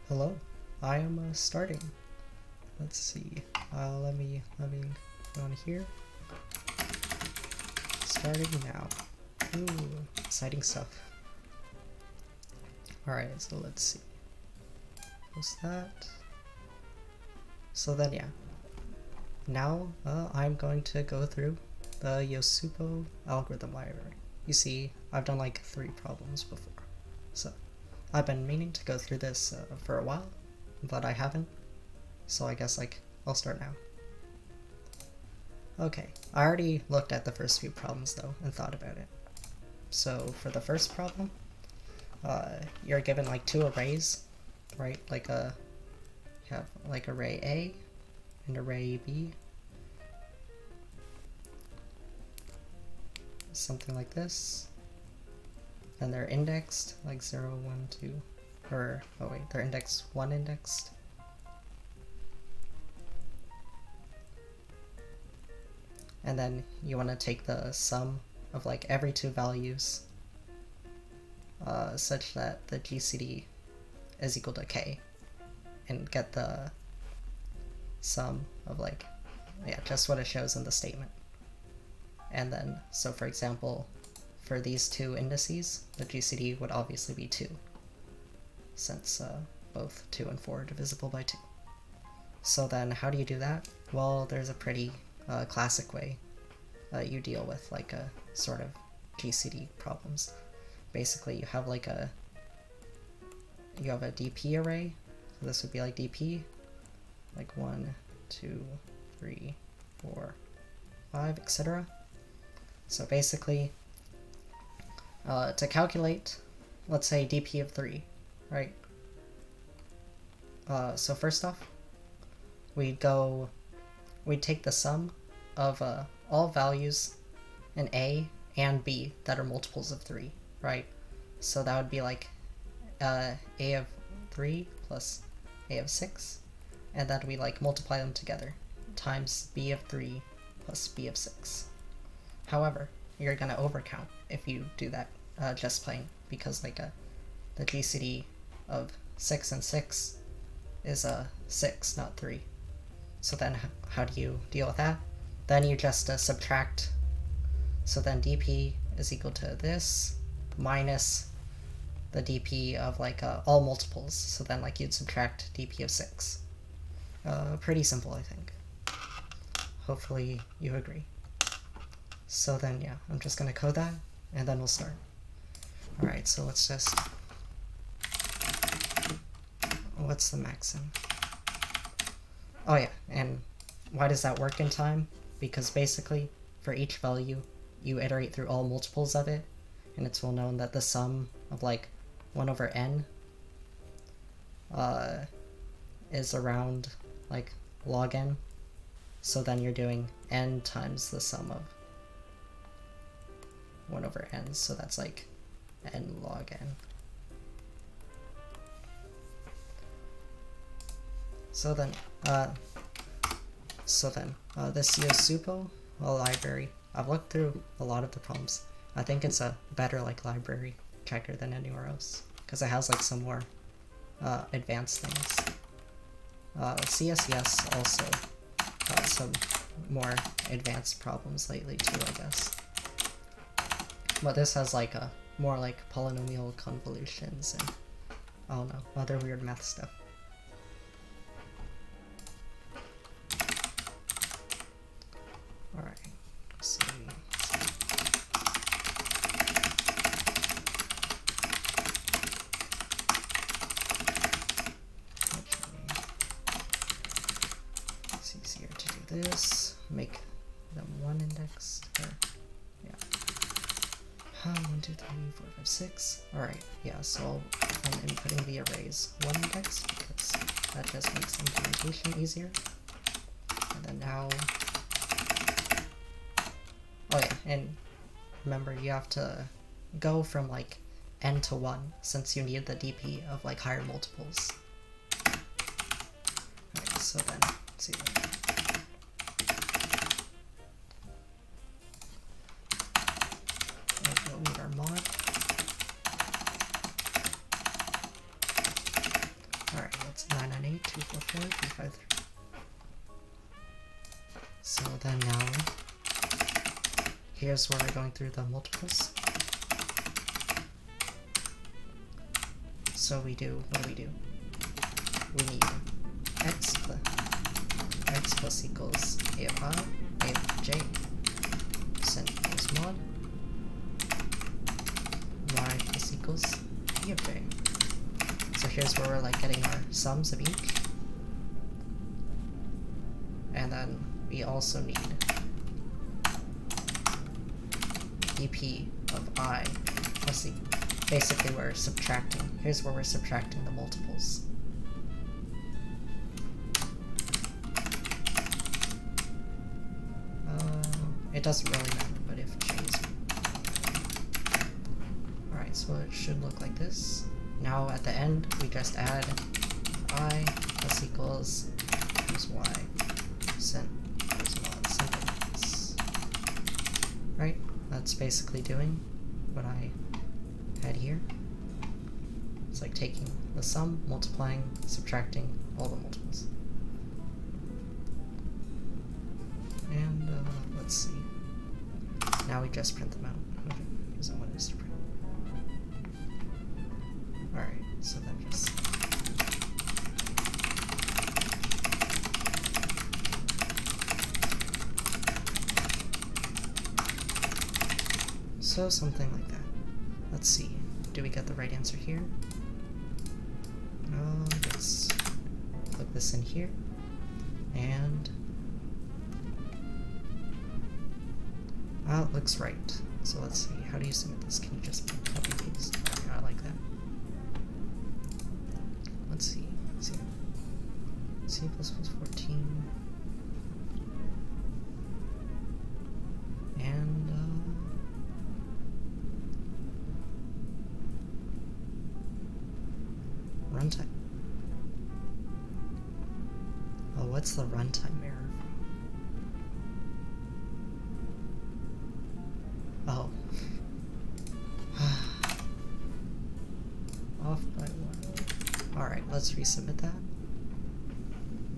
Hello, I am starting. Let's see. Let me go on here. Starting now. Ooh, exciting stuff. Alright, so let's see. What's that? So then, yeah. Now, I'm going to go through the Yosupo algorithm library. You see, I've done like 3 problems before. So, I've been meaning to go through this for a while, but I haven't. So I guess I'll start now. Okay, I already looked at the first few problems though and thought about it. So for the first problem, you're given like 2 arrays, right? You have like array A and array B. Something like this. And they're indexed like 0, 1, 2, or oh wait, they're indexed 1 indexed. And then you want to take the sum of like every 2 values such that the GCD is equal to k, and get the sum of just what it shows in the statement. And then, so for example, for these 2 indices, the GCD would obviously be 2, since both 2 and 4 are divisible by 2. So then how do you do that? Well, there's a pretty classic way you deal with a sort of GCD problems. Basically, you have a DP array. So this would be like DP, like 1, 2, 3, 4, 5, etc. So basically, to calculate, let's say DP of 3, right? So first off, we'd take the sum of all values in A and B that are multiples of 3, right? So that would be like A of 3 plus A of 6, and then we multiply them together times B of 3 plus B of 6. However, you're gonna overcount if you do that just plain, because the GCD of 6 and 6 is 6, not 3. So then how do you deal with that? Then you just subtract. So then DP is equal to this minus the DP of all multiples. So then you'd subtract DP of 6. Pretty simple, I think. Hopefully you agree. So then yeah, I'm just gonna code that and then we'll start. Alright, so let's just... What's the maxim? Oh yeah, and why does that work in time? Because basically, for each value, you iterate through all multiples of it, and it's well known that the sum of 1 over n is around log n. So then you're doing n times the sum of 1 over n, so that's n log n. So then this Yosupo library, I've looked through a lot of the problems. I think it's a better library checker than anywhere else, because it has some more advanced things. CSES also got some more advanced problems lately too, I guess. But this has a more polynomial convolutions and I don't know, other weird math stuff. Alright, so it's easier to do this. Make them 1 indexed. Yeah. 1, 2, 3, 4, 5, 6. Alright, yeah, so I'm inputting the arrays 1 index because that just makes implementation easier. And then now... Oh yeah, and remember you have to go from n to 1 since you need the DP of higher multiples. Alright, so then, let's see. We'll need our mod. Alright, 998 244 353. So then now, here's where we're going through the multiples. So what do? We need x plus equals a of I, a of j, percent equals mod, y plus equals e of j. So here's where we're like getting our sums of each. And then we also need dp of I plus e. Basically we're subtracting. Here's where we're subtracting the multiples. It doesn't really matter, but if j is... Alright, so it should look like this. Now at the end, we just add I plus equals y, percent equals mod, something like this. Right? That's basically doing what I had here. It's like taking the sum, multiplying, subtracting all the multiples. And let's see. Now we just print them out. Okay, because I want us to print. Alright, so then just... So something like that. Let's see. Do we get the right answer here? Let's plug this in here. And... it looks right. So let's see. How do you submit this? Can you just copy paste? Okay, I like that. Let's see. C++ 14. And runtime. Oh, what's the runtime error? Oh. Off by 1. Alright, let's resubmit that.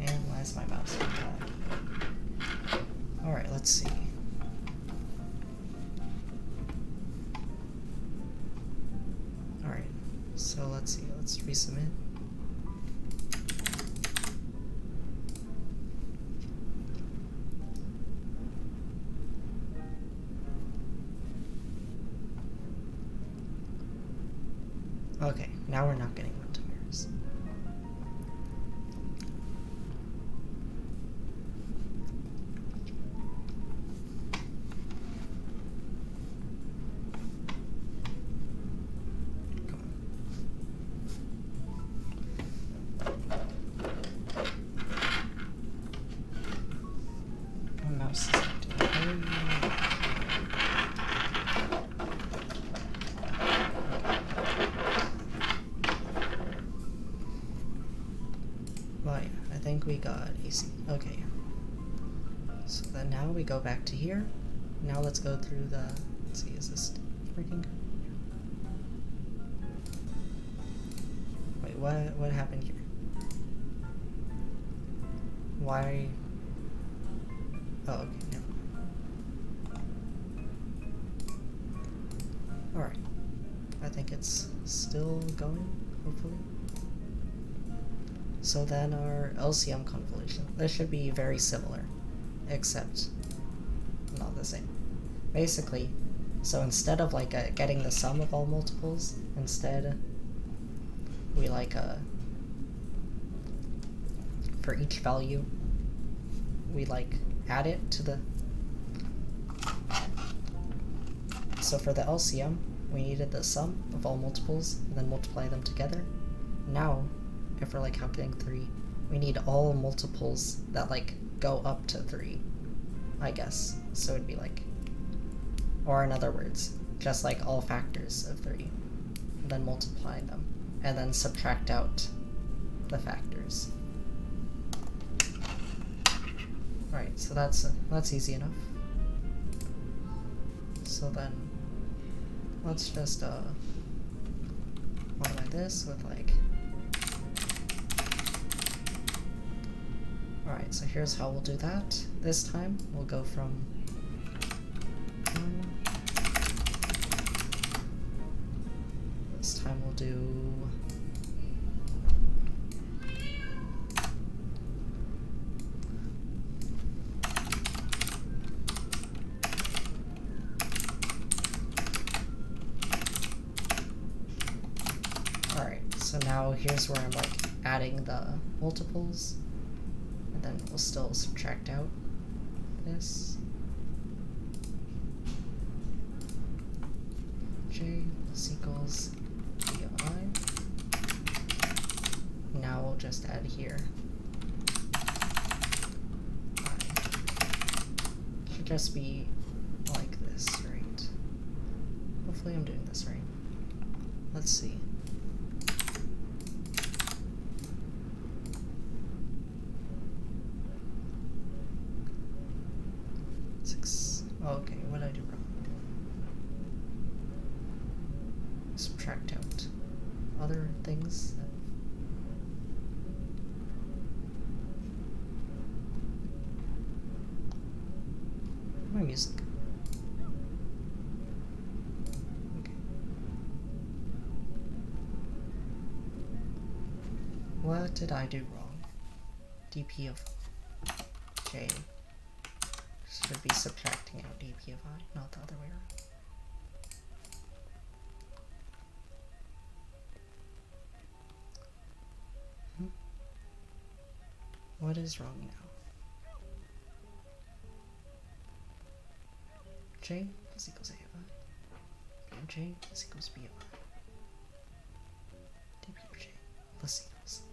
And why is my mouse back? Alright, let's see. Alright, so let's see. Let's resubmit. Okay, now we're not getting runtime errors. My mouse is acting. I think we got AC. Okay. So then now we go back to here. Now let's go through the... Let's see, is this working? Wait, what happened here? Why... Oh, okay, never mind. Alright. I think it's still going, hopefully. So then our LCM convolution, this should be very similar, except not the same. Basically, so instead of like getting the sum of all multiples, instead we like for each value, we like add it to the... So for the LCM, we needed the sum of all multiples and then multiply them together. Now, if we're like calculating 3, we need all multiples that like go up to 3, I guess. So it'd be like, or in other words, just like all factors of 3, and then multiply them, and then subtract out the factors. Right, so that's easy enough. So then, let's just multiply this with like Alright, so here's how we'll do that. This time, we'll go from 1. This time we'll do... Alright, so now here's where I'm like adding the multiples. And then we'll still subtract out this. J is equals bi. Now we'll just add here. I. Should just be like this, right? Hopefully I'm doing this right. Let's see. Okay, what did I do wrong? Subtract out other things that... My music. Okay. What did I do wrong? dp of j should be subtracting out dp of I, not the other way around. What is wrong now? J is equals a of I, and j is equals b of I. dp of j plus equals.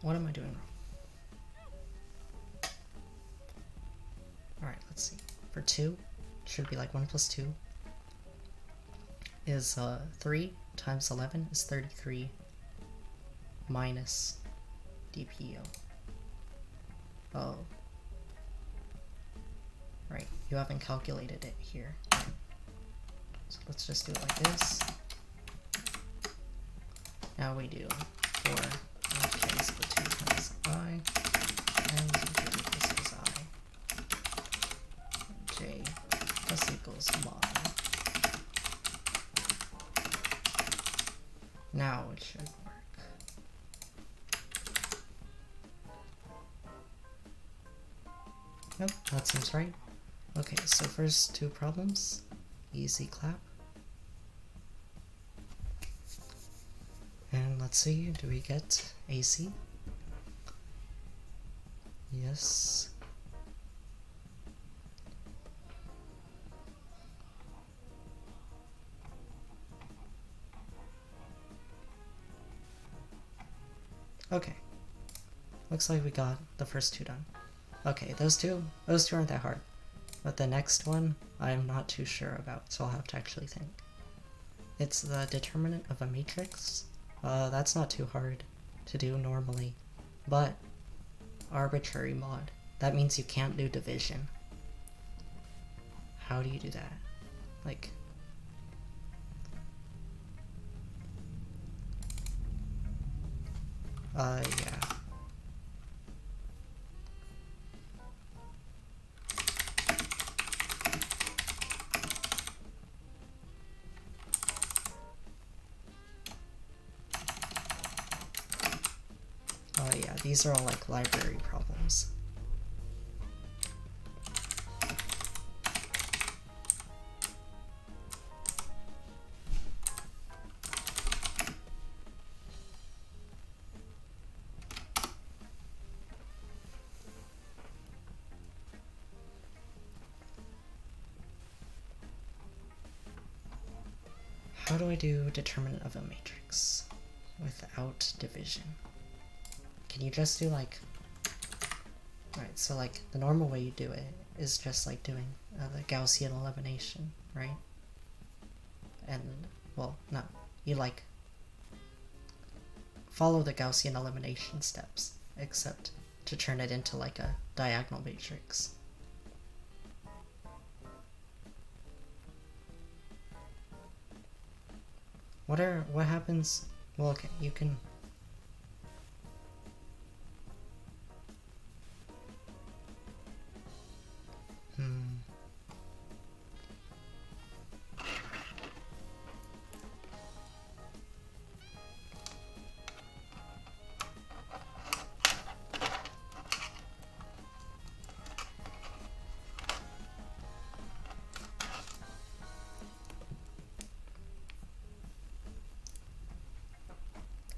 What am I doing wrong? Alright, let's see. For 2, it should be like 1 plus 2 is 3 times 11 is 33 minus dpo. Oh. Right, you haven't calculated it here. Right. So let's just do it like this. Now we do 4 k is equal to 2 times I, and z equals I, j plus equals mod. Now it should work. Yep, that seems right. Okay, so first 2 problems, easy clap. And let's see, do we get AC? Yes. Okay. Looks like we got the first 2 done. Okay, those two aren't that hard. But the next one, I'm not too sure about, so I'll have to actually think. It's the determinant of a matrix. That's not too hard to do normally, but arbitrary mod. That means you can't do division. How do you do that? Like, yeah. Yeah, these are all like library problems. How do I do determinant of a matrix without division? Can you just do like... Alright, so like the normal way you do it is just like doing the Gaussian elimination, right? And, well, no, you like follow the Gaussian elimination steps, except to turn it into like a diagonal matrix. What happens? Well, okay, you can.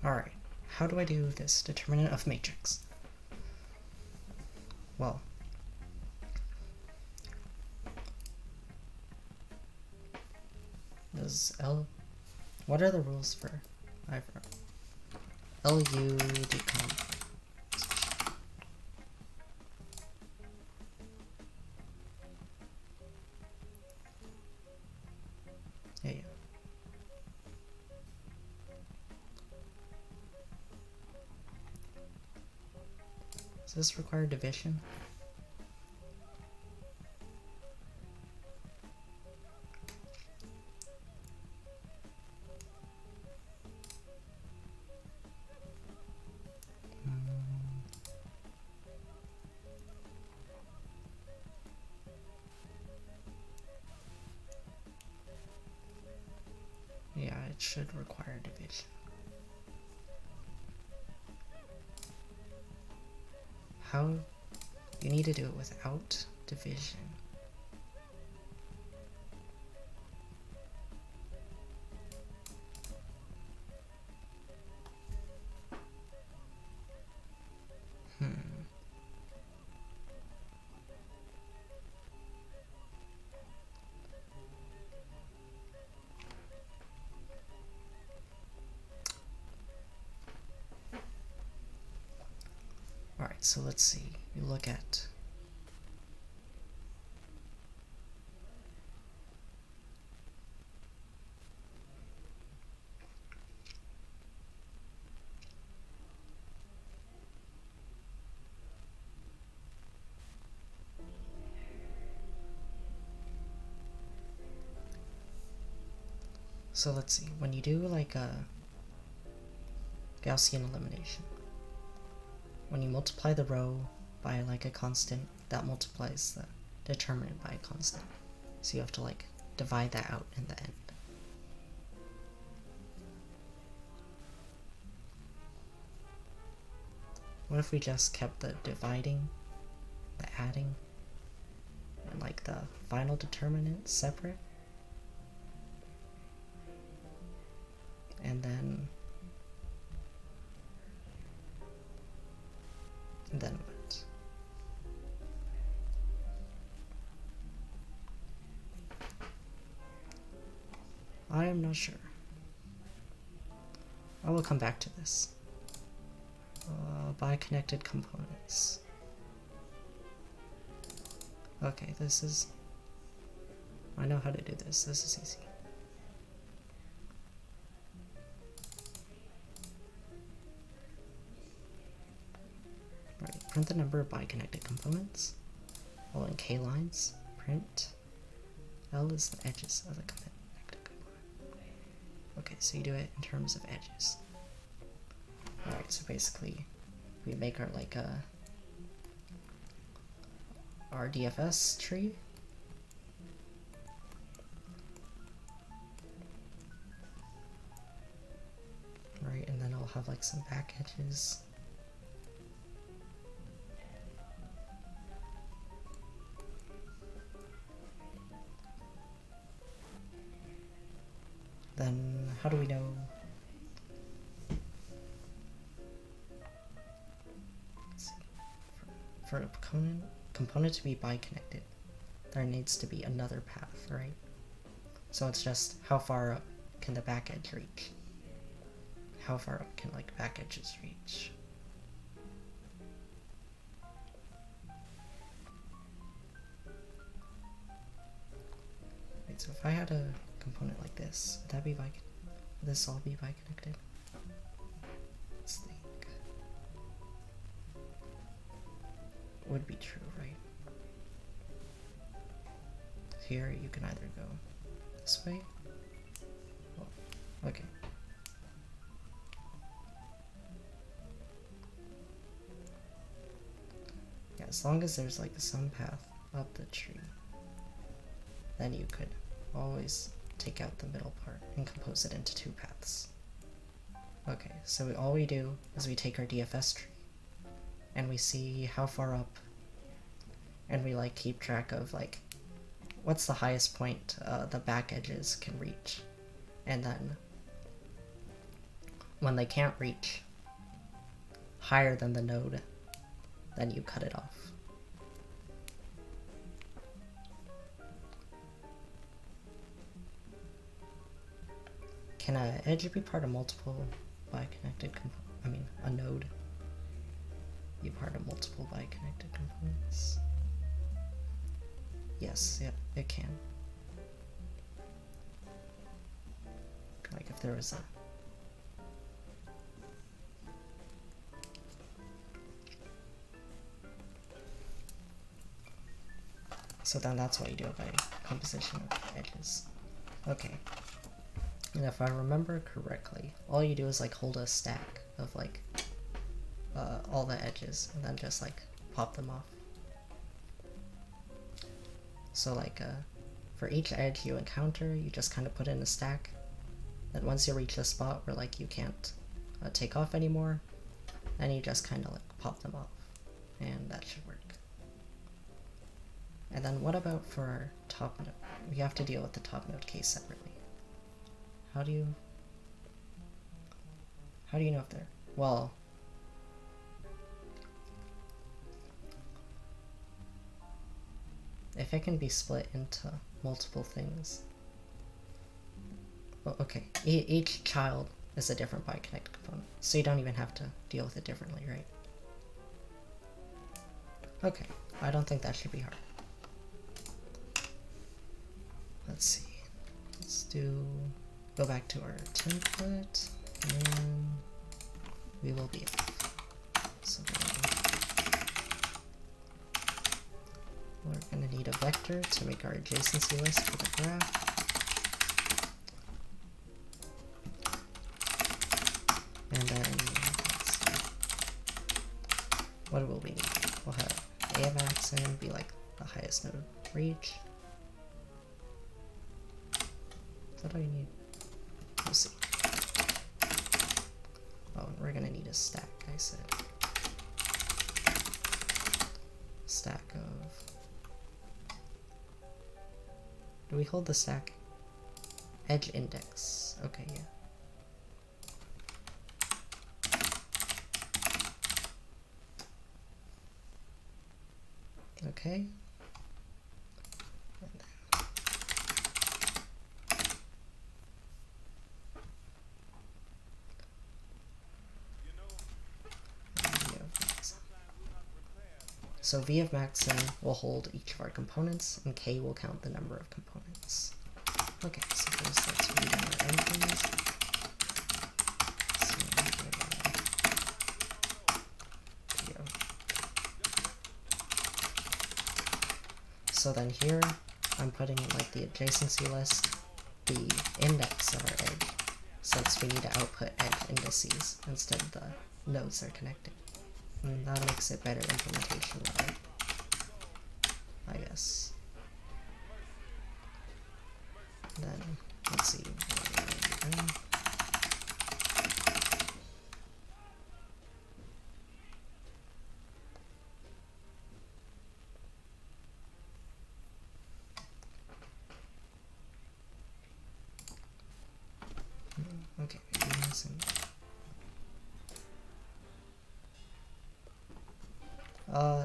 Alright, how do I do this determinant of matrix? Well, does L... What are the rules for LU decomp? Yeah. Does this require division? Yeah, it should require division. How? You need to do it without division. Alright, so let's see. You look at so let's see, when you do like a Gaussian elimination, when you multiply the row by like a constant, that multiplies the determinant by a constant. So you have to like divide that out in the end. What if we just kept the dividing, the adding, and like the final determinant separate? And then what? I am not sure. I will come back to this. Biconnected components. Okay, this is... I know how to do this. This is easy. Right, print the number of biconnected components. Well, in k lines, print L is the edges of the connected component. Okay, so you do it in terms of edges. Alright, so basically we make our like our DFS tree. Right, and then I'll have like some back edges. Then how do we know? Let's see. For a component to be biconnected, there needs to be another path, right? So it's just how far up can the back edge reach? How far up can like back edges reach? Wait, so if I had a component like this, would that be would this all be biconnected? Let's think. Would be true, right? Here you can either go this way. Well, Okay. Yeah, as long as there's like some path up the tree, then you could always take out the middle part and compose it into 2 paths. Okay, so all we do is we take our DFS tree and we see how far up, and we like keep track of like what's the highest point the back edges can reach, and then when they can't reach higher than the node, then you cut it off. Can an edge be part of multiple biconnected a node be part of multiple biconnected components? Yes, yep, it can. Like if there was a so then that's why you do it by composition of edges. Okay. And if I remember correctly, all you do is like hold a stack of like all the edges and then just like pop them off. So like for each edge you encounter, you just kind of put in a stack. Then once you reach a spot where like you can't take off anymore, then you just kind of like pop them off, and that should work. And then what about for our top node? We have to deal with the top node case separately. How do you know if they're, well, if it can be split into multiple things. Well, okay, each child is a different biconnected component, so you don't even have to deal with it differently, right? Okay, I don't think that should be hard. Let's see, let's go back to our template, and we will be off. So we're going to need a vector to make our adjacency list for the graph. And then, let's see, what will we need? We'll have A of maxim be like the highest node reach. Is that all you need? We'll see. Oh, and we're gonna need a stack, I said. Stack of... Do we hold the stack? Edge index. Okay, yeah. Okay. So V of maxim will hold each of our components, and K will count the number of components. Okay, so first let's read our entries. So then here, I'm putting in like the adjacency list, the index of our edge, since we need to output edge indices instead of the nodes they're connected. And that makes it better implementation level, I guess. Then, let's see. Okay,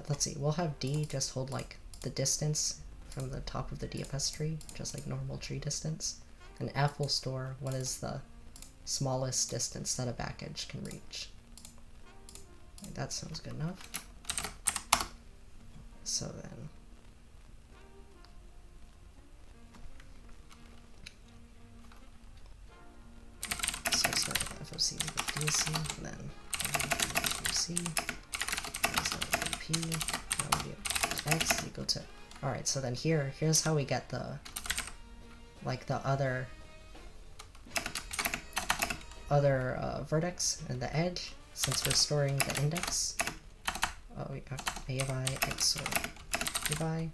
let's see, we'll have D just hold like the distance from the top of the DFS tree, just like normal tree distance, and F will store what is the smallest distance that a back edge can reach. Okay, that sounds good enough. So then, so start with FOC with DSC, and then FOC. Now we do X equal to. Alright, so then here's how we get the, like the other other vertex and the edge, since we're storing the index, we have a of I XOR a of I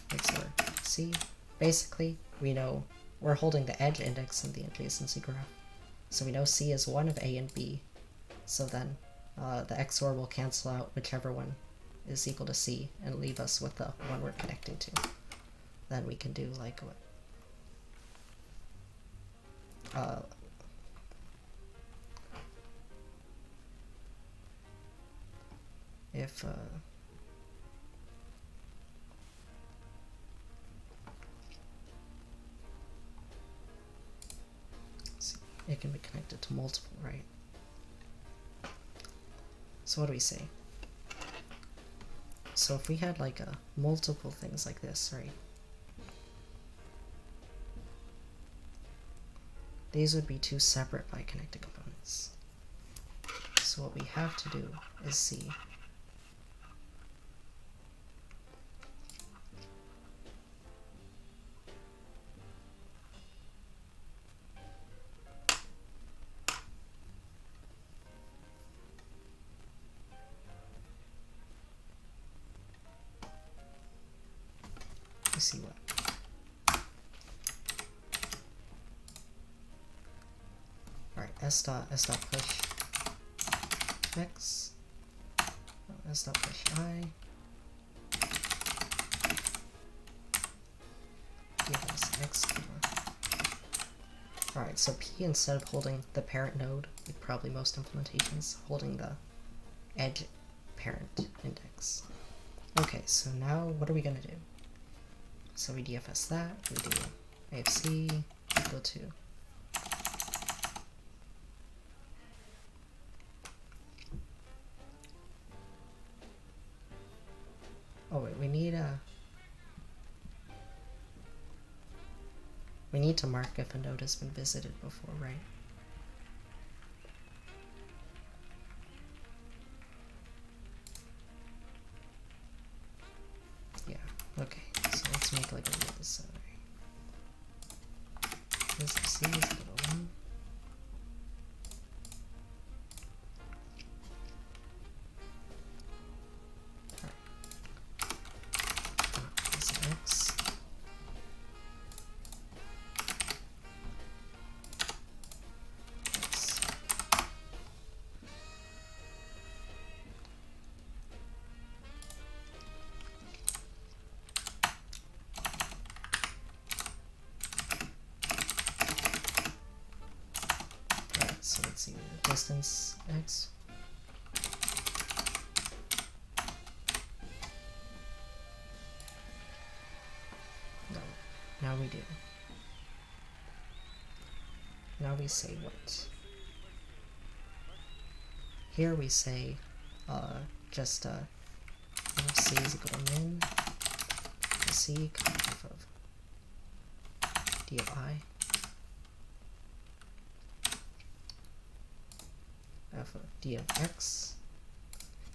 XOR C. Basically, we know we're holding the edge index in the adjacency graph. So we know C is one of A and B. So then the XOR will cancel out whichever one is equal to C and leave us with the one we're connecting to. Then we can do like what? If see, it can be connected to multiple, right? So what do we say? So if we had like multiple things like this, right? These would be two separate biconnected components. So what we have to do is see what. Alright, s dot push x, s dot push I, give us x comma. Alright, so p, instead of holding the parent node, like probably most implementations, holding the edge parent index. Okay, so now what are we gonna do? So we DFS that, we do A of C equal to wait, we need to mark if a node has been visited before, right? Yeah, okay. So let's make like a real center. This C is equal to 1. This is X. So let's see, distance X. No, now we do. Now we say what? Here we say just if C is equal to min, C f of d of I, f of d of x,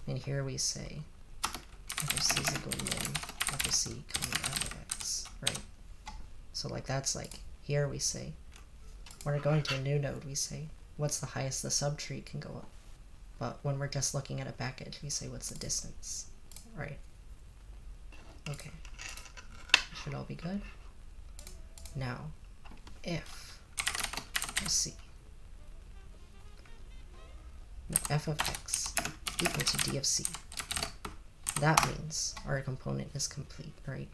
and here we say f of C is equal to min, f of C comma f of x, right? So like that's like, here we say, when we're going to a new node, we say, what's the highest the subtree can go up? But when we're just looking at a back edge, we say, what's the distance, right? Okay, should all be good. Now, if, let's see, now f of x equal to d of c, that means our component is complete, right?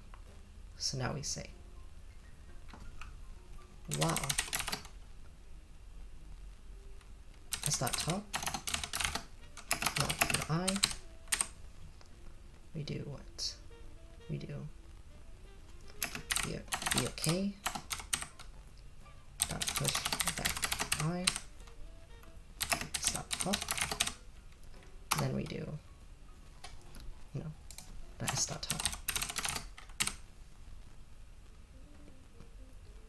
So now we say, wow, s dot top, not I, we do what? We do b of k dot push back I, stop up, then we do the s dot top.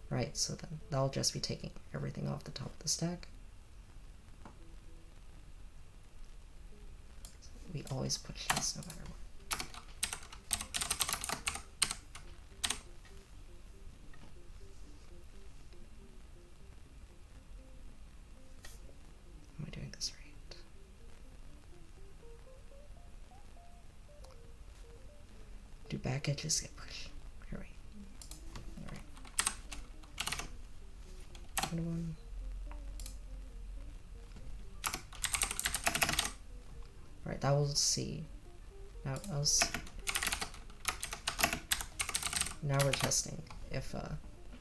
Right, so then that'll just be taking everything off the top of the stack. So we always push this no matter what. back edges get pushed. Here we go. Alright. Good one. Alright, that was C. Now we're testing if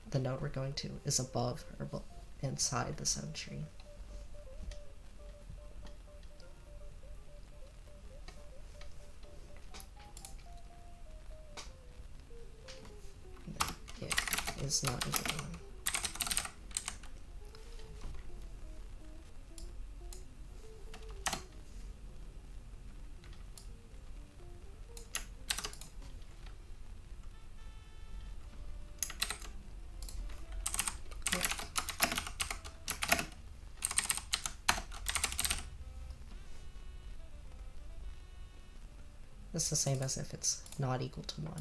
the node we're going to is above or inside the subtree. It is not a good one. It's the same as if it's not equal to 1.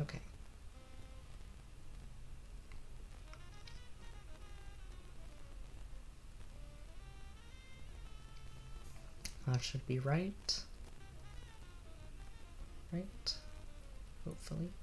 Okay. That should be right. Right? Hopefully.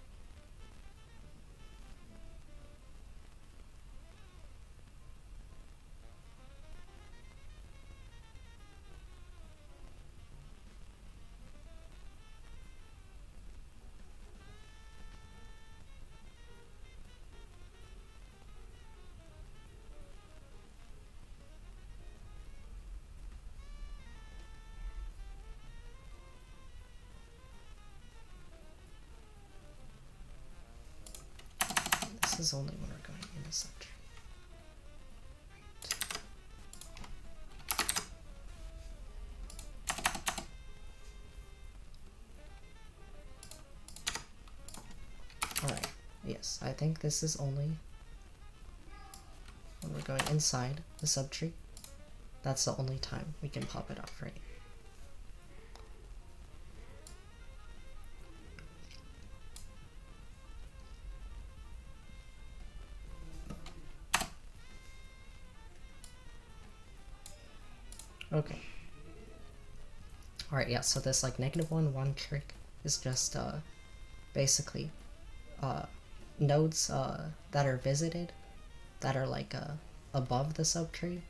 This is only when we're going in the subtree. Right. Alright, yes, I think this is only when we're going inside the subtree. That's the only time we can pop it off, right? Okay. Alright, yeah, so this like -1 trick is just basically nodes that are visited that are like above the subtree,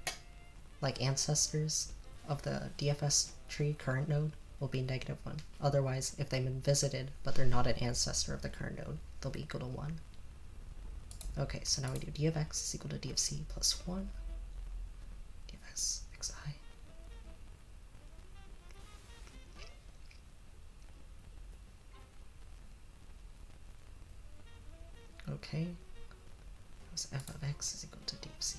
like ancestors of the DFS tree current node will be -1. Otherwise, if they've been visited but they're not an ancestor of the current node, they'll be equal to 1. Okay, so now we do d of x is equal to d of c plus 1. d of s xi. Okay, so f of x is equal to d of c.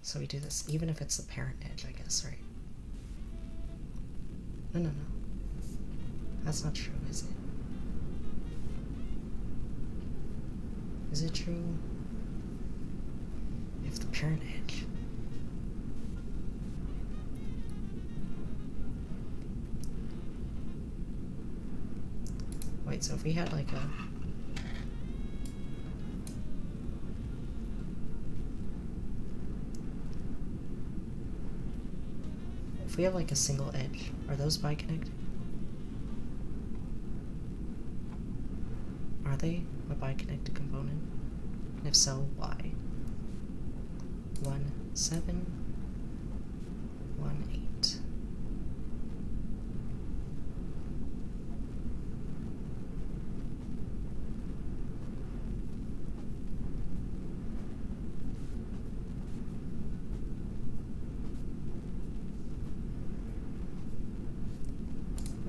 So we do this even if it's the parent edge, I guess, right? No. That's not true, is it? Is it true? If the parent edge... Wait, so if we had like a... If we have like a single edge, are those biconnected? Are they a biconnected component? And if so, why? 1, 7, 1, 8.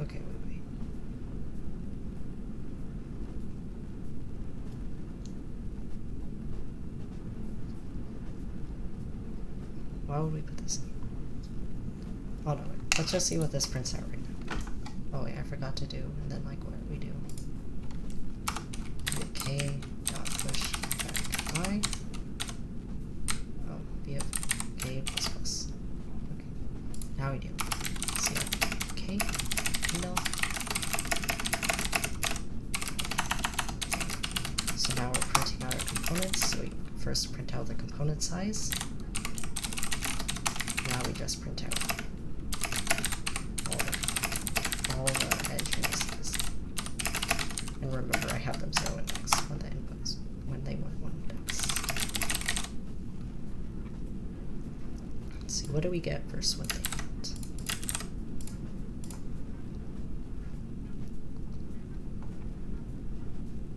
Okay, wait. Why would we put this in? Oh no, wait. Let's just see what this prints out right now. Oh wait, I forgot to do, and then like what we do. K dot push back I. Oh, B of K plus plus. Okay. Now we do. C of K. No. So now we're printing out our components. So we first print out the component size. Now we we just print out all the edge indices. And remember, I have them 0 index on the inputs when they want 1 index. Let's see, what do we get versus what they want?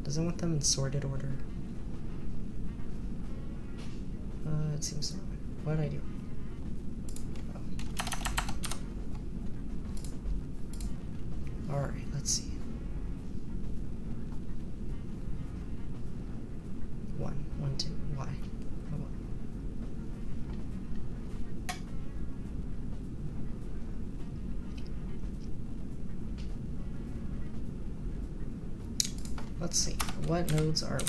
Does it want them in sorted order? It seems so. What did I do? Oh. Alright, let's see. 1, 1, 2, y. Oh, well. Let's see. What nodes are we?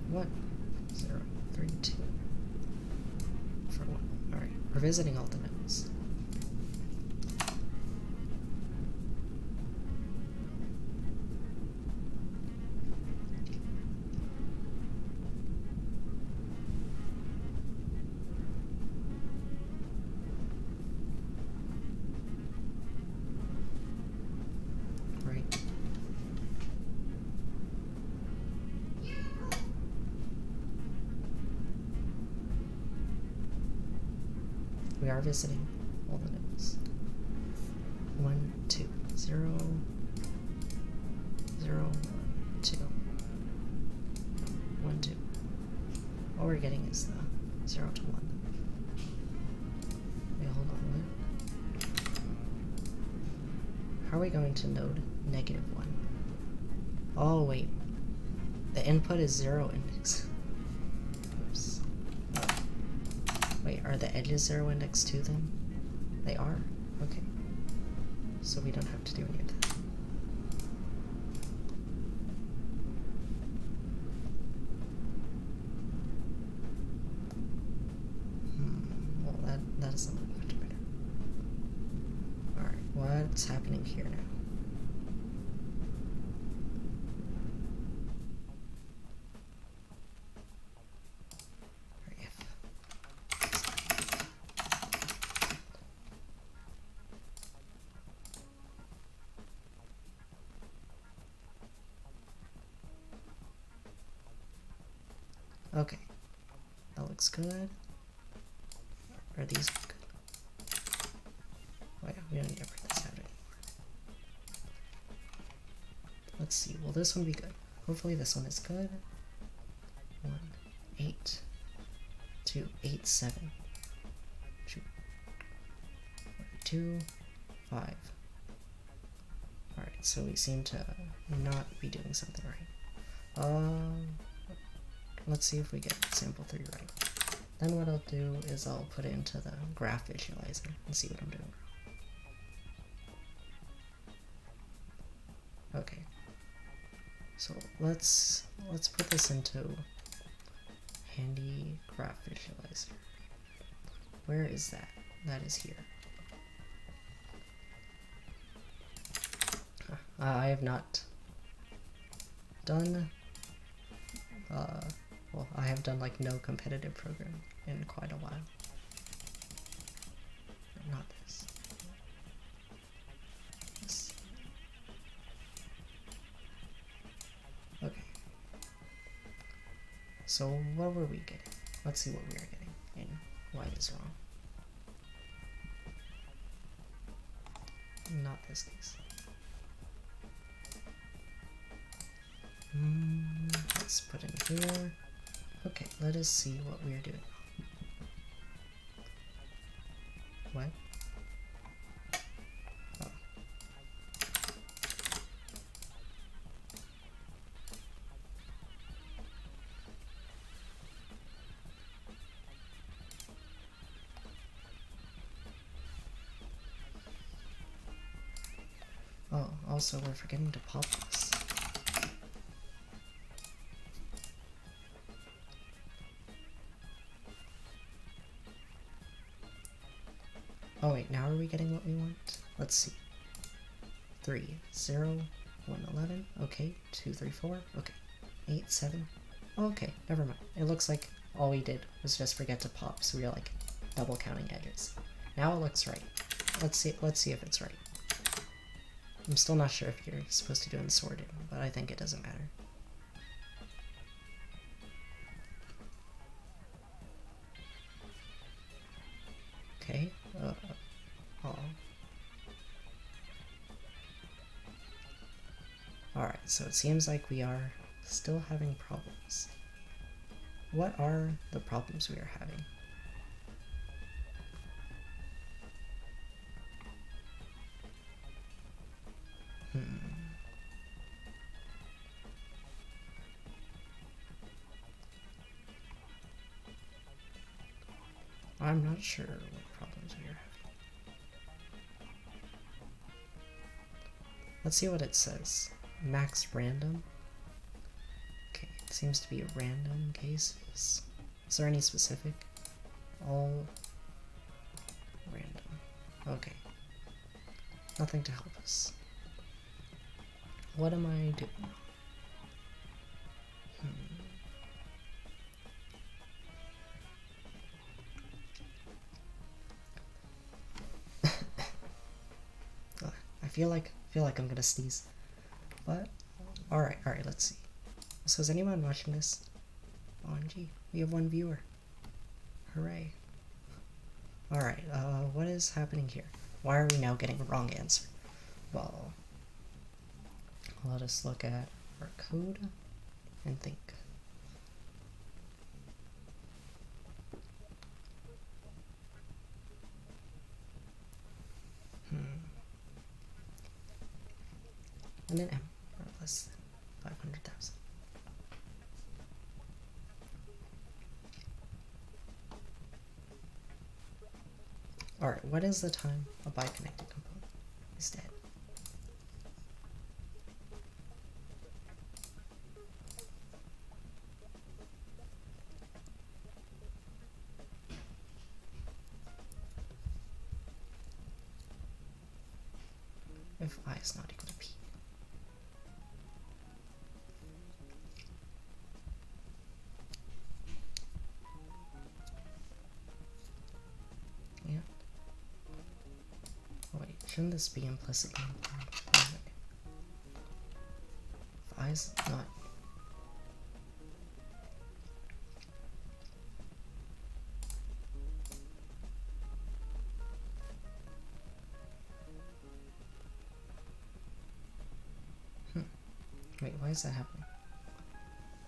What? 0, 3, 2. For 1. Alright, we're visiting all the nodes. Right. We are visiting all the nodes. 1, 2, 0, 0, 1, 2. 1, 2. All we're getting is the 0 to 1. Wait, hold on, what? How are we going to node -1? Oh, wait. The input is 0 index. Oops. Oh. Wait, are the edges 0 index too then? They are? Okay. So we don't have to do any of that. Well, that doesn't look much better. Alright, what's happening here now? Okay, that looks good. Are these good? Oh yeah, we don't need to print this out anymore. Let's see, will this one be good? Hopefully this one is good. 1, 8, 2, 8, 7. 2, 5. Alright, so we seem to not be doing something right. Let's see if we get sample 3 right. Then what I'll do is I'll put it into the graph visualizer and see what I'm doing wrong. Okay. So let's put this into handy graph visualizer. Where is that? That is here. I have not done well, I have done like no competitive programming in quite a while. Not this. This. Okay. So what were we getting? Let's see what we are getting and why it is wrong. Not this case. Let's put in here. Okay, let us see what we are doing. What? Oh. Oh, also we're forgetting to pop this. Oh wait, now are we getting what we want? Let's see. 3, 0, 1, 11, okay, 2, 3, 4, okay, 8, 7, oh, okay, never mind. It looks like all we did was just forget to pop, so we were like double counting edges. Now it looks right. Let's see if it's right. I'm still not sure if you're supposed to do it in sorted, but I think it doesn't matter. Okay, oh. Alright, so it seems like we are still having problems. What are the problems we are having? I'm not sure what problems we are having. Let's see what it says. Max random. Okay, it seems to be random cases. Is there any specific? All random. Okay. Nothing to help us. What am I doing? I feel like I'm gonna sneeze. But alright, let's see. So is anyone watching this? OMG, we have 1 viewer. Hooray. Alright, what is happening here? Why are we now getting the wrong answer? Well, let us look at our code and think. And an M, or less than 500,000. Alright, what is the time a biconnected component is dead? If I is not equal to P. Yeah. Oh, wait, shouldn't this be implicitly implied? If I is not. Wait, why is that happening?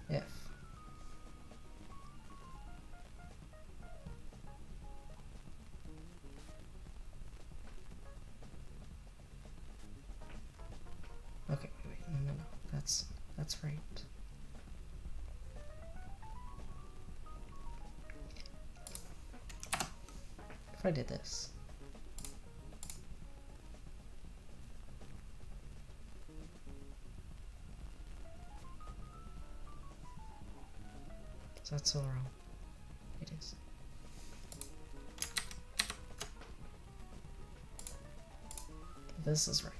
If. Okay, wait, no, that's right. If I did this. Is that so wrong? It is. This is right.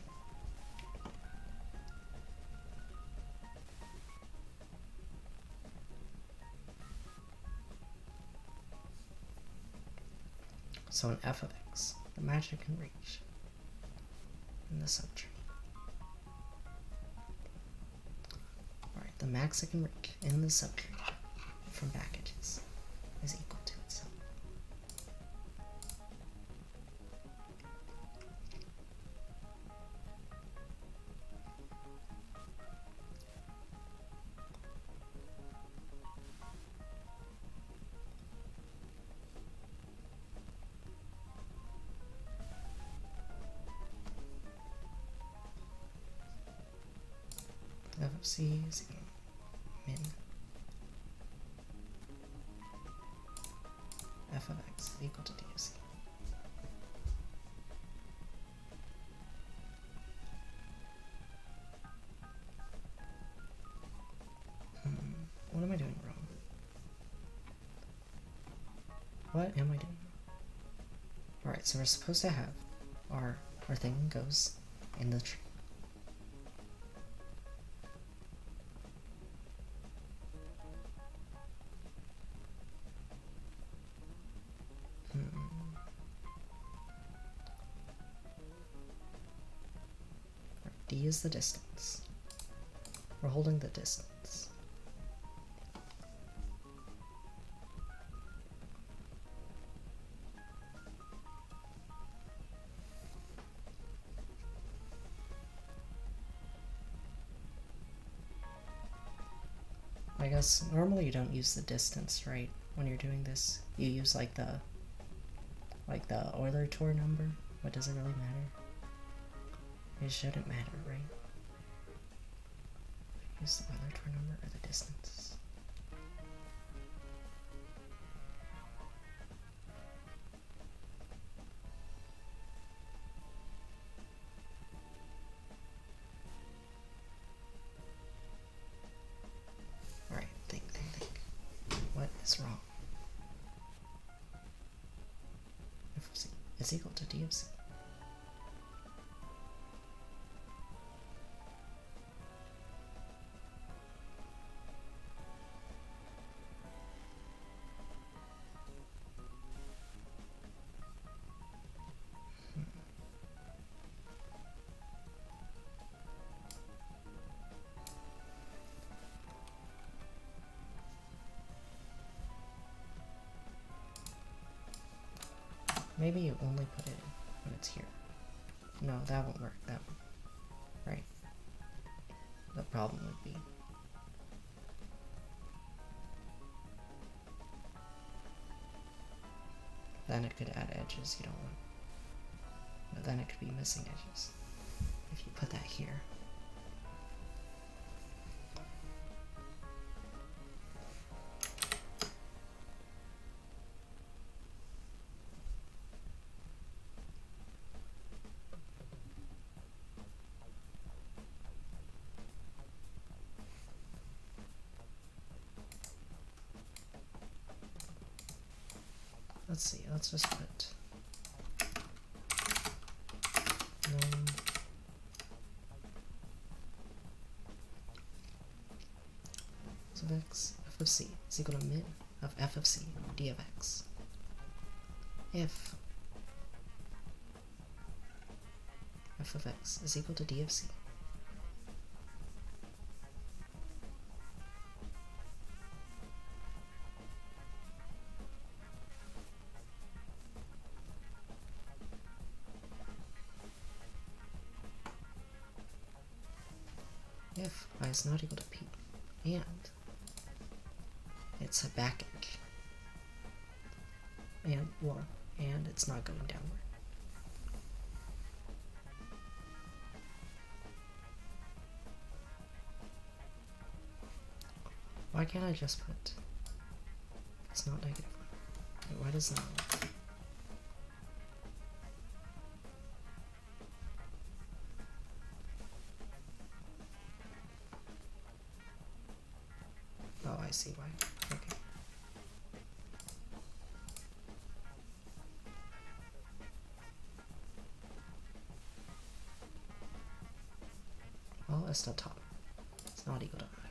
So in f of x, the magic can reach in the subtree. Alright, the max it can reach in the subtree from packages is equal to itself. F of c is equal to min f of x is equal to d of c. What am I doing wrong? What am I doing wrong? Alright, so we're supposed to have our thing goes in the tree. D is the distance. We're holding the distance. I guess normally you don't use the distance, right? When you're doing this, you use like the Euler-Tor number. But does it really matter? It shouldn't matter, right? Use the Euler-Tor number or the distance. Alright, think. What is wrong? F of C is equal to D of C. Maybe you only put it when it's here. No, that won't work. That one. Right. The problem would be then it could add edges you don't want. But then it could be missing edges if you put that here. Let's see, let's just put of x f of c is equal to min of f of c d of x. If f of x is equal to d of c, if I is not equal to p and it's a back edge and it's not going downward. Why can't I just put it's not negative 1? Why does that work? Oh, I see why. Okay. Well, it's still top. It's not equal to I.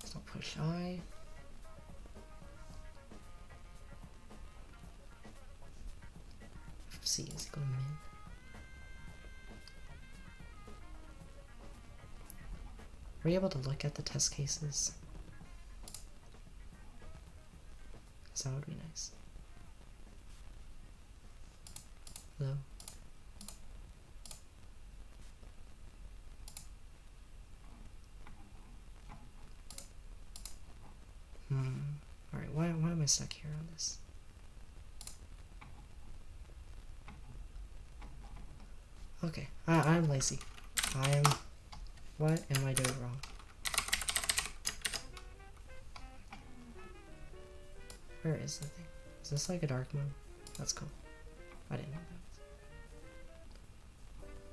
So push I. F of C is equal to min. Are you able to look at the test cases? Because that would be nice. Hello? Alright, why am I stuck here on this? Okay, I'm lazy. What am I doing wrong? Where is the thing? Is this like a dark mode? That's cool. I didn't know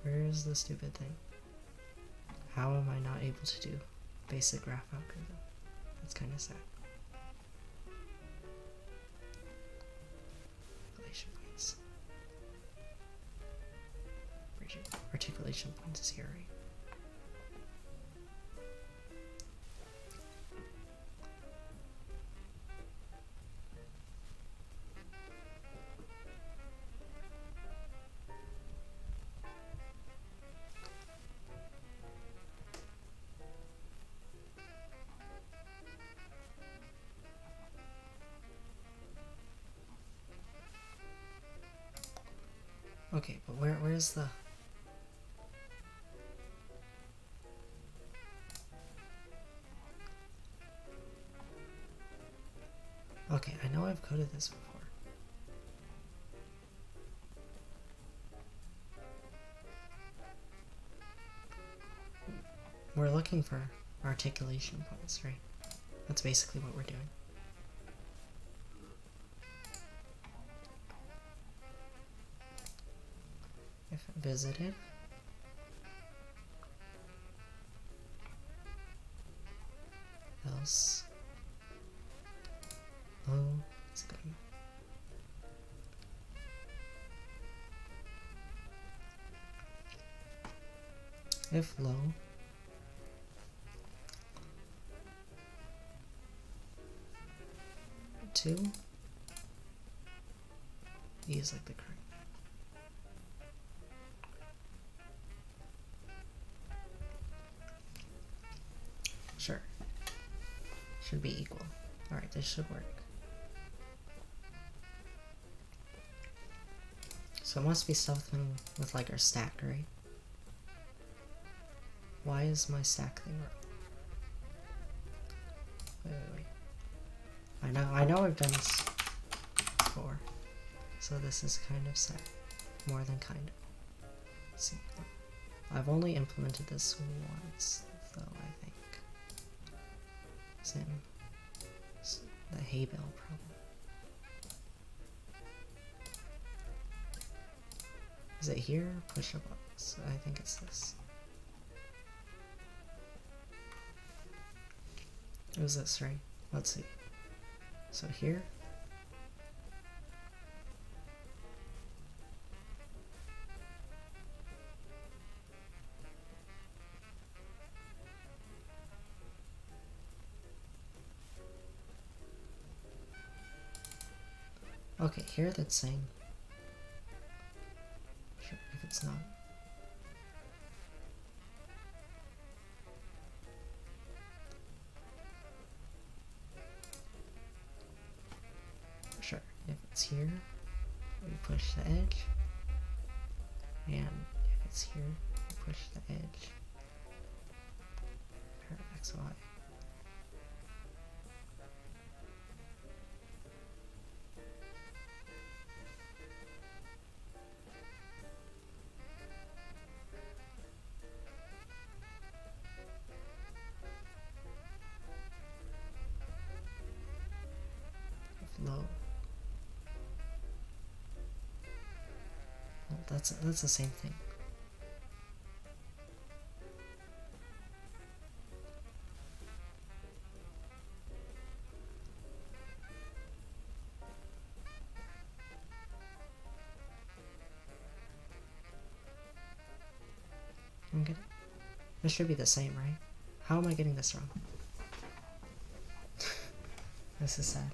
that. Where is the stupid thing? How am I not able to do basic graph algorithm? That's kind of sad. articulation points. Articulation points is here, right? Okay, but where's the... Okay, I know I've coded this before. We're looking for articulation points, right? That's basically what we're doing. If visited, else, low, it's going. If low, two, E is like the current. Sure. Should be equal. Alright, this should work. So it must be something with like our stack, right? Why is my stack thing wrong? Wait. I know I've done this before. So this is kind of sad. More than kind of. Let's see. I've only implemented this once, though, I think. Same. The hay bale problem. Is it here? Push a box. I think it's this. It was this, right? Let's see. So here. Okay, here that's saying. Sure, if it's not. Sure, if it's here, we push the edge. And if it's here, we push the edge. Pair X, Y. Low. Well, that's the same thing. I'm getting. This should be the same, right? How am I getting this wrong? This is sad.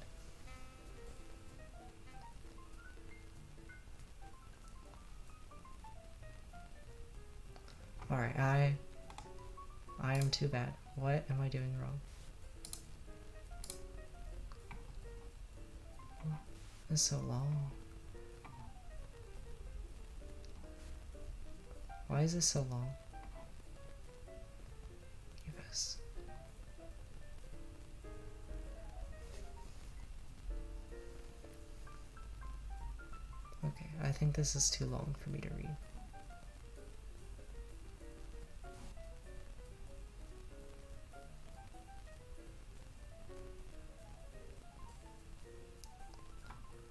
Alright, I am too bad. What am I doing wrong? It's so long. Why is this so long? Give us. Okay, I think this is too long for me to read.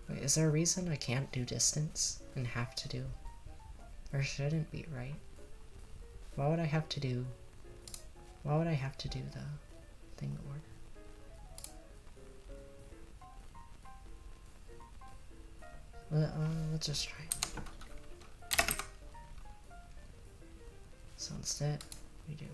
Wait, is there a reason I can't do distance and have to do? Or shouldn't be, right? Why would I have to do the thing order? Let's just try. So instead, we do.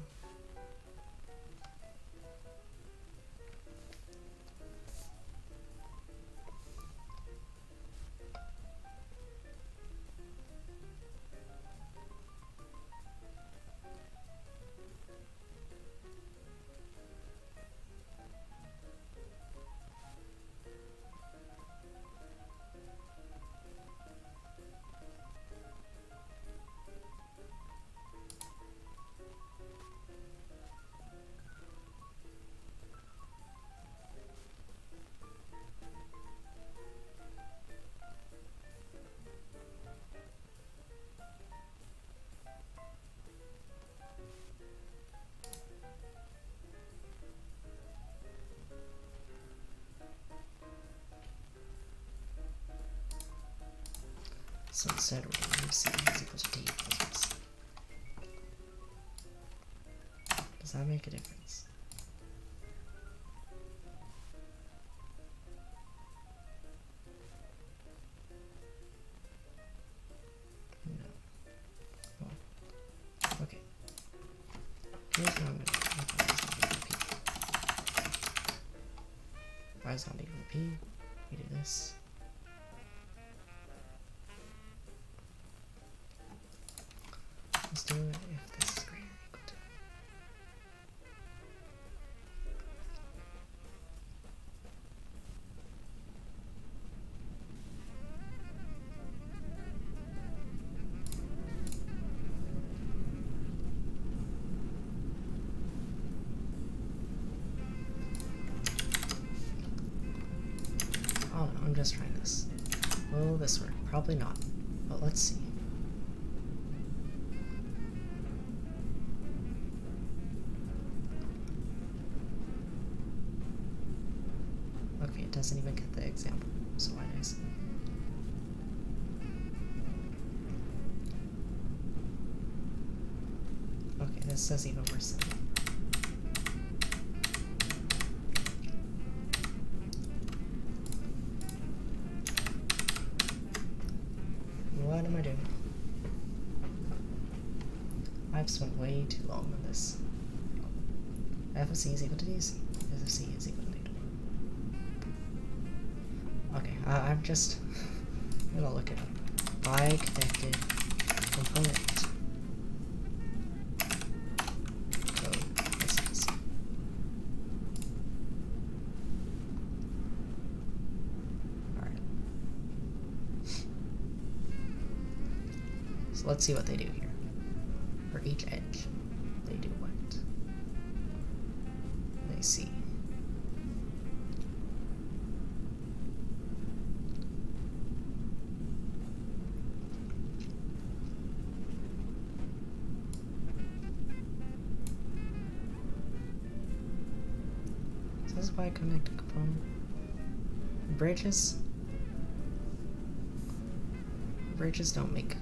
So instead we're going to leave c is equal to d plus c. Does that make a difference? No. Oh. Okay. Here's what I'm going to do. Y is not equal to p. We do this. Let's do it if this is greater than or equal to. Oh no, I'm just trying this. Will this work? Probably not. But let's see. Okay, it doesn't even get the example, so why did I say? Okay, this says even worse than that. What am I doing? I've spent way too long on this. F of c is equal to dc. F of c is equal to negative 1. Okay, I'm just gonna look it up. Biconnected component. Code essence. Alright. So let's see what they do here. For each edge, they do what? They see. So this is Biconnected component. Bridges don't make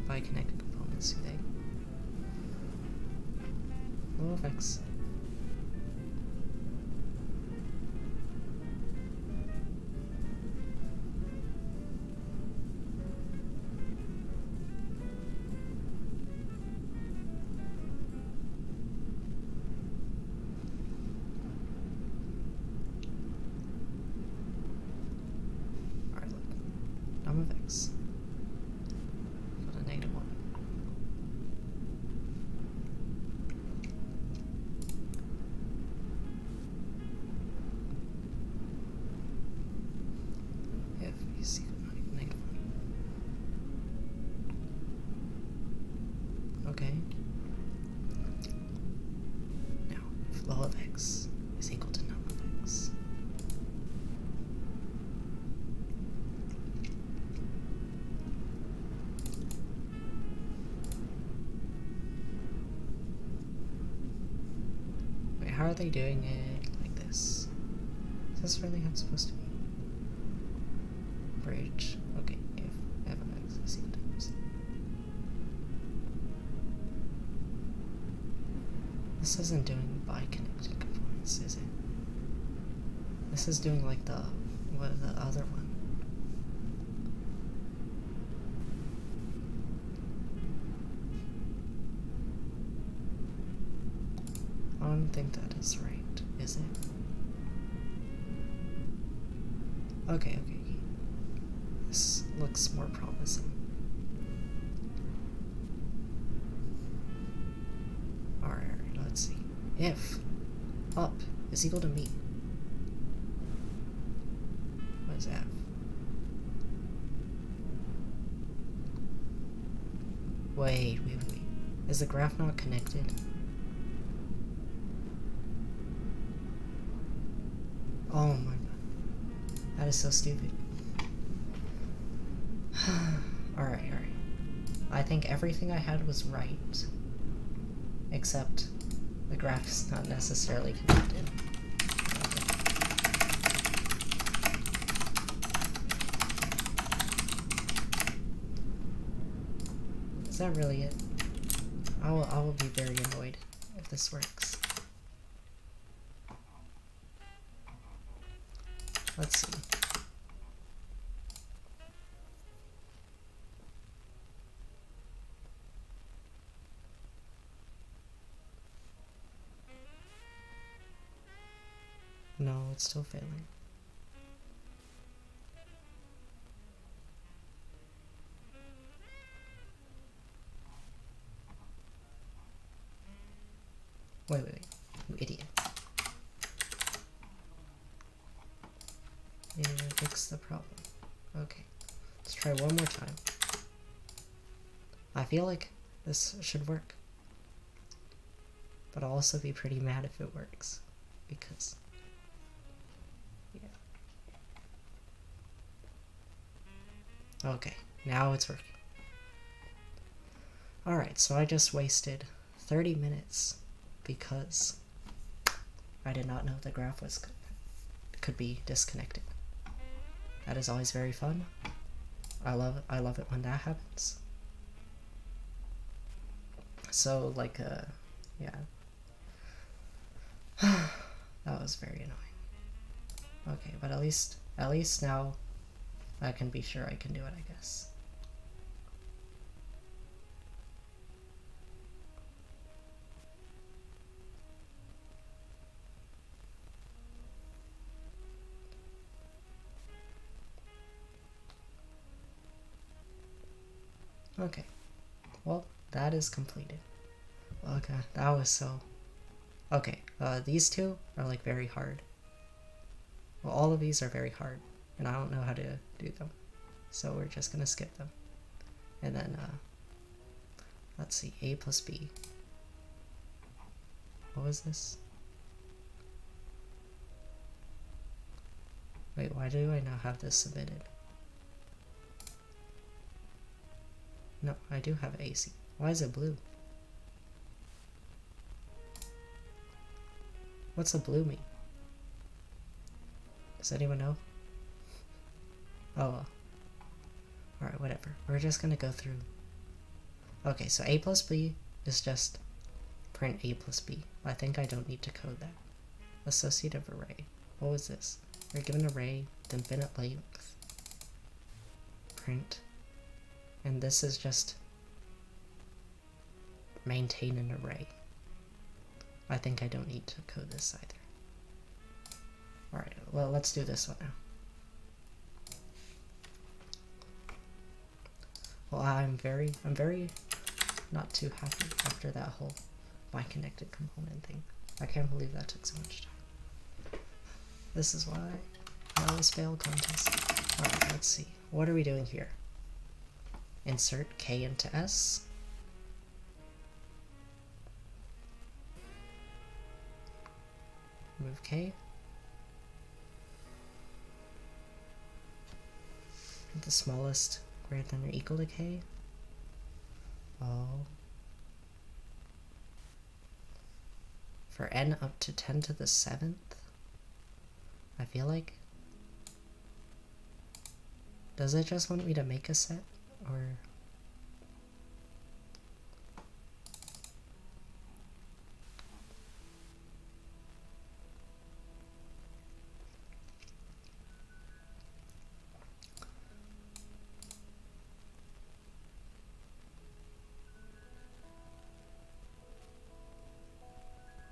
Biconnected components, do they? Low effects. Alright, look. Num of x. Got a negative 1. If we see negative 1. Okay. Now, if low of x is equal to num of x. Wait, how are they doing it like this? Is this really how it's supposed to be? Bridge. Okay, if f of x is equal to x. This isn't doing biconnected components, is it? This is doing like the other one. don't think that is right, is it? Okay. This looks more promising. Alright, let's see. If up is equal to me. What is F? Wait. Is the graph not connected? Oh my god. That is so stupid. Alright. I think everything I had was right. Except the graph is not necessarily connected. Is that really it? I will be very annoyed if this works. Let's see. No, it's still failing. Wait, you idiot. Yeah, fix the problem. Okay, let's try one more time. I feel like this should work. But I'll also be pretty mad if it works. Because, yeah. Okay, now it's working. Alright, so I just wasted 30 minutes because I did not know the graph could be disconnected. That is always very fun. I love it when that happens. So like yeah. That was very annoying. Okay, but at least now I can be sure I can do it, I guess. Okay, well, that is completed. Okay, that was so... Okay, these two are like very hard. Well, all of these are very hard, and I don't know how to do them. So we're just gonna skip them. And then, let's see, A plus B. What was this? Wait, why do I not have this submitted? No, I do have AC. Why is it blue? What's a blue mean? Does anyone know? Oh well. Alright, whatever. We're just gonna go through. Okay, so A plus B is just print A plus B. I think I don't need to code that. Associative array. What was this? We're given an array with infinite length. Print. And this is just maintain an array. I think I don't need to code this either. Alright, well, let's do this one now. Well, I'm very not too happy after that whole Biconnected component thing. I can't believe that took so much time. This is why I always fail contests. Alright, let's see. What are we doing here? Insert K into S. Move K. The smallest greater than or equal to K. Oh. For n up to 10 to the 7th, I feel like. Does it just want me to make a set? Or...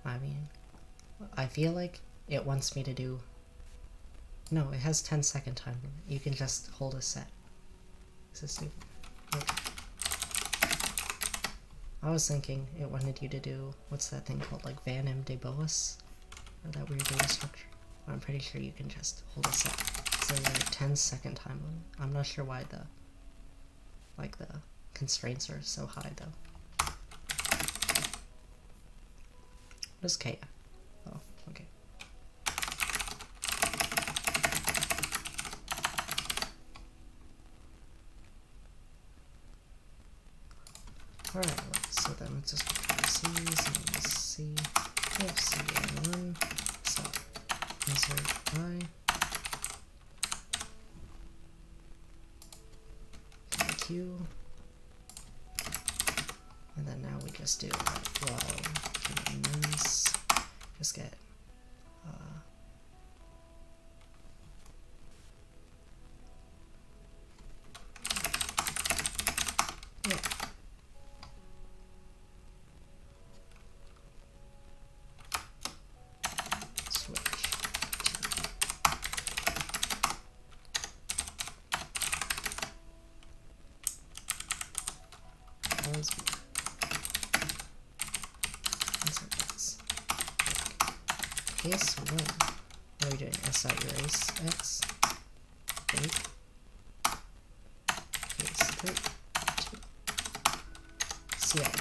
I mean, I feel like it wants me to do... No, it has 10-second time limit. You can just hold a set. Is this stupid? Okay. I was thinking it wanted you to do, what's that thing called, like Van M. de Boas? Or that weird data structure? But I'm pretty sure you can just hold a set. So there's a 10-second time limit. I'm not sure why the constraints are so high though. What is KF? Oh, okay. Alright, so then let's just put C's and let's see if CN1 stop insert I Q, and then now we just do while humans just get yeah. Case 1. What are we doing? SI erase X. Wait. Case 3. 2. CL.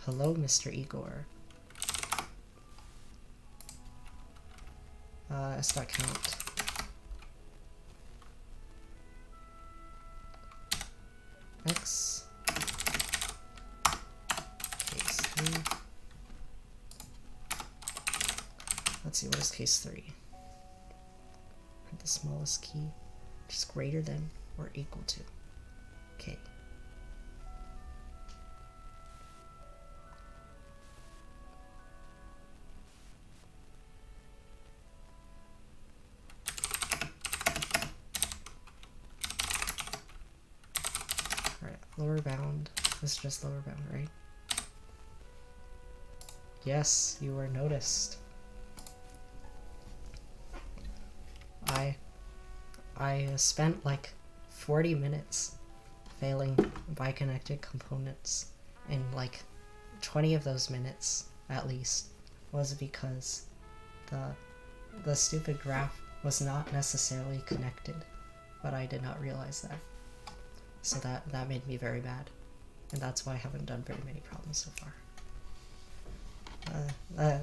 Hello, Mr. Igor. S.count. X. Case 3. Let's see, what is case 3? Print the smallest key, which is greater than or equal to K. Lower bound. This is just lower bound, right? Yes, you were noticed. I spent like 40 minutes failing Biconnected components, and like 20 of those minutes, at least, was because the stupid graph was not necessarily connected, but I did not realize that. So that made me very mad, and that's why I haven't done very many problems so far.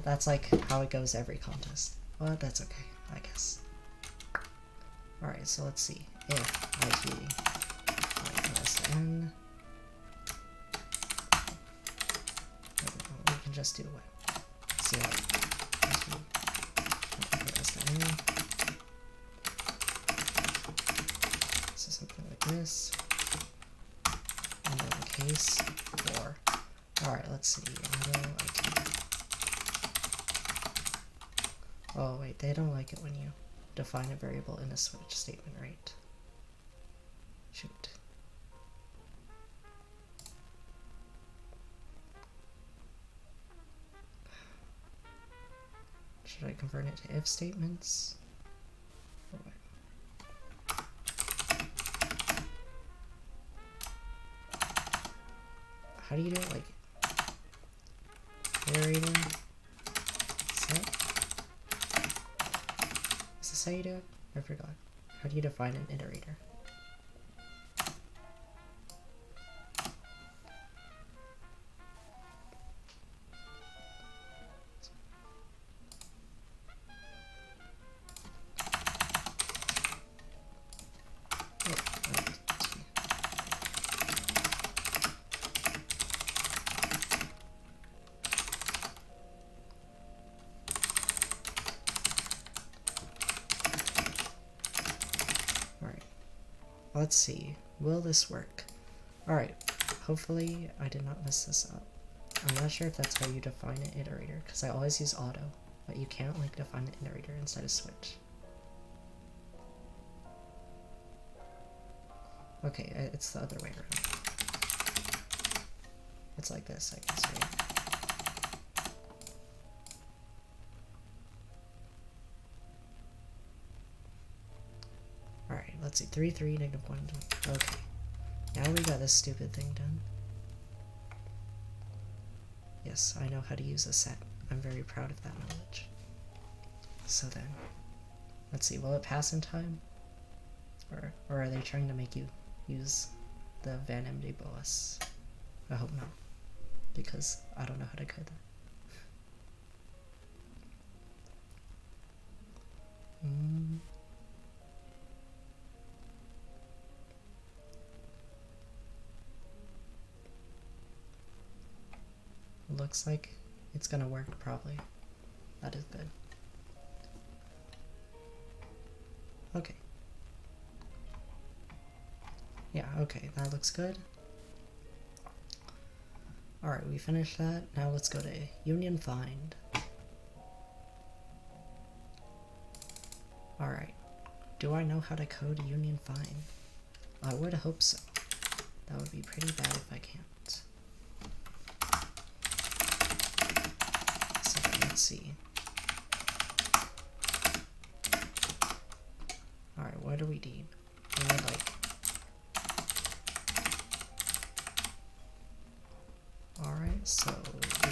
That's like how it goes every contest, but that's okay, I guess. Alright, so let's see. If IT plus n, we can just do what? See how so something like this. And then case 4. Alright, let's see. Auto IT. Oh wait, they don't like it when you define a variable in a switch statement, right? Shoot. Should I convert it to if statements? Or what? How do you do it? Like, iterator set? Is this how you do it? I forgot. How do you define an iterator? Let's see, will this work? Alright, hopefully I did not mess this up. I'm not sure if that's how you define an iterator, because I always use auto, but you can't like define an iterator instead of switch. Okay, it's the other way around. It's like this, I guess, right? Alright, let's see. 3, 3, -1. Okay. Now we got this stupid thing done. Yes, I know how to use a set. I'm very proud of that knowledge. So then, let's see, will it pass in time? Or are they trying to make you use the Van MD boas? I hope not, because I don't know how to code that. Looks like it's gonna work, probably. That is good. Okay. Yeah, okay, that looks good. Alright, we finished that. Now let's go to union find. Alright. Do I know how to code union find? I would hope so. That would be pretty bad if I can't. So let's see. Alright, what do we need? We need like... Alright, so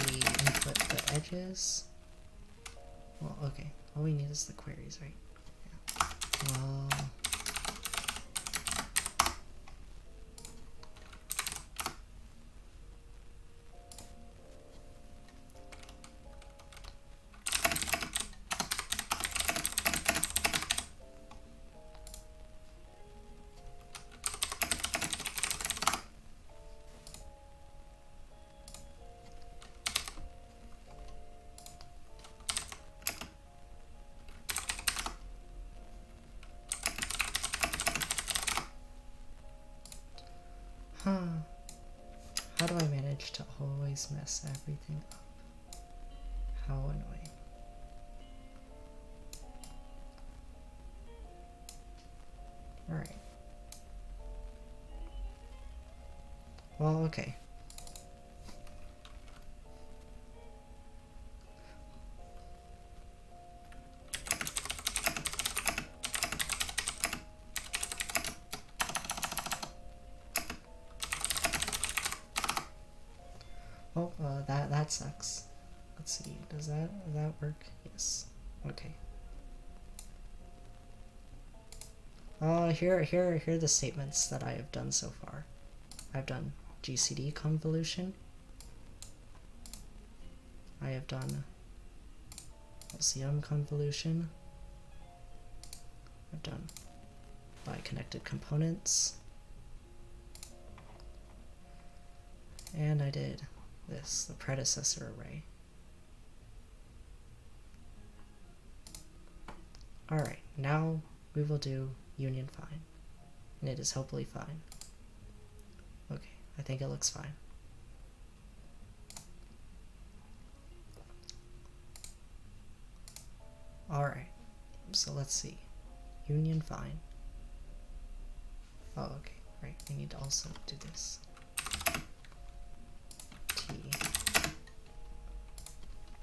we input the edges. Well, okay. All we need is the queries, right? Yeah. Well... How do I manage to always mess everything up? How annoying. Alright. Well, okay. Oh, that sucks. Let's see, does that work? Yes. Okay. Here are the statements that I have done so far. I've done GCD convolution. I have done LCM convolution. I've done Biconnected components. And I did this, the predecessor array. Alright, now we will do union find. And it is hopefully fine. Okay, I think it looks fine. Alright, so let's see. Union find. Oh, okay, right, we need to also do this.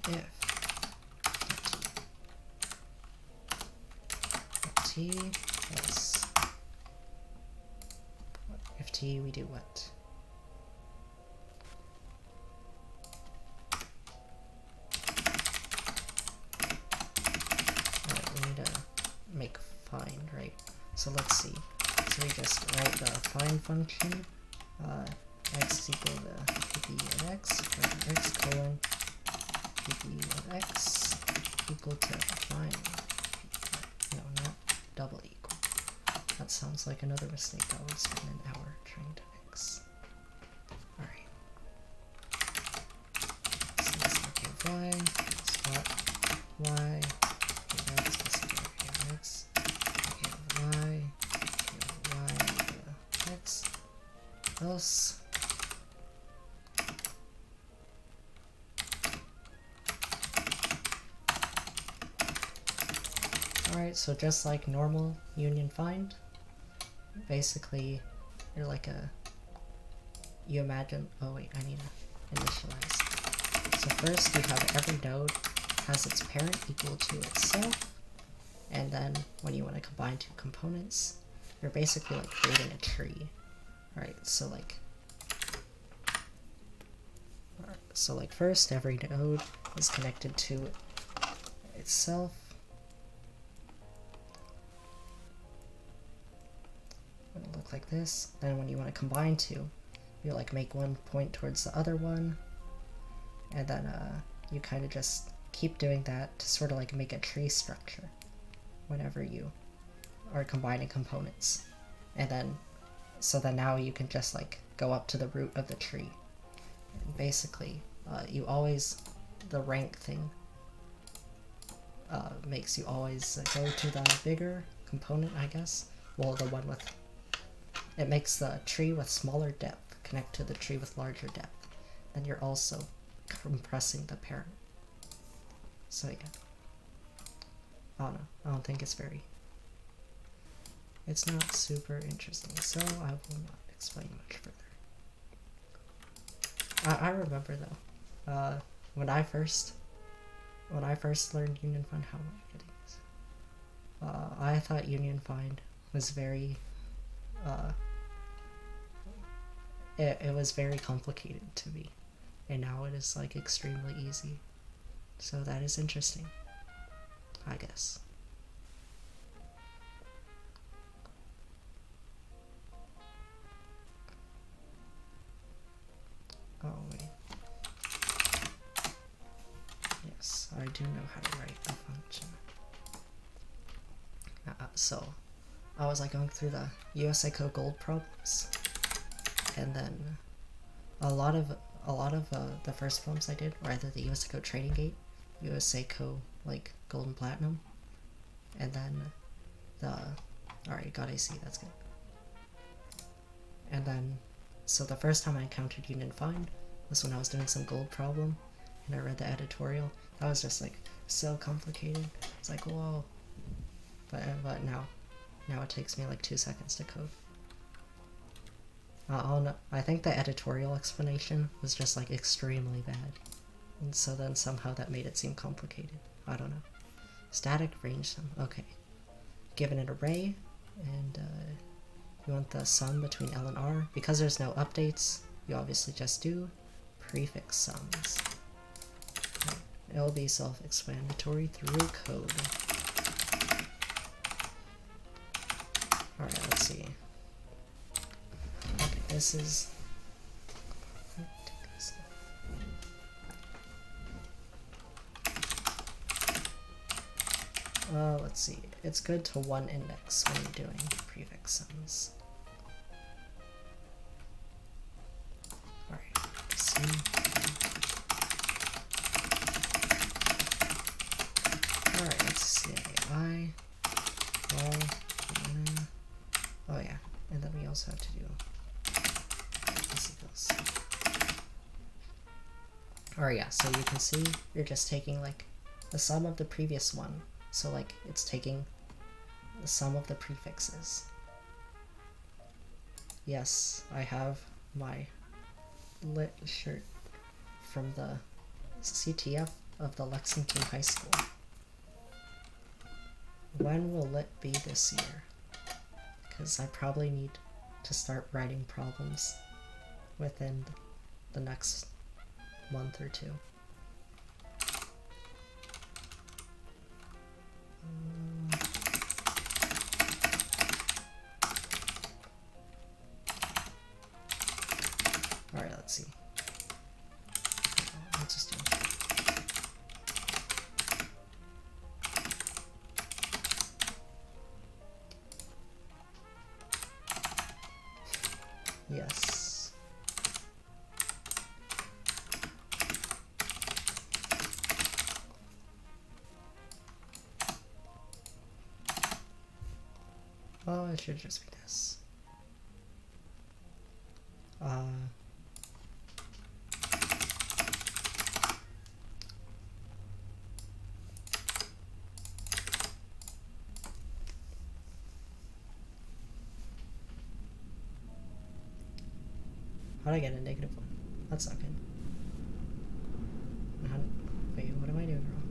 If t else if t we do what? Alright, we need to make find, right? So let's see. So we just write the find function, x is equal to pp of x, x colon pp of x equal to find. No, not double equal. That sounds like another mistake that would spend an hour trying to fix. Alright. So let's look at y, swap y, x, let's look at x, okay, y, x, else. Alright, so just like normal union find, basically you're like you imagine, oh wait, I need to initialize. So first you have every node has its parent equal to itself, and then when you want to combine two components, you're basically like creating a tree. Alright, so like first every node is connected to itself. It'll look like this. Then when you want to combine two, you like make one point towards the other one, and then you kind of just keep doing that to sort of like make a tree structure whenever you are combining components. And then so then now you can just like go up to the root of the tree. And basically you always, the rank thing makes you always go to the bigger component, I guess. Well, the one with, it makes the tree with smaller depth connect to the tree with larger depth. Then you're also compressing the parent. So yeah. I don't know. I don't think it's very, it's not super interesting, so I will not explain much further. I remember though, when I first learned union find, how am I getting this? I thought union find was very, it was very complicated to me, and now it is like extremely easy. So that is interesting, I guess. Oh wait. Yes, I do know how to write a function. So I was like going through the USA Code Gold problems, and then a lot of the first problems I did were either the USA Code Trading Gate, USA Code like Gold and Platinum, and then the, alright, got AC, that's good. And then, so the first time I encountered union find was when I was doing some gold problem, and I read the editorial. That was just like so complicated. It's like, whoa. But now it takes me like 2 seconds to code. I think the editorial explanation was just like extremely bad, and so then somehow that made it seem complicated. I don't know. Static range sum. Okay. Given an array, and you want the sum between L and R. Because there's no updates, you obviously just do prefix sums. Right. It'll be self-explanatory through code. Alright, let's see. Okay, this is... let's see. It's good to one index when you're doing prefix sums. Alright, see. Alright, let's see. Oh yeah, and then we also have to do this. Alright, yeah, so you can see you're just taking like the sum of the previous one. So like it's taking the sum of the prefixes. Yes, I have my lit shirt from the CTF of the Lexington High School. When will lit be this year? Because I probably need to start writing problems within the next month or two. Alright, let's see. Let's just do it. Yes. Oh, it should just be this. How'd I get a -1? That's not good. Wait, what am I doing wrong?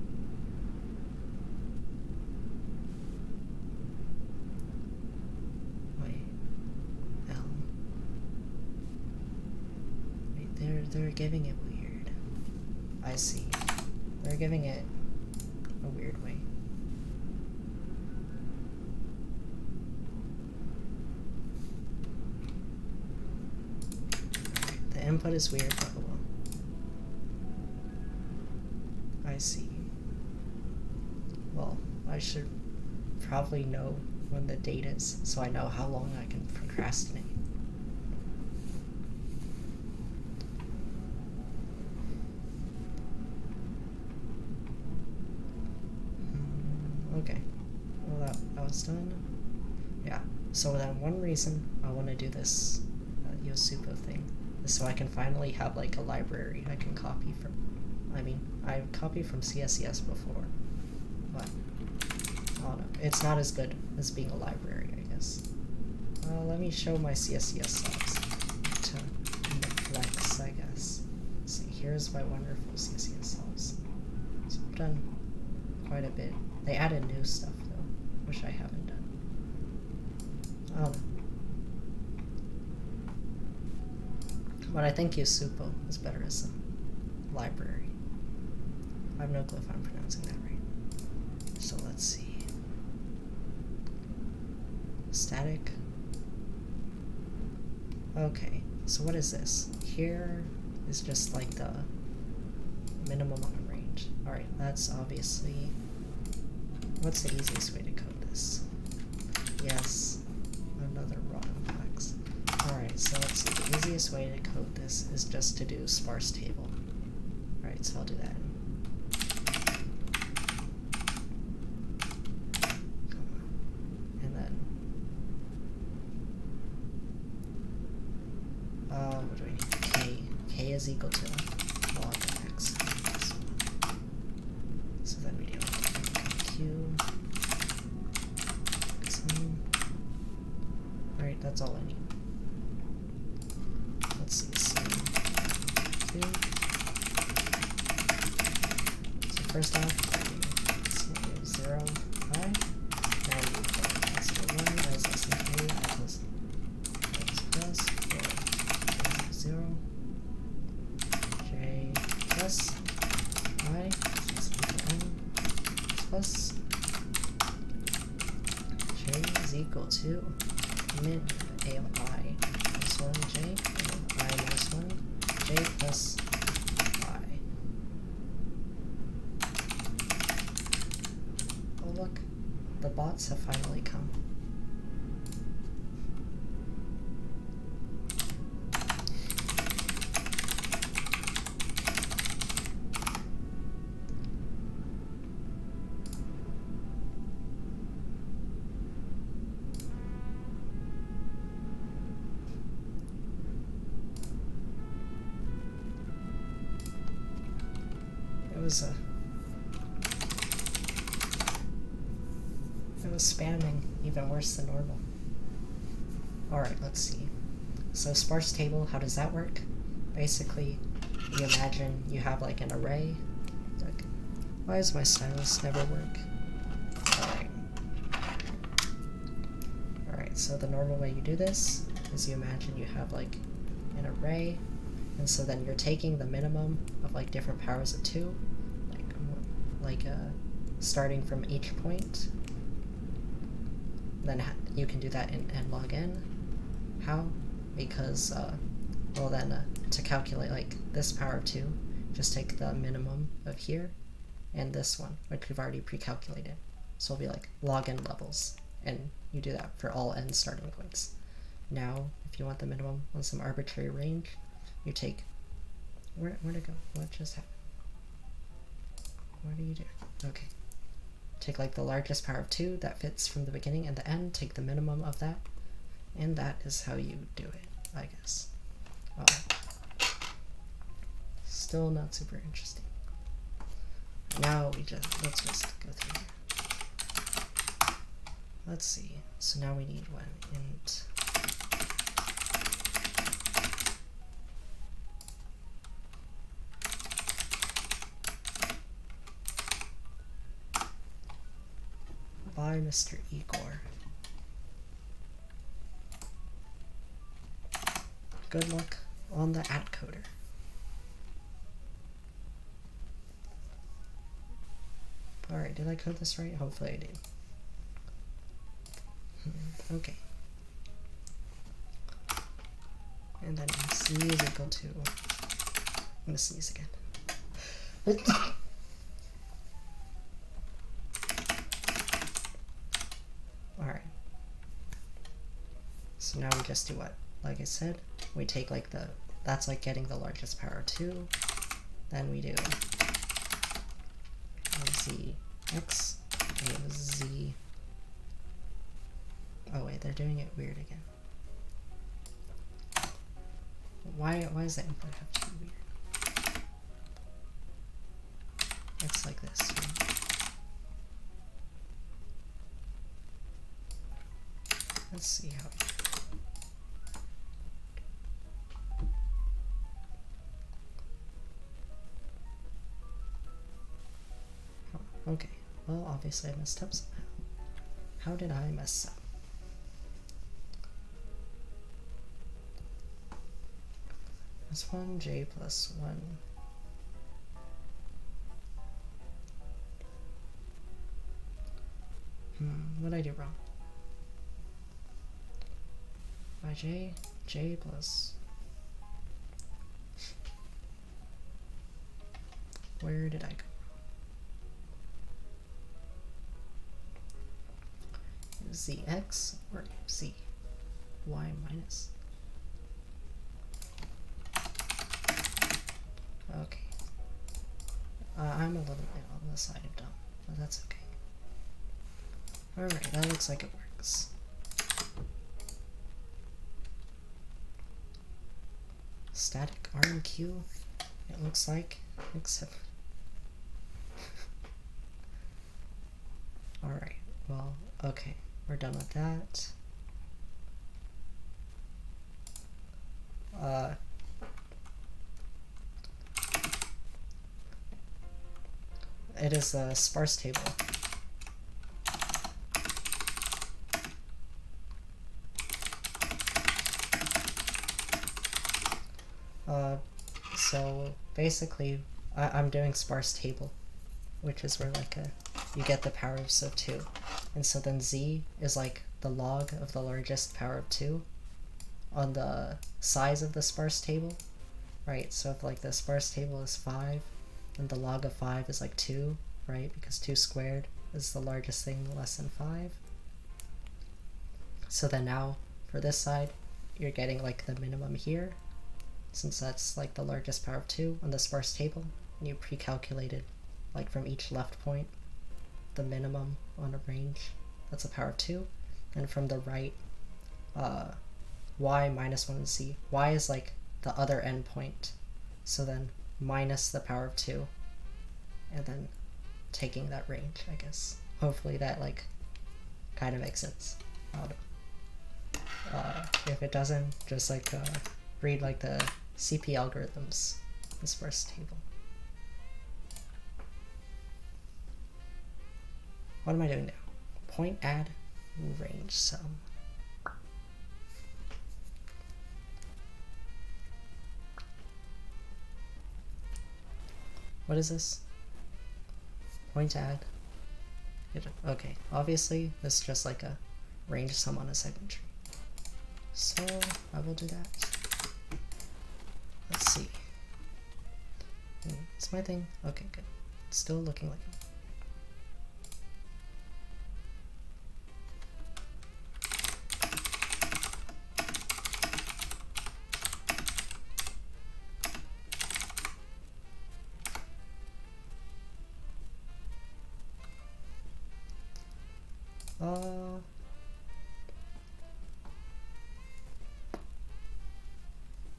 Wait, L. Wait, they're giving it weird. I see. They're giving it a weird way. The input is weird, but well. I see. Well, I should probably know when the date is, so I know how long I can procrastinate. Okay. Well, that was done. Yeah. So then one reason I want to do this Yosupo thing is so I can finally have like a library I can copy from. I mean, I've copied from CSCS before, but I don't know. It's not as good as being a library, I guess. Let me show my CSCS solves to flex, I guess. Let's see, here's my wonderful CSCS solves. So I've done quite a bit. They added new stuff though, which I haven't done. I don't know. But I think Yosupo is better as a library. I have no clue if I'm pronouncing that right. So let's see. Static. Okay, so what is this? Here is just like the minimum on range. Alright, that's obviously... What's the easiest way to code this? Yes, another raw flex. Alright, so let's see. The easiest way to code this is just to do sparse table. Alright, so I'll do that. And then... what do I need? K. K is equal to log x. So then we do Q. Alright, that's all I need. Let's see, C2. So first off, 0, I. Now we do x to 1, I is less than k, I plus x plus, or 0, j plus, I is less than n, plus, j is equal to min a of I plus 1 j, and I minus 1 j plus I. Oh look, the bots have finally come. It was spamming even worse than normal. Alright, let's see. So sparse table, how does that work? Basically, you imagine you have like an array. Like, why does my stylus never work? Alright, so the normal way you do this is you imagine you have like an array, and so then you're taking the minimum of like different powers of 2, like starting from each point. Then you can do that in n log n. How? Because, well then, to calculate like this power of 2, just take the minimum of here and this one, which we've already pre-calculated. So it'll be like log n levels, and you do that for all n starting points. Now, if you want the minimum on some arbitrary range, you take... Where'd it go? What just happened? What do you do? Okay. Take like the largest power of 2 that fits from the beginning and the end, take the minimum of that, and that is how you do it, I guess. Still not super interesting. Now let's just go through here. Let's see. So now we need one int Goodbye, Mr. Igor. Good luck on the @coder. Alright, did I code this right? Hopefully I did. Okay. And then C is equal to... I'm gonna sneeze again. Alright. So now we just do what? Like I said, we take like the... That's like getting the largest power of 2. Then we do... Z X Z. Oh wait, they're doing it weird again. Why does the input have to be weird? It's like this. Right? Let's see how. Okay, well obviously I messed up somehow. How did I mess up? +1 j +1. What did I do wrong? By j plus. Where did I go? Zx or z y minus. Okay. I'm a little bit on the side of dumb, but that's okay. Alright, that looks like it works. Static RMQ, it looks like, except... Alright, well, okay. We're done with that. It is a sparse table. So basically, I'm doing sparse table, which is where like you get the powers of 2. And so then z is like the log of the largest power of 2 on the size of the sparse table, right? So if like the sparse table is 5, then the log of 5 is like 2, right? Because 2 squared is the largest thing less than 5. So then now for this side, you're getting like the minimum here, since that's like the largest power of 2 on the sparse table, and you pre-calculated like from each left point the minimum on a range that's a power of 2, and from the right y minus 1 and z. Y is like the other endpoint, so then minus the power of 2, and then taking that range, I guess. Hopefully that like kind of makes sense. If it doesn't, just like read like the CP algorithms, this first table. What am I doing now? Point add range sum. What is this? Point add. Okay, obviously this is just like a range sum on a segment tree. So I will do that. Let's see. Is my thing? Okay, good. It's still looking like it.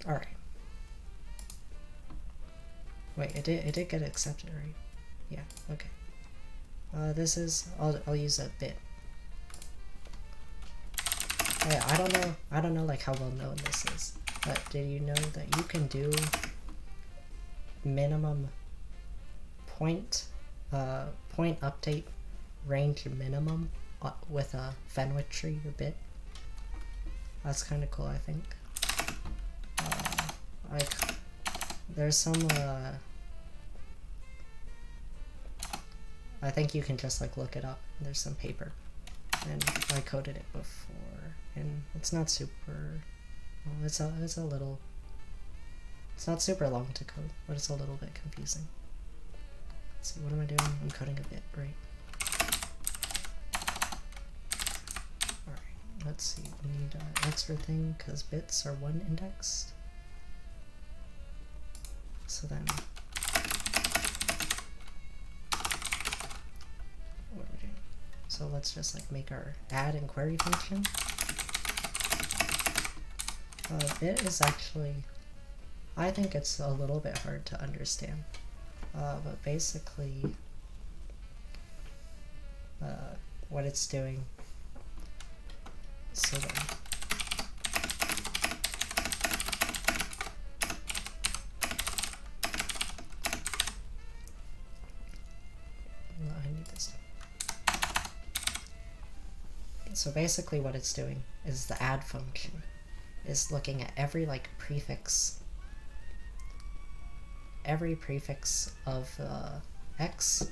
Alright. Wait, it did get accepted, right? Yeah, okay. This is, I'll use a bit. Yeah, I don't know like how well known this is, but did you know that you can do minimum point update range minimum with a Fenwick tree or bit. That's kind of cool, I think. Like, there's some, I think you can just like look it up. There's some paper, and I coded it before, and it's not super, well, it's a little, it's not super long to code, but it's a little bit confusing. Let's see, what am I doing? I'm coding a bit, right? Alright, let's see, we need an extra thing, because bits are 1 indexed. So then, what are we doing? So let's just like make our add and query function. Bit is actually, I think it's a little bit hard to understand. But basically, what it's doing, so then, no, I need this. So basically what it's doing is the add function is looking at every like prefix of x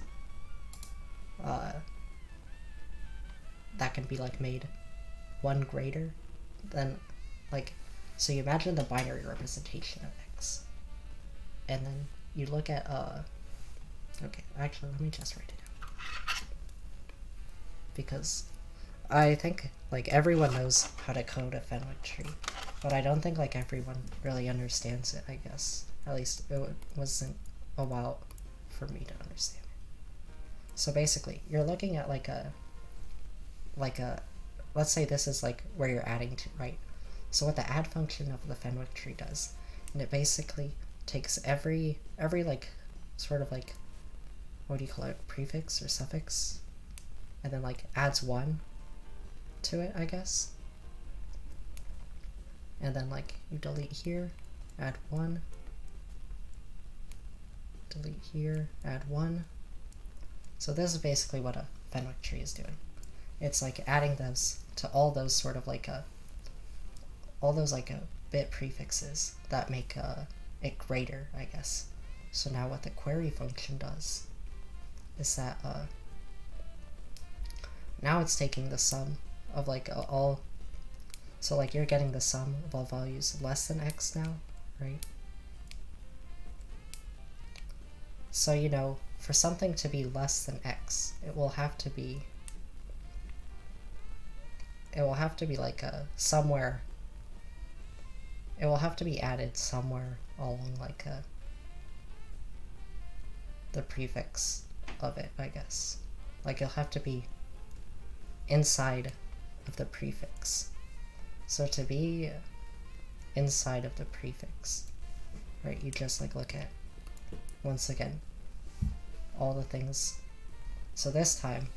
that can be like made 1 greater than, like, so you imagine the binary representation of x, and then you look at okay, actually let me just write it out, because I think like everyone knows how to code a Fenwick tree, but I don't think like everyone really understands it, I guess. At least it wasn't a while for me to understand it. So basically, you're looking at like a, let's say this is like where you're adding to, right? So what the add function of the Fenwick tree does, and it basically takes every like, sort of like, what do you call it, prefix or suffix, and then like adds 1 to it, I guess. And then like you delete here, add 1, delete here, add 1. So this is basically what a Fenwick tree is doing. It's like adding those to all those sort of like all those like bit prefixes that make it greater, I guess. So now what the query function does is that now it's taking the sum of like all, so like you're getting the sum of all values less than x now, right? So, you know, for something to be less than x, it will have to be like somewhere, it will have to be added somewhere along like the prefix of it, I guess. Like it'll have to be inside of the prefix. So to be inside of the prefix, right, you just like look at, once again, all the things. So this time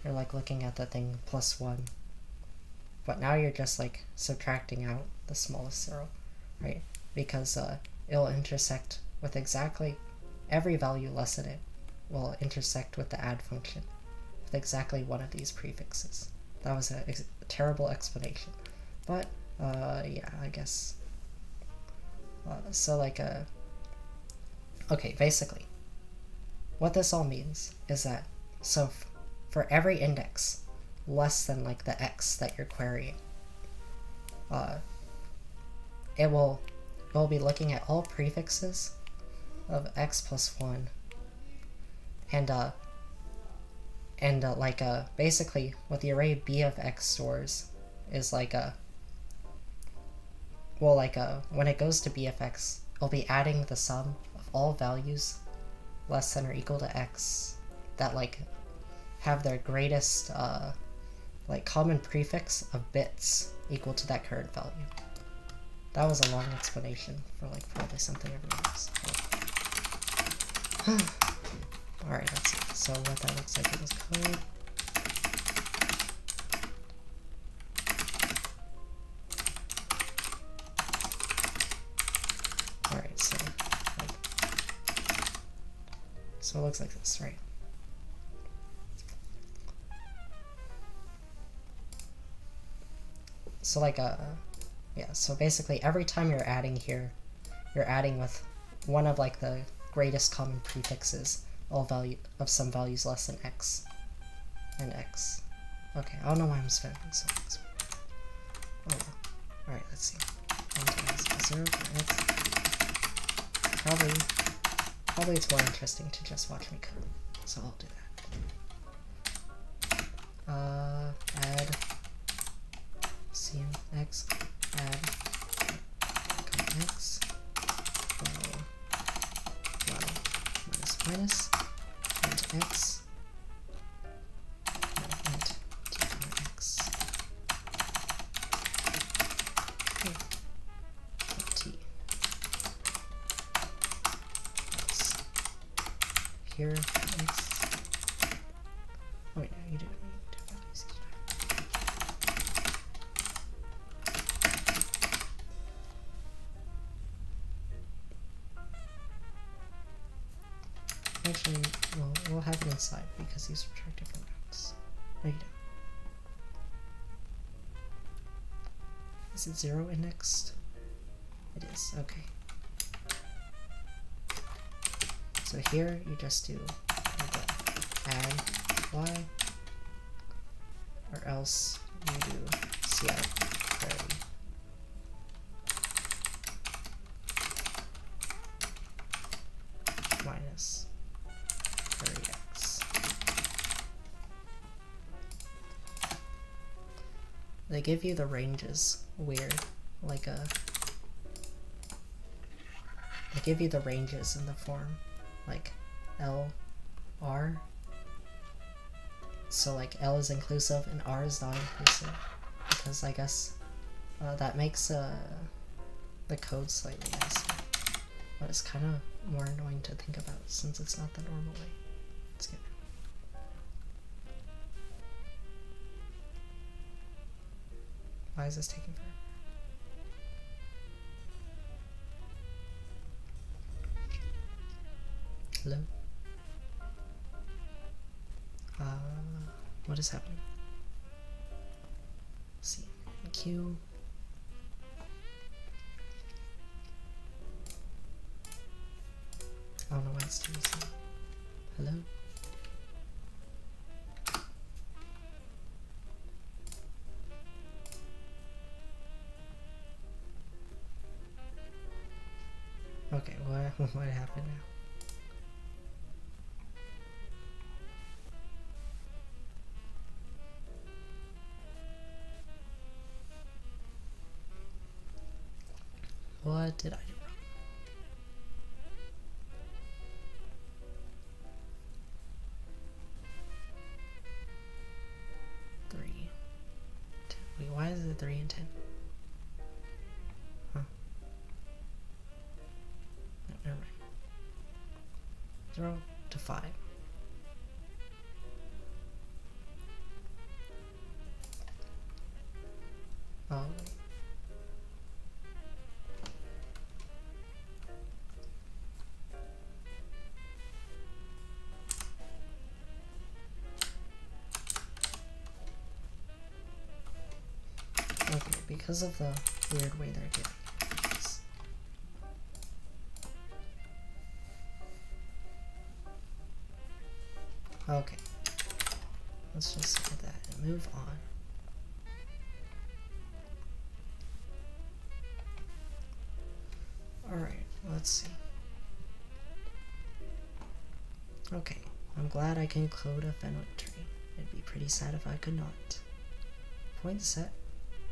you're like looking at the thing +1, but now you're just like subtracting out the smallest 0, right? Because it'll intersect with exactly every value less than it will intersect with the add function with exactly one of these prefixes. That was a terrible explanation, but yeah, I guess. So like okay, basically what this all means is that, so for every index less than like the x that you're querying, it will be looking at all prefixes of x + 1, and like basically what the array b of x stores is like well, like when it goes to b of x, it'll be adding the sum of all values less than or equal to x that like have their greatest like common prefix of bits equal to that current value. That was a long explanation for like probably something everyone knows. Alright, let's see. So what that looks like in this code. Alright, so it looks like this, right? So like yeah, so basically every time you're adding here, you're adding with one of like the greatest common prefixes, all value of some values less than x and x. Okay, I don't know why I'm spending so much. Oh well. Alright, let's see. 1 times 0 for x. Probably it's more interesting to just watch me code, so I'll do that. Add cmx, add x, y minus minus, into x, int t, here x. Oh wait, no, you didn't need to values each time. Actually, we'll have it inside because these are different routes. No, you don't. Is it 0 indexed? It is, okay. So here you just do add y, or else you do cout query minus query x. They give you the ranges weird, like they give you the ranges in the form like L, R. So like L is inclusive and R is not inclusive, because I guess that makes the code slightly nicer. But it's kind of more annoying to think about since it's not the normal way. Let's get it. Why is this taking forever? Hello? What is happening? Let's see. Q. I don't know why it's doing this. Hello? Okay, what happened now? What did I do wrong? Three. 10. Wait, why is it 3 and 10? Huh. No, never mind. 0 to 5. Oh, wait. Okay, because of the weird way they're getting this. Okay. Let's just look at that and move on. Alright, let's see. Okay, I'm glad I can code a Fenwick tree. It'd be pretty sad if I could not. Point set.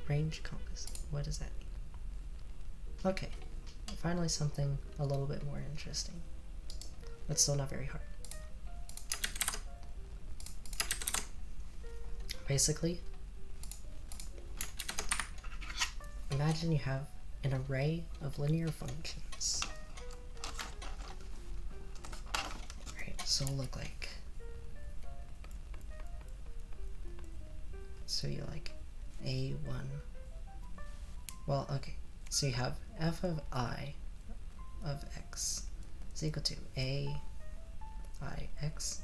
Range compass. What does that mean? Okay, finally something a little bit more interesting, but still not very hard. Basically, imagine you have an array of linear functions. Right, so it'll look like, so you like A1. Well, okay. So you have f of I of x is equal to A I x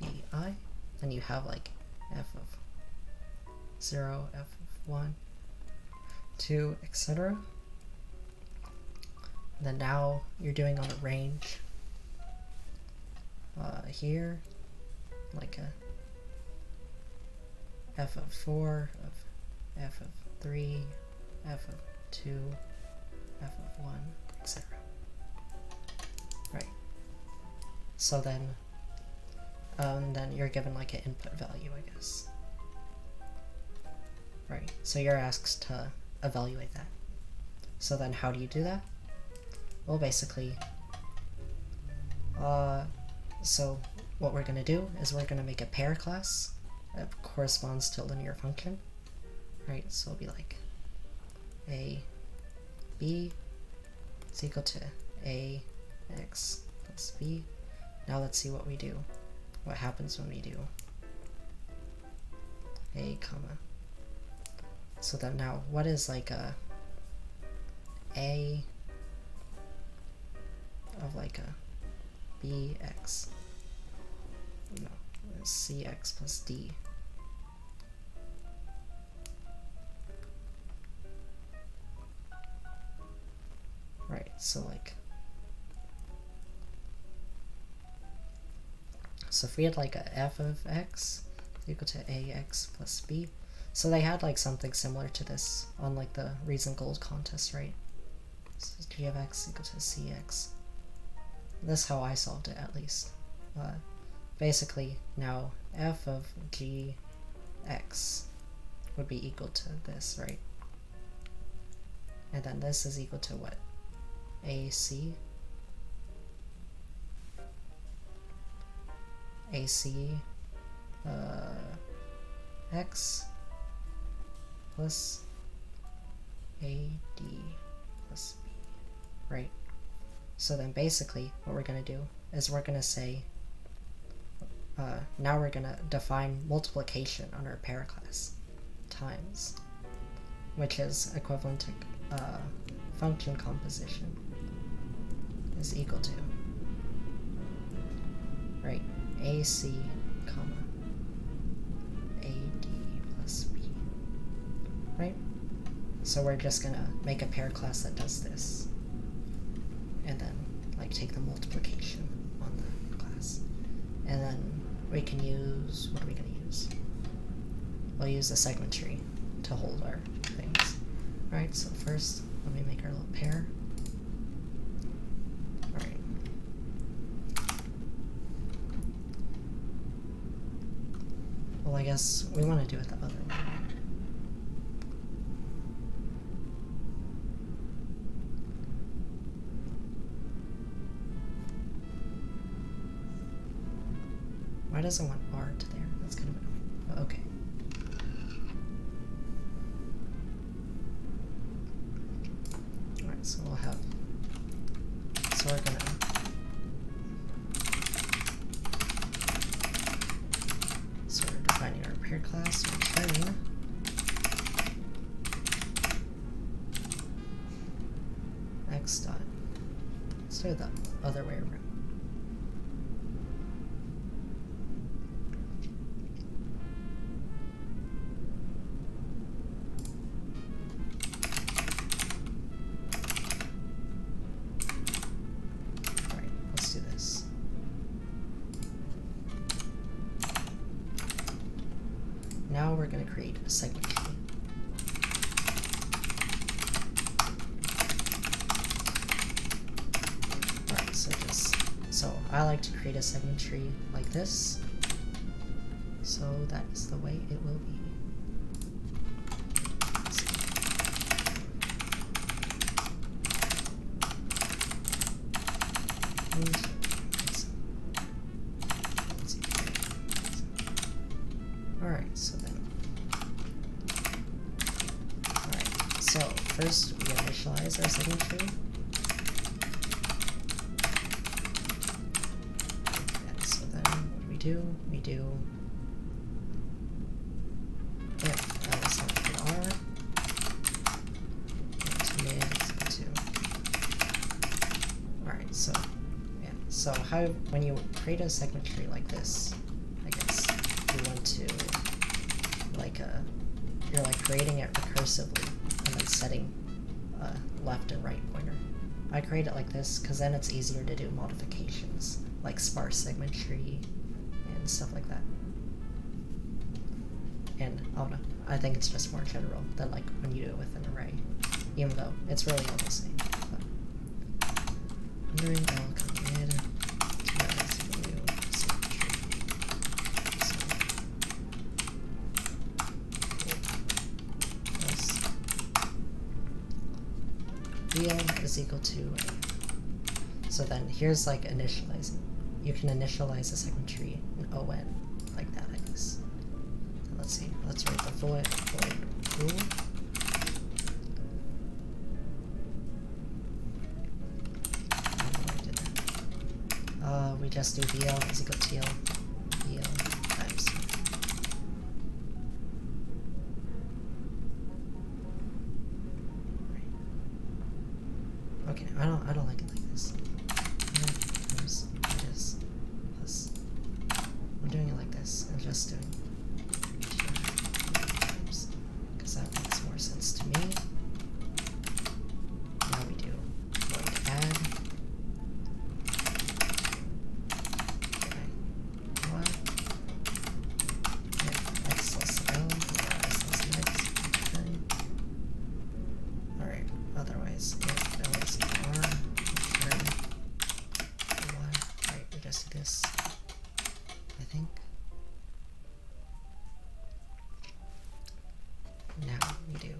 B I, and you have like f of 0, f of 1, to etc. Then now you're doing on a range here, like a f of 4, of f of 3, f of 2, f of 1, etc. Right. So then you're given like an input value, I guess. Right. So you're asked to evaluate that. So then how do you do that? Well, basically, so what we're going to do is we're going to make a pair class that corresponds to a linear function. Right, so it'll be like a b is equal to a x plus b. Now let's see what we do. What happens when we do a comma. So then now what is like a of like a bx? No, cx plus d. Right, so like, so if we had like a f of x equal to ax plus b, so they had like something similar to this on like the Reason Gold contest, right? So g of x equal to cx. That's how I solved it, at least. Basically, now f of gx would be equal to this, right? And then this is equal to what? AC x plus AD plus B, right? So then basically what we're going to do is we're going to say, now we're going to define multiplication on our pair class times, which is equivalent to function composition is equal to, right, AC comma AD plus B, right? So we're just gonna make a pair class that does this, and then like take the multiplication on the class, and then we can use, what are we gonna use? We'll use the segment tree to hold our things. Alright, so first let me make our little pair. Alright. Well, I guess we want to do it the other way. Why does it want R to there? That's kind of annoying. But okay. Alright, so we'll have, so we're gonna defining our pair class, returning x dot, let's do it the other way around. Alright, let's do this. Now we're going to create a segment tree. Alright, so I like to create a segment tree like this. So that is the way it will be. Alright, so then. Alright, so first we initialize our segment tree. And so then what do? We do if L is not equal to R, and mid is equal to. Alright, so yeah. So how, when you create a segment tree like this, I guess you want to, like, you're like creating it recursively, and then setting left and right pointer. I create it like this because then it's easier to do modifications, like sparse segment tree and stuff like that. And I don't know, I think it's just more general than like when you do it with an array, even though it's really all the same. Rendering L committed. BL is equal to A. So then here's like initializing. You can initialize a segment tree in ON like that, I guess. So let's see. Let's write the void rule. We just do BL is equal to TL. BL times. Okay, I don't like it like this. I'm doing it like this. I'm just doing times because that makes more sense to me. Now we do void add. If x less than L, or x less than x. Alright, otherwise if L is R, return Y. Alright, we just do this, I think. Now we do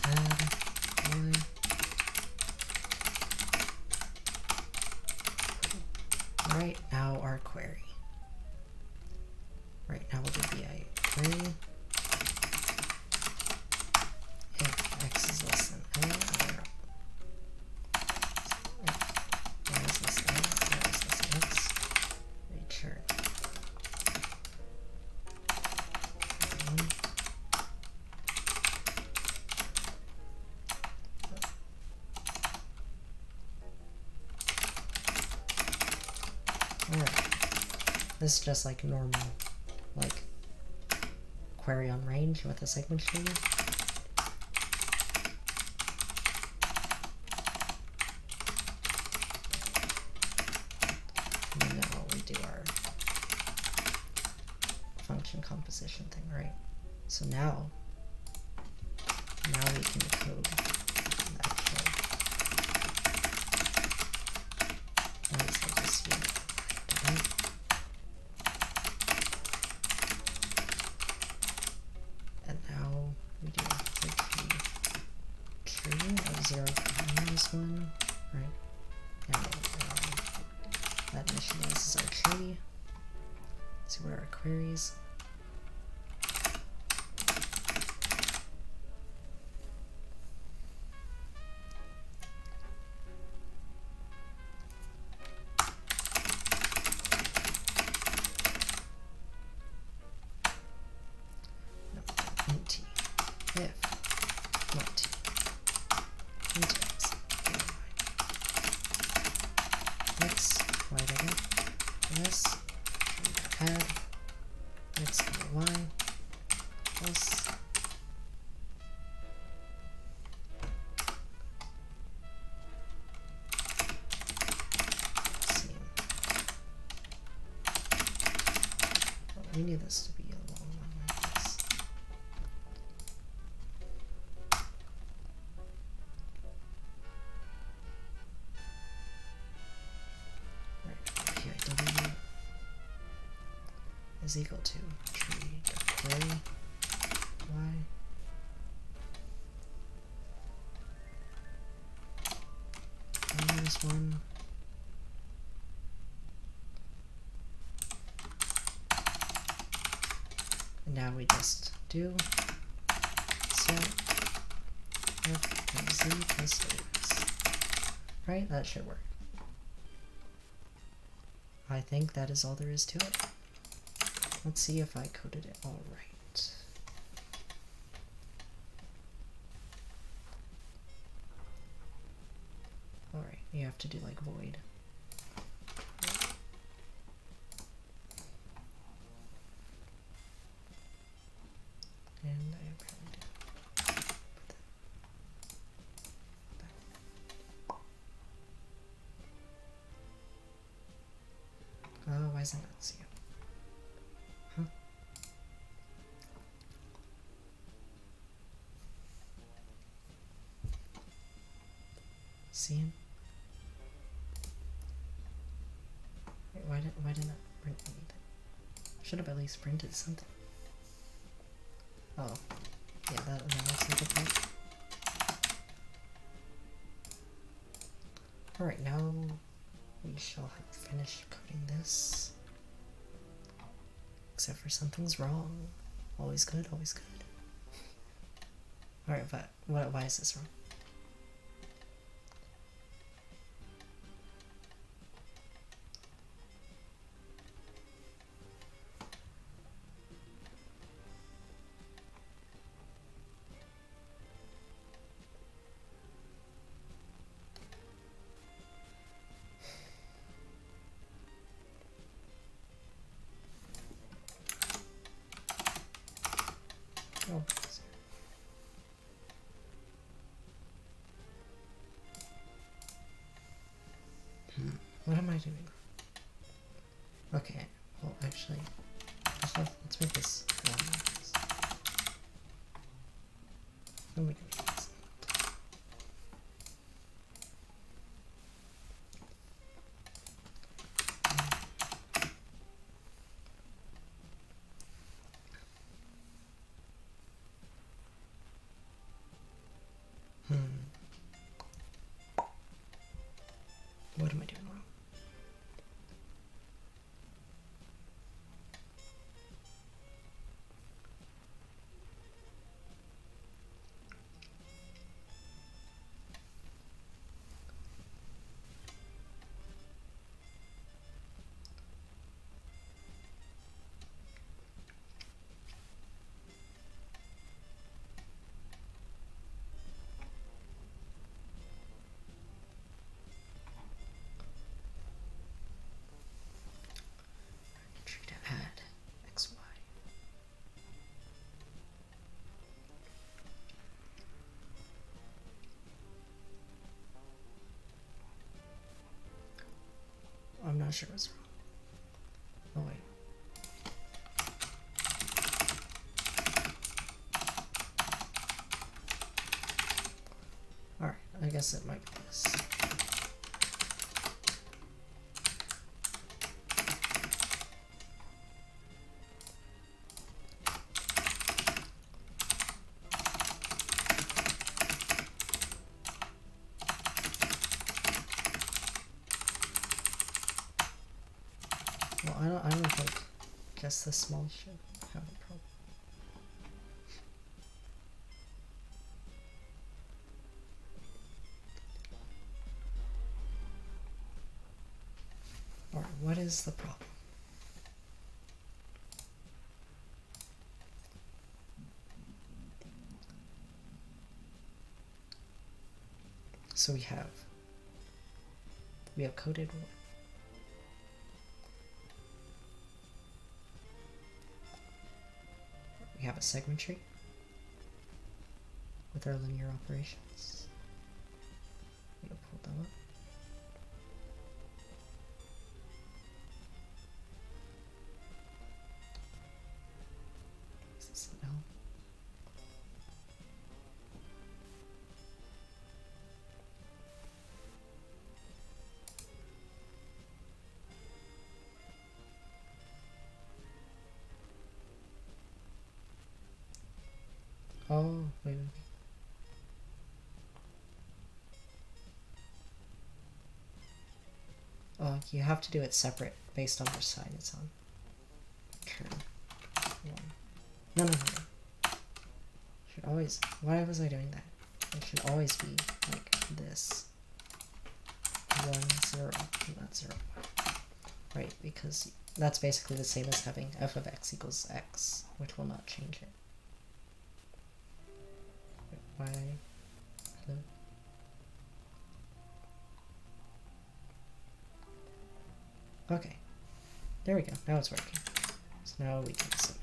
add Y. Alright, now our query. Right, now we'll do BI query. If x is less than L, or if Y is less than L, Y is less than X, return. Alright. This is just like normal, like query on range with a segment tree. And now we do our function composition thing, right? So now we can code the actual. And now we do the tree of 0 minus 1, right? Now that initializes our tree. Let's see where our queries. We need this to be a long one like this. Right, PIW is equal to tree.query y minus 1. And now we just do set f of z plus ax. Right, that should work. I think that is all there is to it. Let's see if I coded it all right. Alright, you have to do like void. why is it not CM? Huh? CM? Wait, why didn't I print anything? Should have at least printed something. Oh. Yeah, that looks like a point. Alright, now we shall have finished coding this. Except for something's wrong. Always good, always good. Alright, but why is this wrong? Oh, what am I doing? Okay, well actually, let's make this one. Then we can make this. What am I doing wrong? Add XY. I'm not sure what's wrong. Oh wait. Alright, I guess it might be this. Well, I don't think just the small should have a problem. Alright, what is the problem? So we have coded one. We have a segment tree with our linear operations. I'm gonna pull them up. Is this an L? Oh, wait. Oh, you have to do it separate based on which side it's on. No. Should always. Why was I doing that? It should always be like this. 1, 0, not 0, 1. Right, because that's basically the same as having f of x equals x, which will not change it. Why? Okay. There we go. Now it's working. So now we can submit.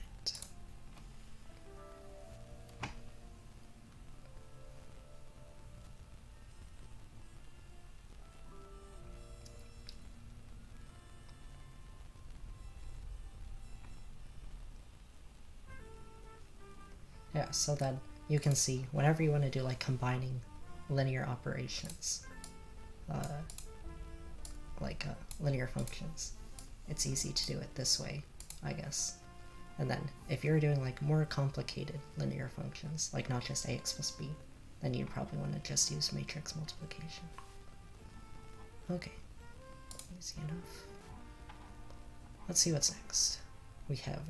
Yeah, so then you can see whenever you want to do like combining linear operations, linear functions, it's easy to do it this way, I guess. And then if you're doing like more complicated linear functions, like not just ax plus b, then you'd probably want to just use matrix multiplication. Okay, easy enough. Let's see what's next. We have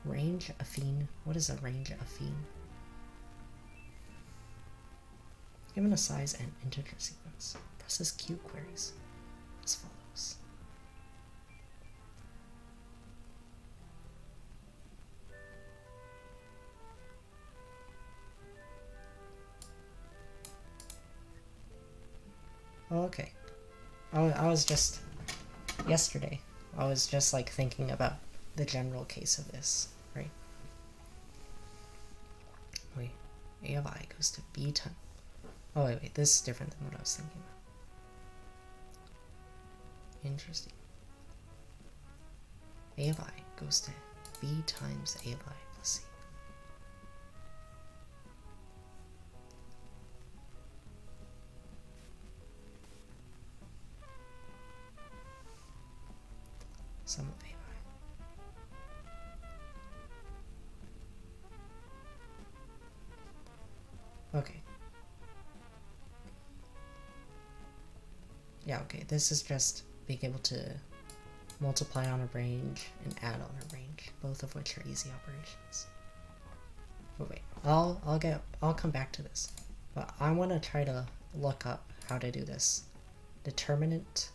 range affine. What is a range affine? Given a size and integer sequence, process Q queries as follows. Oh, okay. I was just, yesterday, I was just like thinking about the general case of this, right? Wait, a of I goes to b times. Oh wait, this is different than what I was thinking about. Interesting. A of I goes to b times a of I plus c. Sum of a of I. Okay. Yeah, okay, this is just being able to multiply on a range and add on a range, both of which are easy operations. But wait, I'll come back to this. But I want to try to look up how to do this. Determinant.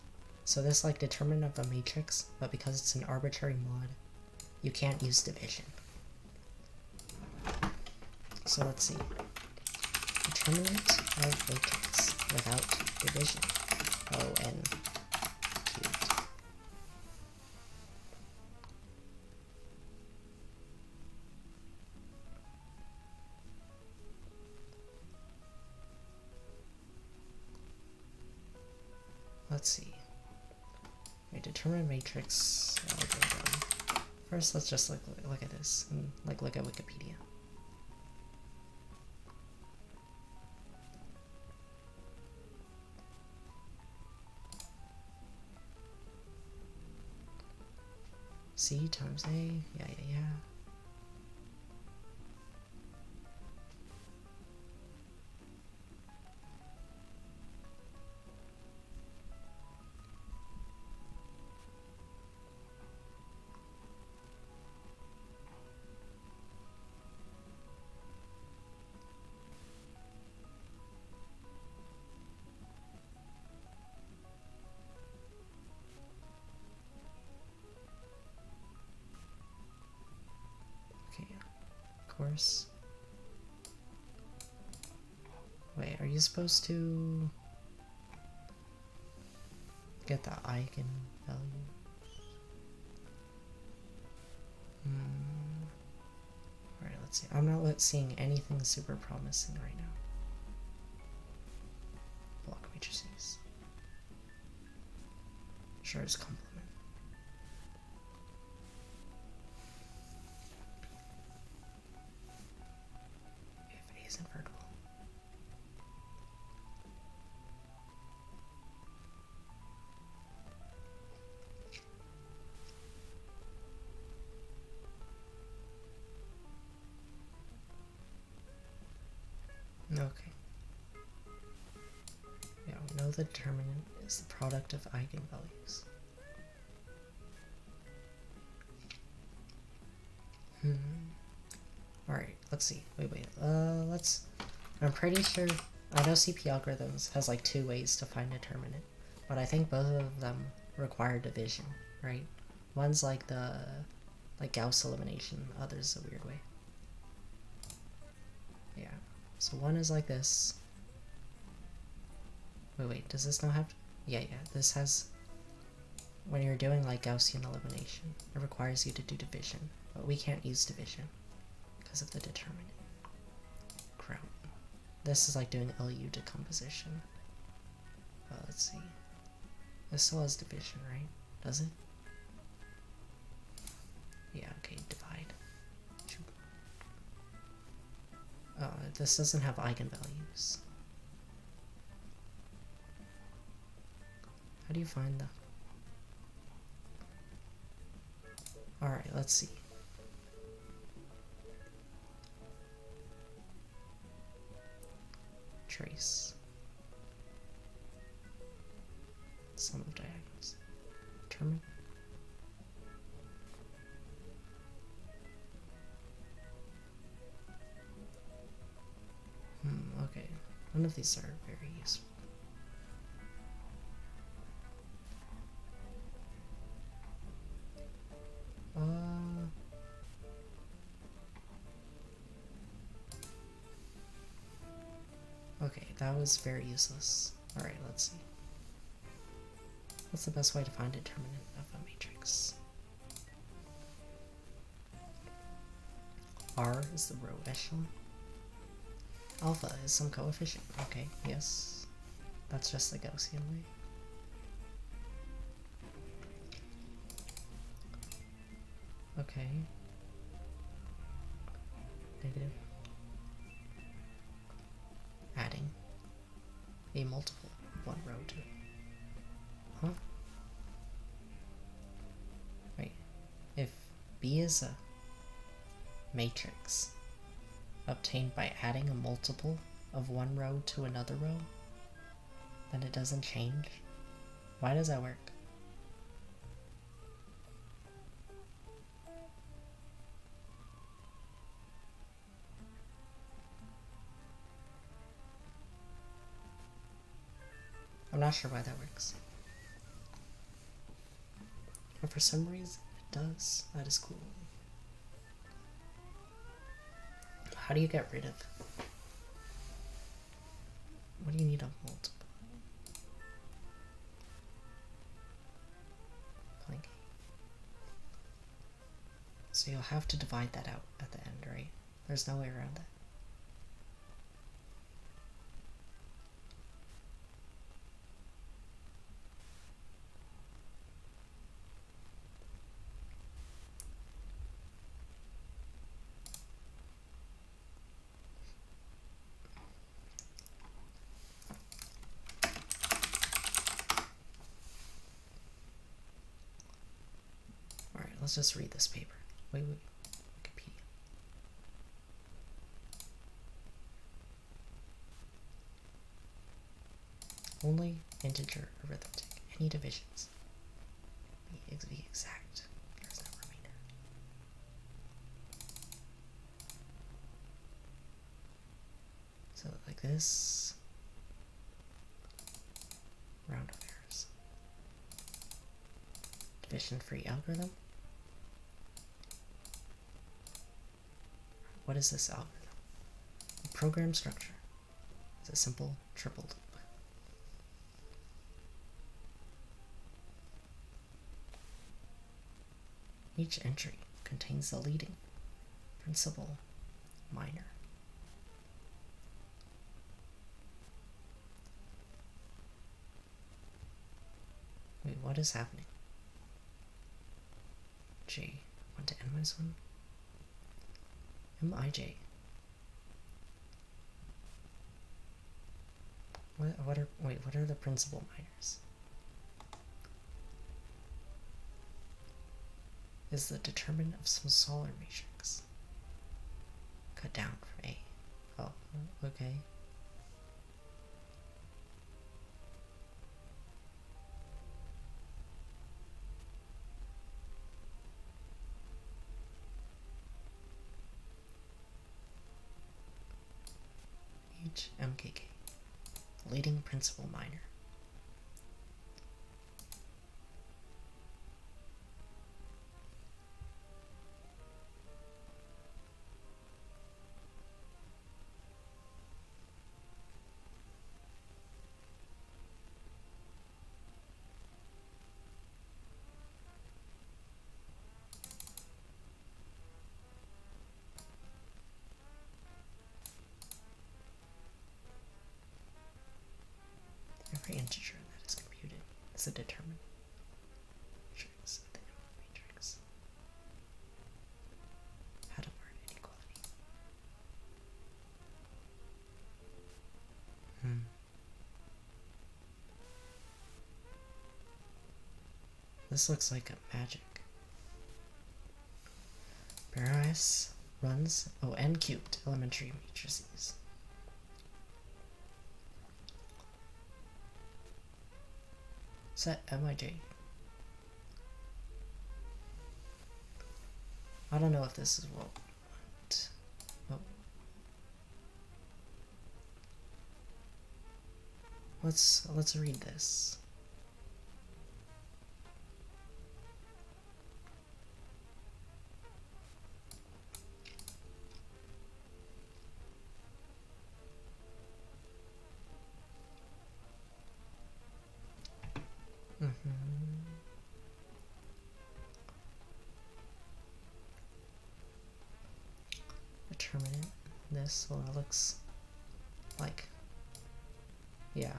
So this is like determinant of a matrix, but because it's an arbitrary mod, you can't use division. So let's see. Determinant of matrix without division. O(n) cubed. Let's see. We determine matrix algorithm. First, let's just look at this and look at Wikipedia. C times A, yeah. Course. Wait, are you supposed to get the eigenvalue? Alright, let's see. I'm not seeing anything super promising right now. Block matrices. Sure is complement. Invertible. Okay. Yeah, we know the determinant is the product of eigenvalues. Alright, let's see. Wait. I'm pretty sure, I know CP algorithms has like 2 ways to find determinant, but I think both of them require division, right? One's like Gauss elimination, other's a weird way. Yeah, so one is like this. Wait, does this not have, yeah, this has, when you're doing like Gaussian elimination, it requires you to do division, but we can't use division because of the determinant. Crap. This is like doing LU decomposition. Let's see. This still has division, right? Does it? Yeah, okay, divide. This doesn't have eigenvalues. How do you find that? Alright, let's see. Trace. Sum of diagonals. Determine. Okay. None of these are very useful. Okay, that was very useless. Alright, let's see. What's the best way to find determinant of a matrix? R is the row echelon. Alpha is some coefficient. Okay, yes. That's just the Gaussian way. Okay. Negative. Adding a multiple of one row to it. Huh? Wait. If B is a matrix obtained by adding a multiple of one row to another row, then it doesn't change? Why does that work? I'm not sure why that works. But for some reason it does. That is cool. How do you get rid of? What do you need a multiple? Blank. So you'll have to divide that out at the end, right? There's no way around that. Let's just read this paper. Wait, Wikipedia. Only integer arithmetic. Any divisions. Be exact. There's no remainder. So like this. Round of errors. Division-free algorithm. What is this algorithm? The program structure is a simple triple loop. Each entry contains the leading, principal, minor. Wait, what is happening? J, 1 to n minus 1? Mij. What are the principal minors? Is the determinant of some smaller matrix. Cut down from A. Oh, okay. MKK, leading principal minor. Every integer that is computed is a determinant matrix at the end of the matrix. Hadamard inequality. This looks like a magic. Paradise runs n cubed elementary matrices. Set MIJ. I don't know if this is what. Oh. Let's read this. Determinant. This, well, that looks like, yeah.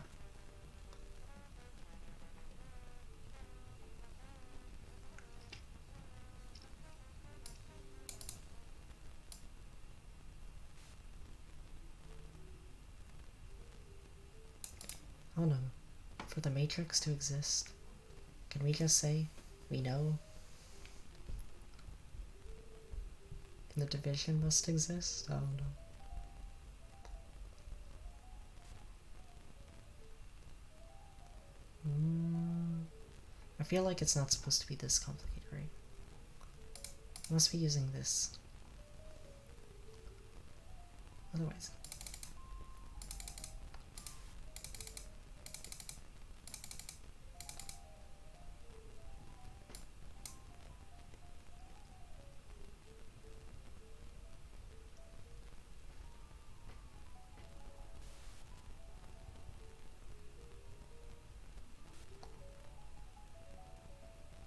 Oh no. For the matrix to exist, can we just say we know the division must exist? I don't know. I feel like it's not supposed to be this complicated, right? I must be using this. Otherwise.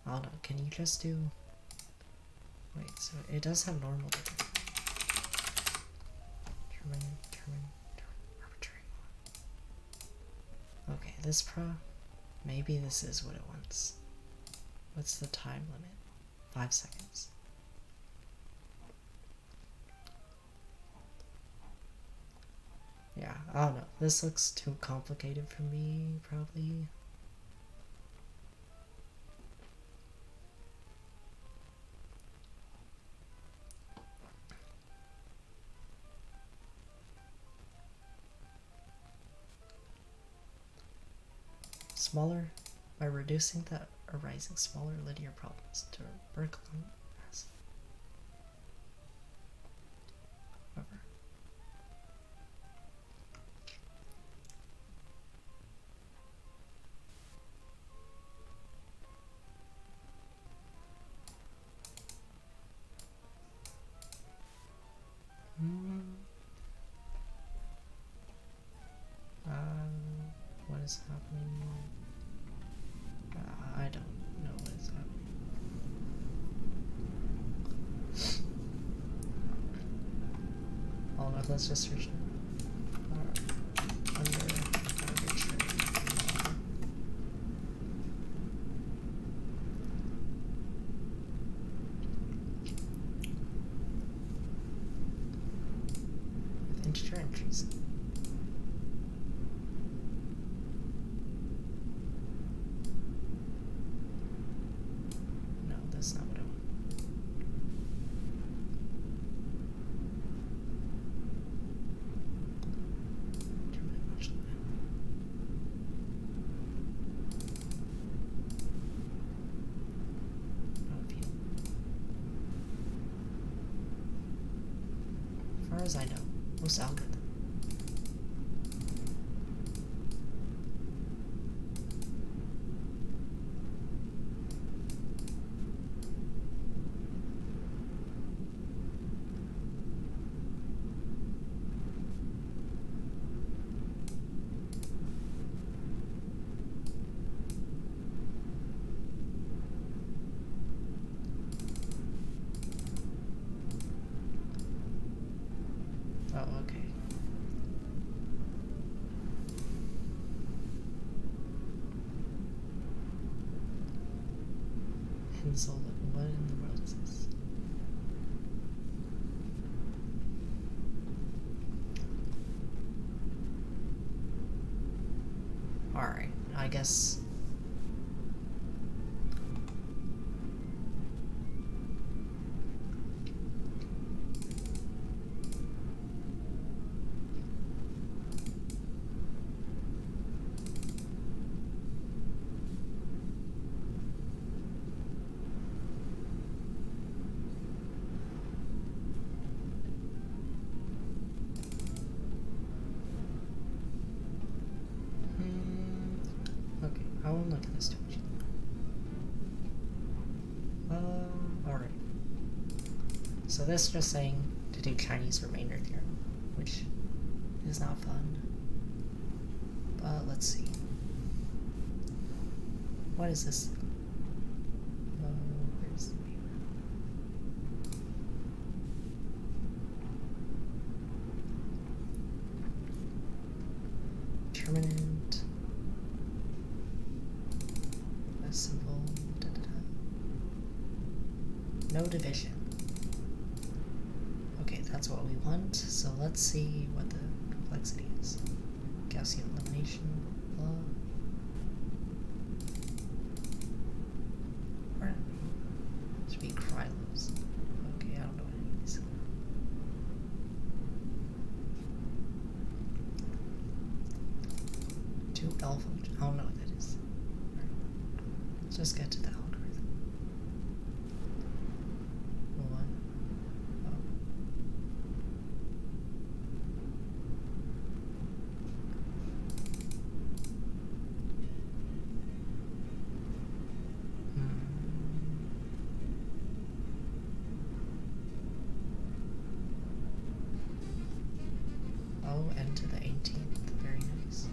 Oh no, can you just do... Wait, so it does have normal determinant, arbitrary one. Okay, this maybe this is what it wants. What's the time limit? 5 seconds. Yeah, I don't know. This looks too complicated for me, probably. Smaller, by reducing the arising smaller linear problems to Berkeley as whatever. What is happening? I don't know what is happening. Oh no, let's just search under arbitrary. With integer entries. That's not what I want. As far as I know, most algorithms. Oh, okay. Insult, what in the world is this? Alright, I guess I won't look at this too much. Alright. So this is just saying to do Chinese remainder theorem, which is not fun. But let's see. What is this? Where's the paper? Determinant. A simple. No division. Okay, that's what we want. So let's see what the complexity is. Gaussian elimination. Where? Should be Krylos. Okay, I don't know what any of these. 2 alpha. I don't know what that is. Right. Let's just get to the algorithm. N to the 18th, very nice.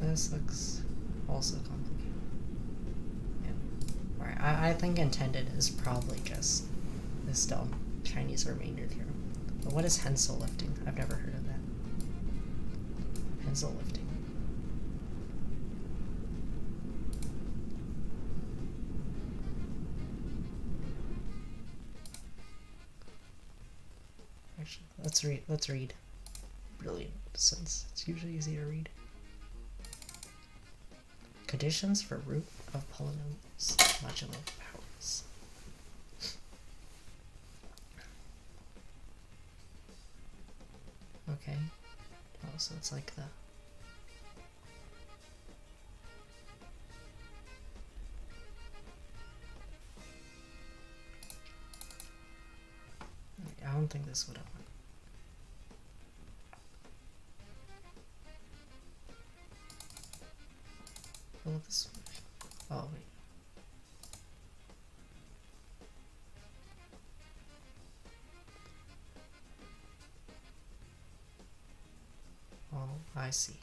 Yeah, this looks also complicated. Yeah. Alright, I think intended is probably just this dumb Chinese remainder theorem. But what is Hensel lifting? I've never heard of that. Hensel lifting. Actually, let's read. Brilliant, since it's usually easy to read. Conditions for root of polynomials modulo powers. Okay. Oh, so it's like the... I don't think this would have went. Well, this... Oh, wait. Oh, I see.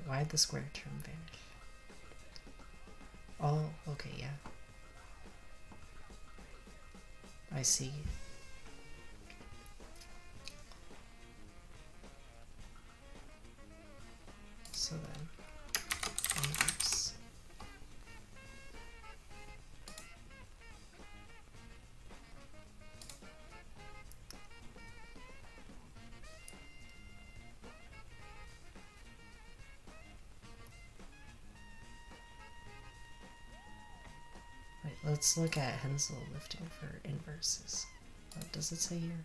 Why'd the square term vanish? Oh, okay, yeah. I see. So then, inverse. Wait, let's look at Hensel lifting for inverses. What does it say here?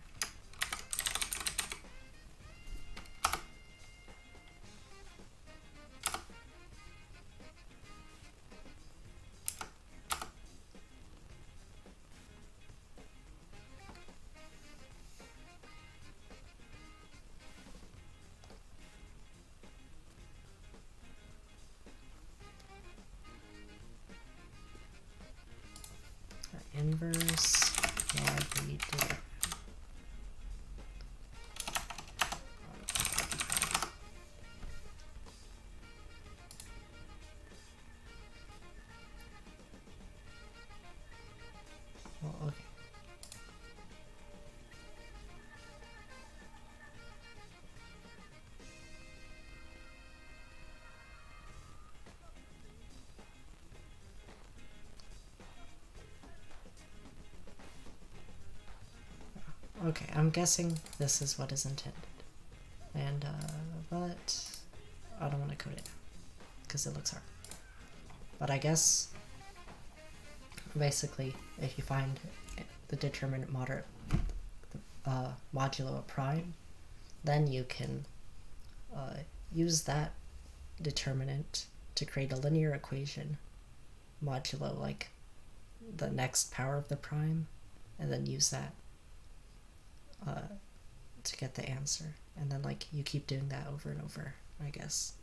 Inverse, widely did. I'm guessing this is what is intended. And, but I don't want to code it because it looks hard. But I guess, basically, if you find the determinant modulo a prime, then you can use that determinant to create a linear equation modulo like the next power of the prime, and then use that to get the answer. And then like you keep doing that over and over, I guess.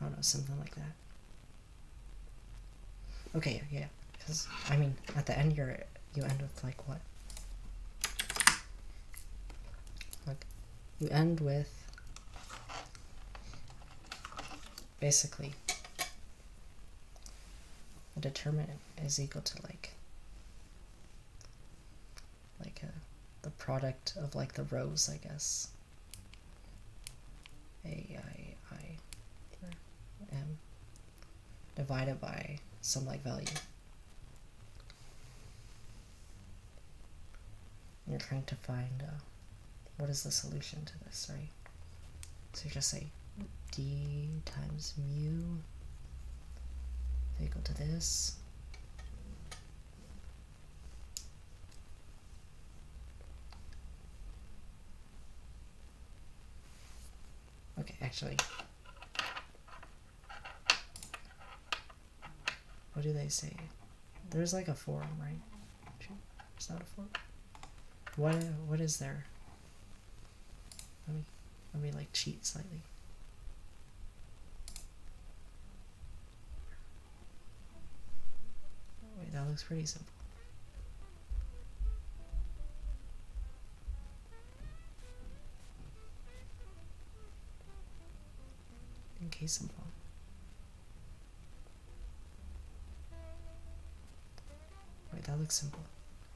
I don't know, something like that. Okay, yeah, because I mean at the end you end with like what? Like you end with basically a determinant is equal to like the product of like the rows, I guess. M divided by some like value. And you're trying to find what is the solution to this, right? So you just say d times mu equal to this. Okay, actually, what do they say? There's like a forum, right? Is that a forum? What is there? Let me like cheat slightly. Wait, that looks pretty simple. In case simple. Wait, that looks simple.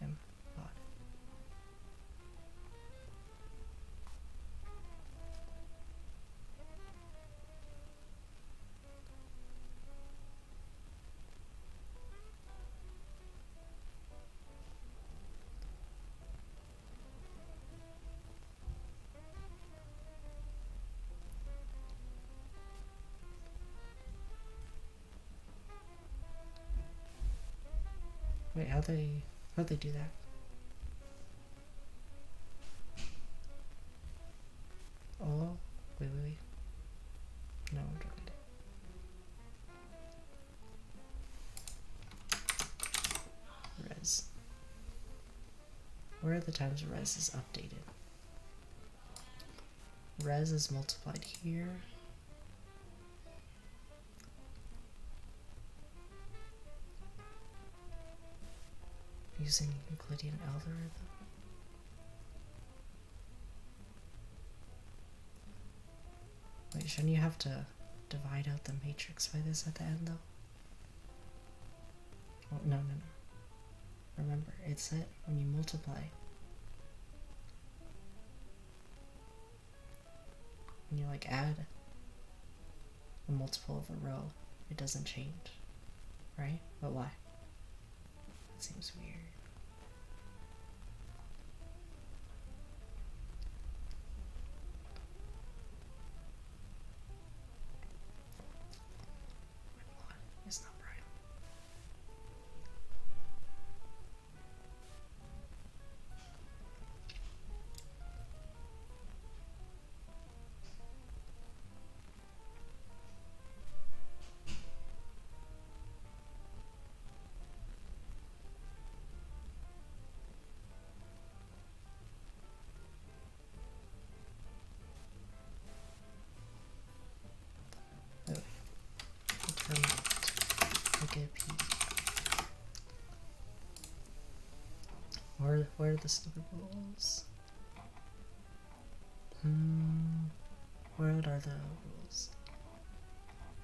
M odd. Wait, how'd they do that? Oh, wait. No, I'm dropping it. Res. Where are the times res is updated? Res is multiplied here. Using Euclidean algorithm. Wait, shouldn't you have to divide out the matrix by this at the end though? Oh, no. Remember, it's it when you multiply. When you like add a multiple of a row, it doesn't change, right? But why? That seems weird. It's not prime. Where are the stupid rules? Where are the rules?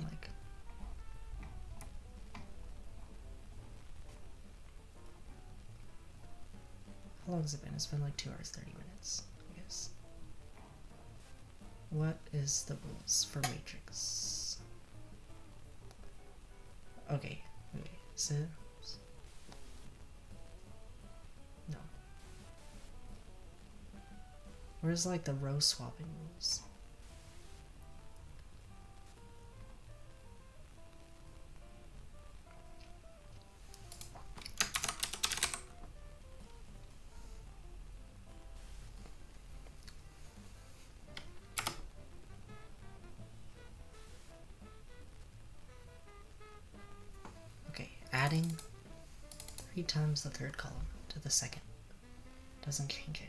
Like, how long has it been? It's been like 2 hours 30 minutes, I guess. What is the rules for matrix? Okay, wait, is it? No. Where's like the row swapping rules? Okay, adding 3 times the third column to the second doesn't change it.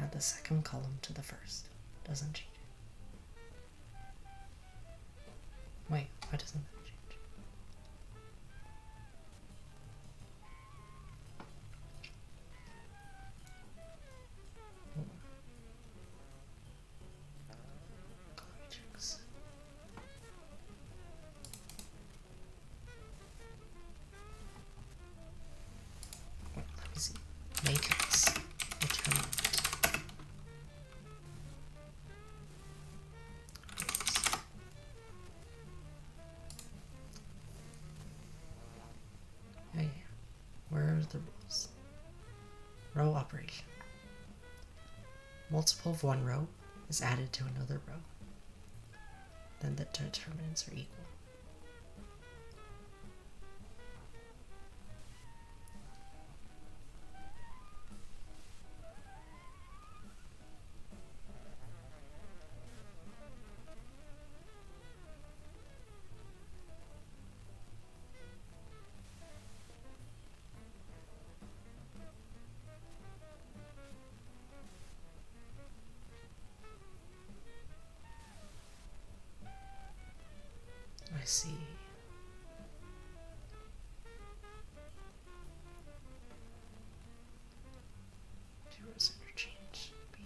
Add the second column to the first. Doesn't change it. Wait, why doesn't that change? Matrix. Wait, let me see. Matrix. Determinant. Yeah. Where are the rules? Row operation. Multiple of one row is added to another row. Then the determinants are equal. I see. Two rows interchange. B.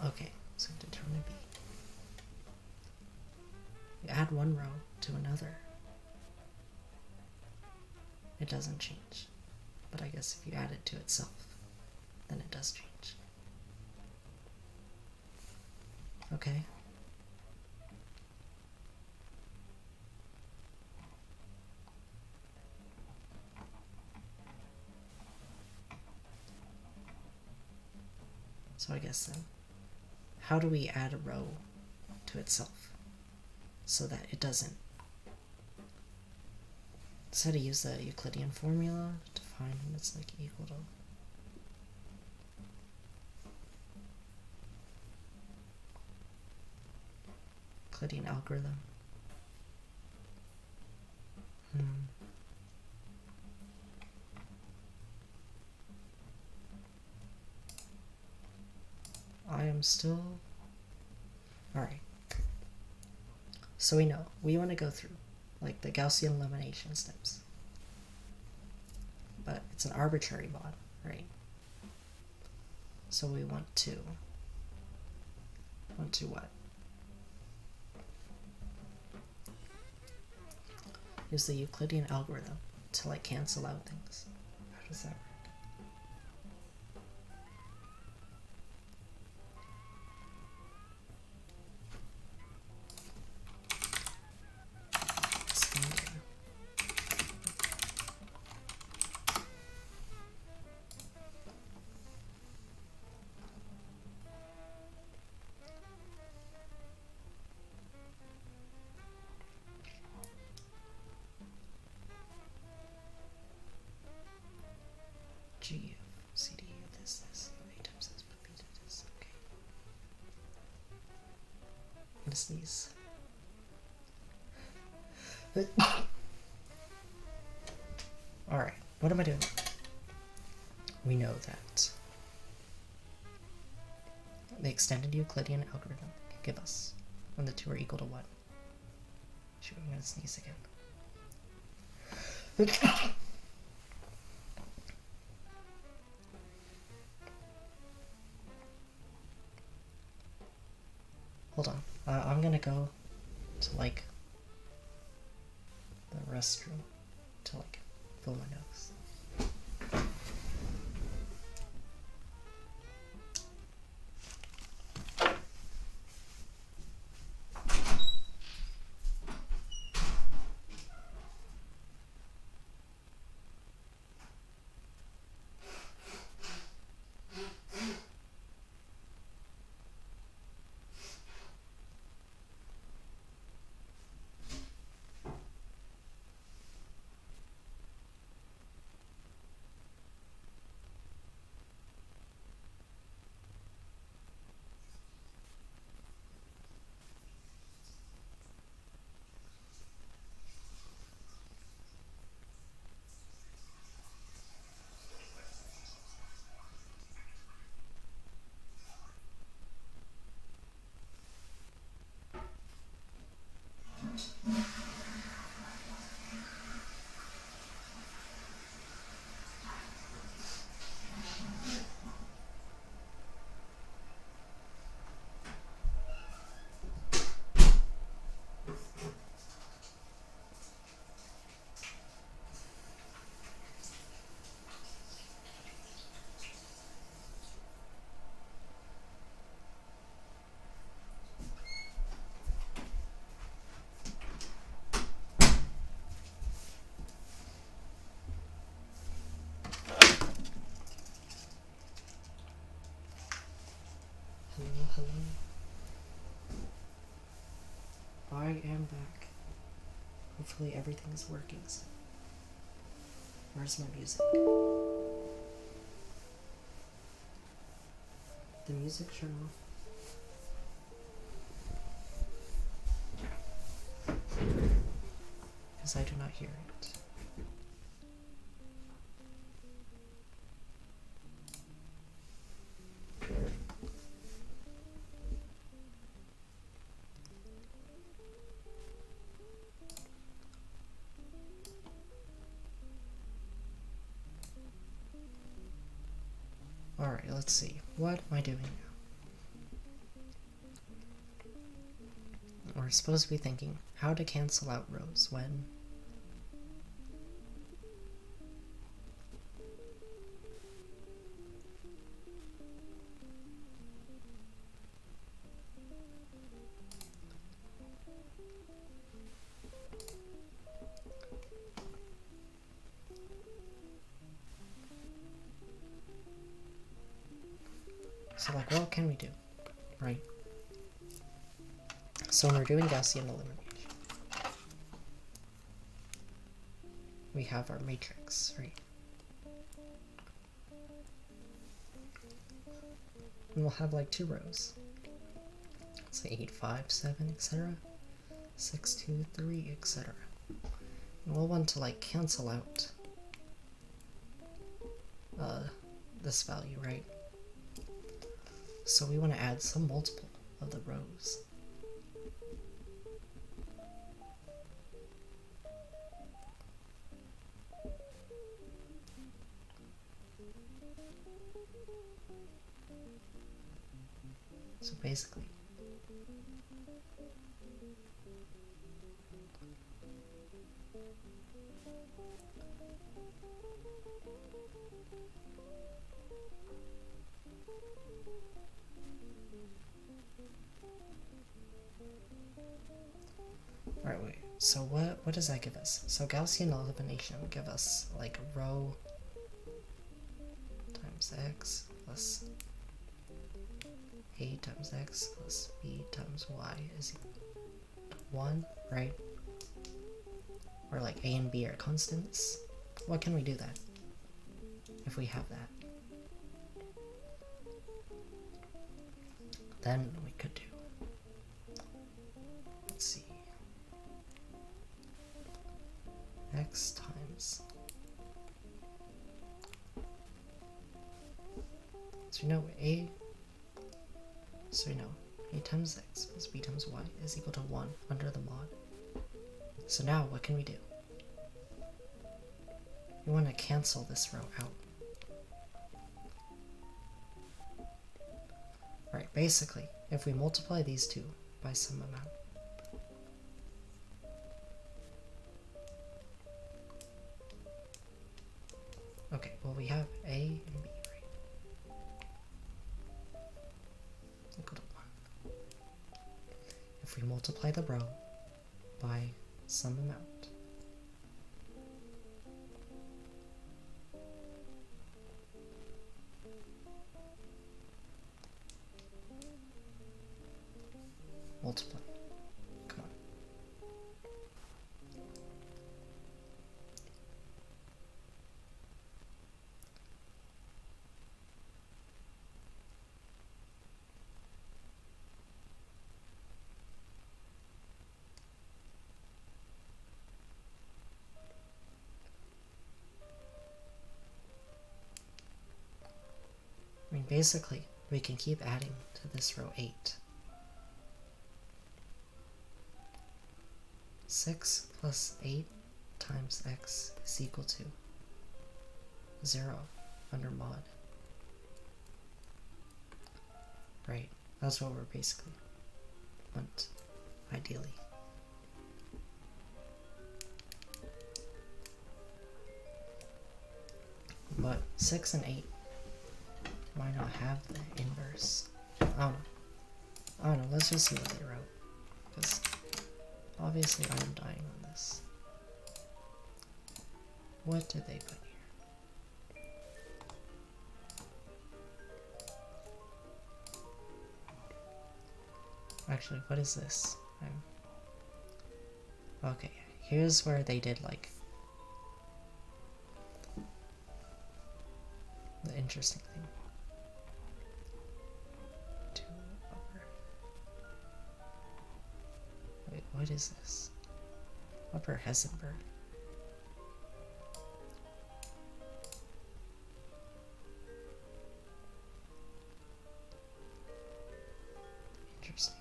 Okay, so determinant B. You add one row to another. It doesn't change. But I guess if you add it to itself, then it does change. Okay. So I guess then, how do we add a row to itself so that it doesn't? So to use the Euclidean formula to find when it's like equal to Euclidean algorithm. I am still... Alright. So we know, we want to go through like the Gaussian elimination steps. But it's an arbitrary mod, right? So we want to what? Use the Euclidean algorithm to like cancel out things. How does that work? GCD, this, A times this, but B times this, okay. What is these? Alright, what am I doing? We know that the extended Euclidean algorithm can give us when the two are equal to 1. Shoot, I'm gonna sneeze again. Hold on. I'm gonna go to like the restroom to like fill my nose. Hello, hello. I am back. Hopefully everything is working still. Where's my music? The music should off. Because I do not hear it. Alright, let's see. What am I doing now? We're supposed to be thinking how to cancel out rows when... So, like, what can we do, right? So when we're doing Gaussian elimination, we have our matrix, right? And we'll have, like, 2 rows. Say 8, 5, 7, etc. 6, 2, 3, etc. And we'll want to, like, cancel out this value, right? So we want to add some multiple of the rows. So basically, alright, wait, so what does that give us? So Gaussian elimination will give us like a row times x plus a times x plus b times y is equal to 1, right? Or like a and b are constants. What can we do that if we have that? Then we could do, let's see, x times, so we know a times x plus b times y is equal to 1 under the mod. So now what can we do? We want to cancel this row out. Right, basically, if we multiply these two by some amount, okay, well we have a and b, right? Equal to 1. If we multiply the row by some amount, multiply. Come on. I mean, basically, we can keep adding to this row 8. 6 plus 8 times x is equal to 0 under mod. Right, that's what we're basically want, ideally. But 6 and 8 might not have the inverse. I don't know, let's just see what they wrote. Because obviously I am dying on this. What did they put here? Actually, what is this? Okay, here's where they did like the interesting thing. To upper. Wait, what is this? Upper Hessenberg. Interesting.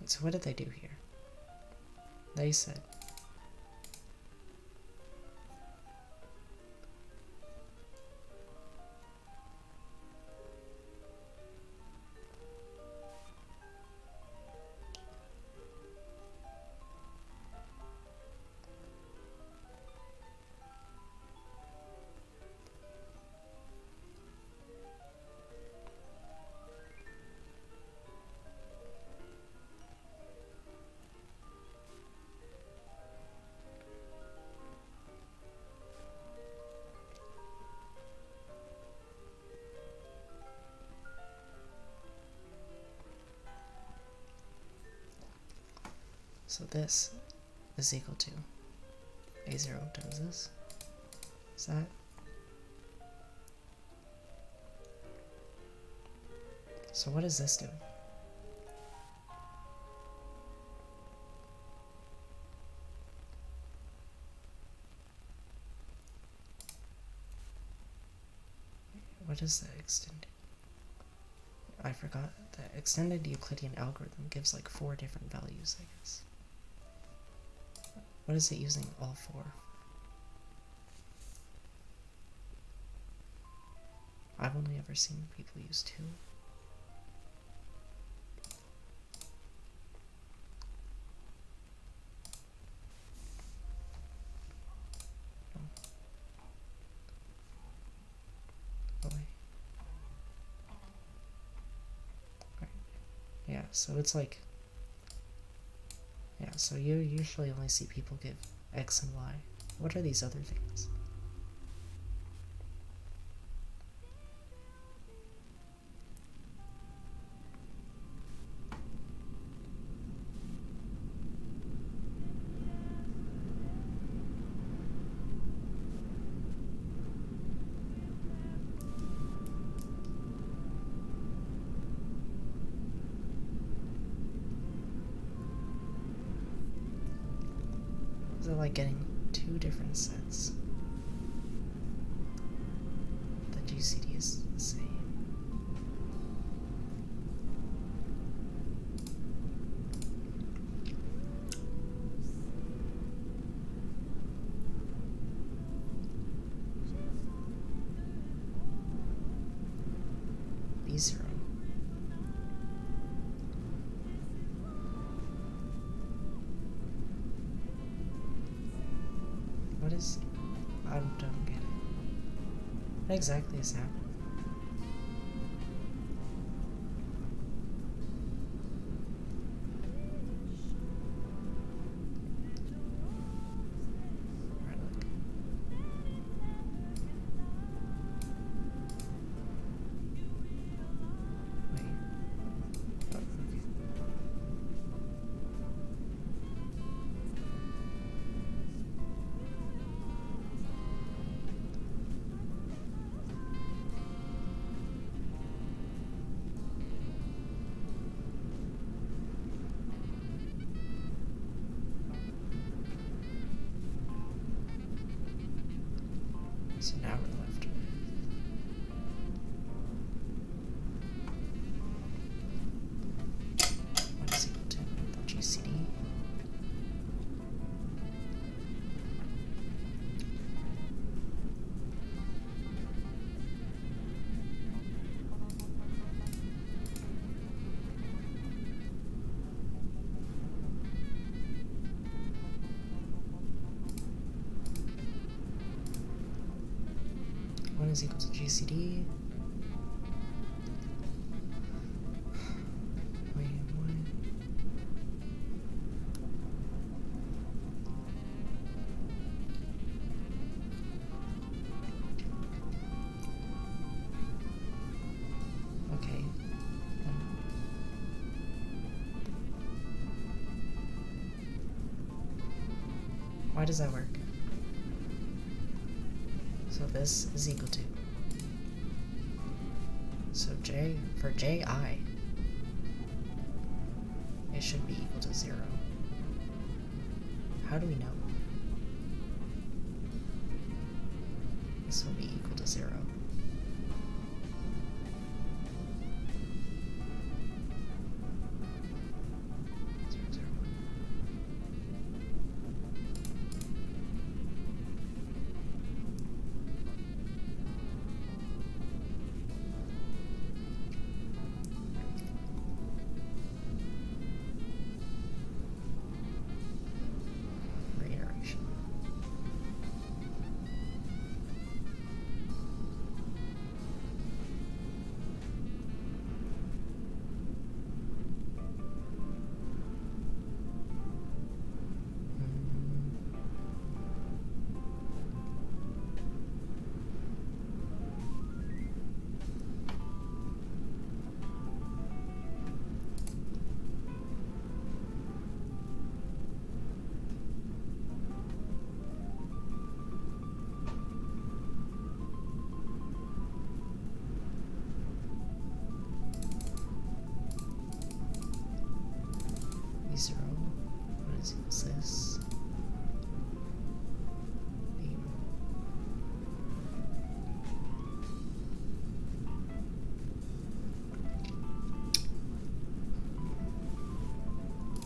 So what did they do here? They said so this is equal to A0 times this. Is that? So what is this doing? What is the extended? I forgot. The extended Euclidean algorithm gives like 4 different values, I guess. What is it using all 4? I've only ever seen people use 2. Oh. Oh, wait. Right. Yeah, so it's like, yeah, so you usually only see people give X and Y. What are these other things? They're like getting 2 different sets. The GCD is the same. B0. What is... I don't get it. What exactly is happening? Alright, look. Wait. Oh, okay. So now we're left with 1 is equal to the GCD. One is equal to GCD. Wait, one. does that work? So this is equal to. So for ji, it should be equal to 0. How do we know? This will be equal to 0. B0, what is equals this? B.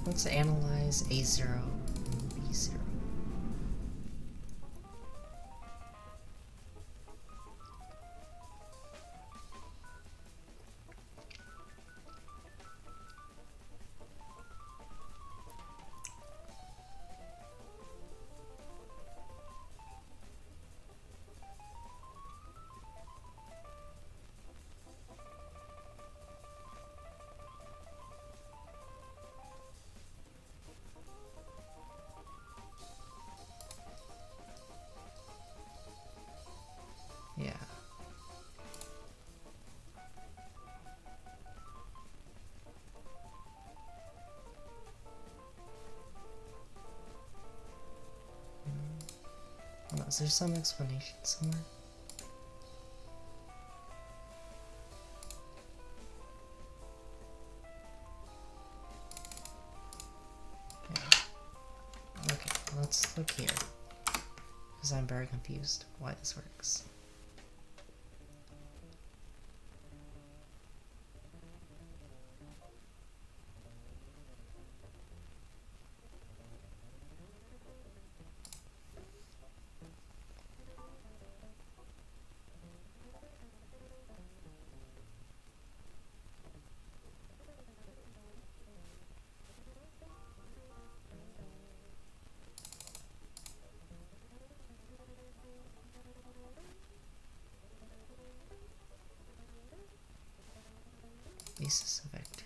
Let's analyze A0 and B0. Yeah. Hold on, is there some explanation somewhere? Okay, let's look here. Because I'm very confused why this works. Basis of vector.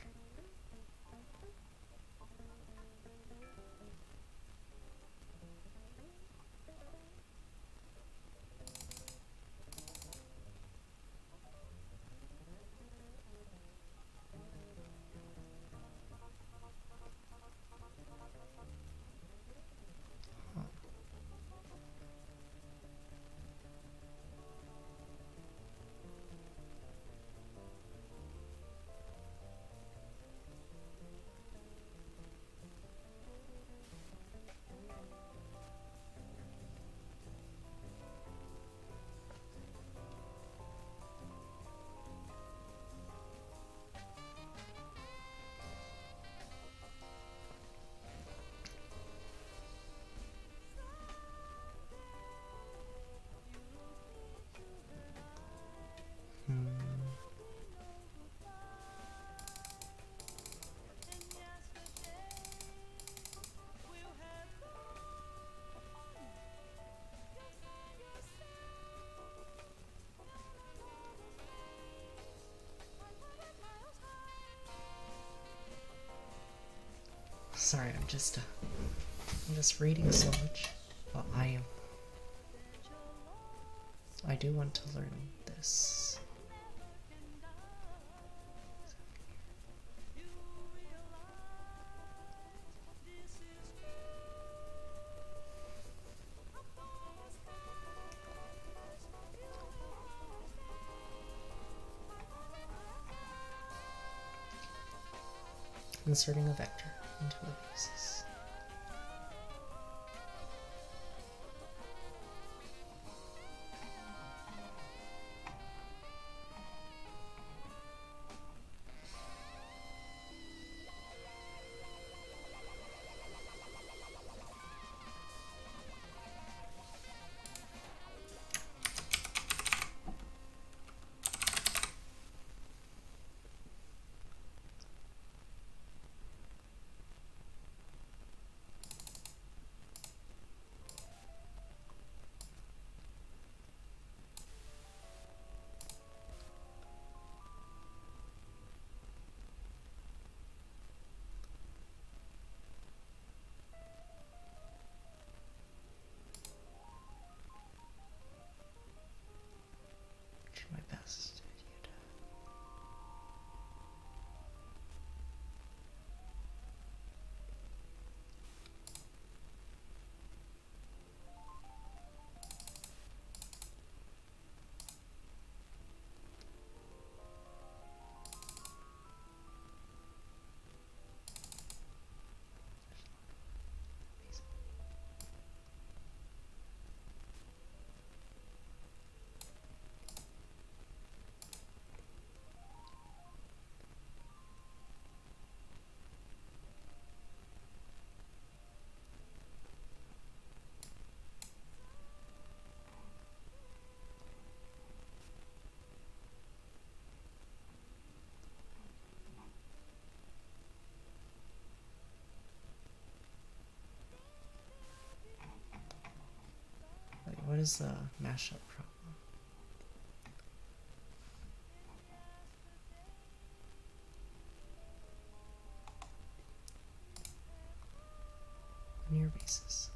Sorry, I'm just reading so much, but I do want to learn this. inserting a vector into a basis. My best. What is the mashup problem? Linear basis.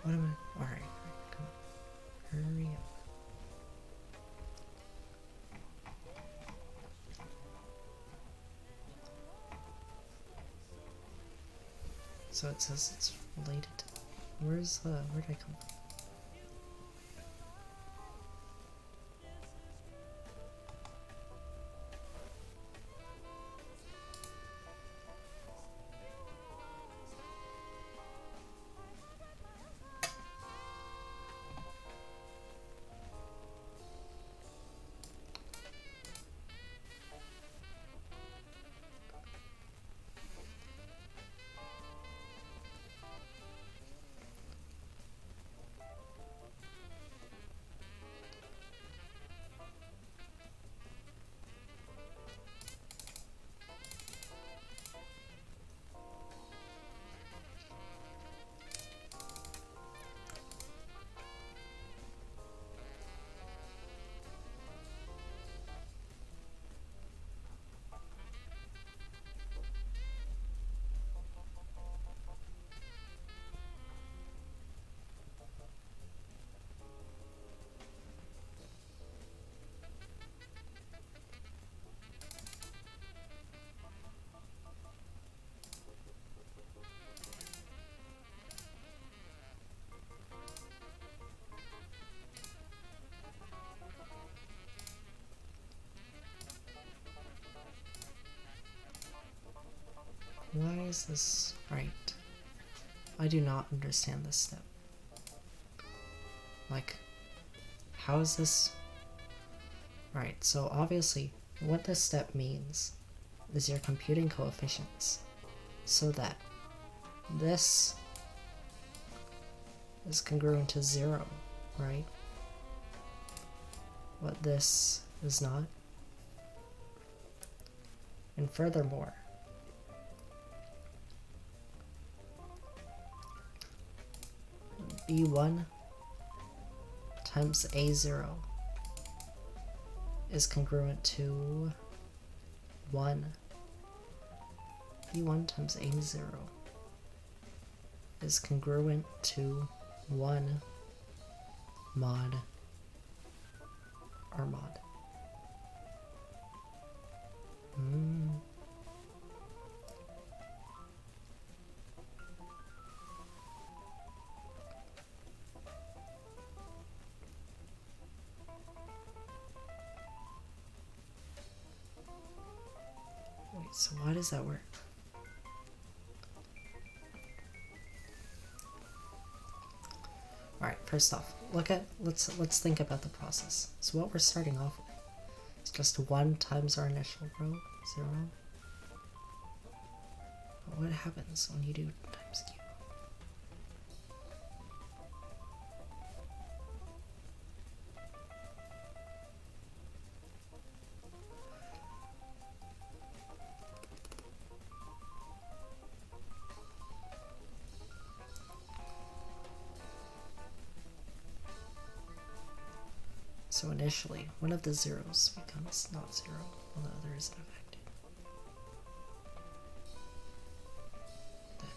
What am I? Alright, come on. Hurry up. So it says it's related to. Where'd I come from? Why is this right? I do not understand this step. Like, how is this? Right, so obviously, what this step means is you're computing coefficients so that this is congruent to 0, right? But this is not. And furthermore, B1 times A0 is congruent to 1. B1 times A0 is congruent to 1 mod R mod. Wait, so why does that work? Alright, first off, let's think about the process. So what we're starting off with is just 1 times our initial row, 0. But what happens when you do times q? So initially, one of the zeros becomes not 0, while the other isn't affected. Then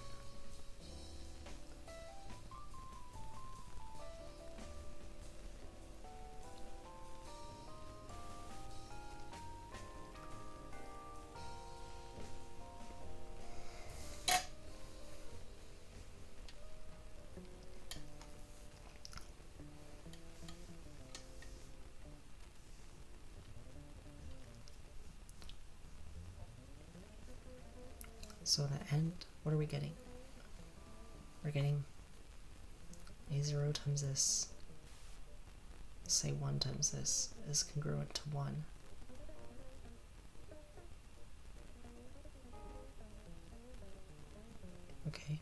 so at the end, what are we getting? We're getting A0 times this, say 1 times this, is congruent to 1. Okay.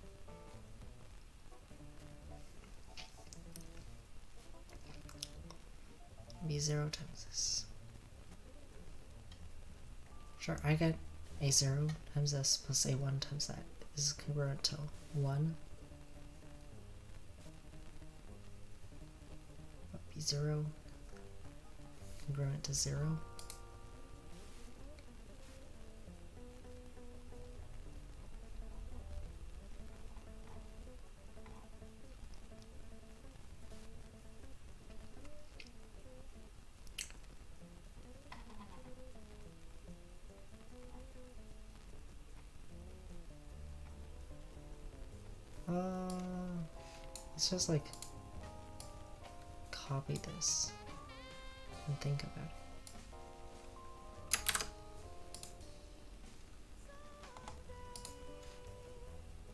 B0 times this. Sure, I get A0 times this plus A1 times that is congruent to 1. B0 congruent to 0. Let's just like copy this and think about it.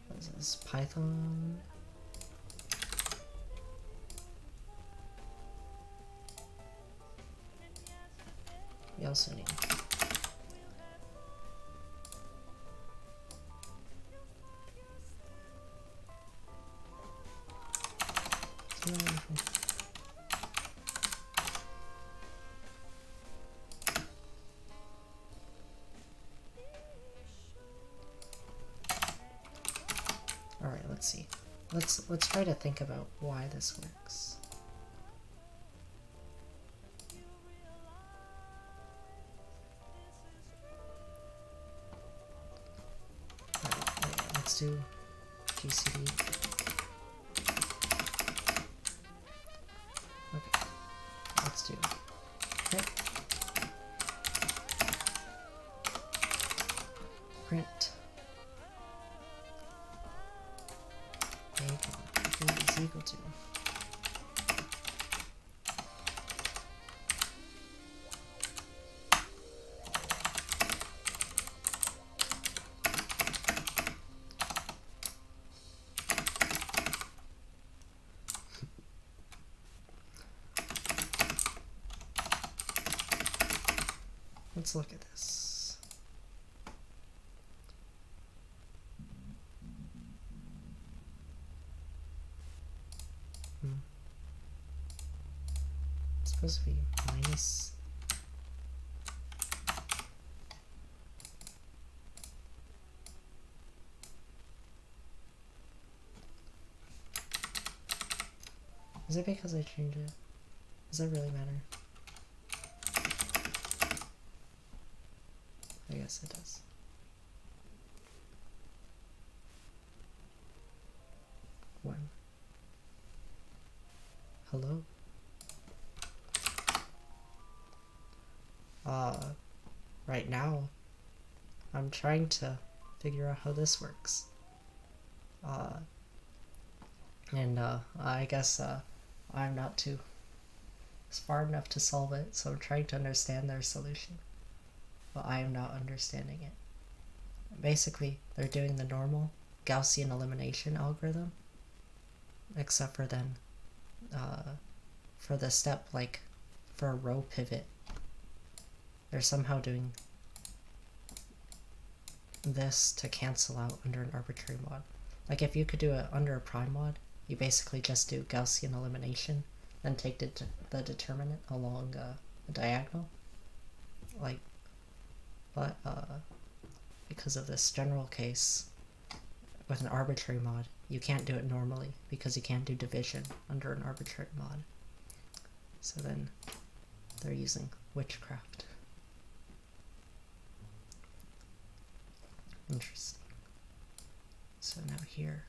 What is this? Python? We also need Alright, let's see. Let's try to think about why this works. Alright, let's do GCD. Okay, let's do print a is equal to let's look at this. It's supposed to be minus. Is it because I changed it? Does that really matter? I guess it does. One. Hello? Right now, I'm trying to figure out how this works. I guess I'm not too smart enough to solve it, so I'm trying to understand their solution. But I am not understanding it. Basically, they're doing the normal Gaussian elimination algorithm, except for then, for the step, like, for a row pivot, they're somehow doing this to cancel out under an arbitrary mod. Like, if you could do it under a prime mod, you basically just do Gaussian elimination, then take the determinant along a diagonal. Like, but because of this general case, with an arbitrary mod, you can't do it normally, because you can't do division under an arbitrary mod. So then, they're using witchcraft. Interesting. So now here,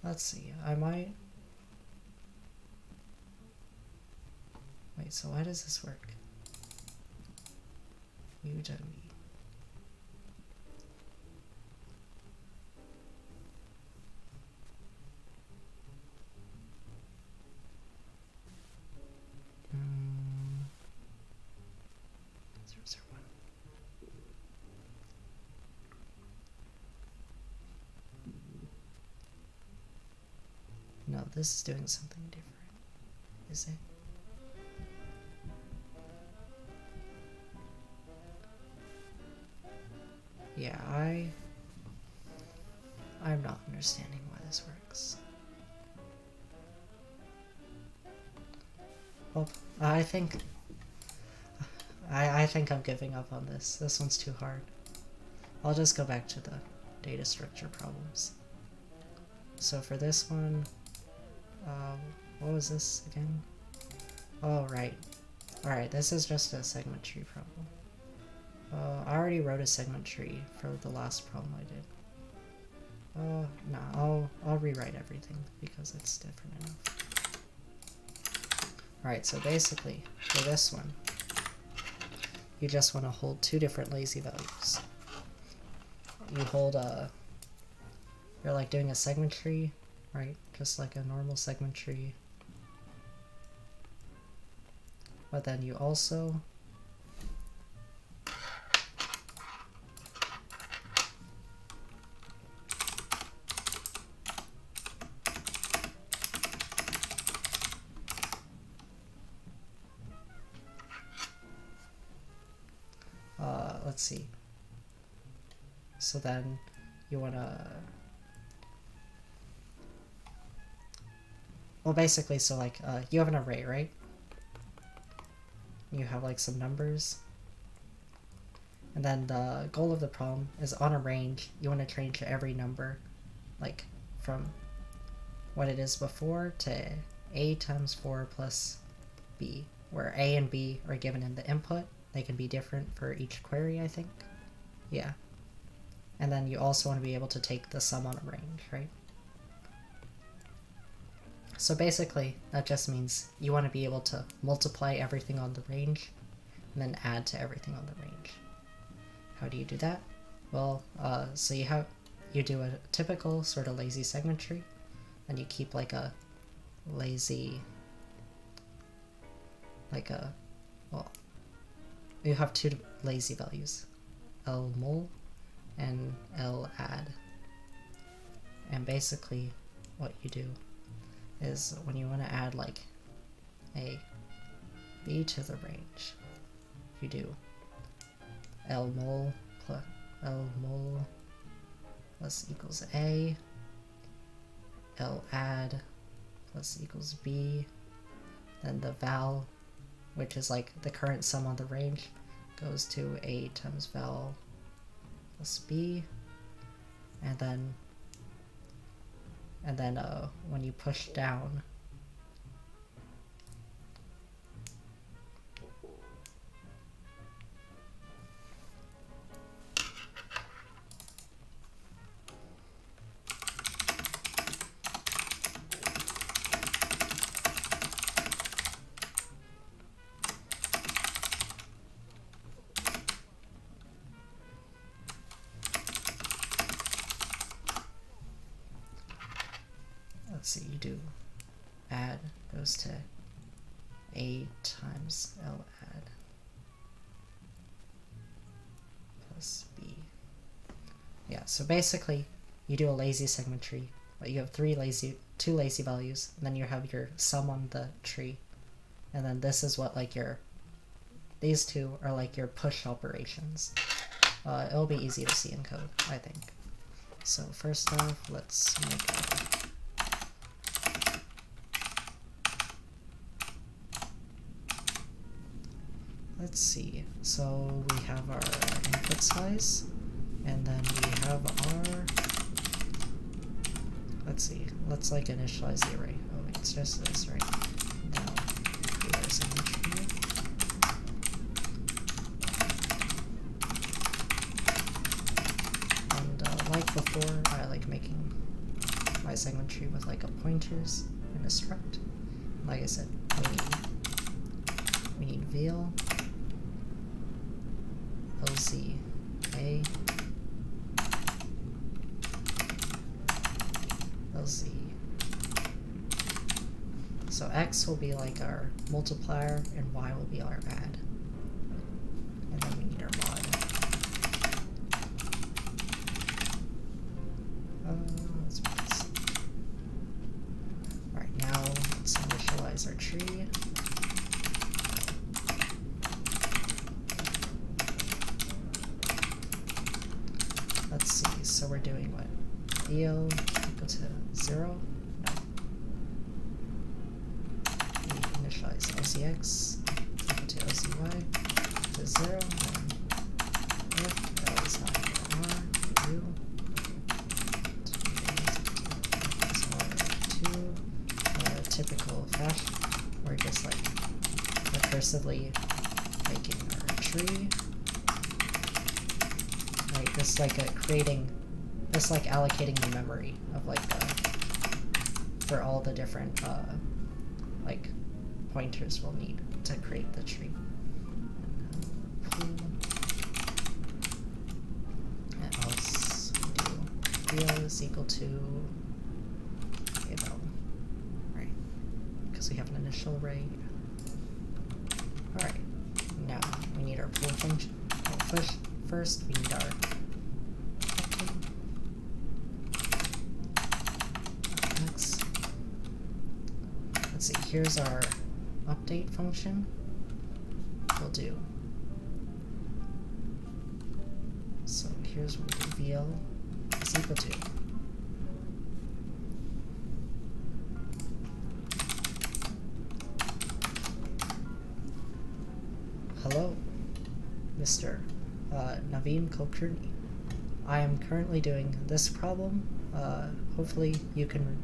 let's see, I might... Wait, so why does this work? UW. No, this is doing something different. Is it? Yeah, I'm not understanding why this works. Well, I think I'm giving up on this. This one's too hard. I'll just go back to the data structure problems. So for this one, what was this again? Oh, right. Alright, this is just a segment tree problem. I already wrote a segment tree for the last problem I did. No, I'll rewrite everything because it's different enough. Alright, so basically, for this one, you just want to hold two different lazy values. You hold you're like doing a segment tree, right? Just like a normal segment tree. But then you also let's see. So then you want to, well, basically, so like you have an array, right? You have like some numbers, and then the goal of the problem is on a range you want to change every number, like from what it is before to a times 4 plus b, where a and b are given in the input. They can be different for each query, I think. Yeah. And then you also want to be able to take the sum on a range, right? So basically, that just means you want to be able to multiply everything on the range and then add to everything on the range. How do you do that? Well, so you do a typical sort of lazy segment tree, and you keep like a lazy, well, you have two lazy values, L mul and L add. And basically, what you do is when you want to add like a b to the range, you do L mul plus equals a, L add plus equals b, then the val, which is like the current sum on the range, goes to a times val plus b, and then when you push down, let's see, you do add goes to a times L add plus b. Yeah, so basically you do a lazy segment tree, but you have two lazy values, and then you have your sum on the tree, and then this is what like these two are like your push operations. It'll be easy to see in code, I think. So first off, let's make let's see, so we have our input size, and then we have our, let's see, let's like initialize the array. Oh, it's just this, right? Now, create our segment tree. And like before, I like making my segment tree with like a pointers and a struct. Like I said, we need veal, LZ A, LZ. So X will be like our multiplier and Y will be our add. And then we need our mod. Let's put this. Alright, now let's initialize our tree. Let's see, so we're doing what? Veal equal to 0? No. We initialize LZX equal to LZY to 0, and if L is not equal to R, we do typical fashion. We're just like recursively making our tree. Right, just like allocating the memory of like for all the different like pointers we'll need to create the tree. And else we do VL is equal to right? Because we have an initial array. Alright, now we need our pool function. First we need our X. Let's see, here's our update function. We'll do. So here's what we do. VL is equal to. Hello, Mr. Naveen Kulkarni. I am currently doing this problem. Hopefully you can,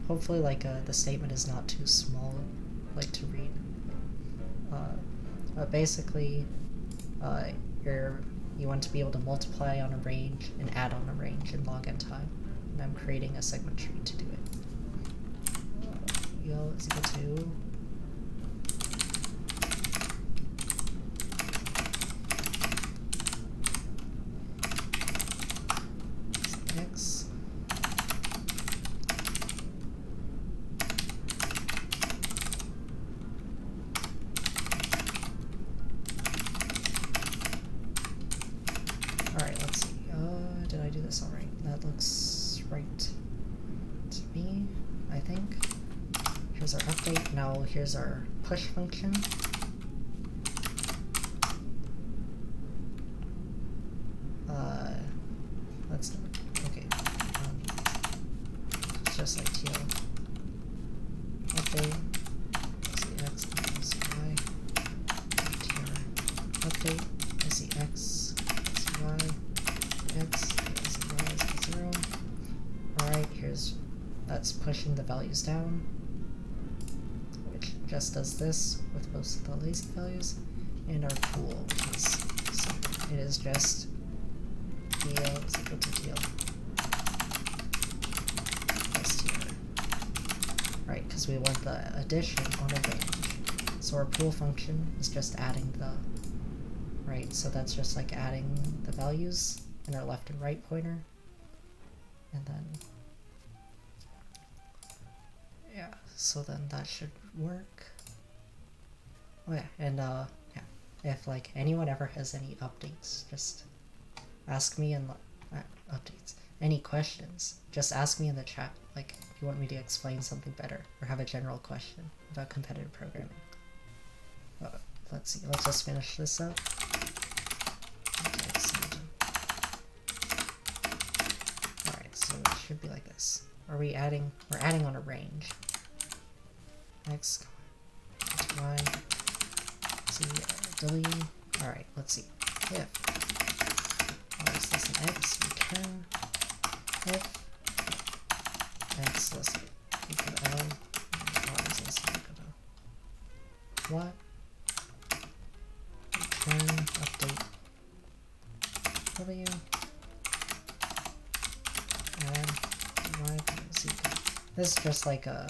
like the statement is not too small, like to read. Basically, you want to be able to multiply on a range and add on a range in log n time. And I'm creating a segment tree to do it. VL is equal to X. Alright, let's see. Did I do this alright? That looks right to me. now here's our push function. Let's okay. It's just like TL update. SEX SY TR update SEX SY X SY 0. Alright, that's pushing the values down, which just does this with most of the lazy values, and our pool, which is simple. It is just DL is equal to DL plus TR. Right, because we want the addition on a range. So our pool function is just adding the, right, so that's just like adding the values in our left and right pointer. And then, yeah, so then that should work. Oh yeah, and yeah, if like anyone ever has any updates, just ask me in updates. Any questions, just ask me in the chat. Like if you want me to explain something better or have a general question about competitive programming. Let's see, let's just finish this up. Alright, so it should be like this. We're adding on a range. X, Y, Z, W. Alright, let's see. If y is less than x, return if x less than equal to L, and y is less than equal to what? Return update W. Add y is equal. This is just like a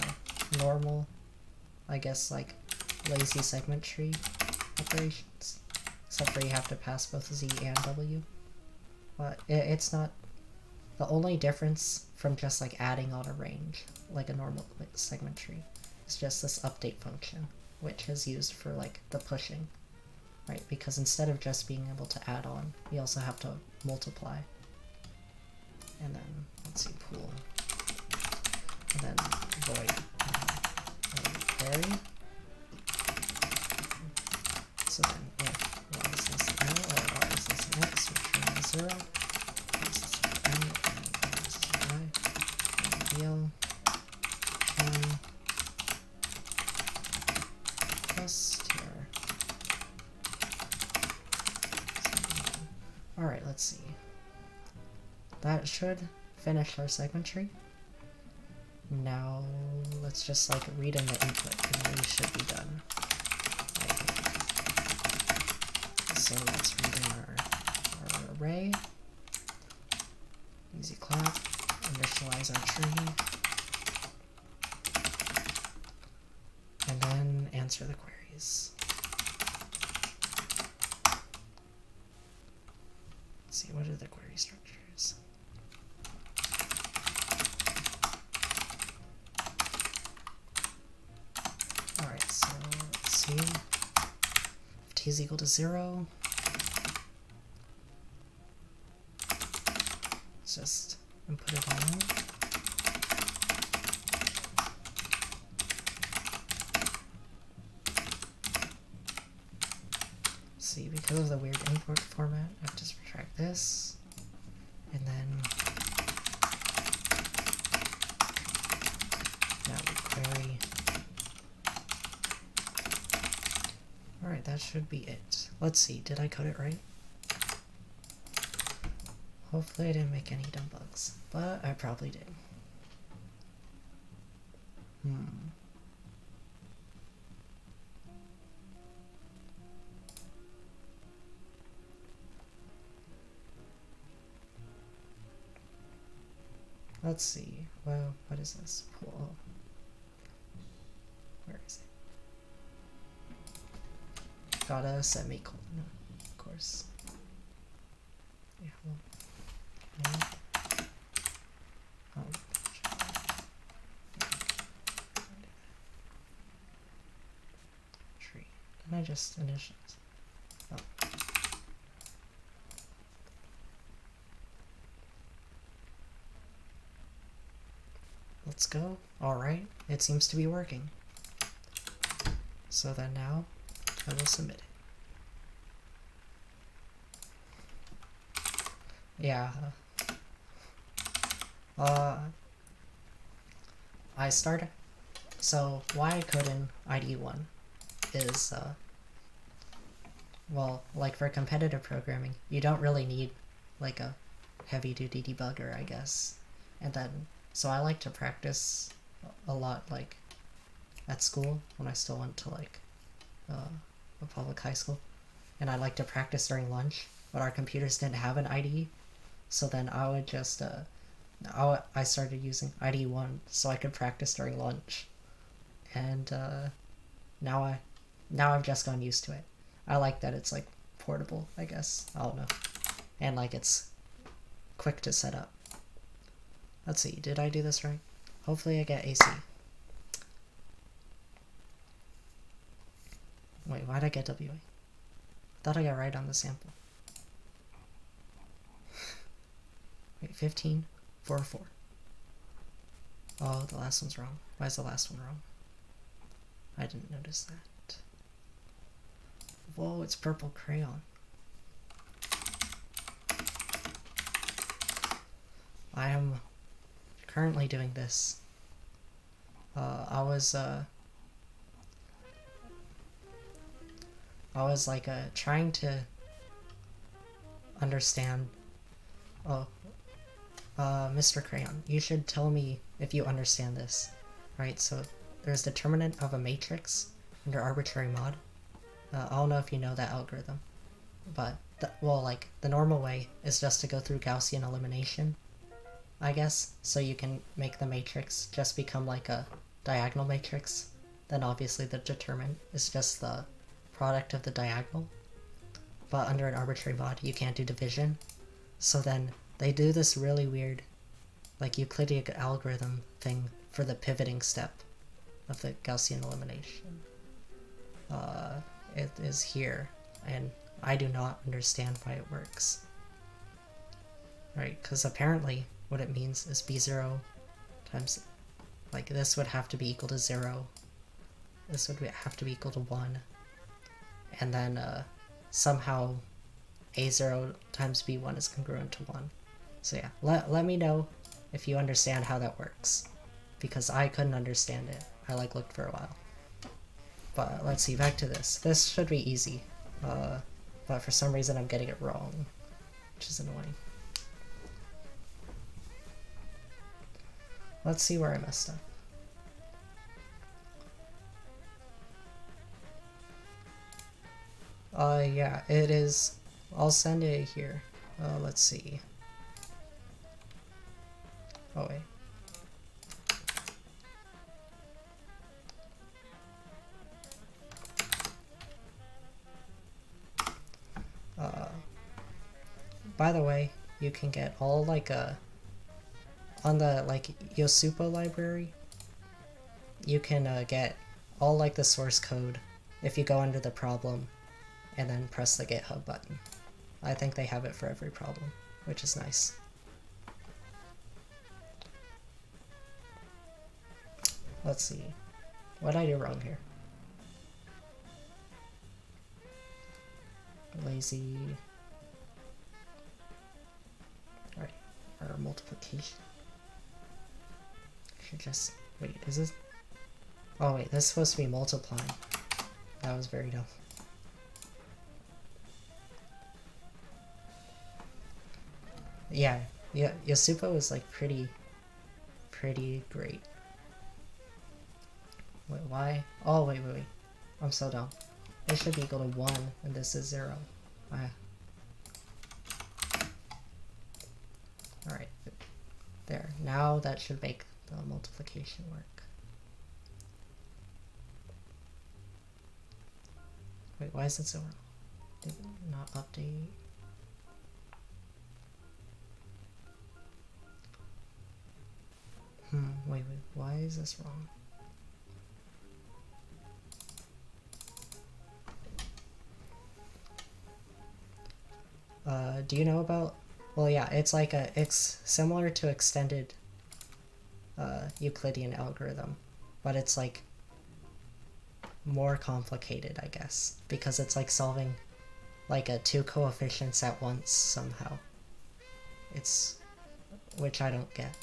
normal, I guess, like lazy segment tree operations, except for you have to pass both Z and W. But it's not, the only difference from just like adding on a range, like a normal segment tree, is just this update function, which is used for like the pushing, right? Because instead of just being able to add on, we also have to multiply. And then, let's see, pool. And then void query. So then if y is less than L or y is less than x, return 0. Y is less than L and y is less than y. And DL plus TR. Alright, let's see. That should finish our segment tree. Now let's just like read in the input and then we should be done. So let's read in our array. Easy clap. Initialize our tree. And then answer the queries. Let's see, what are the query structures? Alright, so let's see. If t is equal to 0, let's just input it all in. See, because of the weird import format, I have to subtract this, and then now we query. Alright, that should be it. Let's see, did I code it right? Hopefully I didn't make any dumb bugs, but I probably did. Let's see. Well, what is this? Pool. Where is it? Got a semicolon, of course. Yeah, well. Oh. Tree. Didn't I just initialize? Oh. Let's go. Alright, it seems to be working. So then now I will submit it. Yeah. I started. So why I code in IDE 1 is, well, like for competitive programming, you don't really need like a heavy-duty debugger, I guess. And then, so I like to practice a lot, like at school when I still went to like a public high school, and I like to practice during lunch, but our computers didn't have an IDE, so then I would just I started using IDE 1 so I could practice during lunch, and now I've just gotten used to it. I like that it's like portable, I guess. I don't know, and like it's quick to set up. Let's see, did I do this right? Hopefully I get AC. Wait, why'd I get WA? Thought I got right on the sample. Wait, 15, 4, 4. Oh, the last one's wrong. Why is the last one wrong? I didn't notice that. Whoa, it's purple crayon. I am currently doing this. I was like trying to understand. Oh, Mr. Crayon, you should tell me if you understand this. Right, so there's determinant of a matrix under arbitrary mod. I don't know if you know that algorithm, but well, like the normal way is just to go through Gaussian elimination, I guess, so you can make the matrix just become like a diagonal matrix. Then obviously the determinant is just the product of the diagonal. But under an arbitrary mod, you can't do division. So then they do this really weird, like Euclidean algorithm thing for the pivoting step of the Gaussian elimination. It is here, and I do not understand why it works. Right, because apparently what it means is b0 times, like this would have to be equal to 0, this would have to be equal to 1, and then somehow a0 times b1 is congruent to 1. So yeah, let me know if you understand how that works, because I couldn't understand it. I like looked for a while. But let's see, back to this. This should be easy, but for some reason I'm getting it wrong, which is annoying. Let's see where I messed up. Yeah, it is. I'll send it here. Let's see. Oh, wait. By the way, you can get all like on the like Yosupo library, you can get all like the source code if you go under the problem and then press the GitHub button. I think they have it for every problem, which is nice. Let's see. What did I do wrong here? Lazy. Alright, or multiplication. Should just wait, is this? Oh wait, this is supposed to be multiplying. That was very dumb. Yeah, Yosupo is like pretty great. Wait, why? Oh wait. I'm so dumb. It should be equal to 1, and this is 0. Alright, there. Now that should make the multiplication work. Wait, why is it 0? Did it not update? Wait, why is this wrong? Do you know about, well yeah, it's like it's similar to extended Euclidean algorithm, but it's like, more complicated, I guess, because it's like solving like a two coefficients at once somehow. It's which I don't get.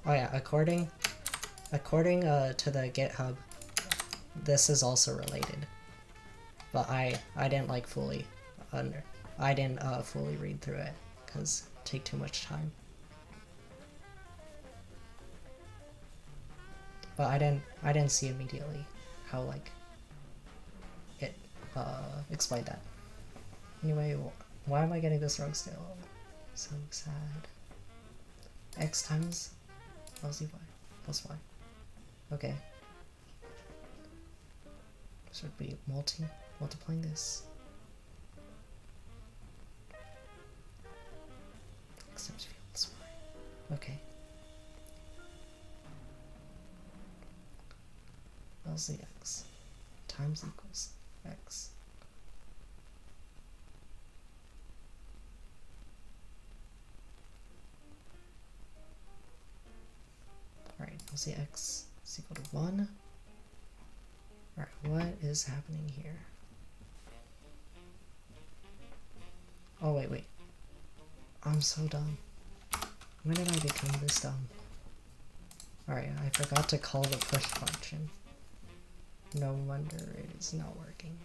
Oh yeah, according to the GitHub, this is also related, but I didn't like fully fully read through it because it take too much time. But I didn't see immediately how like it explained that. Anyway, why am I getting this wrong still? So sad. X times LCY plus Y. Okay. Should be multiplying this. X times V plus Y. Okay. LCX times equals X. Alright, LCX is equal to 1. Alright, what is happening here? Oh, wait. I'm so dumb. When did I become this dumb? Alright, I forgot to call the push function. No wonder it is not working.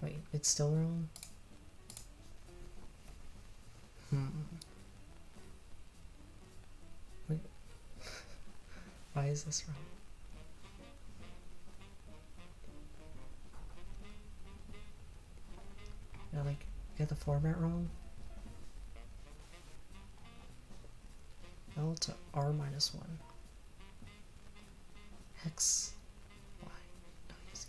Wait, it's still wrong? Wait. Why is this wrong? Did I like get the format wrong? L to R minus 1. X, Y, Z.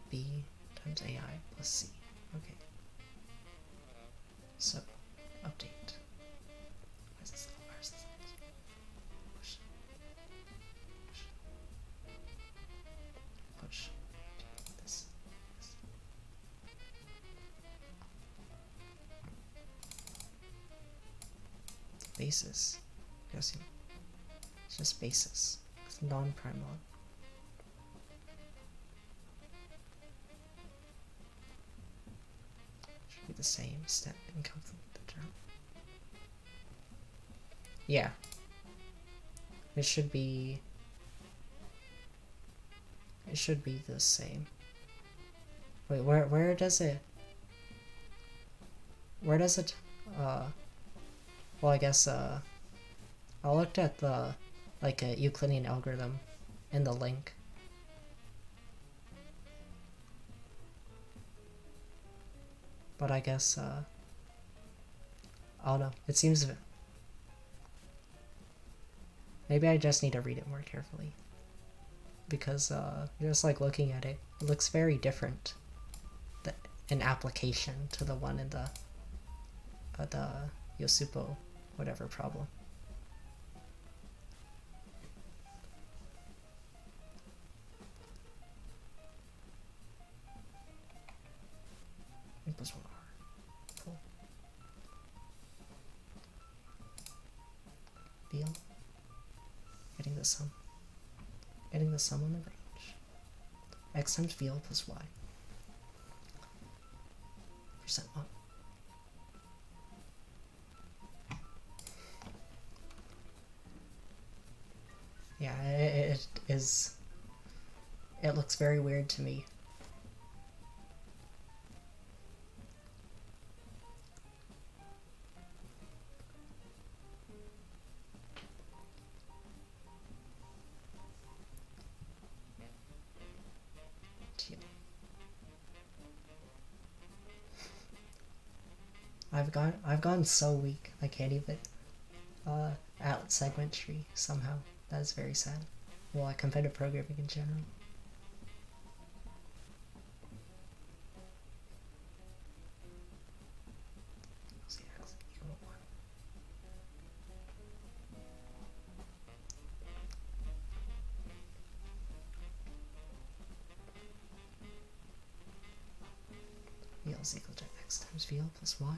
B times AI plus C. Okay. So, update. Where's this? Push. This. Basis. Guessing. It's just basis. It's non-prime log. Should be the same step and complete the term. Yeah. It should be the same. Wait, where does it well, I guess I looked at the like a Euclidean algorithm in the link. But I guess I don't know. It seems maybe I just need to read it more carefully. Because just like looking at it, it looks very different in application to the one in the Yosupo whatever problem. It was 1R. Cool. BL. Getting the sum. Getting the sum on the range. X times VL plus Y. Percent 1. Yeah, it is. It looks very weird to me. I've gone so weak. I can't even out segment tree somehow. That is very sad. Well, I competitive programming in general. is equal to x times VL plus y.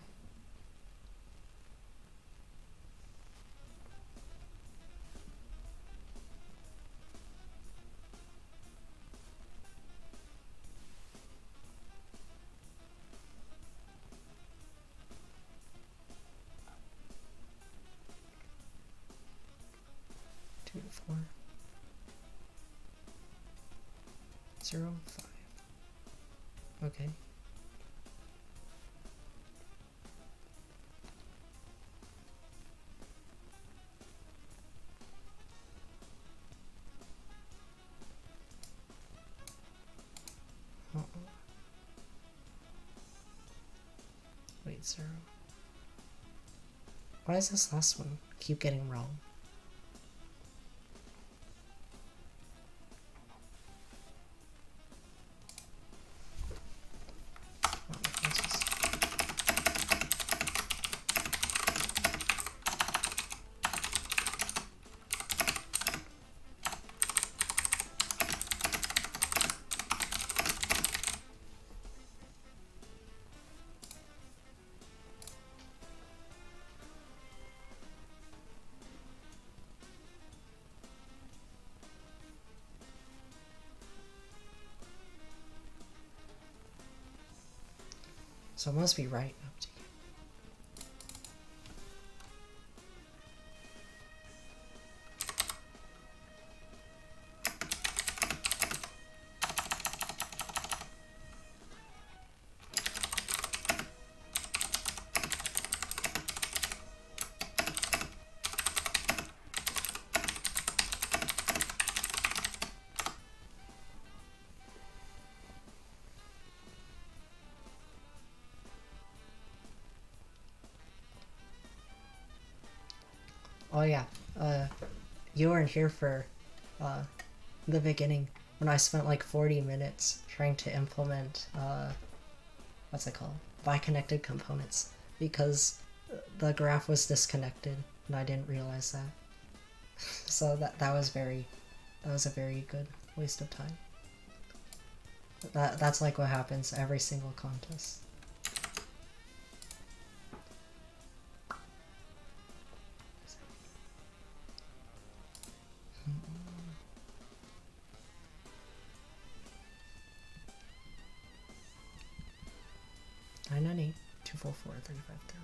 Two, 4, 0, 5. Okay. Wait, 0. Why does this last one keep getting wrong? So it must be right up to here. Oh yeah, you weren't here for the beginning when I spent like 40 minutes trying to implement what's it called? Biconnected components, because the graph was disconnected and I didn't realize that. So that was a very good waste of time. That's like what happens every single contest. Nine nine eight 244 3530.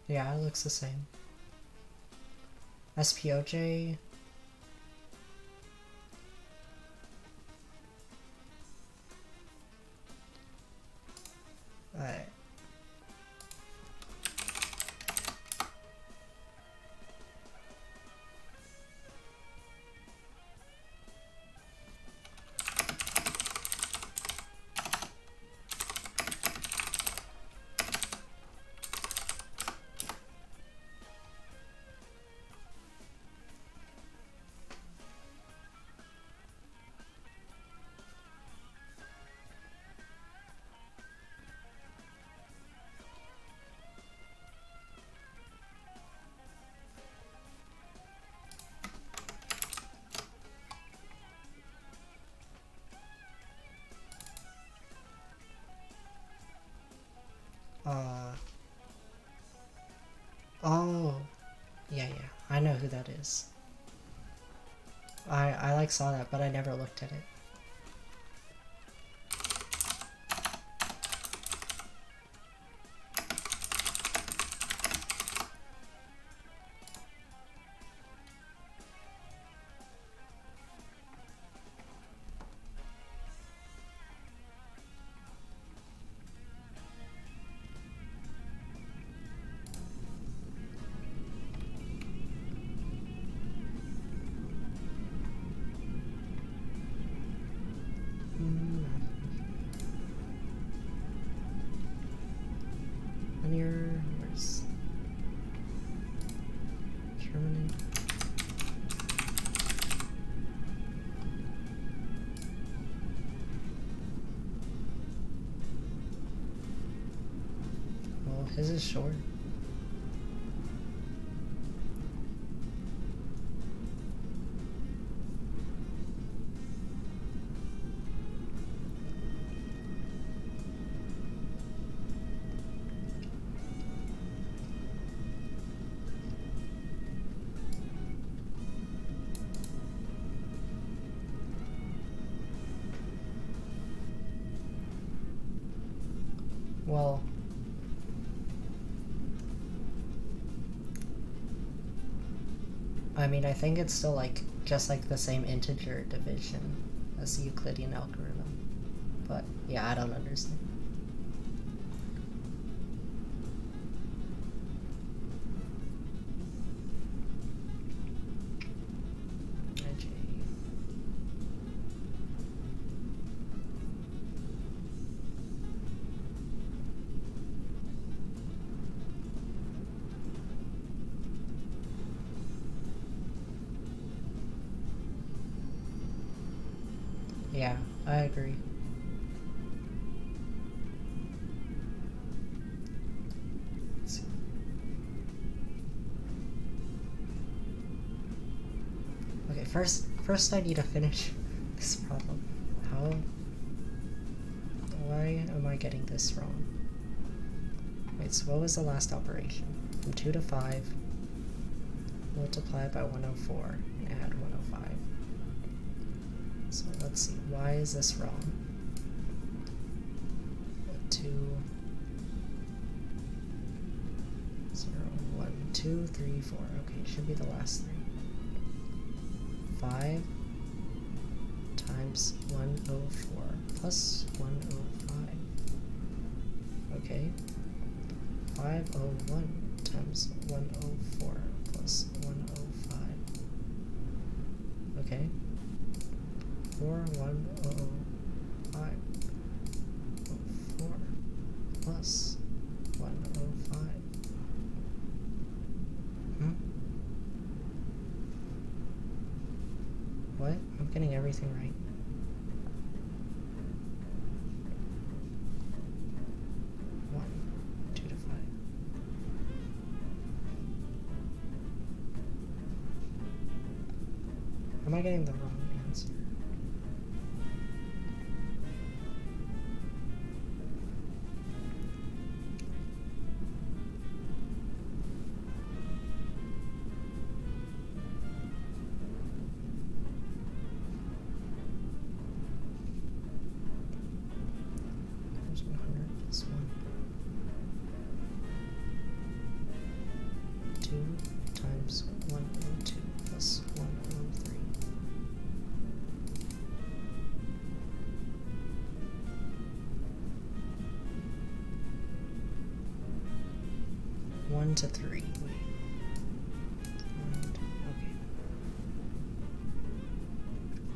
Yeah, it looks the same. SPOJ. Alright. Oh, yeah, I know who that is. I like saw that, but I never looked at it. determinant. Well, his is short. Well, I mean, I think it's still like just like the same integer division as the Euclidean algorithm. But yeah, I don't understand. Yeah, I agree. Let's see. Okay, first I need to finish this problem. Why am I getting this wrong? Wait, so what was the last operation? From 2 to 5, multiply by 104, and add 105. So let's see, why is this wrong? 2, 0, 1, 2, 3, 4. Okay, it should be the last 3. 5 times 104 plus 105. Okay. 501 times 104 plus 105. Okay. 4105 04 plus 105. What? I'm getting everything right. Am I getting the wrong answer? There's 100 plus 1. 2 times 102 plus 103. 1 to 3. Wait. And, okay. 5.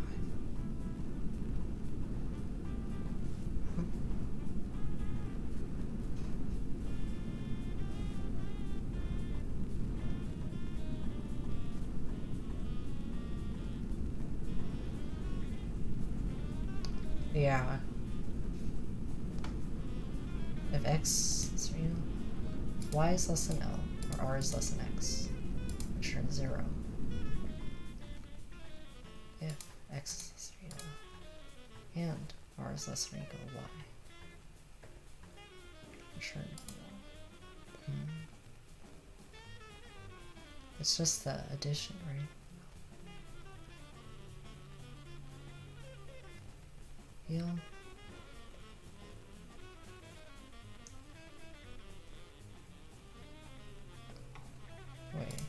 Huh? Yeah. If x is real, y is less than L, or R is less than X, return 0. If X is less than L, and R is less than or equal to Y, return 0. It's just the addition, right? Yeah. Wait.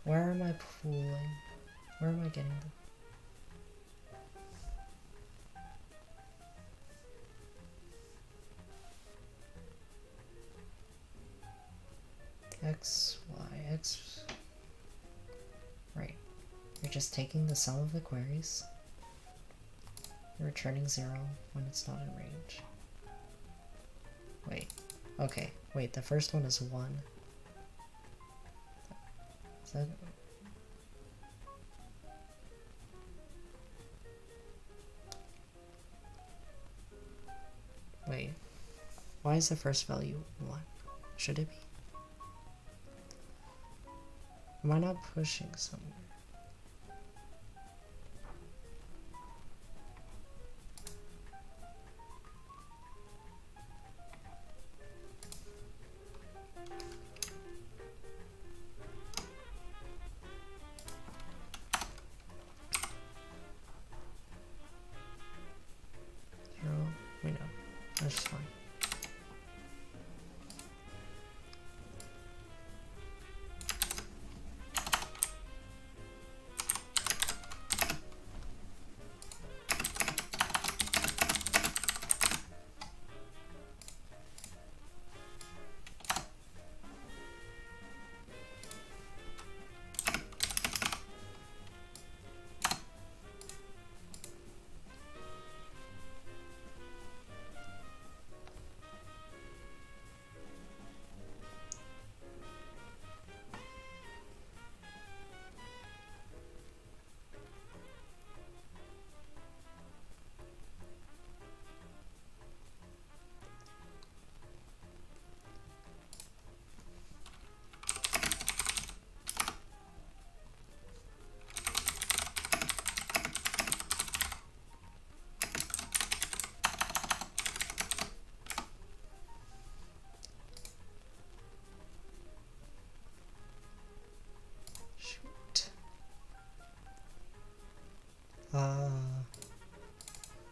Where am I pooling? Where am I getting them? X, Y, X. Right. You're just taking the sum of the queries. You're returning 0 when it's not in range. Wait. Okay. Wait, the first one is 1. Is that... Wait. Why is the first value 1? Should it be? Am I not pushing somewhere? We know. That's fine.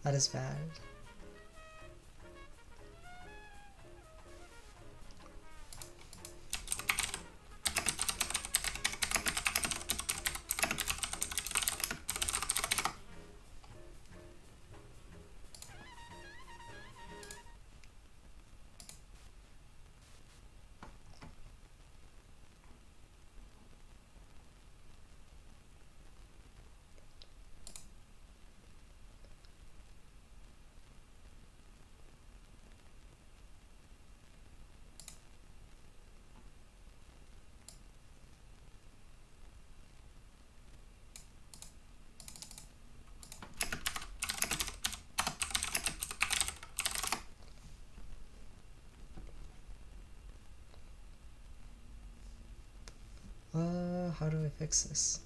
That is bad. How do I fix this?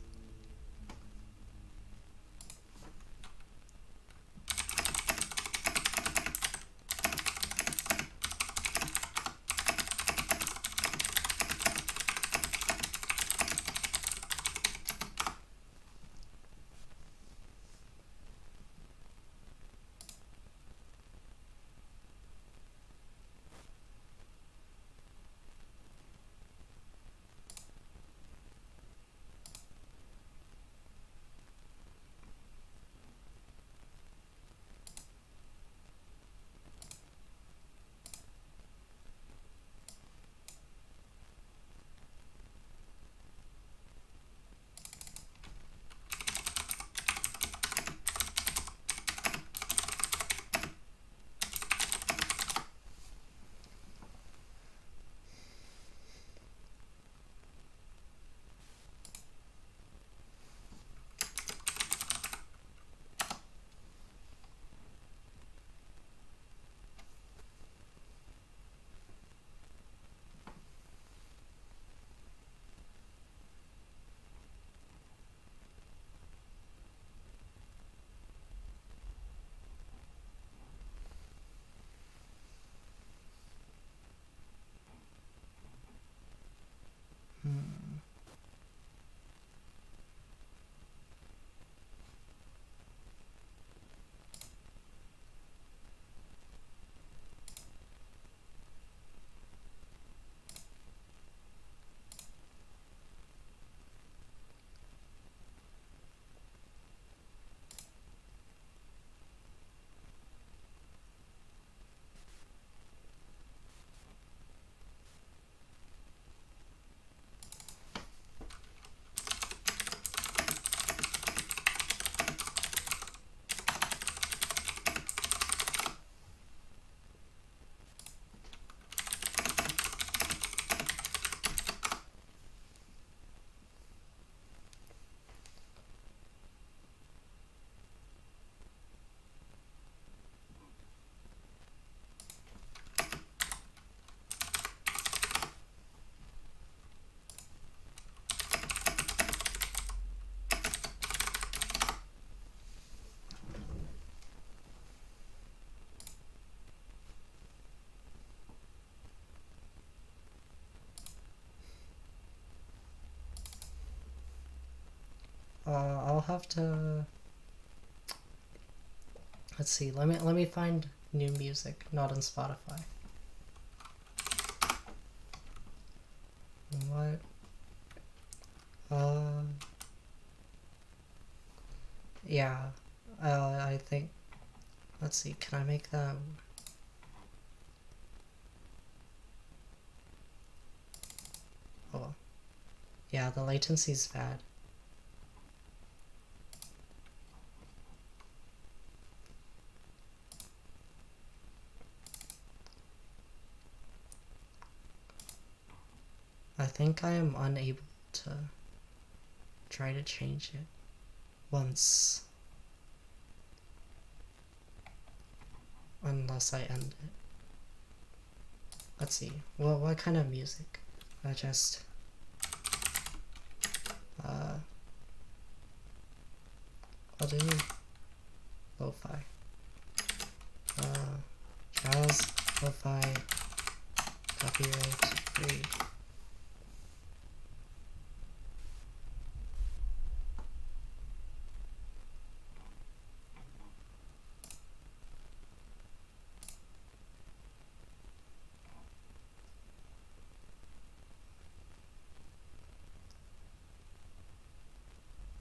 I'll have to. Let's see. Let me find new music, not on Spotify. What? Yeah. I think. Let's see. Can I make that? Oh. Yeah, the latency's bad. I think I am unable to try to change it once. Unless I end it. Let's see. Well, what kind of music? I just... I'll do lo-fi. Jazz, lo-fi, copyright free.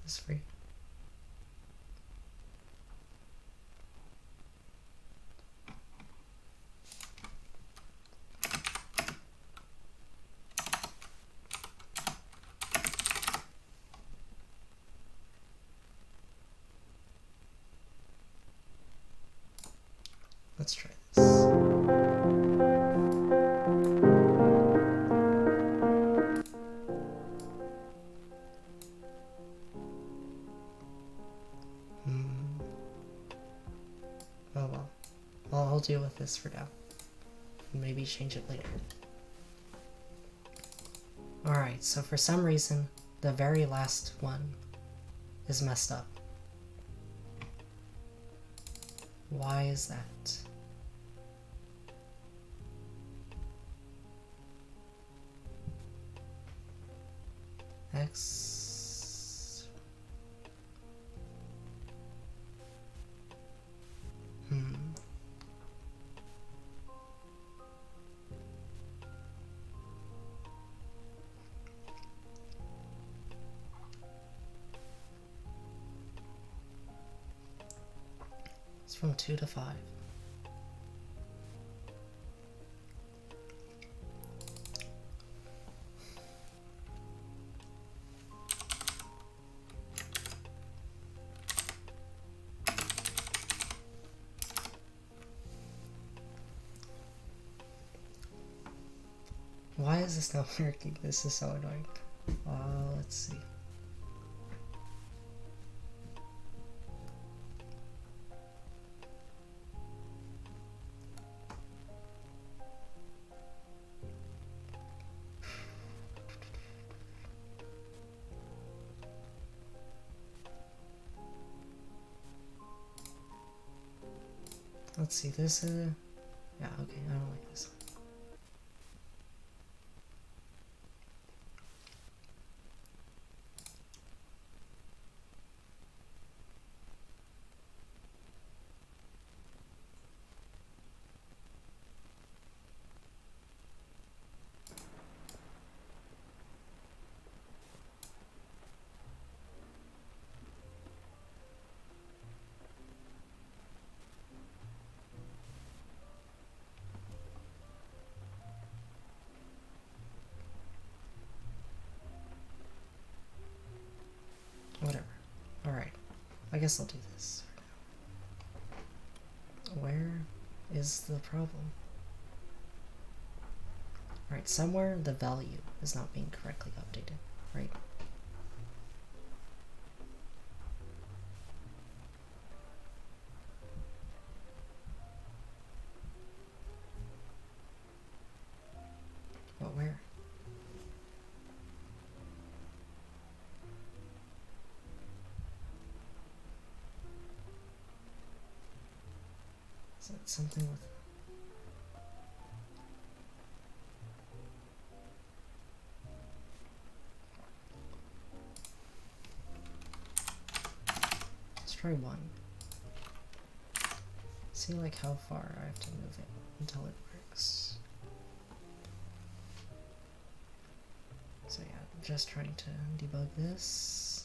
It's free. Let's try this. Oh well. I'll deal with this for now. Maybe change it later. Alright, so for some reason, the very last one is messed up. Why is that? X. It's from 2 to 5. Why is this not working? This is so annoying. Let's see. Let's see, this is... Yeah, okay, I don't like this one. Whatever. Alright. I guess I'll do this for now. Where is the problem? Alright, somewhere the value is not being correctly updated, right? But where? Is that something with... try 1. See like how far I have to move it until it works. So yeah, just trying to debug this.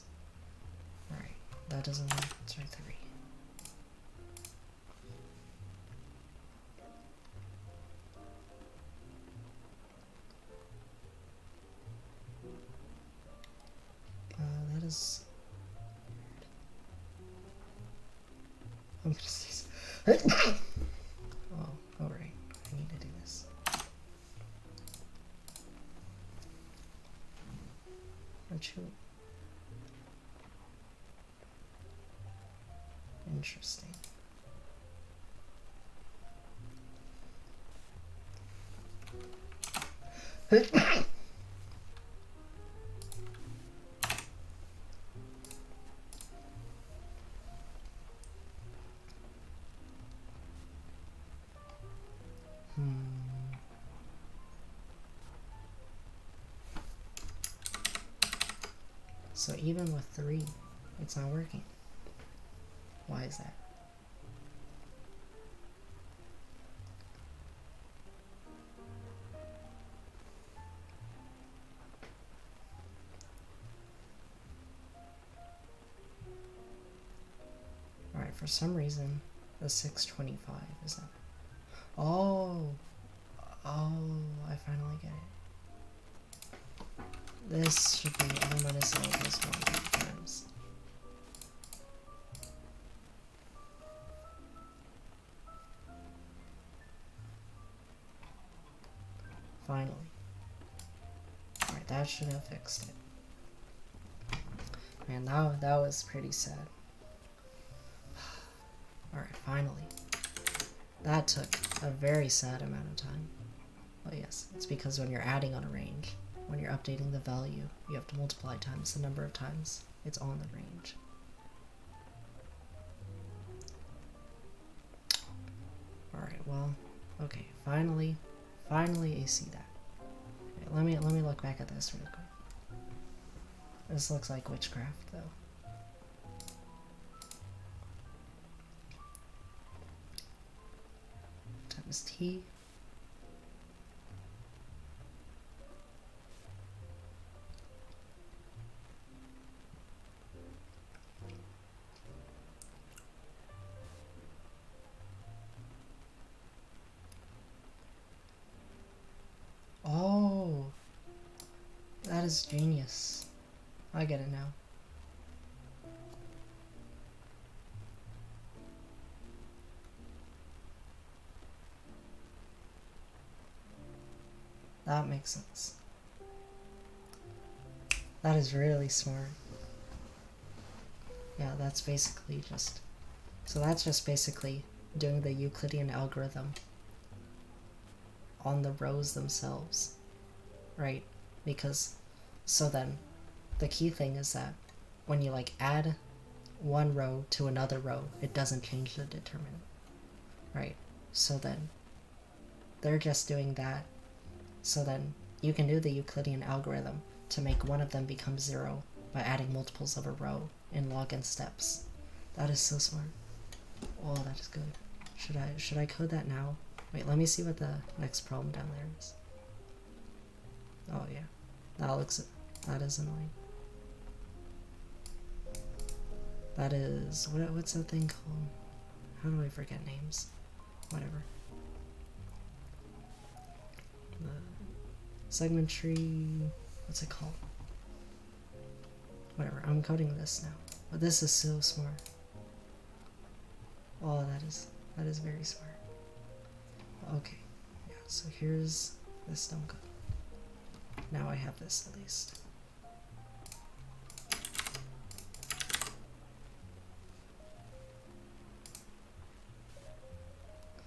Alright, that doesn't work. Let's try 3. That is... I'm gonna see. Oh, alright. I need to do this. Aren't you? Interesting. So even with 3, it's not working. Why is that? Alright, for some reason, the 625 is not. Oh, I finally get it. This should be element is always 1 times. Finally. Alright, that should have fixed it. Man, that was pretty sad. Alright, finally. That took a very sad amount of time. Well, yes, it's because when you're adding on a range, when you're updating the value, you have to multiply times the number of times it's on the range. Alright, well, okay, finally I see that. Okay, let me look back at this real quick. This looks like witchcraft, though. Times t. Oh, that is genius. I get it now. That makes sense. That is really smart. Yeah, that's basically just... So that's just basically doing the Euclidean algorithm on the rows themselves, right? Because, so then, the key thing is that when you like add one row to another row, it doesn't change the determinant, right? So then, they're just doing that. So then, you can do the Euclidean algorithm to make one of them become 0 by adding multiples of a row in log n steps. That is so smart. Oh, that is good. Should I code that now? Wait, let me see what the next problem down there is. Oh yeah, that is annoying. That is, what's that thing called? How do I forget names? Whatever. The segment tree, what's it called? Whatever, I'm coding this now. But this is so smart. Oh, that is very smart. Okay, yeah, so here's this dumb code. Now I have this at least.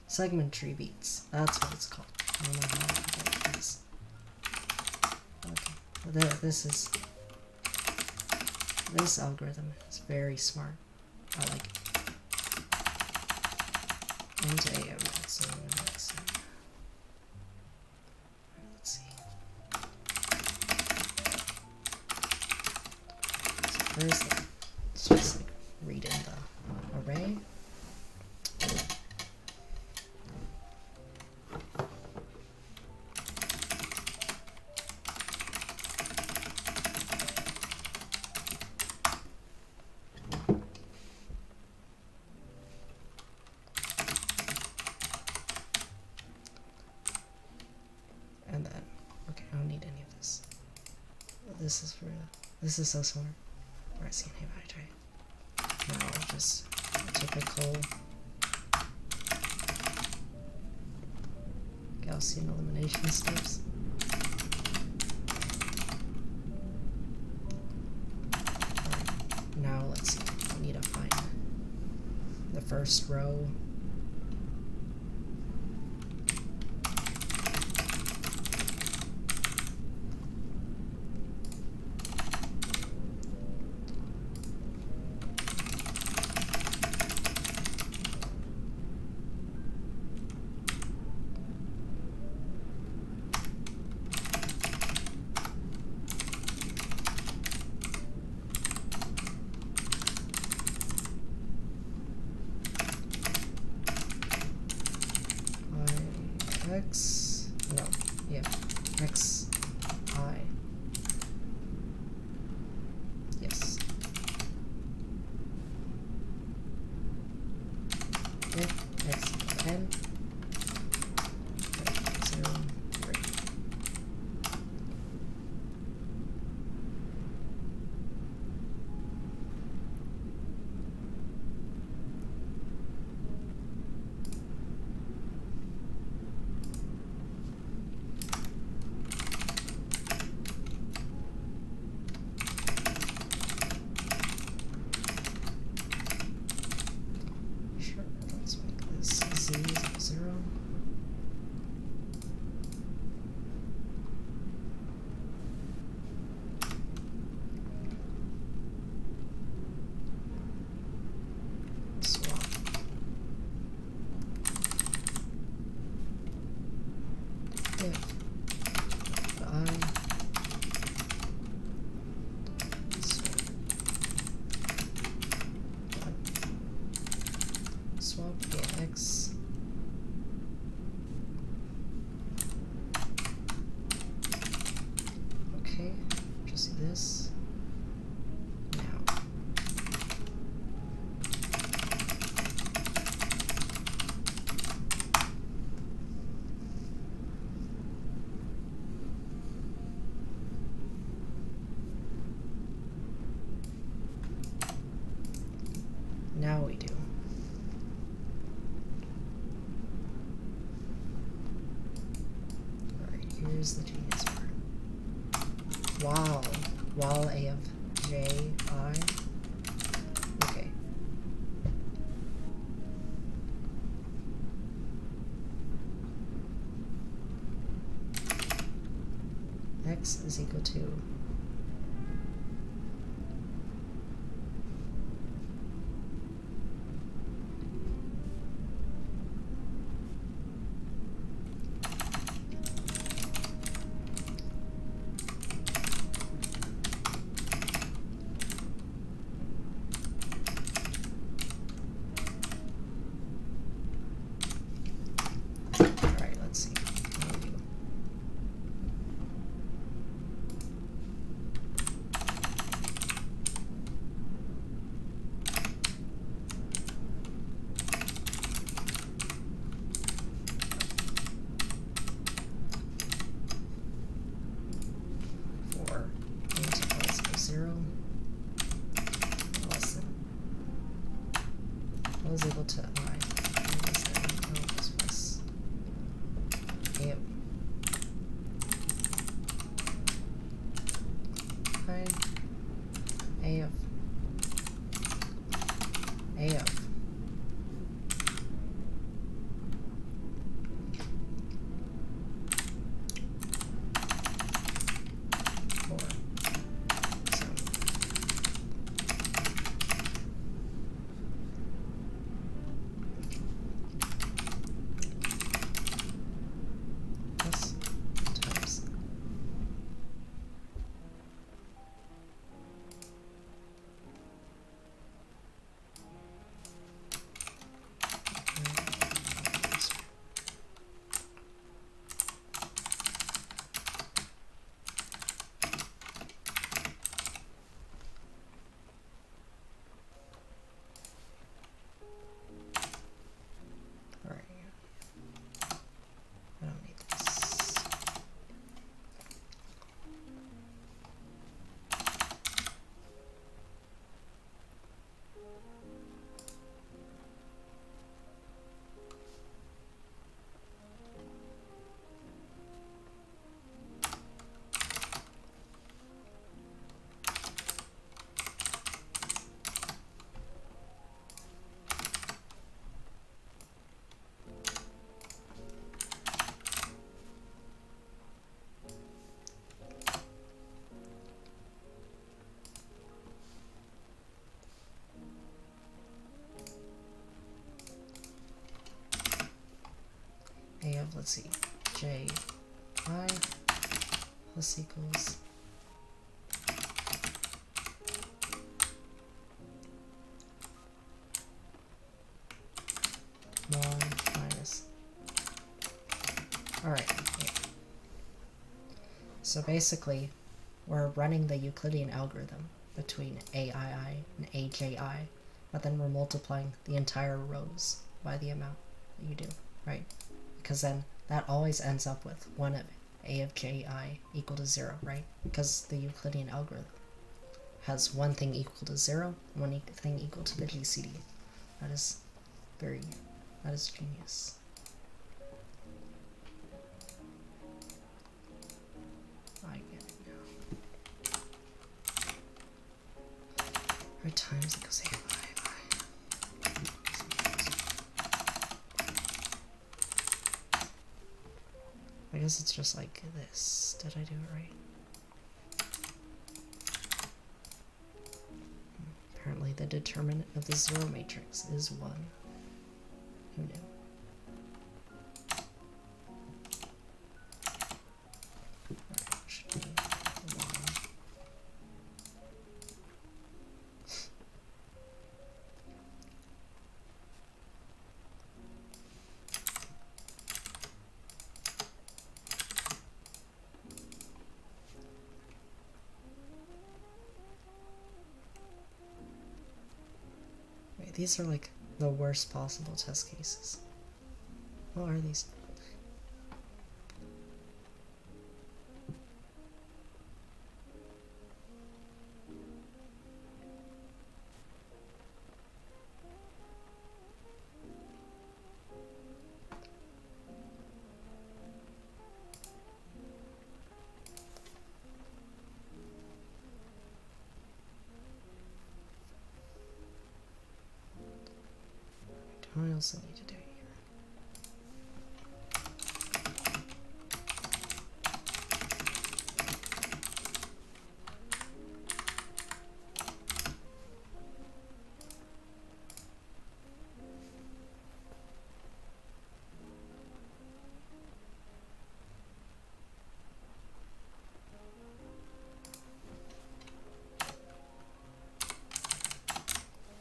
Segment tree beats. That's what it's called. I don't know how it is. Okay, this algorithm is very smart. I like it. Into A, so let's see. So first, let's just like read in array. And then, okay, I don't need any of this. This is for, this is so smart. Alright, see, hey, I try. Now just typical Gaussian elimination steps. Alright, now let's see. We need to find the first row. X, no, yeah, X, I, yes, if X equals N, 0, 3. Let's make this Z is 0. Swap. If I swap the X. Okay, just this. Now. Now we do. Here's the genius part. While A of J, I. Okay. X is equal to was able to A of let's see, ji plus equals mod minus. Alright, yeah. So basically, we're running the Euclidean algorithm between aii and aji, but then we're multiplying the entire rows by the amount that you do, right? Because then that always ends up with 1 of a of ji equal to 0, right? Because the Euclidean algorithm has one thing equal to 0, one thing equal to the GCD. That is genius. I get it now. Right, times equals ai. I guess it's just like this. Did I do it right? Apparently the determinant of the zero matrix is 1. Who knew? Alright, should be 1. Wait, these are like the worst possible test cases. What are these? What else I need to do here?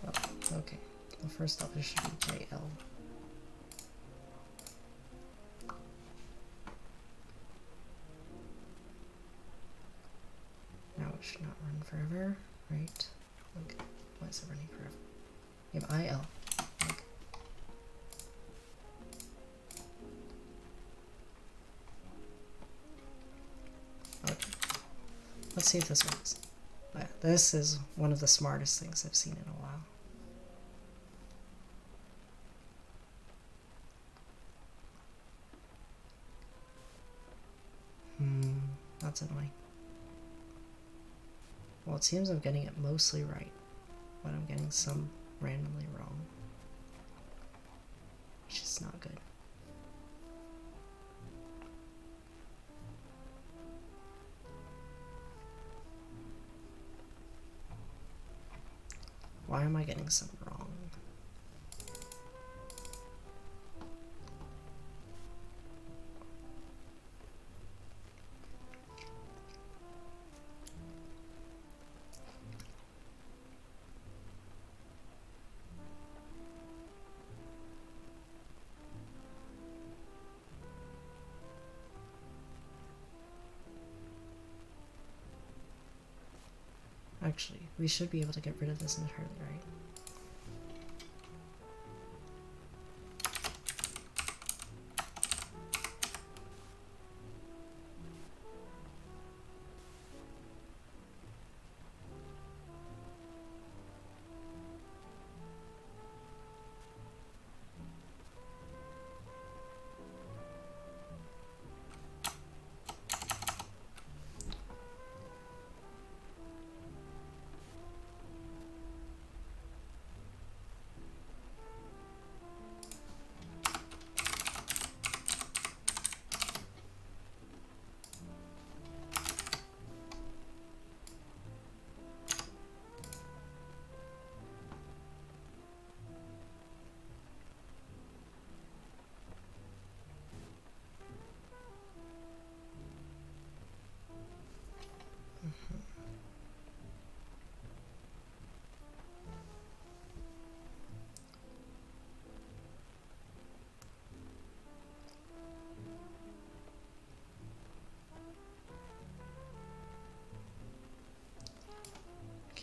Oh, okay. Well, first off, it should be JL. Now it should not run forever, right? Okay. Why is it running forever? We have IL. Okay. Okay. Let's see if this works. This is one of the smartest things I've seen in a while. That's annoying. Well, it seems I'm getting it mostly right, but I'm getting some randomly wrong, which is not good. Why am I getting some wrong? Actually, we should be able to get rid of this entirely, right?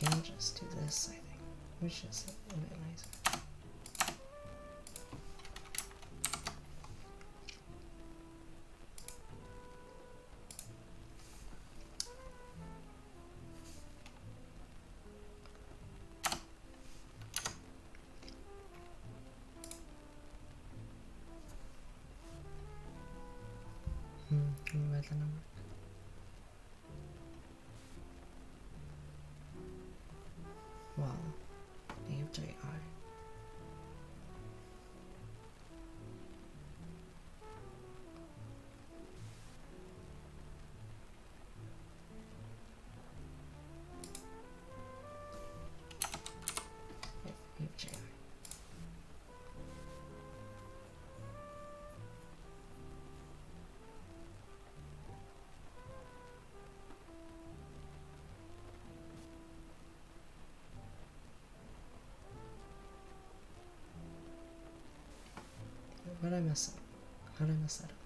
can just do this, I think, which is a little bit nicer. Where's the number? Wow. AFJI. AFJI. What did I mess up? How did I mess that up?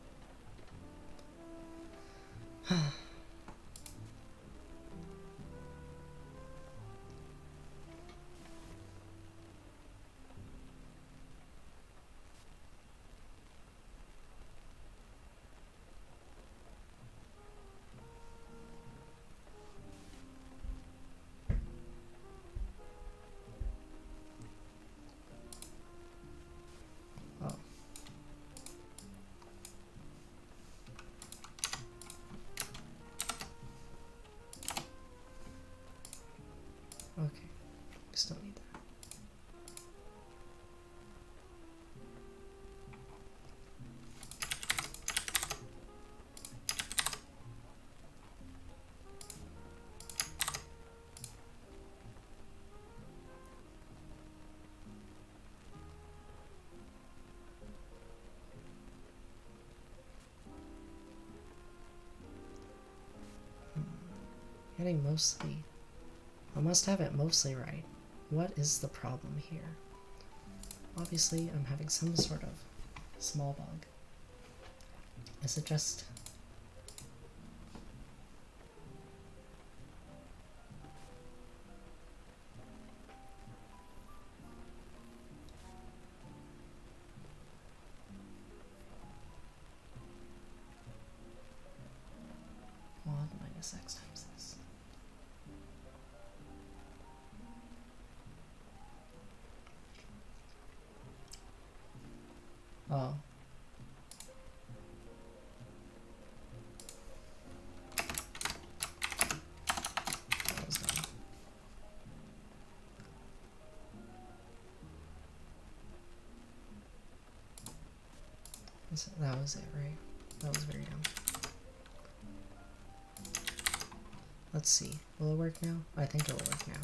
Okay, still need that. Getting mostly... I must have it mostly right. What is the problem here? Obviously, I'm having some sort of small bug. Is it just... mod minus x times this? Oh. That was dumb. That was it, right? That was very dumb. Let's see. Will it work now? I think it will work now.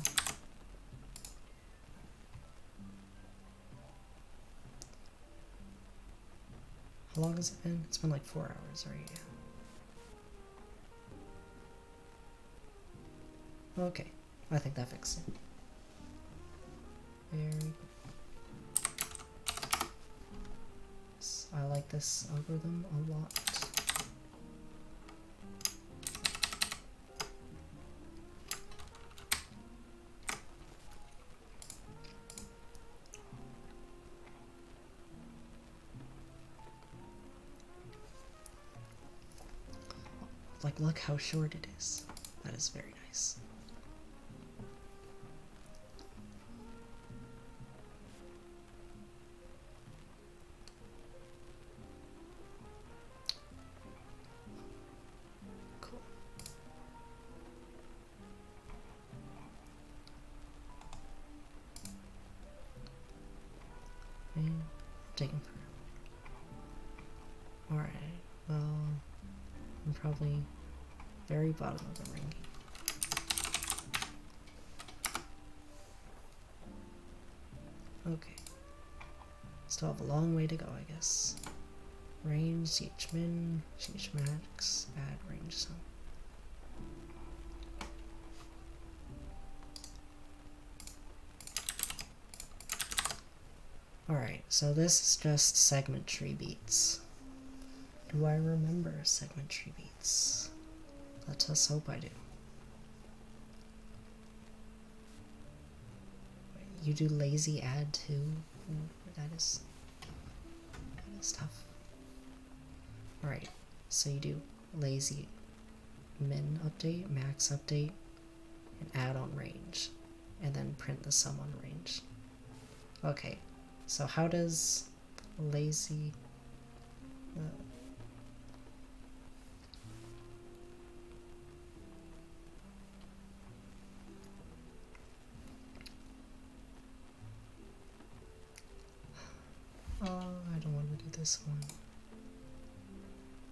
How long has it been? It's been like 4 hours, right? Yeah. Okay, I think that fixed it. Very good. I like this algorithm a lot. Like, look how short it is. That is very nice. Cool. And taking for. Alright, well, I'm probably very bottom of the ranking. Okay. Still have a long way to go, I guess. Range, chmin, chmax, add range sum. Alright, so this is just segment tree beats. Do I remember segment tree beats? Let us hope I do. you do lazy add too. Ooh, that is tough. Alright, so you do lazy min update, max update, and add on range, and then print the sum on range. Okay, so how does lazy I don't want to do this one.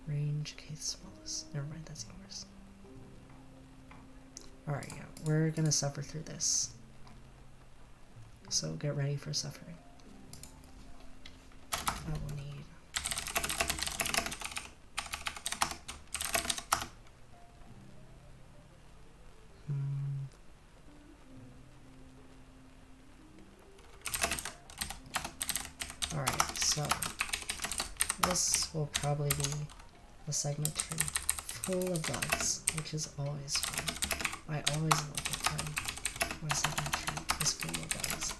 Range, k smallest. Never mind, that's even worse. Alright, yeah, we're gonna suffer through this. So get ready for suffering. I will need Alright, so this will probably be a segment tree full of bugs, which is always fun. I always love it when my segment tree is full of bugs.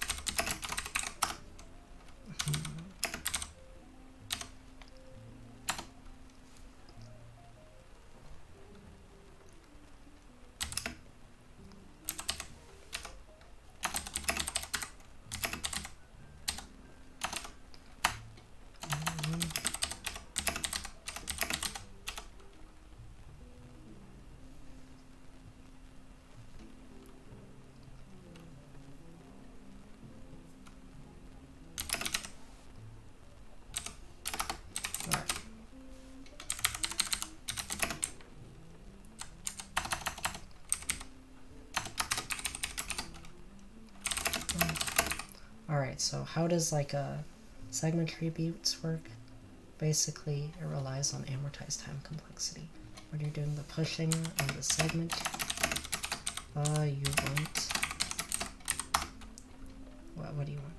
Alright, so how does like a segment tree beats work? Basically, it relies on amortized time complexity. When you're doing the pushing on the segment, you want... What do you want?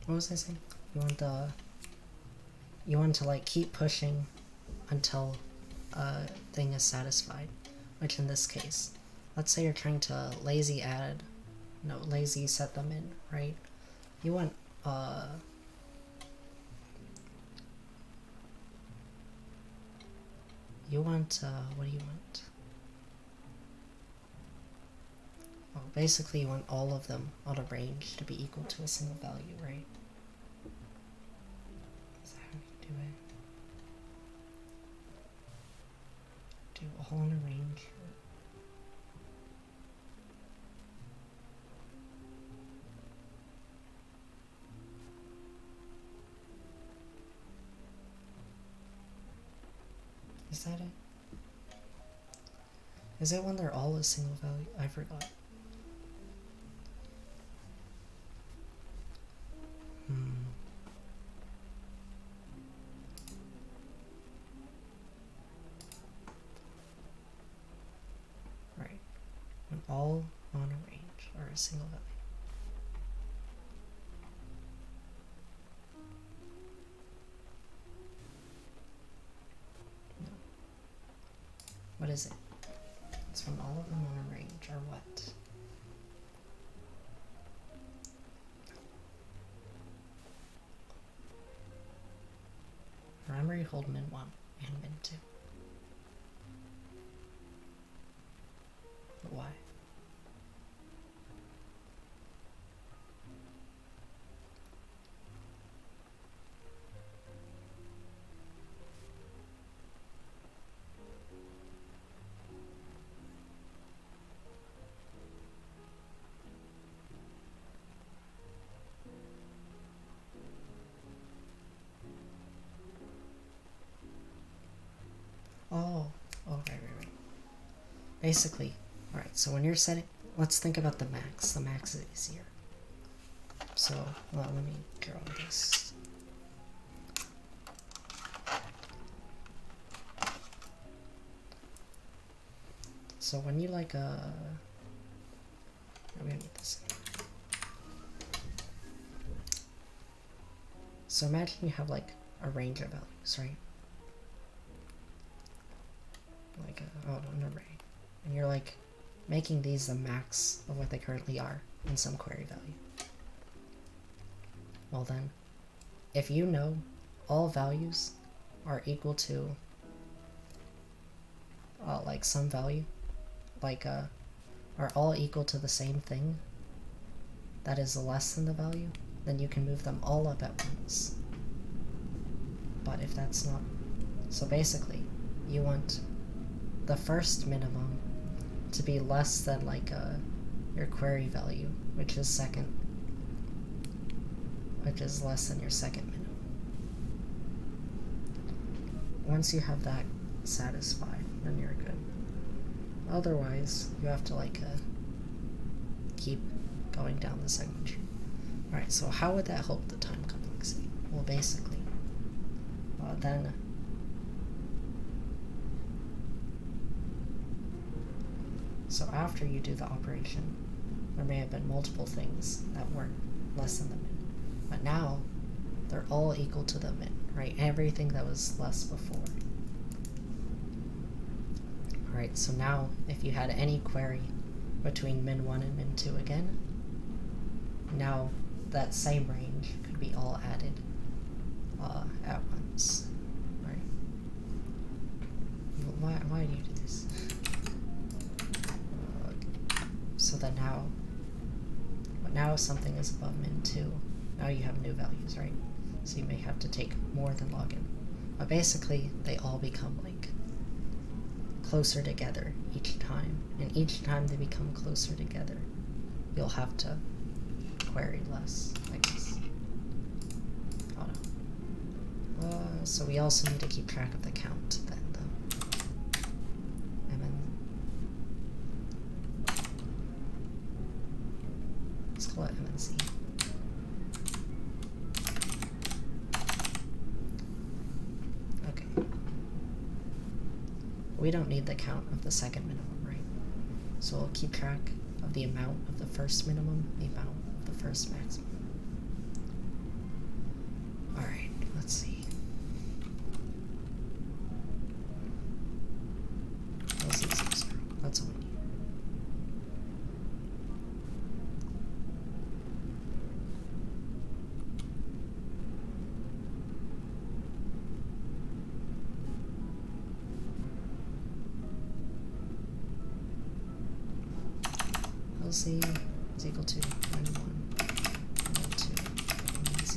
What was I saying? You want to like keep pushing until a thing is satisfied, which in this case, let's say you're trying to lazy set them in, right? You want what do you want? Well, basically you want all of them on a range to be equal to a single value, right? Is that how you do it? Do all on a range. Is that it? Is it when they're all a single value? I forgot. Right. When all on a range are a single value. No. What is it? It's when all of them on a range are what? Remember, you hold min 1 and min 2. But why? Right. Basically, alright, so when you're setting, let's think about the max. The max is easier. So, well, let me draw this. So when you like I'm gonna make this. So imagine you have like a range of values, right? Like an array, and you're like making these the max of what they currently are in some query value. Well then, if you know all values are equal to like some value, like are all equal to the same thing that is less than the value, then you can move them all up at once. But if that's not, so basically you want the first minimum to be less than like your query value, which is second, which is less than your second minimum. Once you have that satisfied, then you're good. Otherwise, you have to like keep going down the segment tree. Alright, so how would that help the time complexity? Well, basically, then so after you do the operation, there may have been multiple things that weren't less than the min. But now, they're all equal to the min, right? Everything that was less before. Alright, so now, if you had any query between min 1 and min 2 again, now that same range could be all added at once, right? Why do you do this? So that now if something is above min 2, now you have new values, right? So you may have to take more than login. But basically, they all become like closer together each time. And each time they become closer together, you'll have to query less, I guess. Oh no. So we also need to keep track of the count then, though. And then let's call it MNC. Okay. We don't need the count of the second minimum, right? So we'll keep track of the amount of the first minimum, the amount of the first maximum. Alright, let's see. That's all we need. LC is equal to min 1, min 2, min z,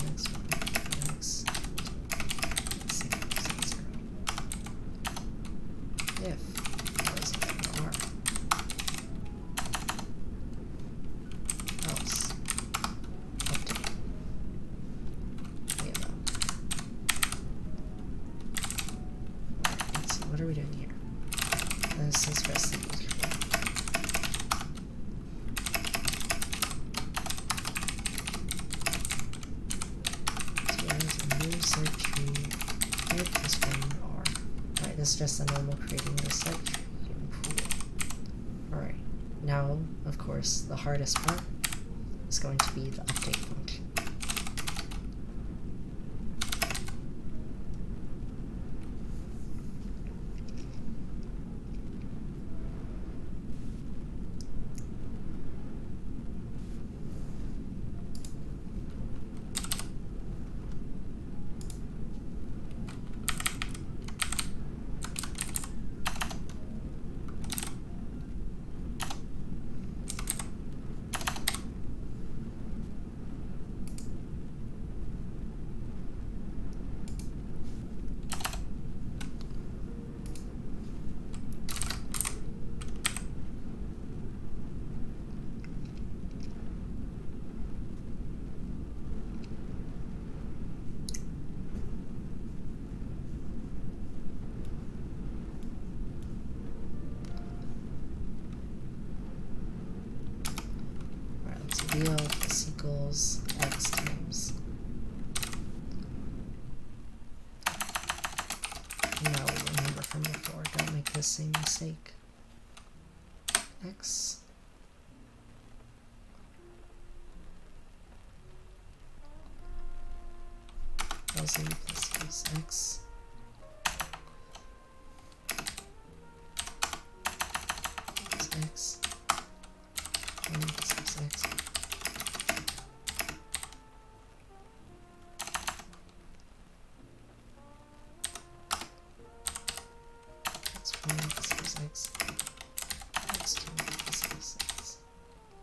minus 1, minus 0, 0. If was equal r, else update the amount. Alright, let's see, what are we doing here? This is rest the user. Search tree, make this one R. Alright, this is just a normal creating the search pool. Alright, now, of course, the hardest part is going to be the update function. Real this equals x times. Now we remember from before, don't make the same mistake. x plus a plus equals x plus x and plus x x.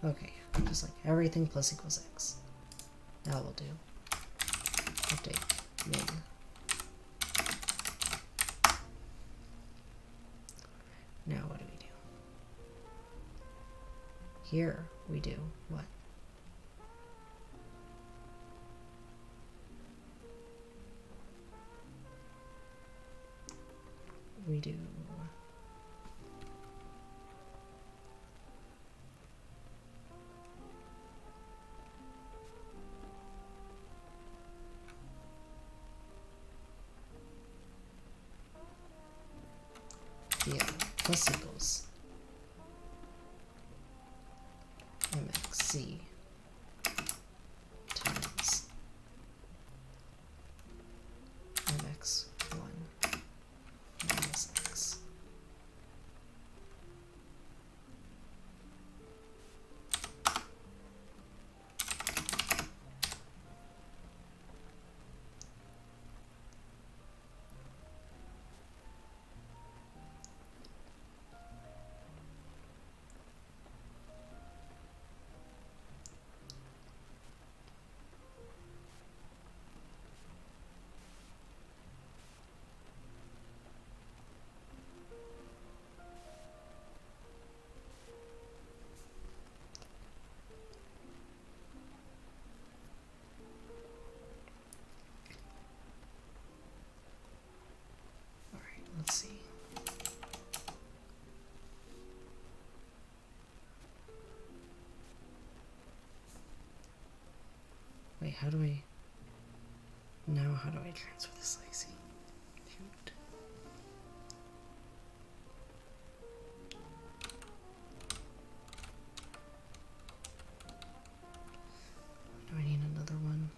Okay, just like everything plus equals x. Now we'll do update min. Now what do we do? Here we do what? We do plus equals mxc times mx1 minus x. Let's see. Wait, how do I transfer this lazy? Shoot. Do I need another one?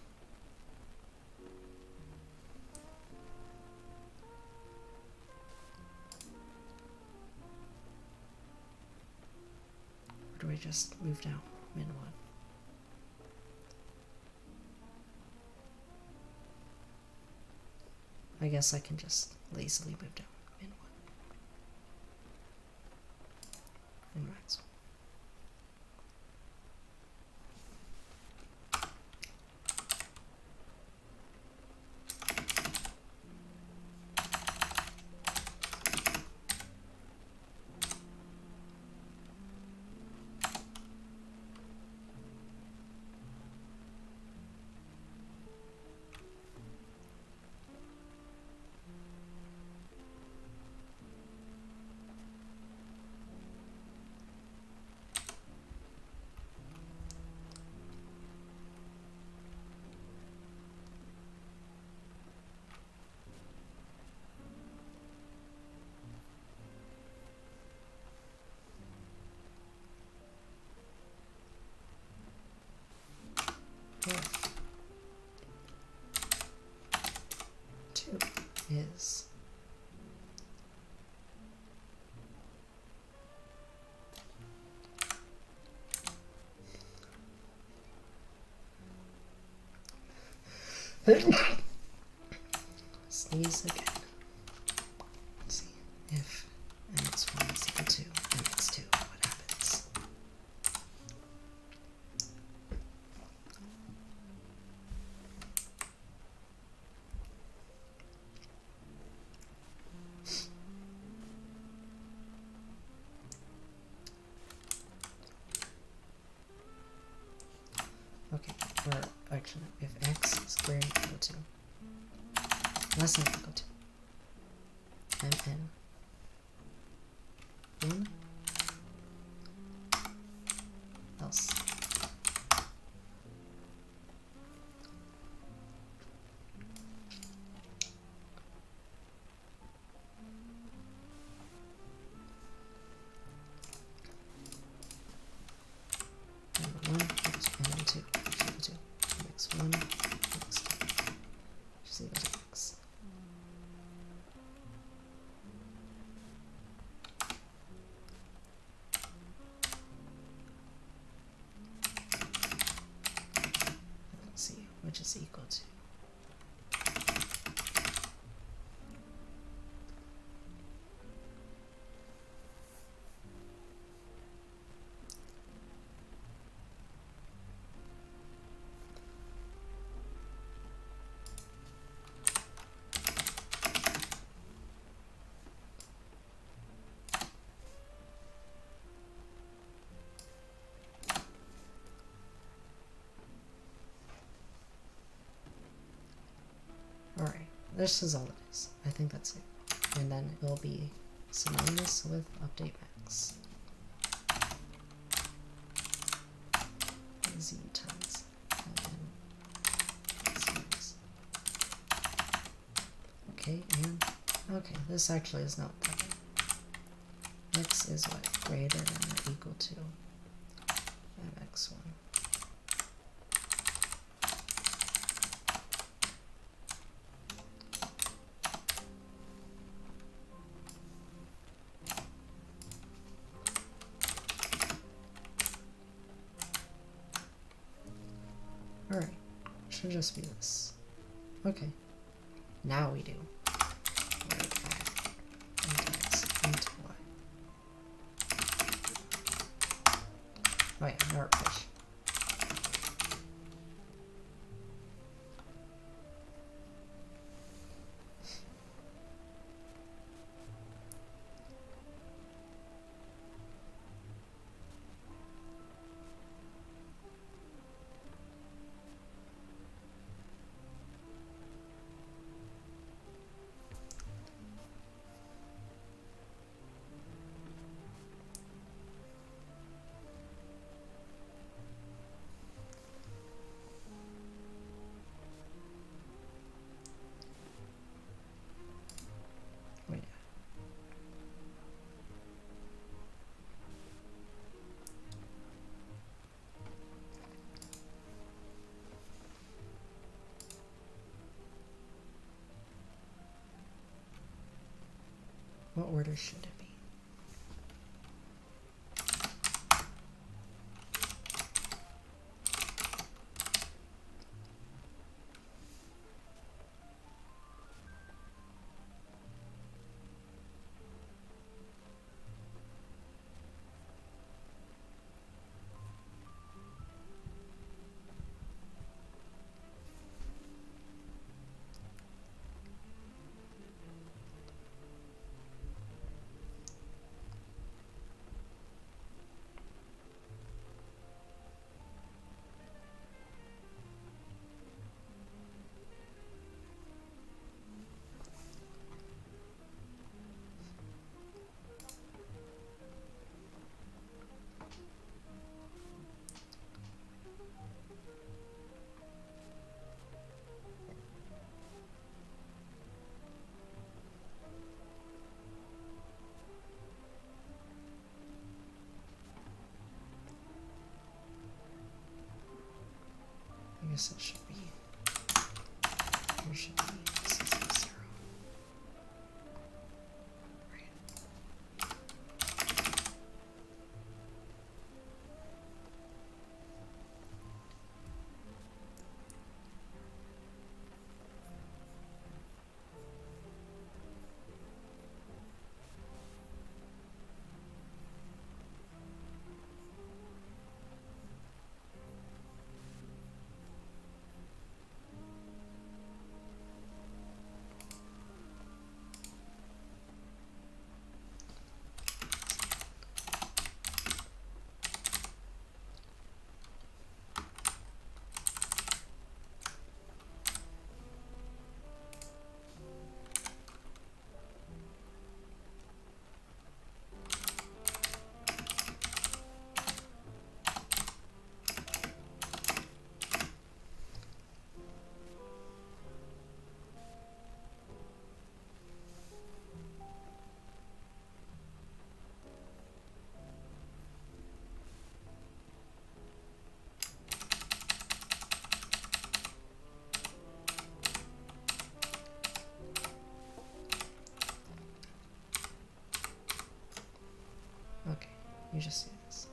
Or do I just move down min 1? I guess I can just lazily move down min 1. Min max. If 2 is sneeze again. Let's see if mx1 is equal to mx2, what happens? Okay, or actually, if x is greater than equal to less than equal to mn in else. this is all it is. I think that's it. And then it will be synonymous with update max. Z times ln. Okay, and okay, this actually is not that big. X is what? Greater than or equal to mx1. Alright, should just be this. Okay, now we do. Into y. Oh yeah, now we're push. What order should it be? I guess it should be, here should be 0. Right. Okay, you just see this.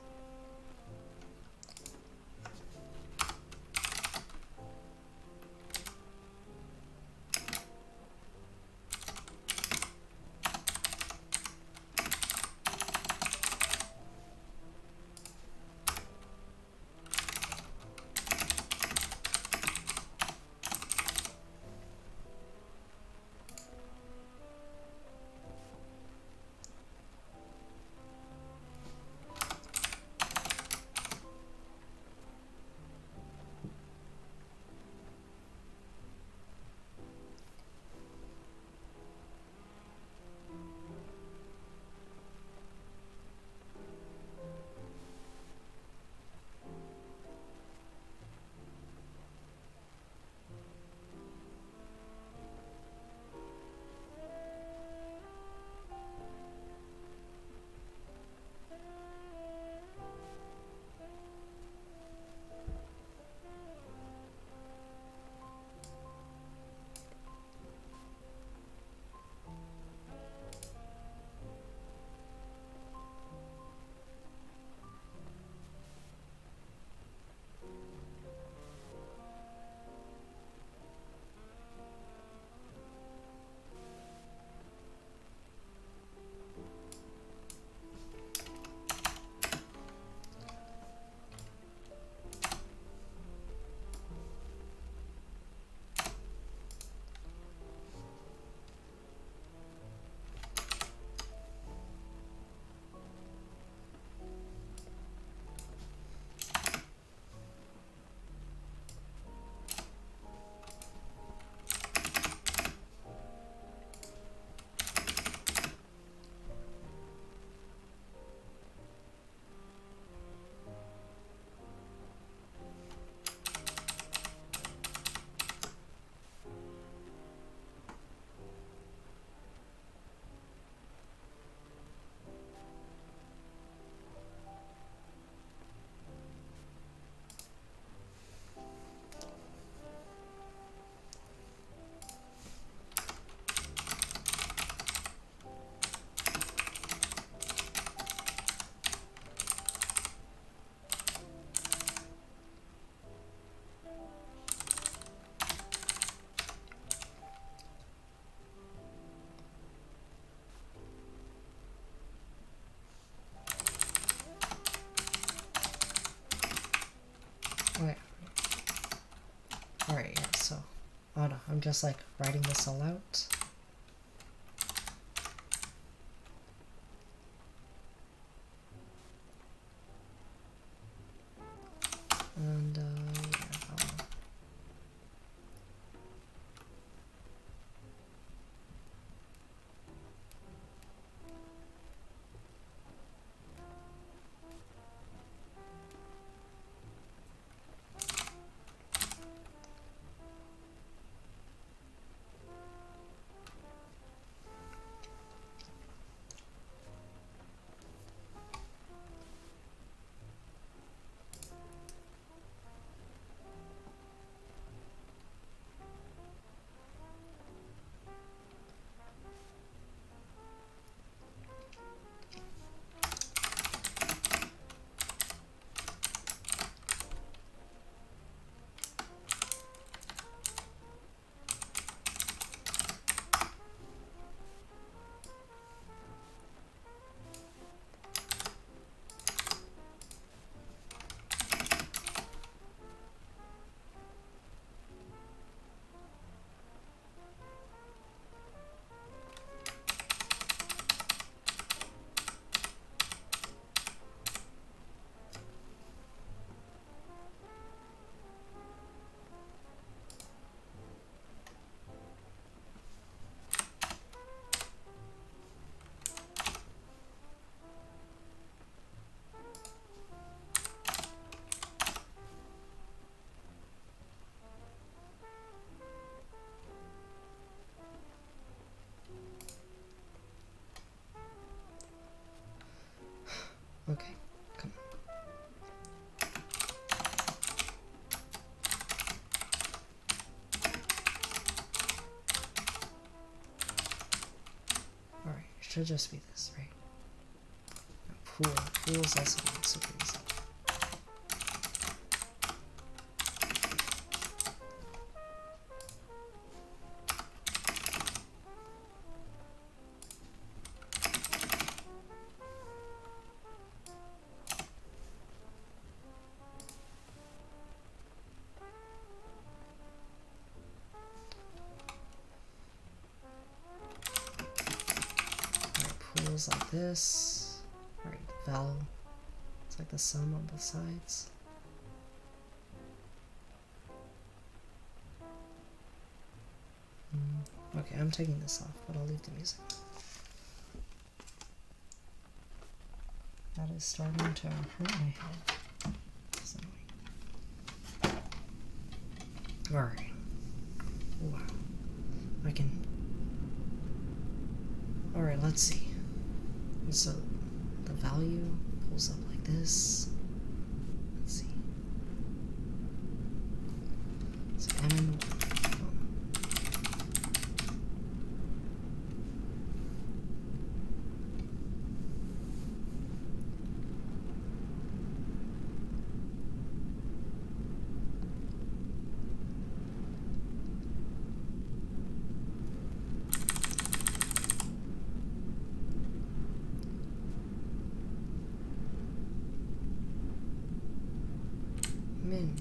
Oh no, I'm just like writing this all out. And yeah, okay, come on. Alright, it should just be this, right? No, pool is also super easy. Pools like this. Right, val. It's like the sum on both sides. Okay, I'm taking this off, but I'll leave the music. That is starting to hurt my head. It's annoying. Alright. Wow. I can... Alright, let's see. So, the value pulls up like this. Let's see. So, M min.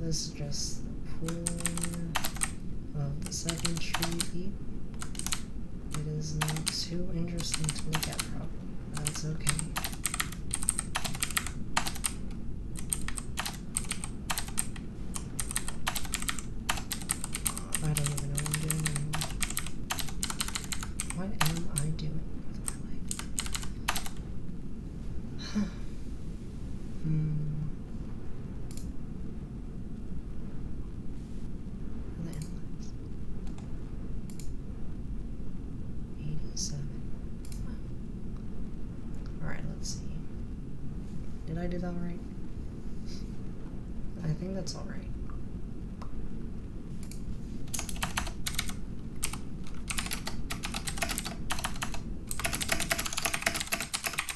this is just the pool of the second tree. It is not too interesting to look at, probably. That's okay. I don't even know what I'm doing anymore. What am I doing with my life? The inlets. 87. Wow. Alright, let's see. Did I do that right? I think that's alright.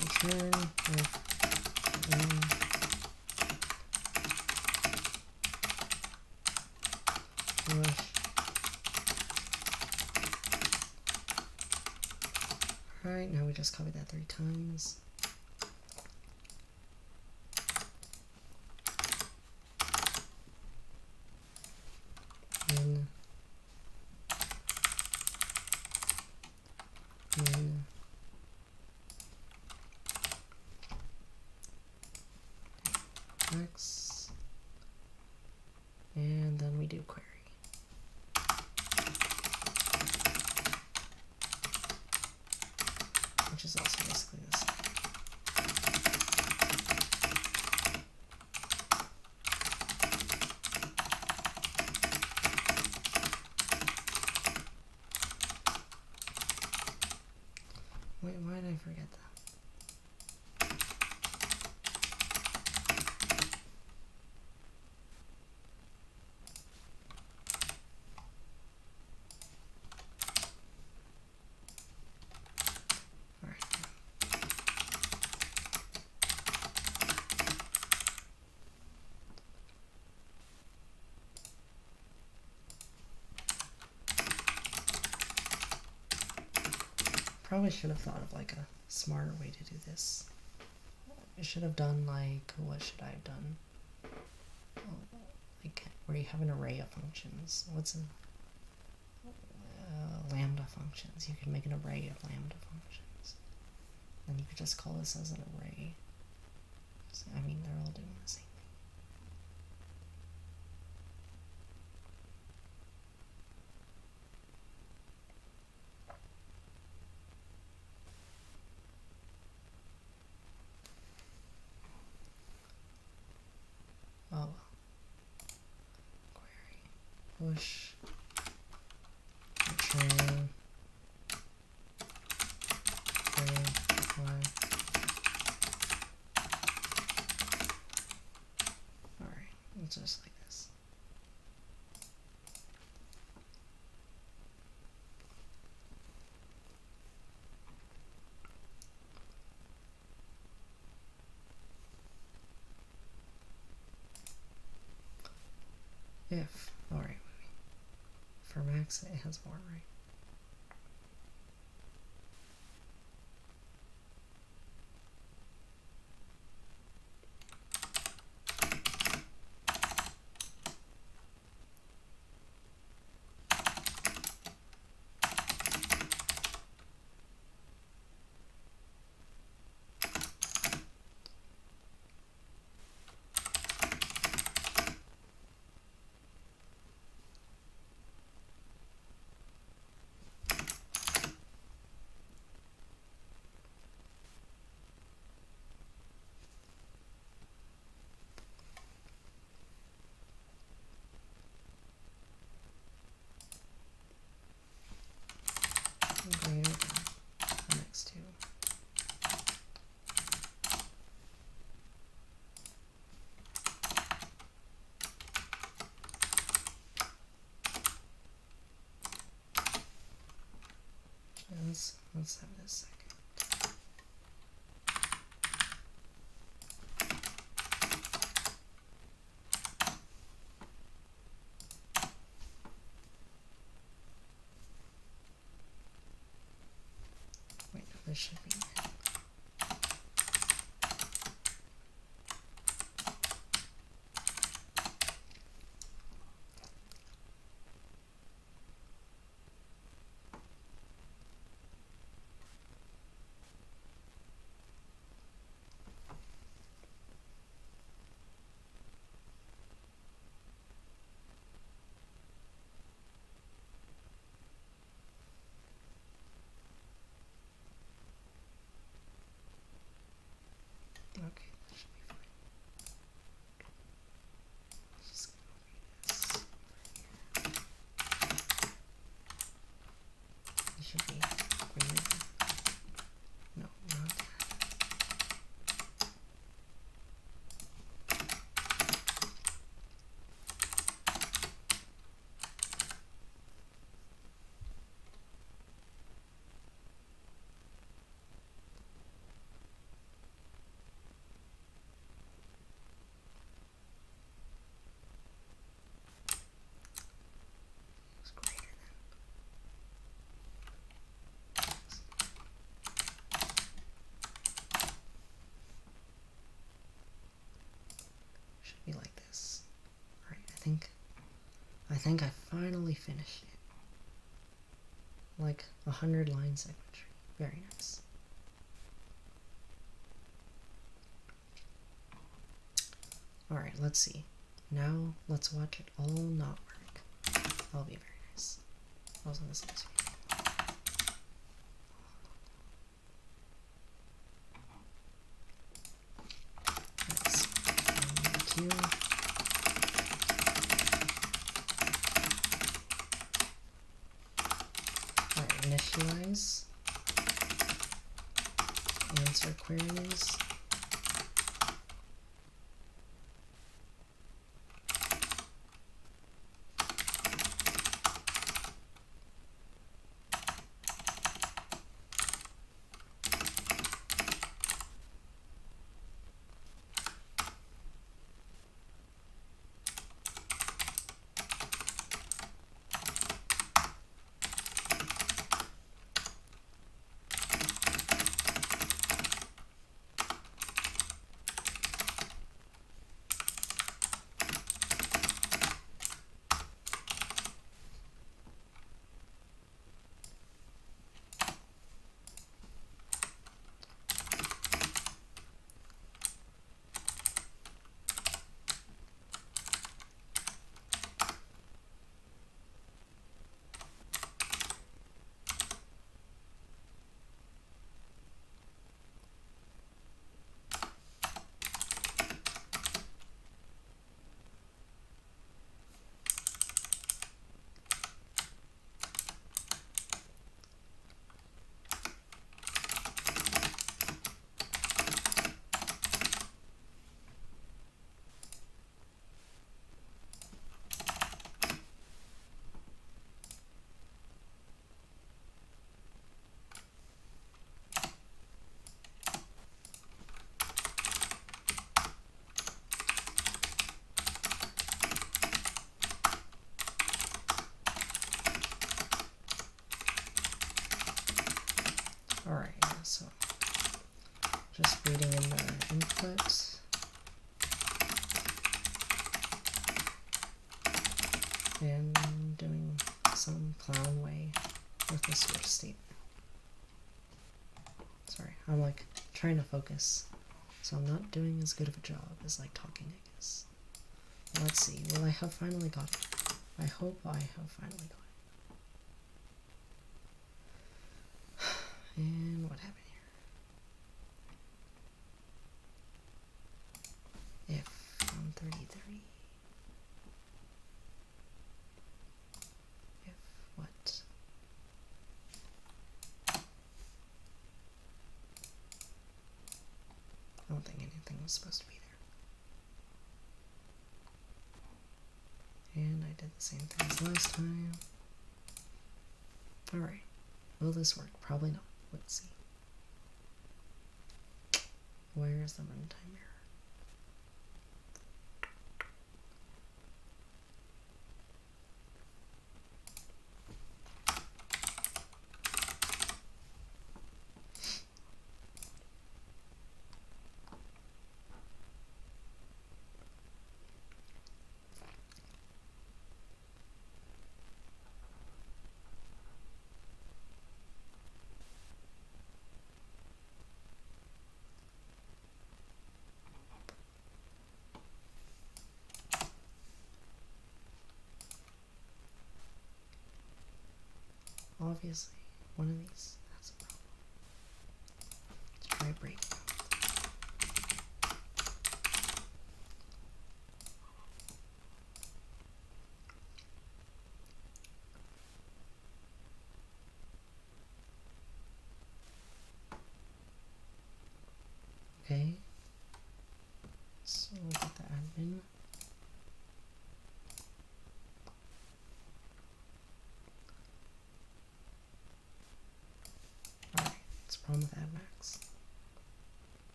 Return with push. Alright, now we just copy that 3 times. In X, and then we do query. Which is also basically the same. Wait, why did I forget that? Probably should have thought of like a smarter way to do this. I should have done like, what should I have done? Oh, like where you have an array of functions. What's a lambda functions? You can make an array of lambda functions. Then you could just call this as an array. So, I mean, they're all doing the same thing. Oh well. Query. Push. Return. Query. Apply. Alright, it's just like this. If, alright, for max it has more, right? Greater than the next two. Let's have this second. Wait, no, this should be I think I finally finished it. Like 100 line symmetry. Very nice. Alright, let's see. Now let's watch it all not work. That'll be very nice. Also, this is Q. Alright, initialize. Answer queries. Alright, yeah, so just reading in the input. And doing some clown way with the switch statement. Sorry, I'm like trying to focus, so I'm not doing as good of a job as like talking, I guess. Let's see, will I have finally got it? I hope I have finally got it. And what happened here? If 133. If what? I don't think anything was supposed to be there. And I did the same thing as last time. Alright. Will this work? Probably not. Let's see. Where is the runtime error? Obviously, one of these has a problem. Let's try breaking. Okay. So we'll get the admin. Problem with AdMax.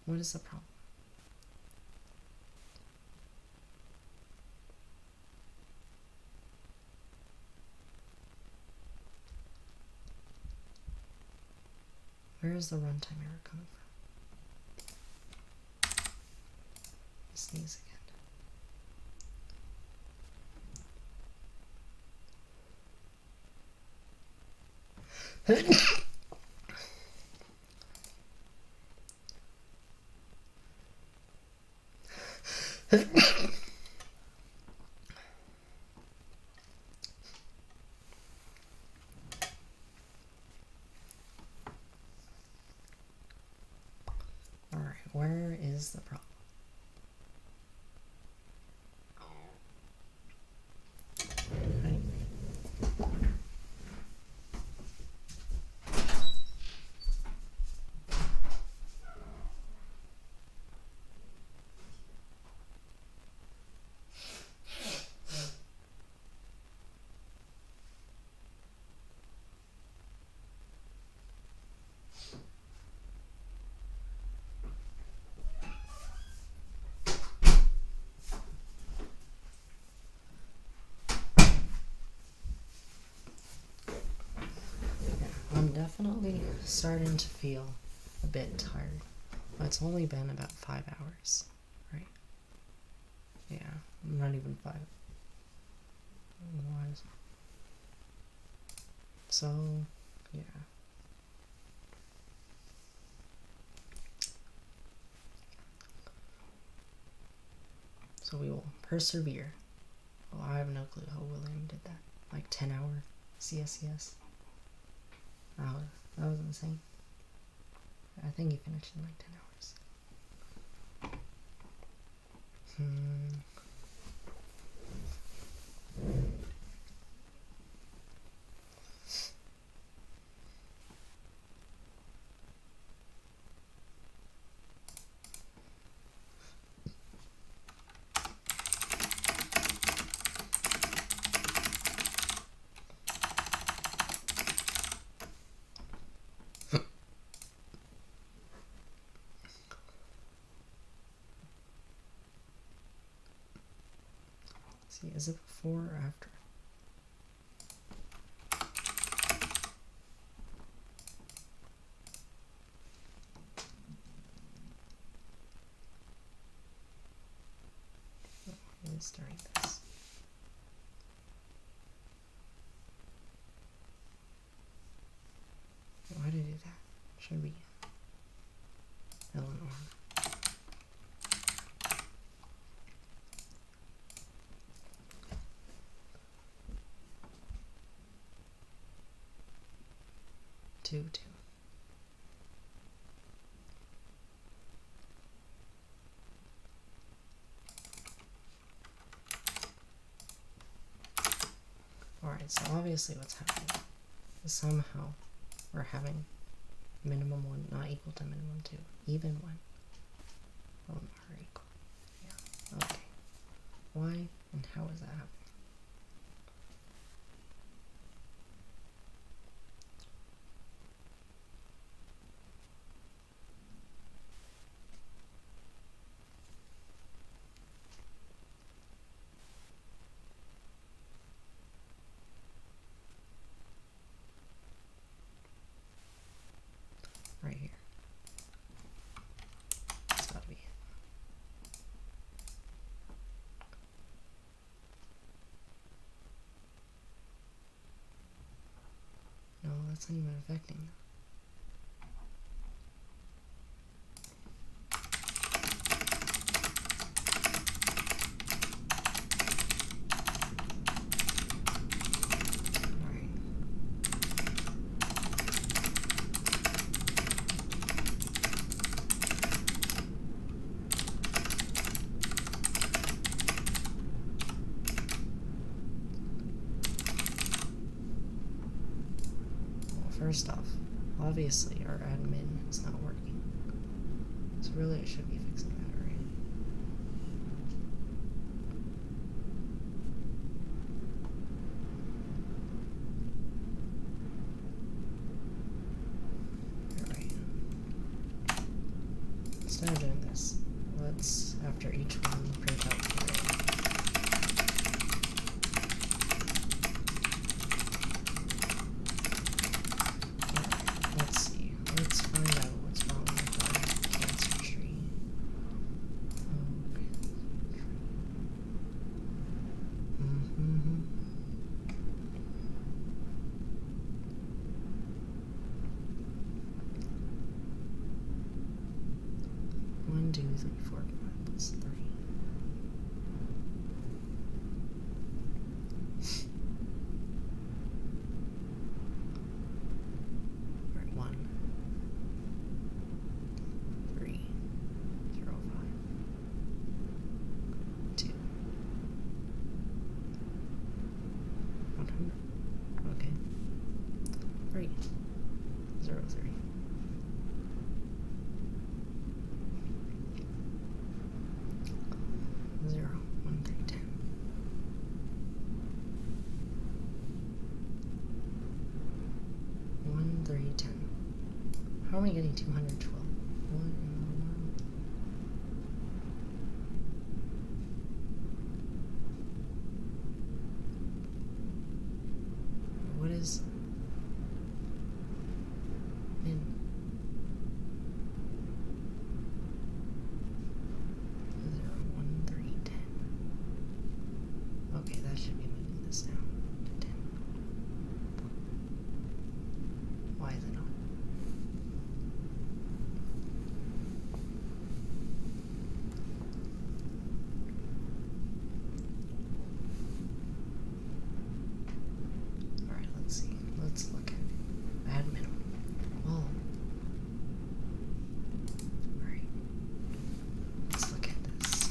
What is the problem? Where is the runtime error coming from? Sneeze again. Alright, where is the problem? Right. I'm definitely starting to feel a bit tired. But it's only been about 5 hours, right? Yeah, not even 5. Why is it? So, yeah. So we will persevere. Oh, I have no clue how William did that. Like 10-hour CSCS. Oh, that was insane. I think he finished in like 10 hours. See, is it before or after? Oh, it is during this. Why did I do that? Should be Eleanor. Two. Alright, so obviously what's happening is somehow we're having minimum 1 not equal to minimum 2, even 1 are equal. Yeah, okay. Why and how is that happening? Right here. That's gotta be it. No, that's not even affecting them. First off, obviously our admin is not working. So really I should be fixing that, right? Alright. Instead of after each one, print out the array. Okay, let's see. Let's find out what's wrong with our cancer tree. Okay. One, two, three, four, five, plus 3. Alright, 1, 3, 0, 5, 2, 100. Okay. 3, 0, 3. 0, 1, 3, 10. 1, 3, 10. How are we getting 212? What in the world? What is min? 0, 1, 3, 10. Okay, that should be moving this down to 10. Why is it not? Alright, let's see. Let's look at add minimum. Oh. Alright. Let's look at this.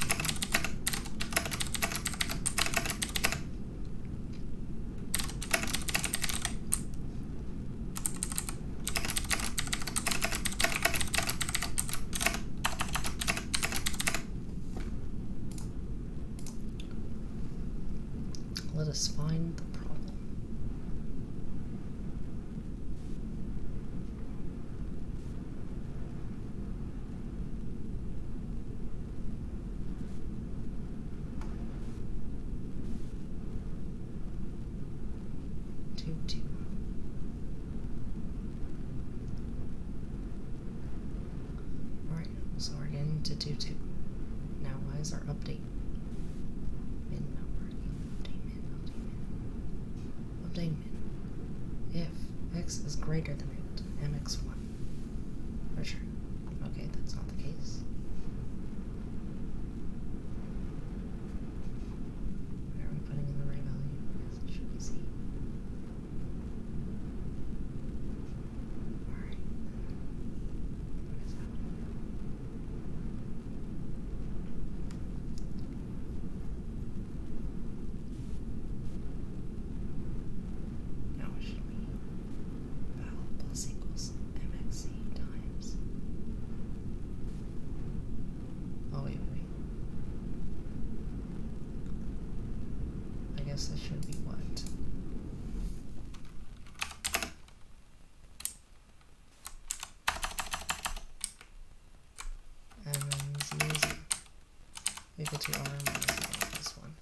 Let us find the problem. Two, two. Alright, so we're getting to 2, 2. Now, why is our update min number? Update min. If x is greater than root mx1. For sure. Okay, that's not the case. Are we putting in the right value? Yes, it should be C. Alright. What is happening? Now it should be val plus equals mxc times. Oh, wait. I guess this should be what? MNZ equal to R minus plus 1.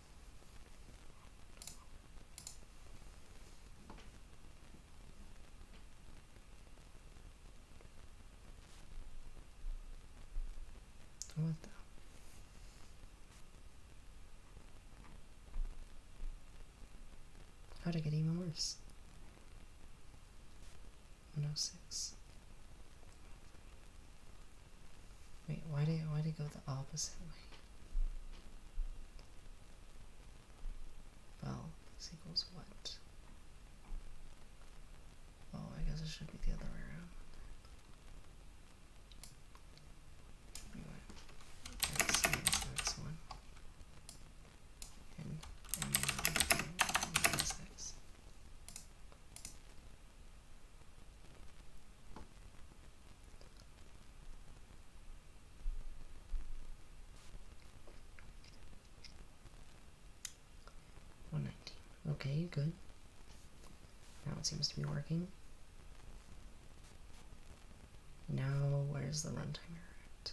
What the? How'd it get even worse? 106. Wait, why did it go the opposite way? Well, this equals what? Oh, I guess it should be the other way around. Anyway, let's see this next one. And minus x. Okay, good. Now it seems to be working. Now, where's the runtime error at?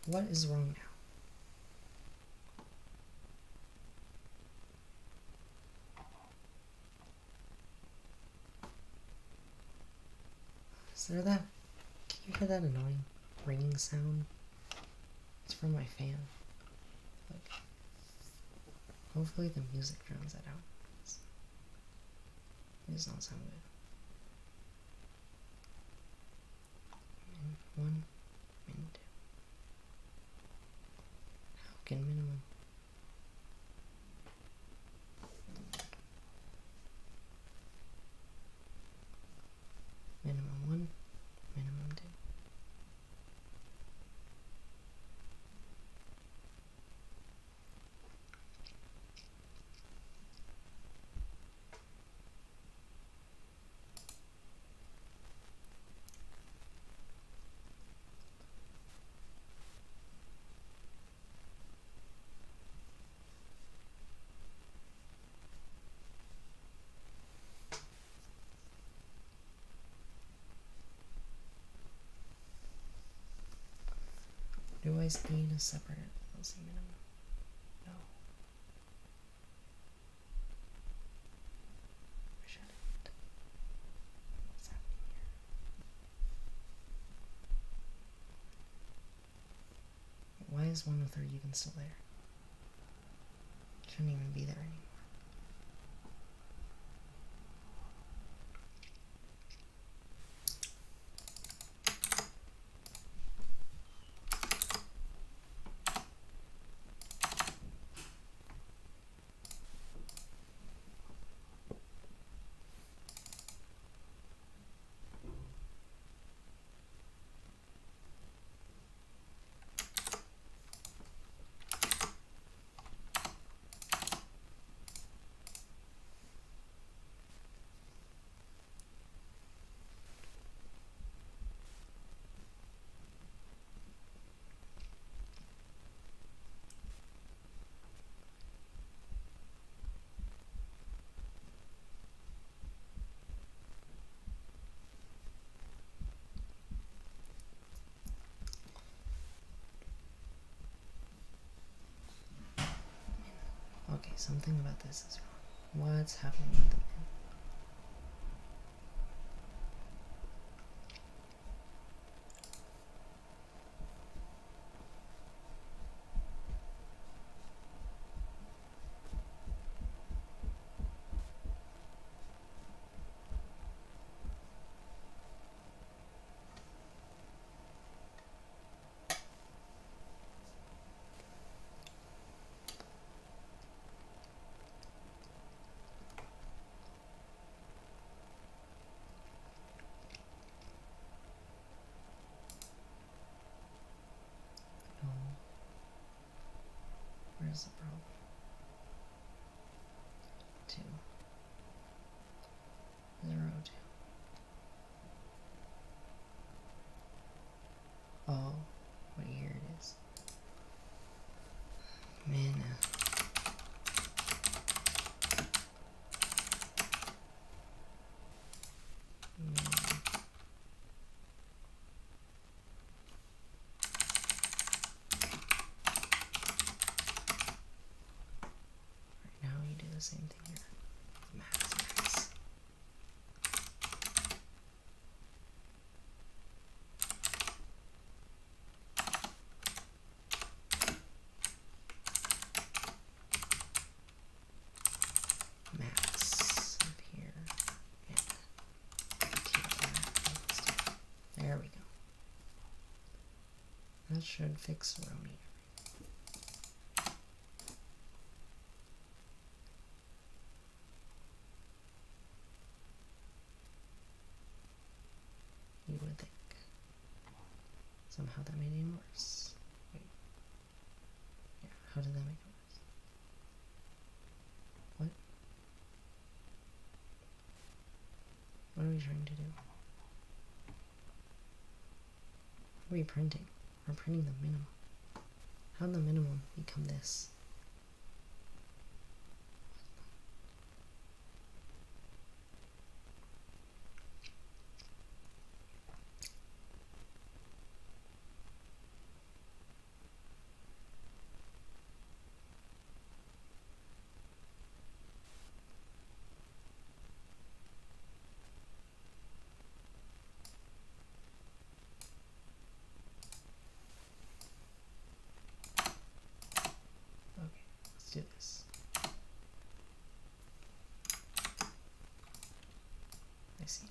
What is wrong now? Is there that? Can you hear that annoying ringing sound? It's from my fan. Like, hopefully the music drowns that out. It does not sound good. Min 1, min 2. How can minimum? Minimum 1, minimum 2. Do I need a separate LC minimum? No. I shouldn't. What's happening here? Why is 103 even still there? It shouldn't even be there anymore. Okay, something about this is wrong. What's happening with the min? Where's the problem? 2, 0, 2. Oh, wait, here it is. Min. The same thing here. Max. Max up here. And there we go. That should fix Roni. You would think. Somehow that made it even worse. Wait. Yeah, how did that make it worse? What? What are we trying to do? What are we printing? We're printing the minimum. How did the minimum become this? I see now.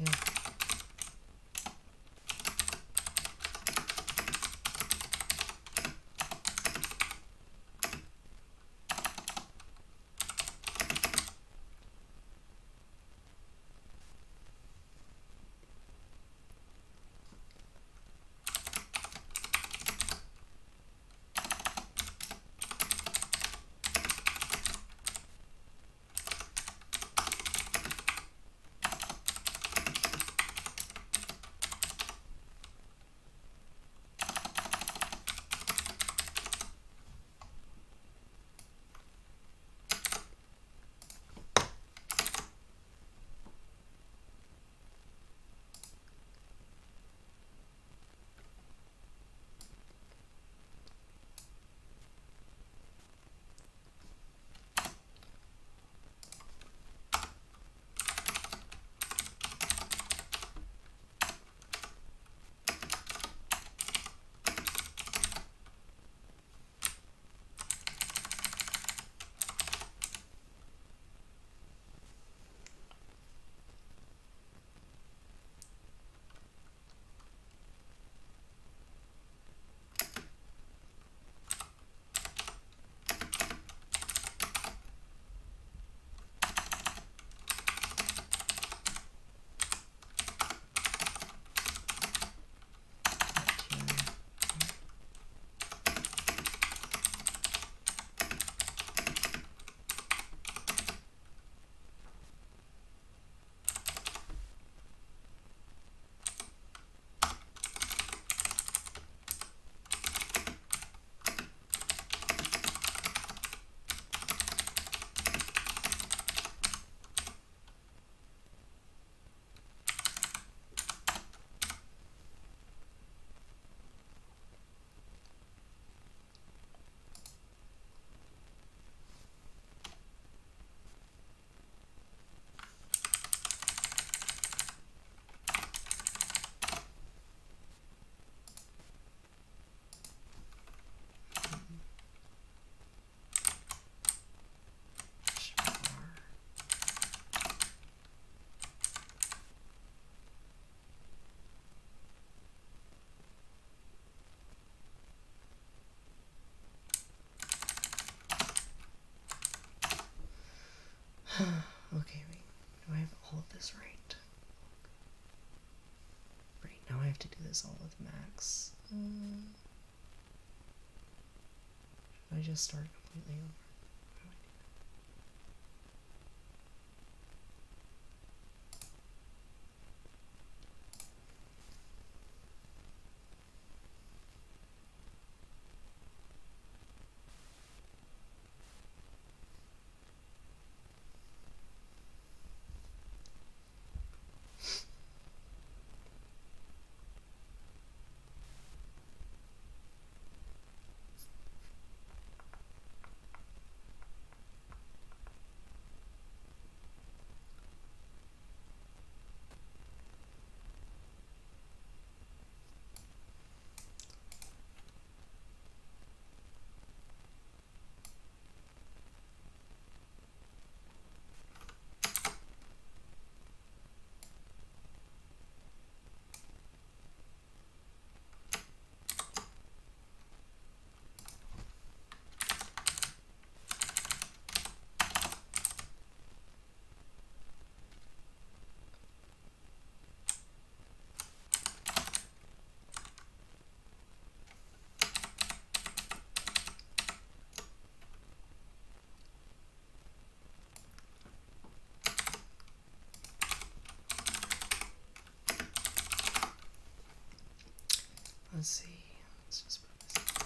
Yeah. Okay, wait. Do I have all of this right? Right, now I have to do this all with max. Should I just start completely over? How do I do that? Let's see. Let's just put this in there.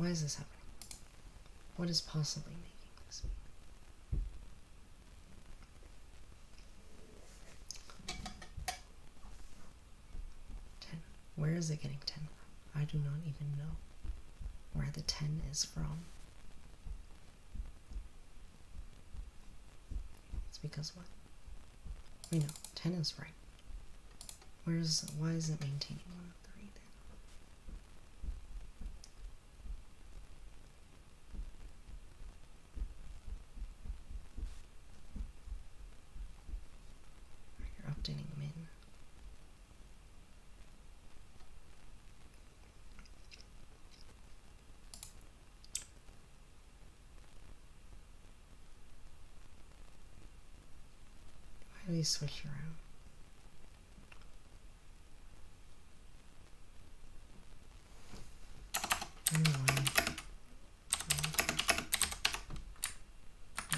Why is this happening? What is possibly making this? 10. Where is it getting 10 from? I do not even know where the 10 is from. It's because what? We know 10 is right. Why is it maintaining 1 of 3 then? You're updating min. Why do these switch around?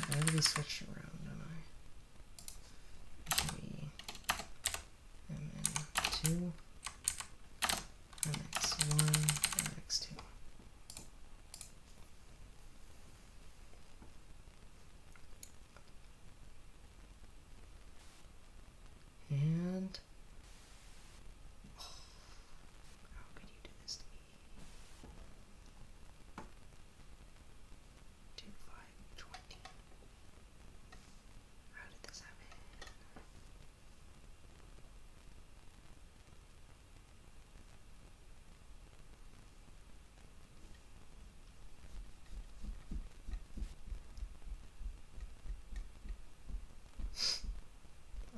Why switch around, don't I? Maybe mn2, mx1, mx2. And how could you do this to me? 2, 5, 20. How did this happen?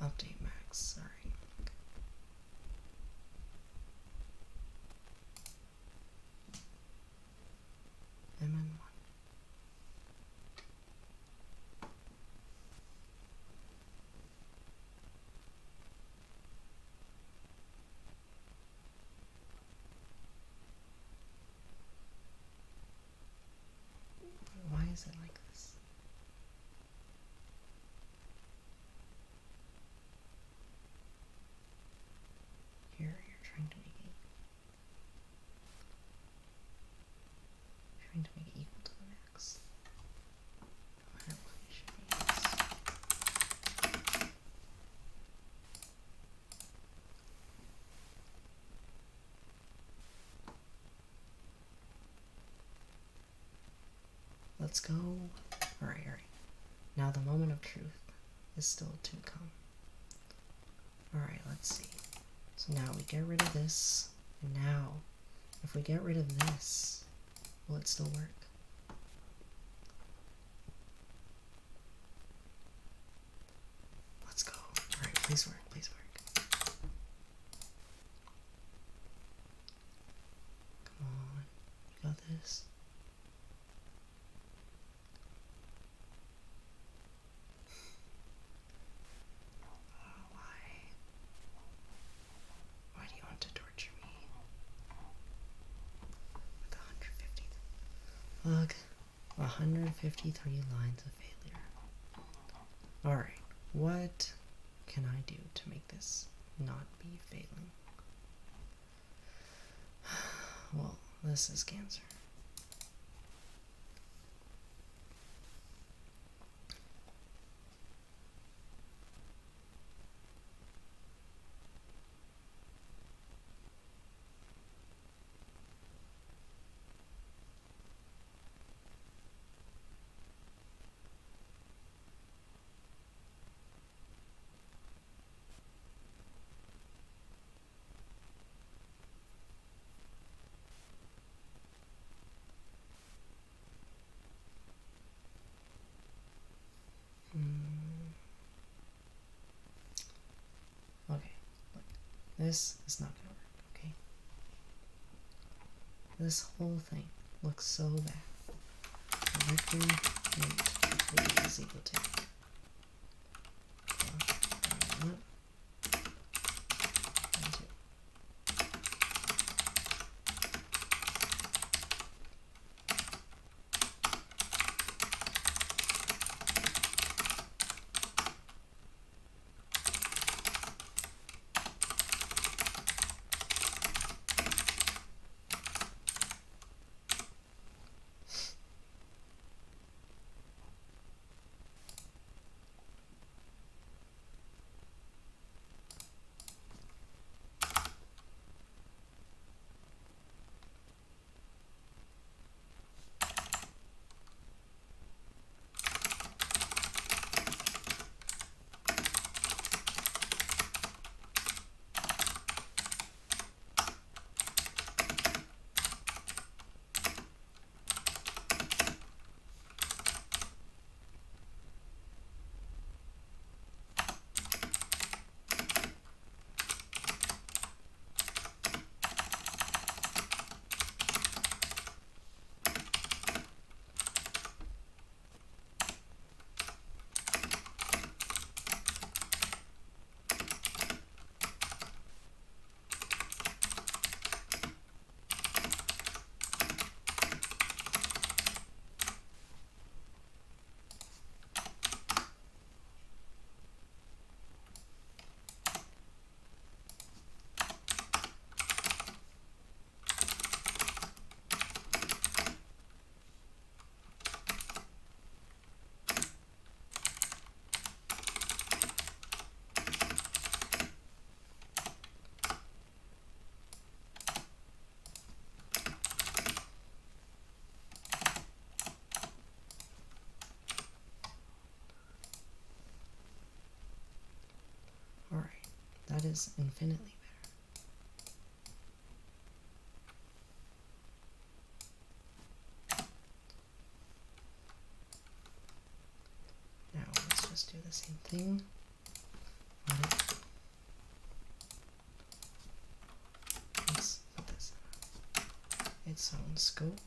Update max, sorry. mn1. Why is it like this? Here, you're trying to make it equal to the max. No matter what, it should be this. Let's go. Alright. Now the moment of truth is still to come. Alright, let's see. So now we get rid of this, and now, if we get rid of this, will it still work? Let's go. Alright, please work, please work. Come on, you got this. Why do you want to torture me? With 150. Ugh. 153 lines of failure. Alright, what can I do to make this not be failing? Well, this is cancer. Okay, look, this is not gonna work, okay? This whole thing looks so bad. Vector int is equal to is infinitely better. Now let's just do the same thing. Let's put this in its own scope.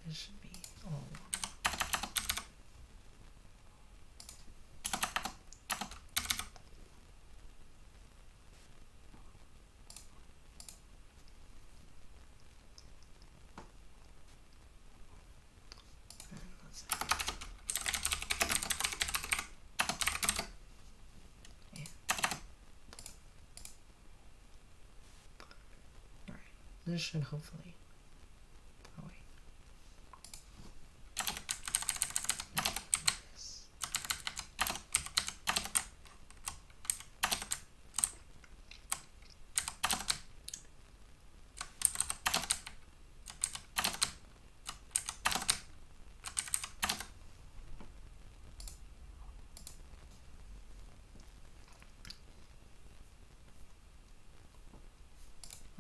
This should be all. This should hopefully. Oh wait. This.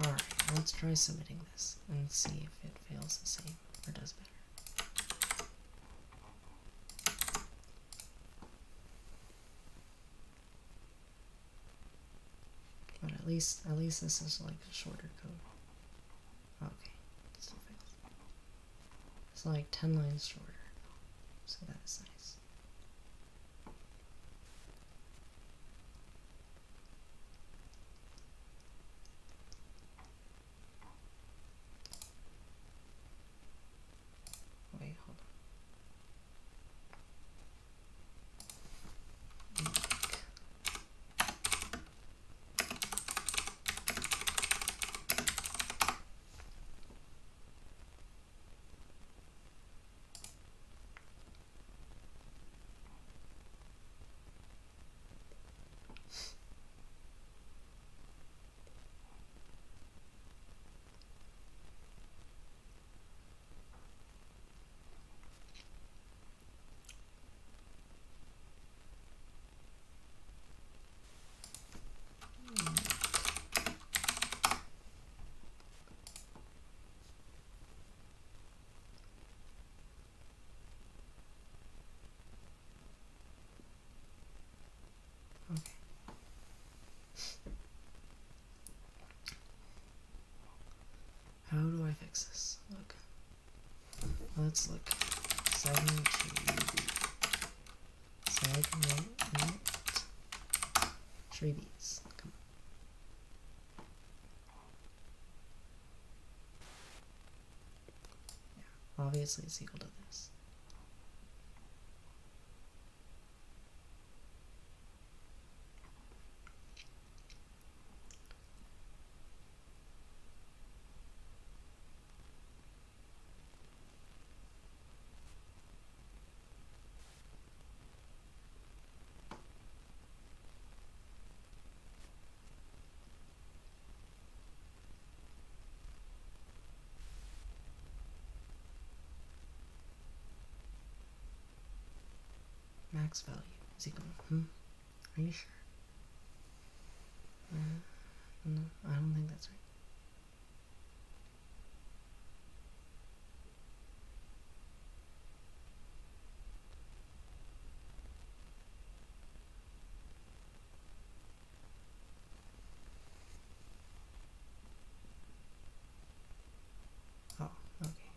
All right. Let's try submitting this and see if it fails the same or does better. But at least this is like a shorter code. Okay, still fails. It's like 10 lines shorter, so that is nice. How do I fix this? Look. Let's look. Segment tree beats. Come on. Yeah, obviously it's equal to this. Max value is equal to, Are you sure? No, I don't think that's right. Oh, okay.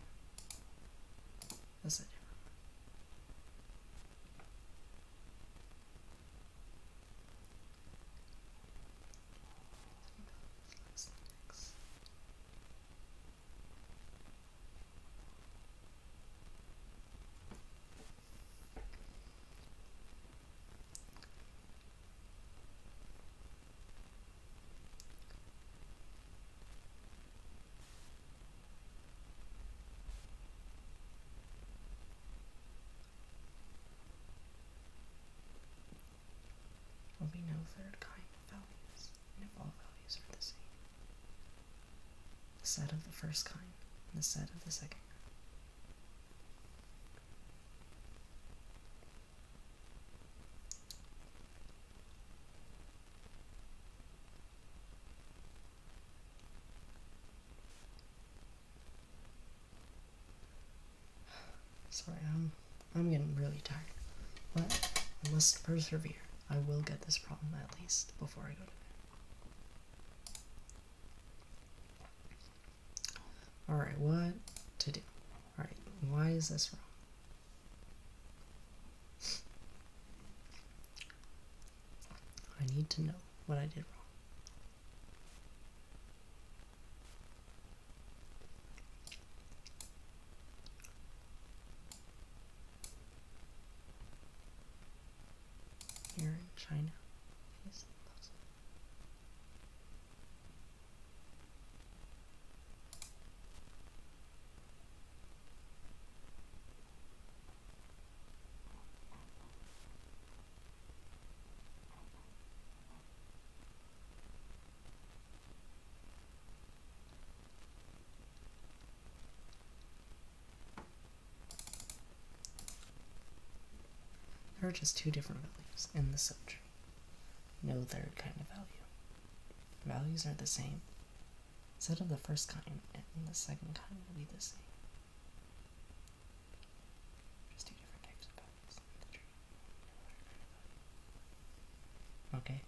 That's a different one. first kind and the set of the second kind. Sorry, I'm getting really tired, but I must persevere. I will get this problem at least before I go to bed. Alright, what to do? Alright, why is this wrong? I need to know what I did wrong. Here in China. There are just two different values in the subtree. No third kind of value. Values are the same. Set of the first kind and the second kind will be the same. Just two different types of values in the tree. No third kind of value. Okay.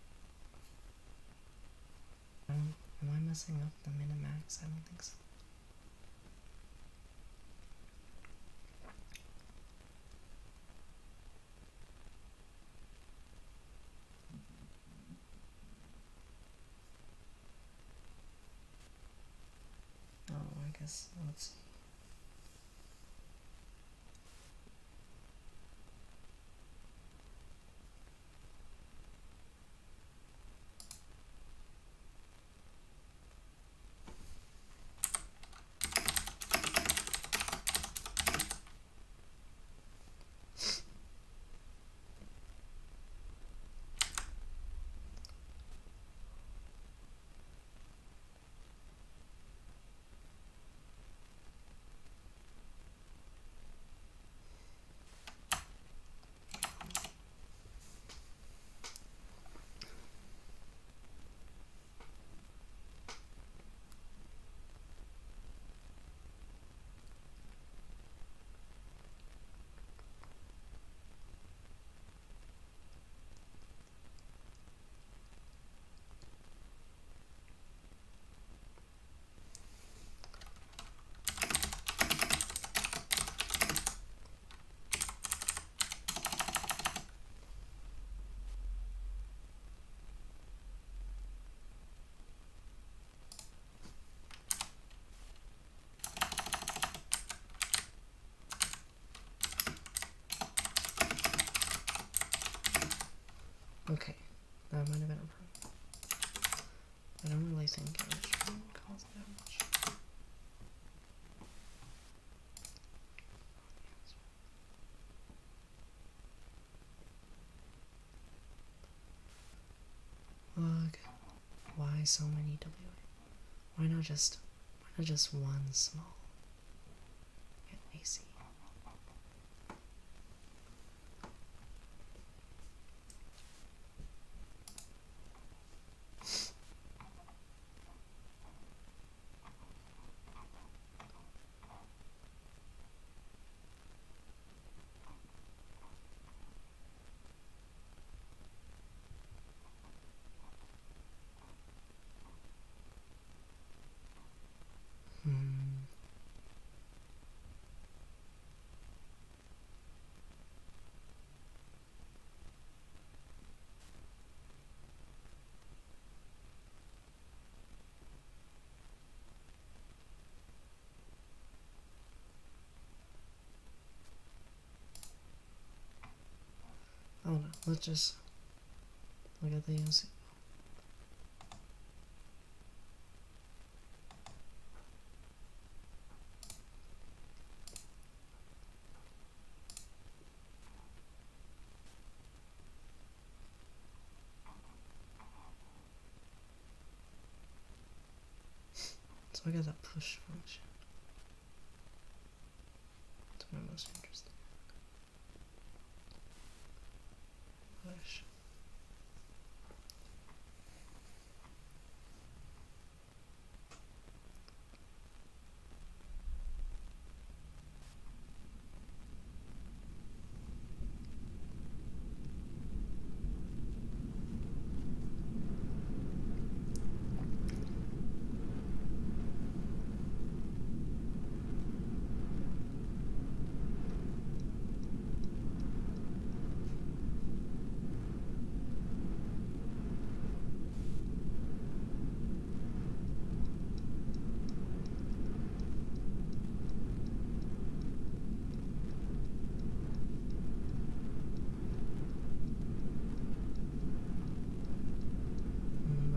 Am I messing up the min and max? I don't think so. I guess, let's see. Okay, that might have been a problem. I don't really think it should cause that much. Ugh, why so many WA? Why not just one small AC? Oh no, let's just look at the Yosupo. Let's look at the push function. That's what I'm most interested in. Push.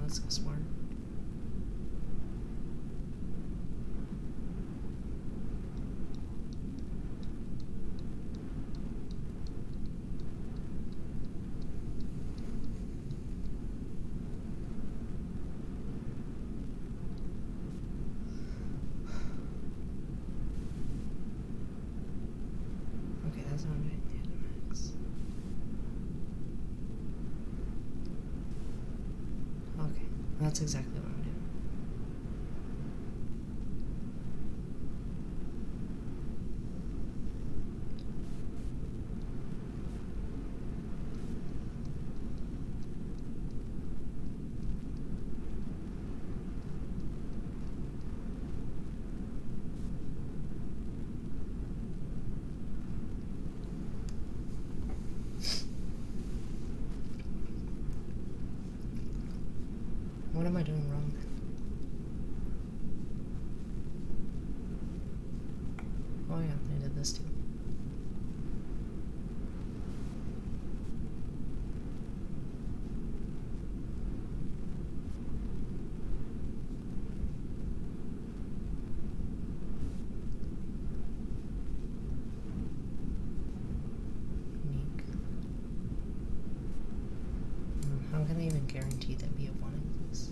That's smart. Okay, that's not right. Max. Okay, that's exactly what I'm doing. What am I doing wrong then? Oh yeah, I did this too. Unique. How can they even guarantee that we have one of these?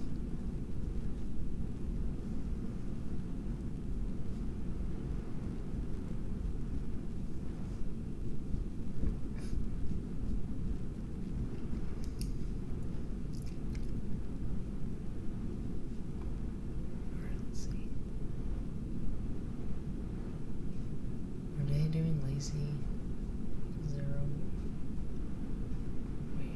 Lazy 0. Wait.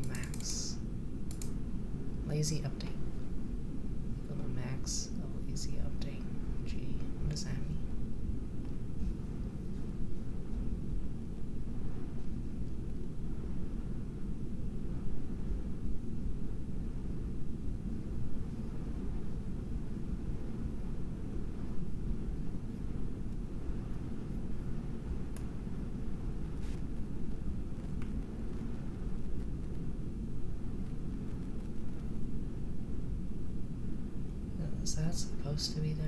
Max. Lazy update. Equal to max of lazy update. Gee, what does that mean? Is that supposed to be there?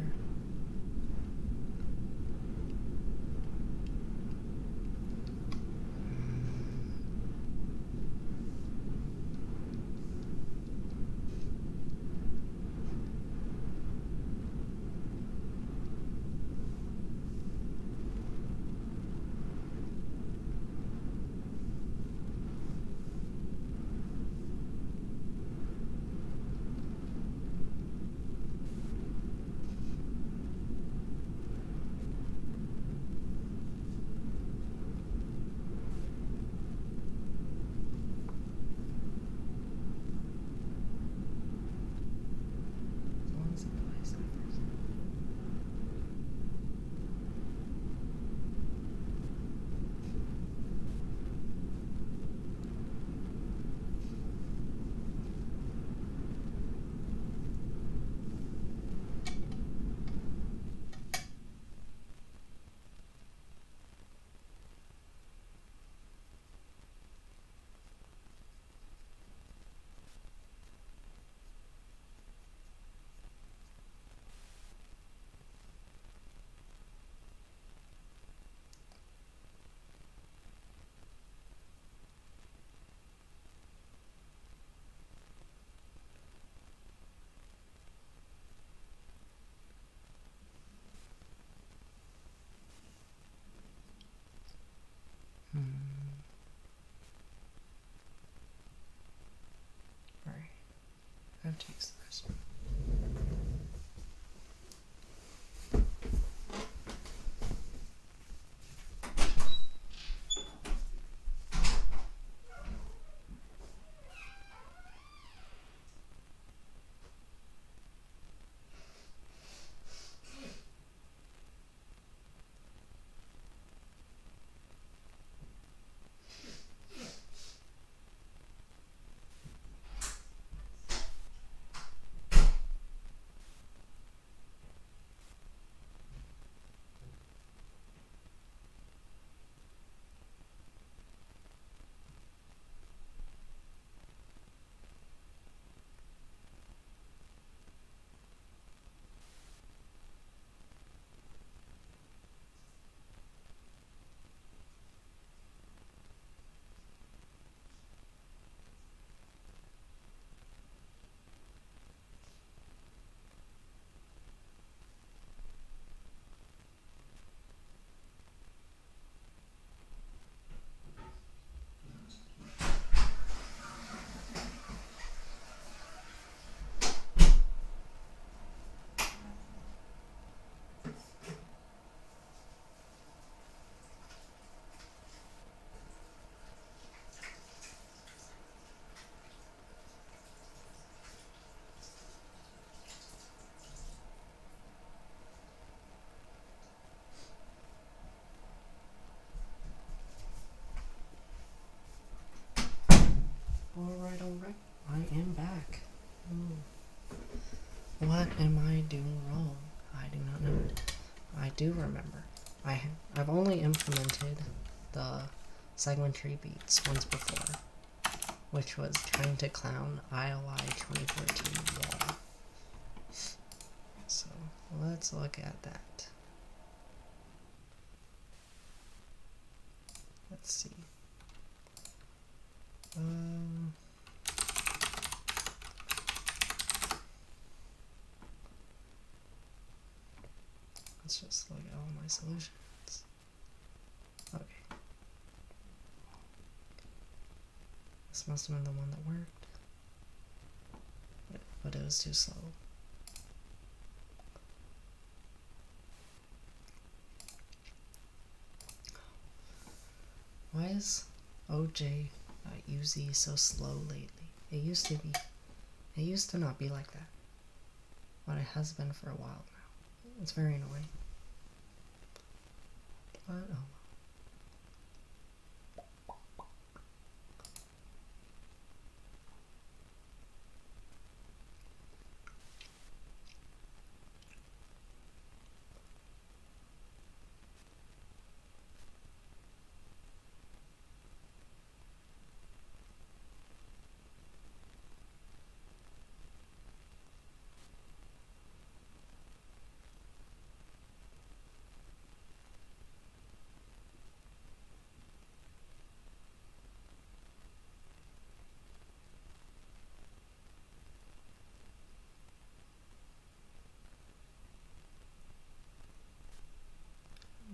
to use this. Alright, I am back. What am I doing wrong? I do not know. I do remember. I've only implemented the segment tree beats once before, which was trying to clown IOI 2014 wall. So let's look at that. Let's see. Let's just look at all my solutions. Okay. This must have been the one that worked. But it was too slow. Why is OJ.UZ so slow lately? It used to not be like that. But it has been for a while now. It's very annoying. But oh well.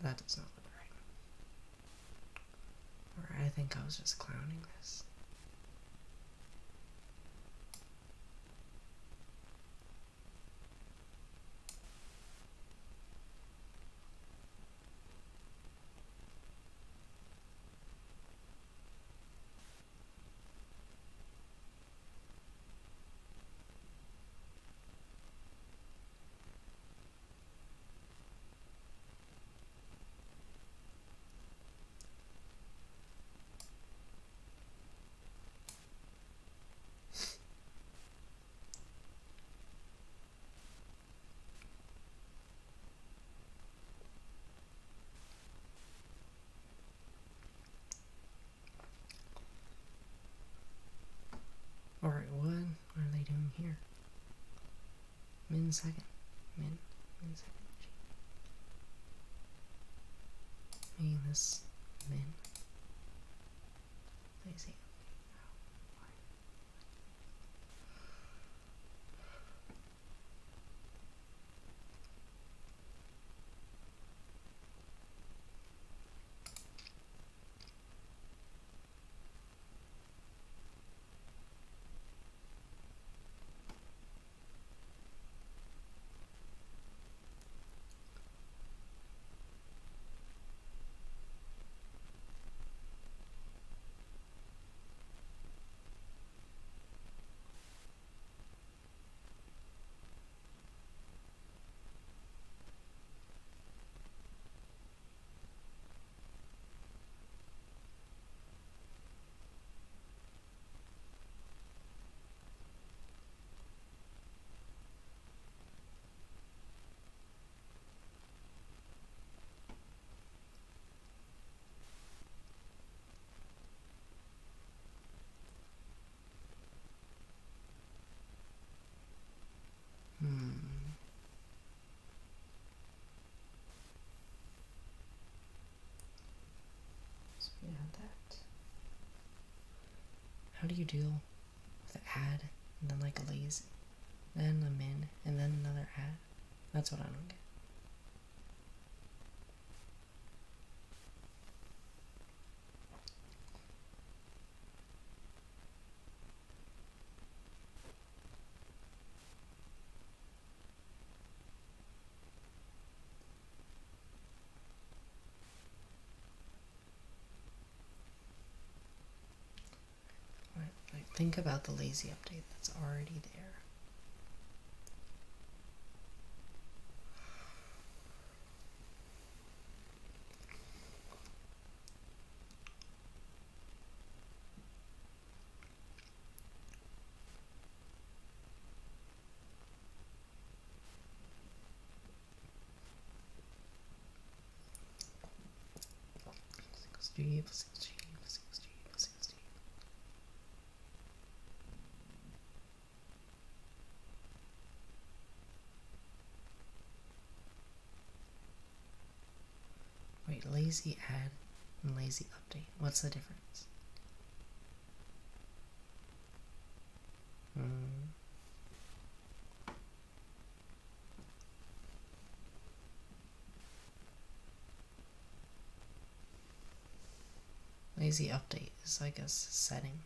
That does not look right. Or I think I was just clowning this. Alright, what are they doing here? Min second. Min second. Making this min. Lazy. How do you deal with add, and then like a lazy, then a min, and then another add? That's what I don't get. Like, think about the lazy update that's already there. G plus G plus G plus G. Wait, lazy add and lazy update. What's the difference? Lazy update is like a setting.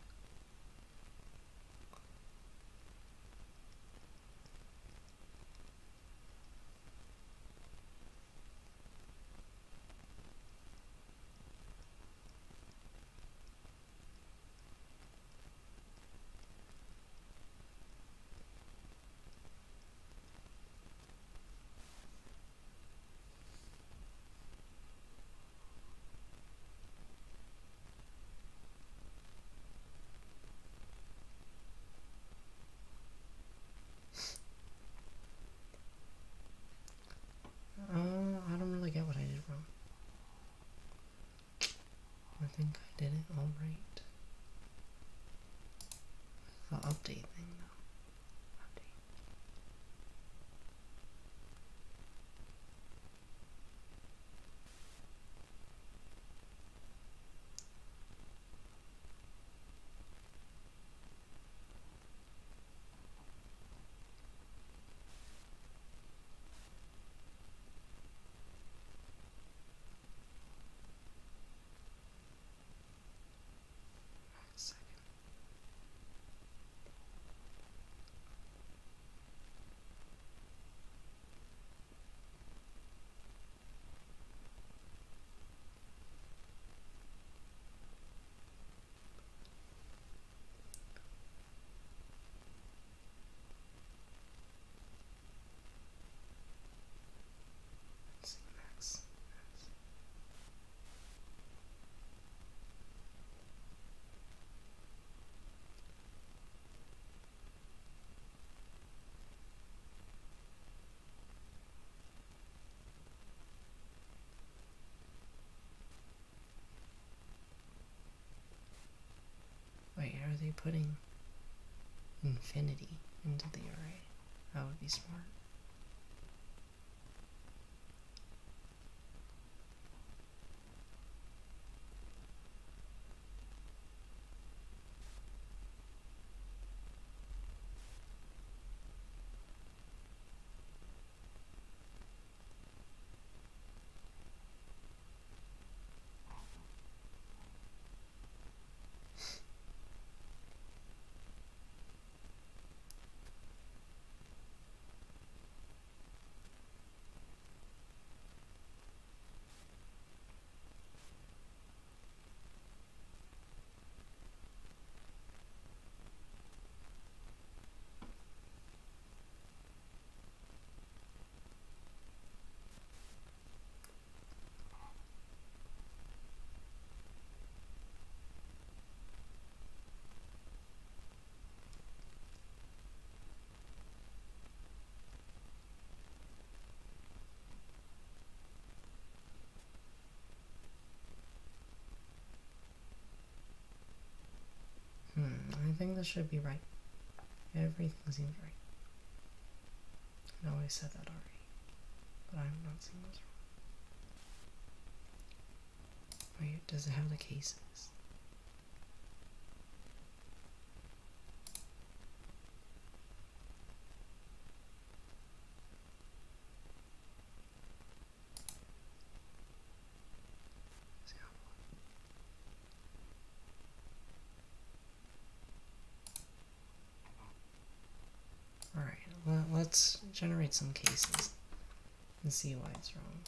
I don't really get what I did wrong. I think I did it all right. The update thing though. Update. Wait, are they putting infinity into the array? That would be smart. I think this should be right. Everything seems right. I know I said that already, but I'm not seeing this wrong. Wait, does it have the cases? let's generate some cases and see why it's wrong.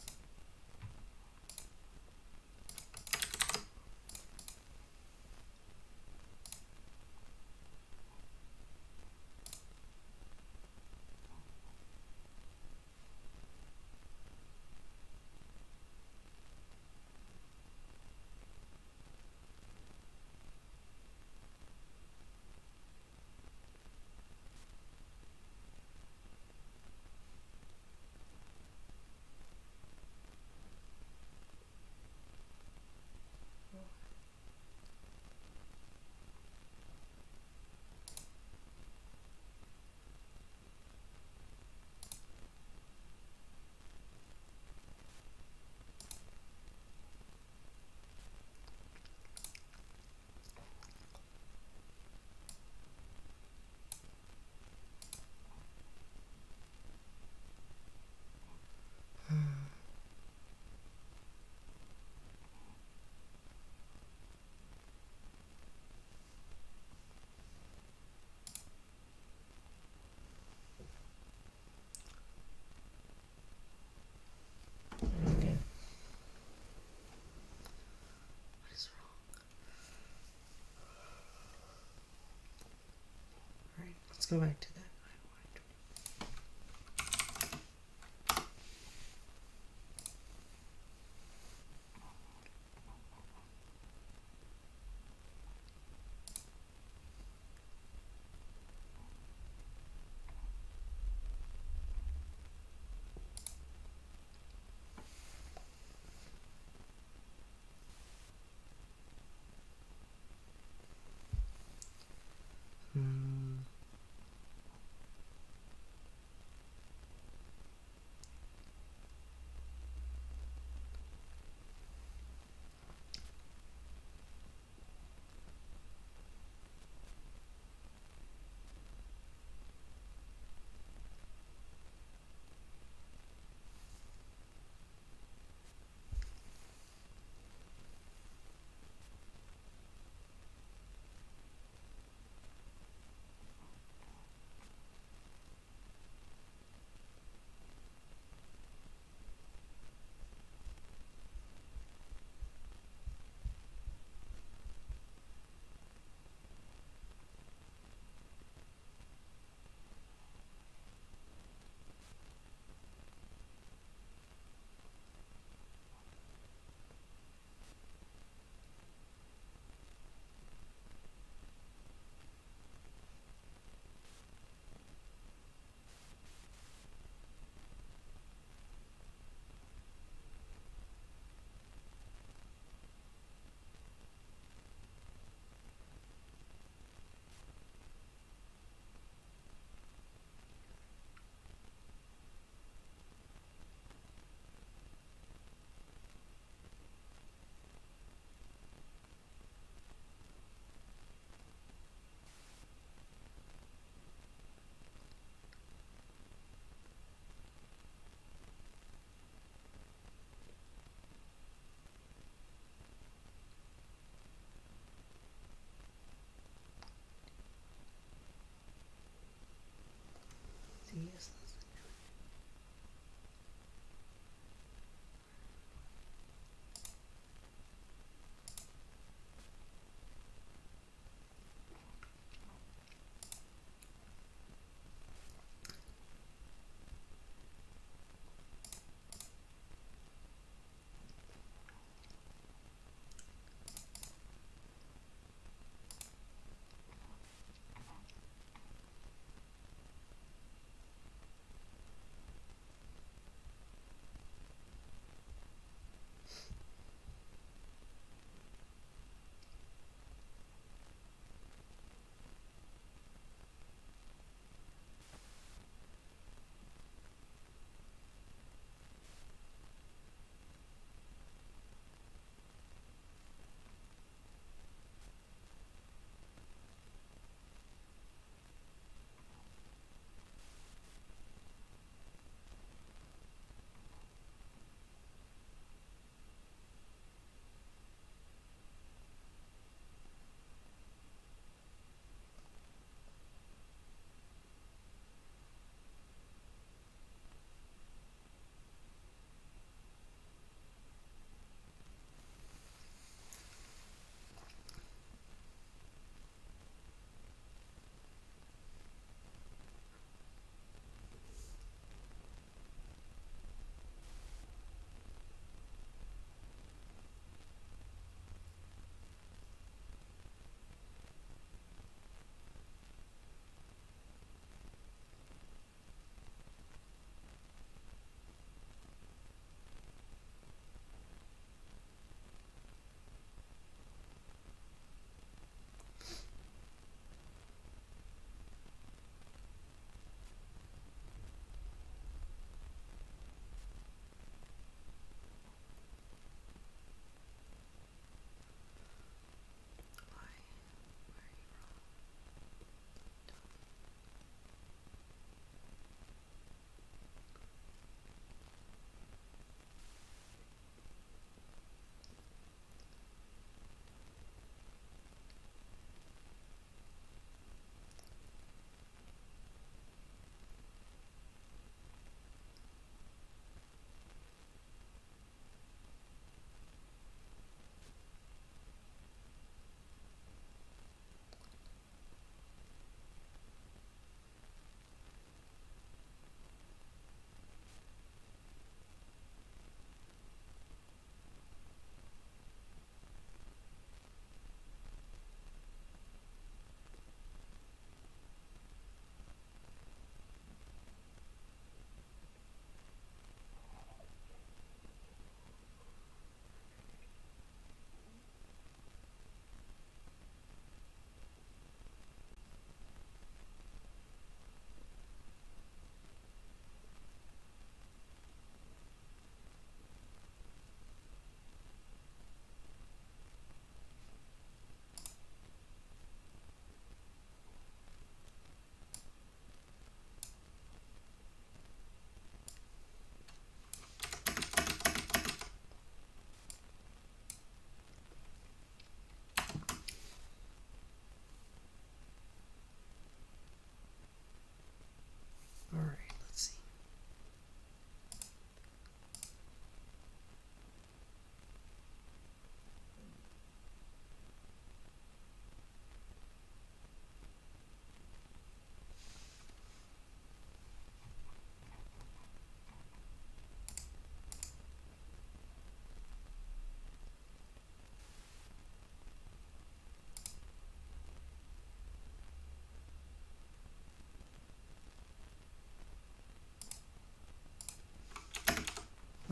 Okay. What is wrong? Alright, let's go back to that.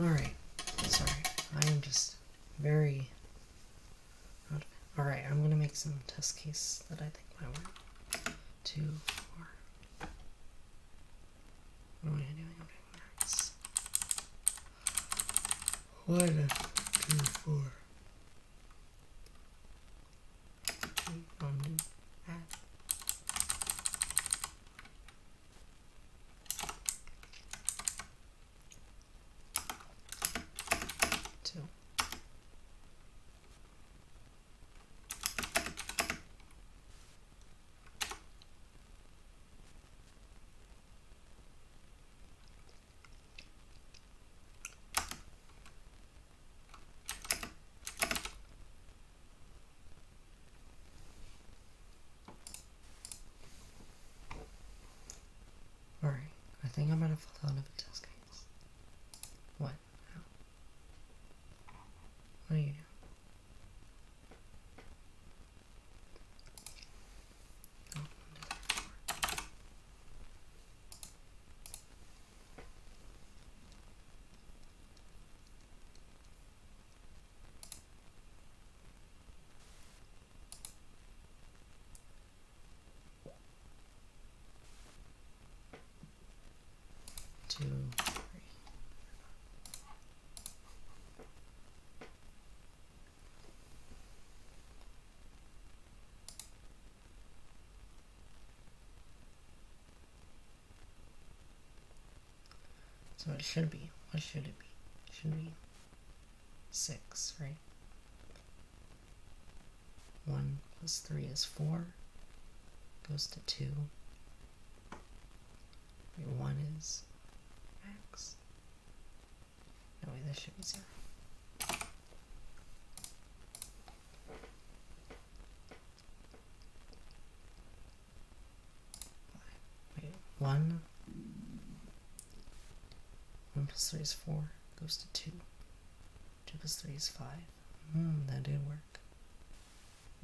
Alright, sorry. I am just very... Alright, I'm gonna make some test case that I think might work. 2, 4. What am I doing? Works. 1, 2, 4. Undo. Add. 2. Alright, I think I might have thought of a test case. What? How? What are you doing? Two, three. So it should be. What should it be? It should be 6, right? 1 plus 3 is 4. Goes to 2. Wait, 1 is x. No, wait, this should be 0. Wait, 1 plus 3 is 4. Goes to 2. 2 plus 3 is 5. That did work.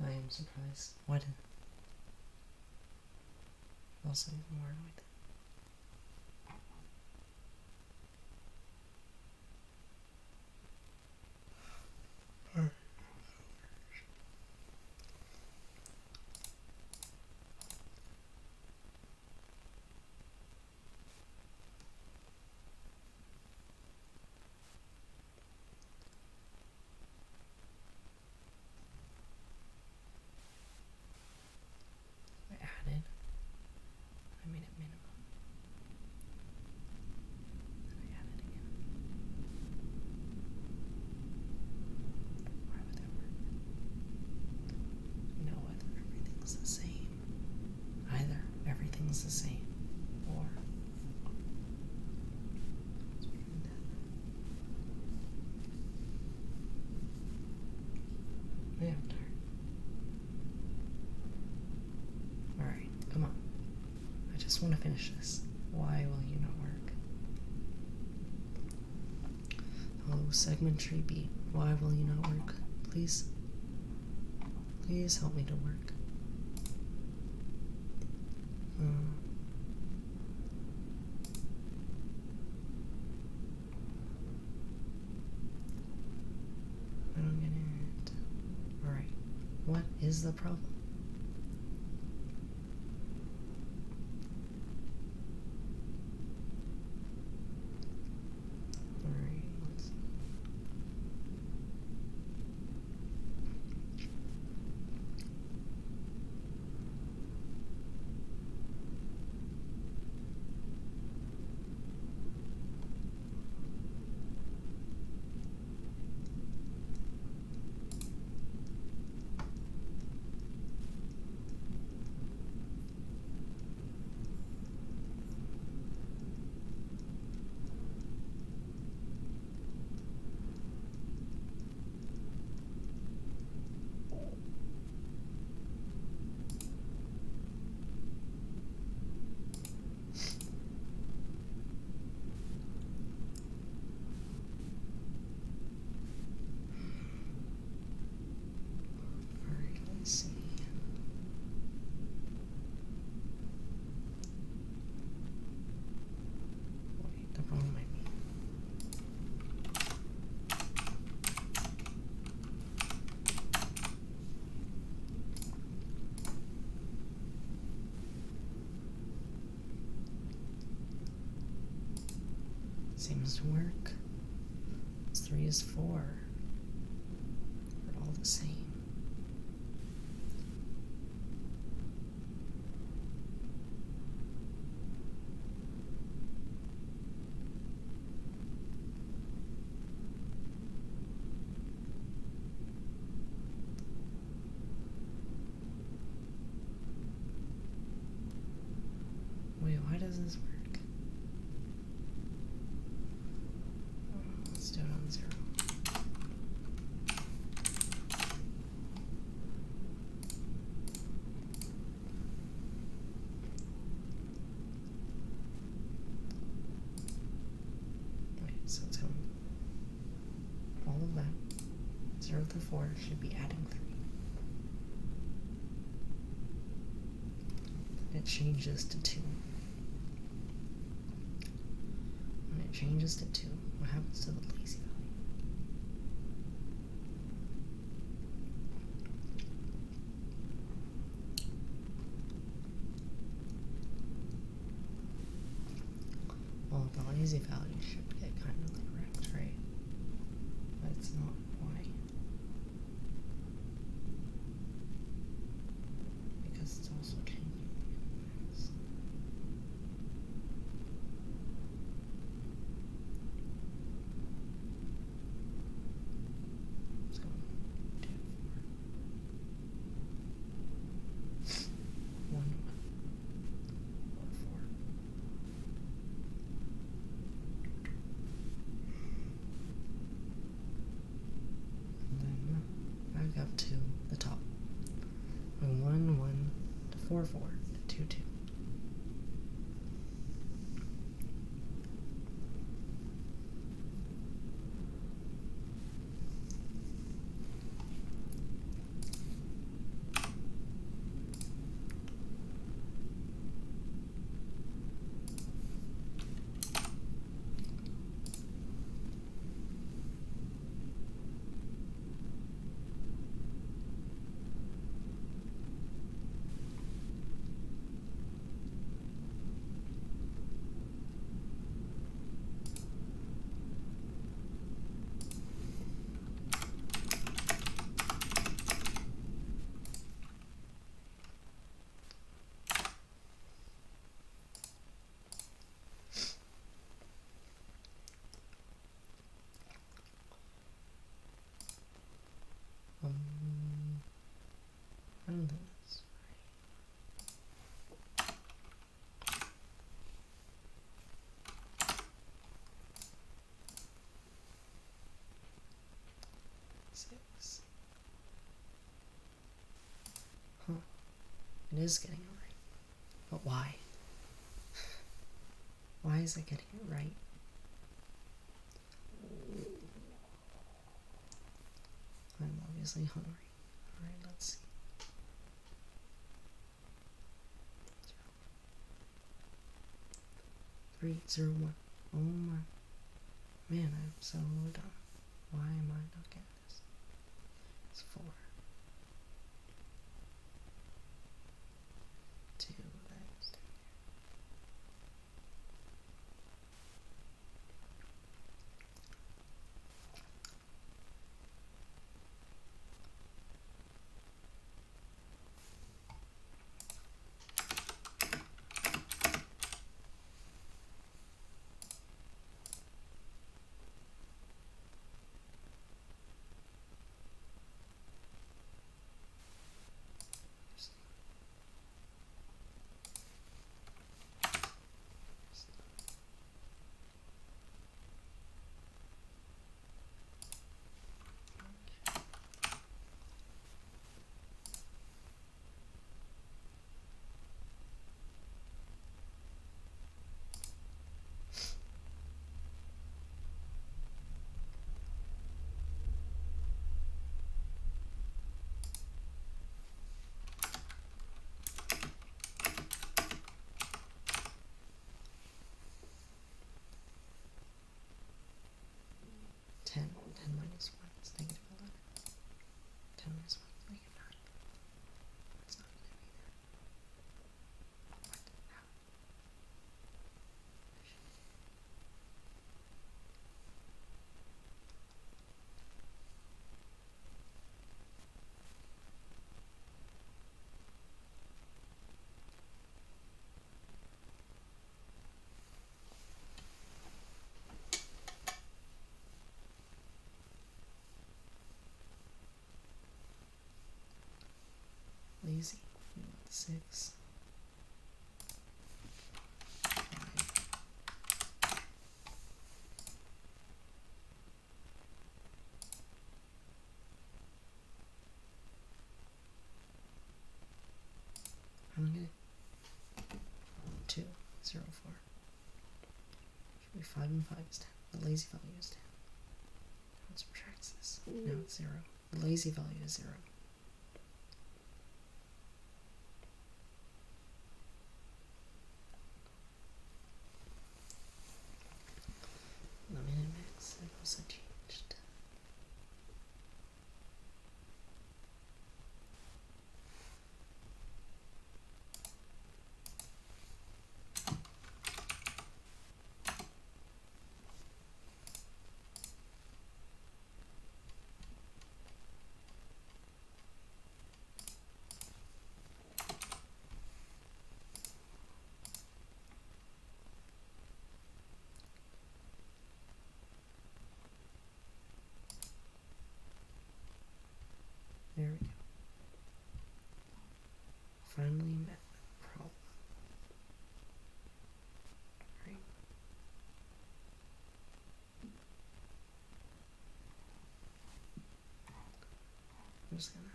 I am surprised. Why did... Also even more annoyed. I made it minimum. Then I add it again. Why would that work? No, whether everything's the same. Either everything's the same, or yeah, I'm tired. Alright, come on. I just want to finish this. Why will you not work? Oh, segment tree B. Why will you not work? Please? Please help me to work. I don't get it. Alright. What is the problem? Seems to work. 3 is 4. They're all the same. Wait, why does this work? Let's do it on 0. Wait, so it's going all of that. 0 to 4 should be adding 3. It changes to 2. When it changes to 2, what happens to the lazy value? Well, the lazy value should get kind of correct, right? But it's not. Why? Because it's also changing. Up to the top. 1, 1 to 4, 4 to 2, 2. I don't think that's right. 6. Huh. It is getting it right. But why? Why is it getting it right? I'm obviously hungry. Alright, let's see. 3, 0, 1. Oh my. Man, I'm so dumb. Why am I not getting this? It's 4. 2, that's 2. 6. I'm gonna get it. 2, 0, 4. Should be 5 and 5 is 10. The lazy value is 10. Now it subtracts this. Now it's 0. The lazy value is 0. The minute max have also changed. There we go. Finally met the problem. Right. I'm just gonna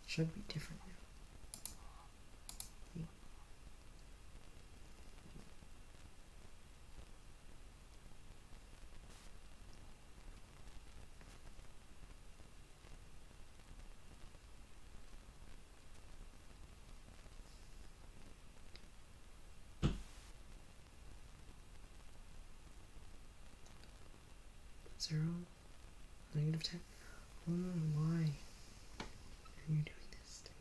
should be different now. 0, -10. Oh, why are you doing this to me?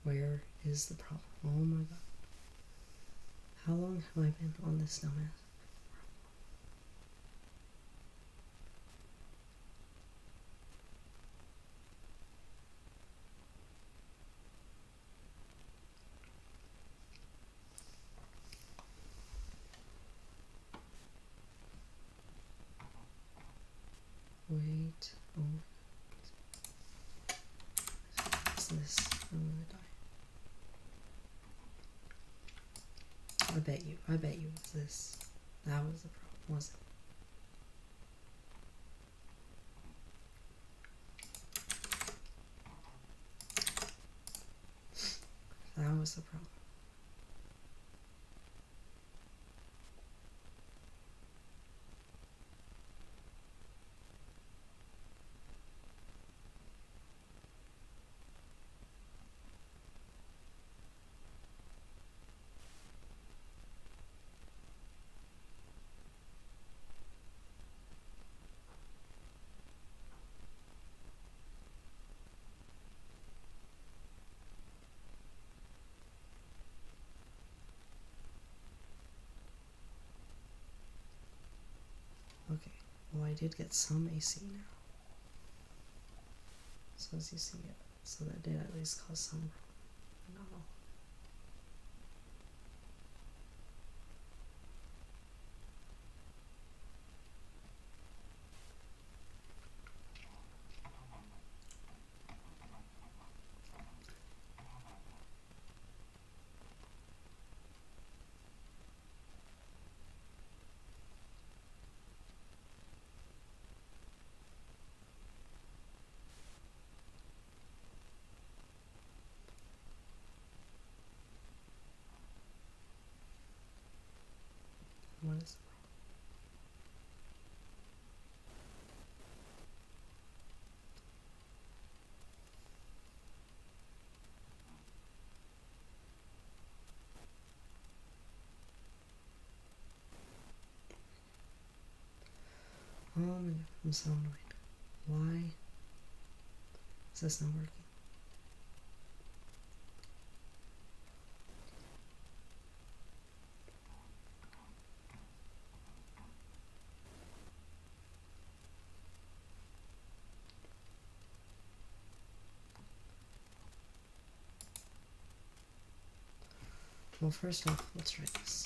Where is the problem? Oh my god. How long have I been on this dumbass? Wait. Oh my god. What's this? I'm gonna die. I bet you it was this. That was the problem, was it? That was the problem. Okay, well I did get some AC now. So as you see it, so that did at least cause some problem, but not all. I'm so annoyed. Why is this not working? Well, first off, let's try this.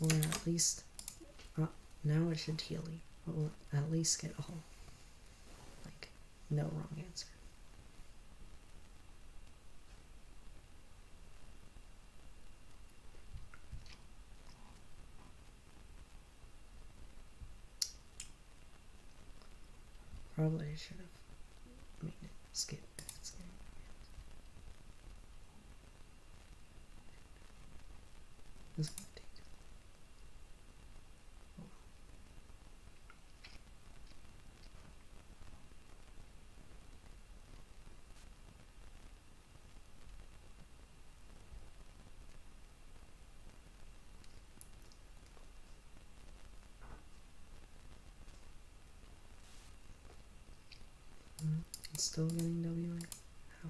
Or at least, now it should tally. We'll at least get all, like, no wrong answer. Probably I should have made it skip if it's getting it's gonna take it. It's still getting WA. How?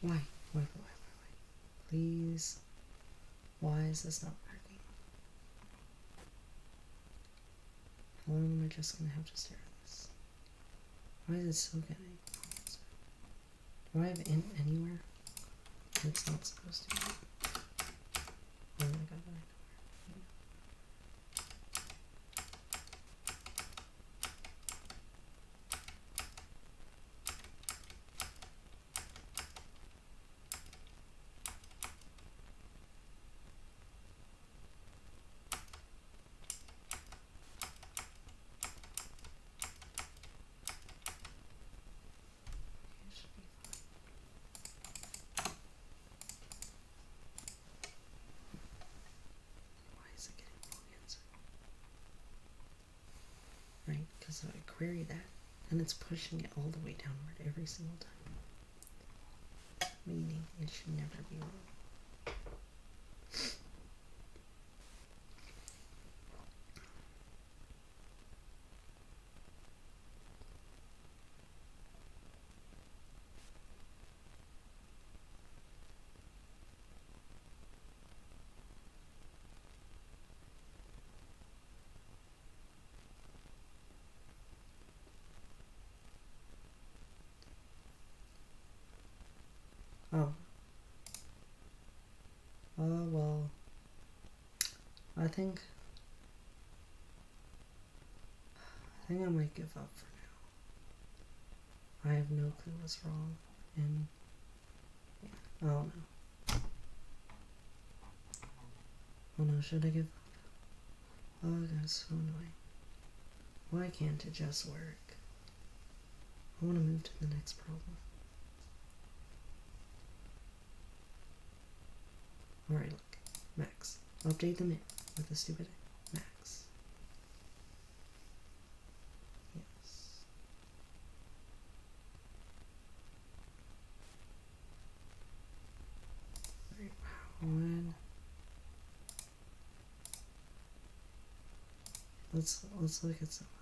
Why? Why? Please. Why is this not working? How long am I just gonna have to stare at this? Why is it still getting? Do I have int anywhere? It's not supposed to be. Oh my god, I know. Right, because I query that, and it's pushing it all the way downward every single time. Meaning it should never be wrong. Oh. Well, I think I might give up for now. I have no clue what's wrong, and yeah, I don't know. Oh no, should I give up? Oh, that's so annoying. Why can't it just work? I want to move to the next problem. Alright, look. Max. Update the min with the stupid max. Yes. let's look at some other.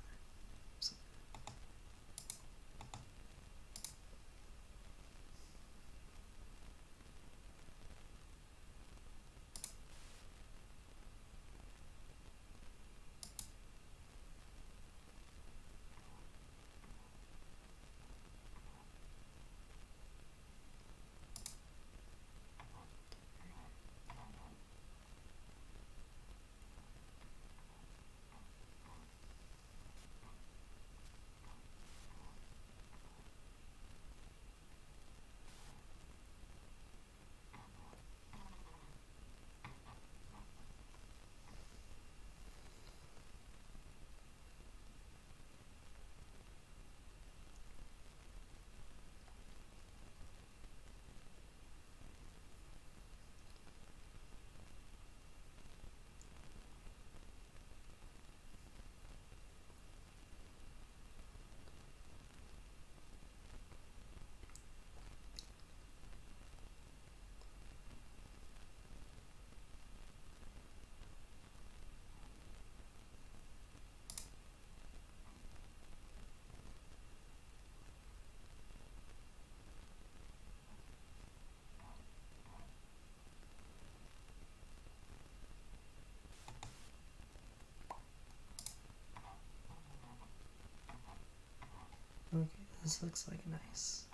Okay, this looks like nice.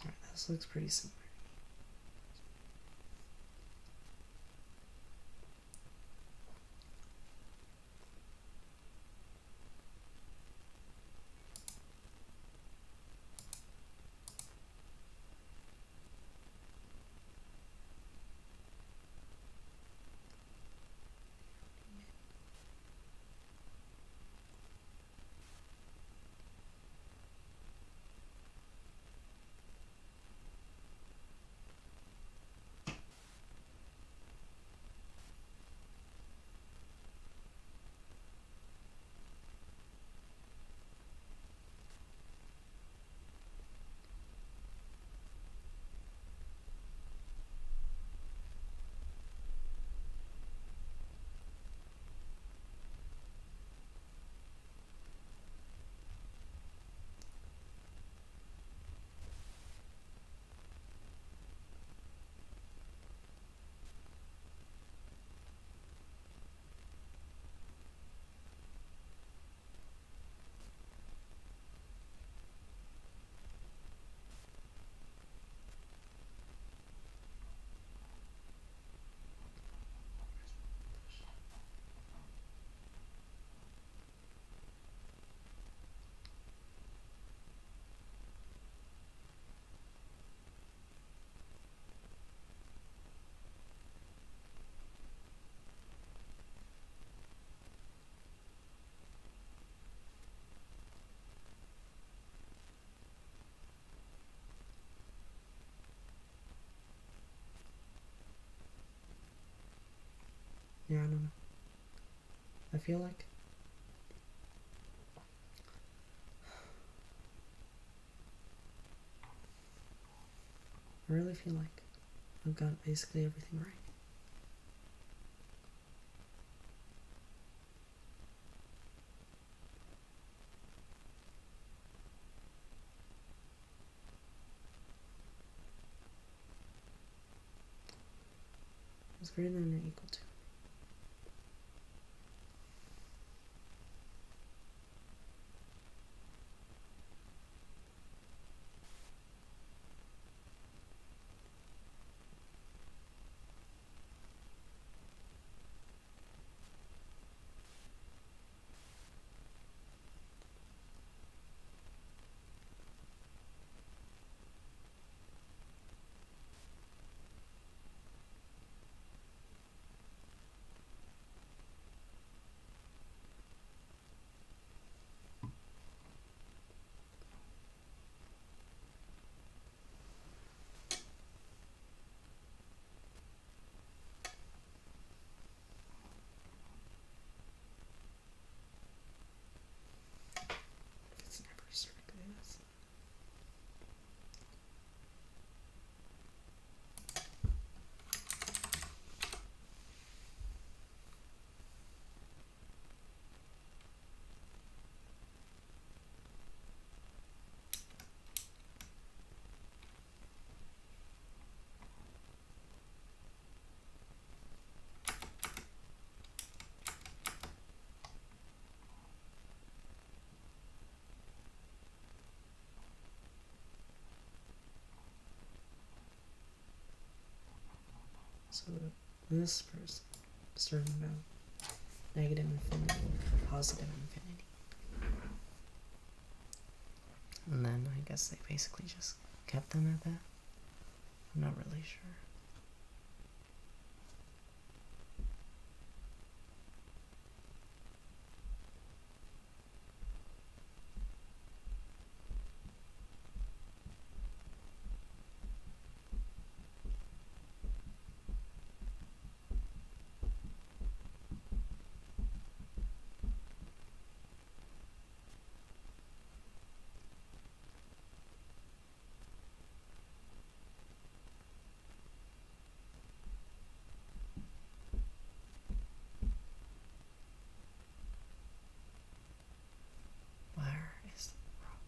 Alright, this looks pretty similar. Yeah, I don't know. I feel like I really feel like I've got basically everything right. It's greater than or equal to. So this person, certain amount, negative infinity, positive infinity. And then I guess they basically just kept them at that. I'm not really sure. Where is the problem?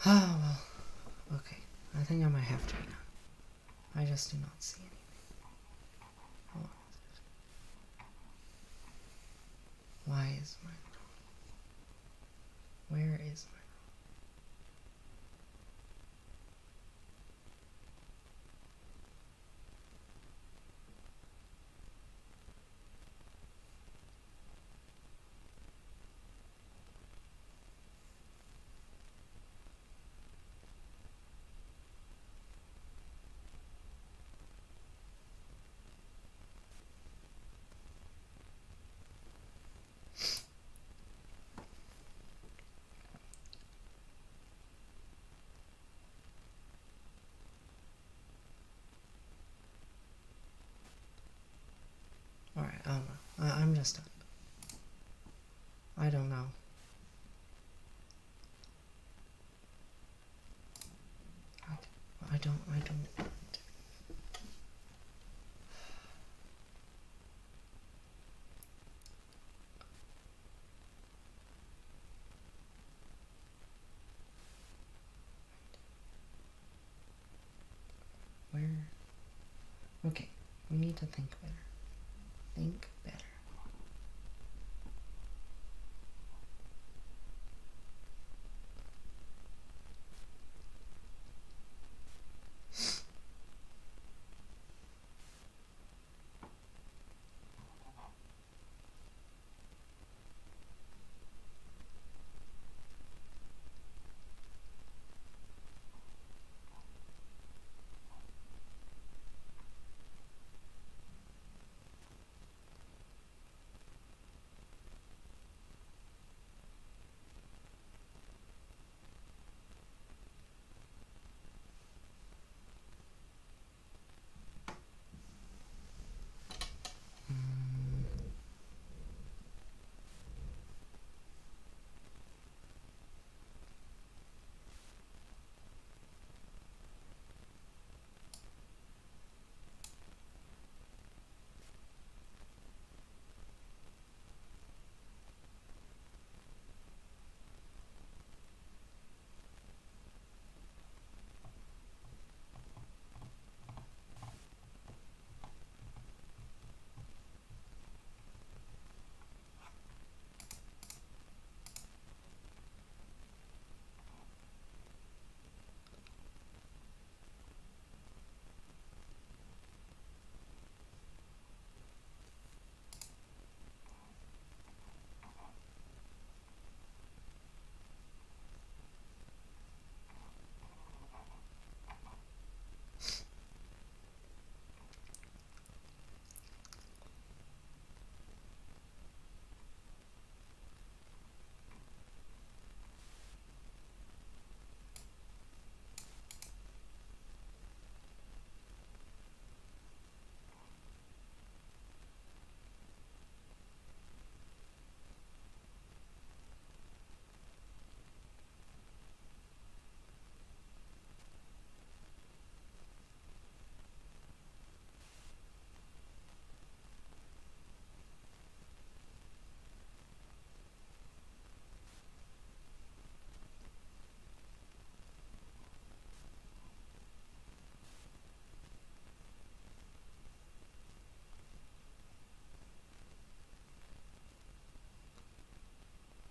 Oh, well, okay. I think I might have to be done. I just do not see anything. Hold on. Why is mine wrong? Where is mine wrong? Alright, I don't know. I'm just done. I don't know. Okay. I don't. Where? Okay, we need to think better. Think better.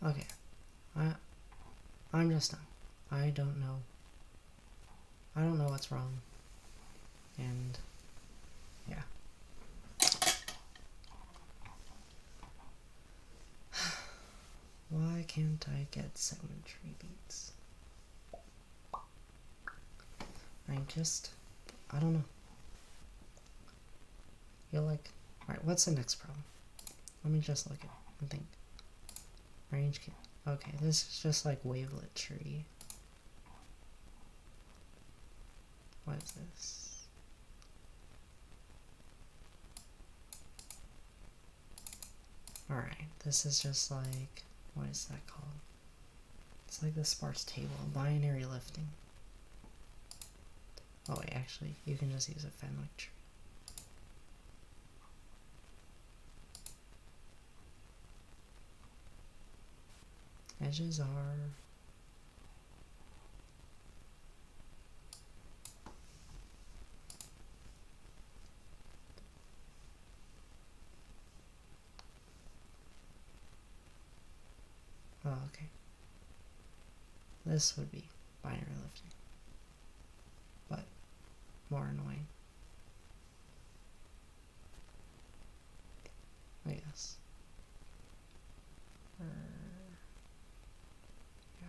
Okay. I'm just done. I don't know. I don't know what's wrong. And yeah. Why can't I get segment tree beats? I don't know. Feel like, alright, what's the next problem? Let me just look at it and think. Range key. Okay, this is just like wavelet tree. What is this? Alright, this is just like, what is that called? It's like the sparse table, binary lifting. Oh wait, actually, you can just use a Fenwick tree. Edges are... Oh, okay. This would be binary lifting, but more annoying, I guess. Yeah.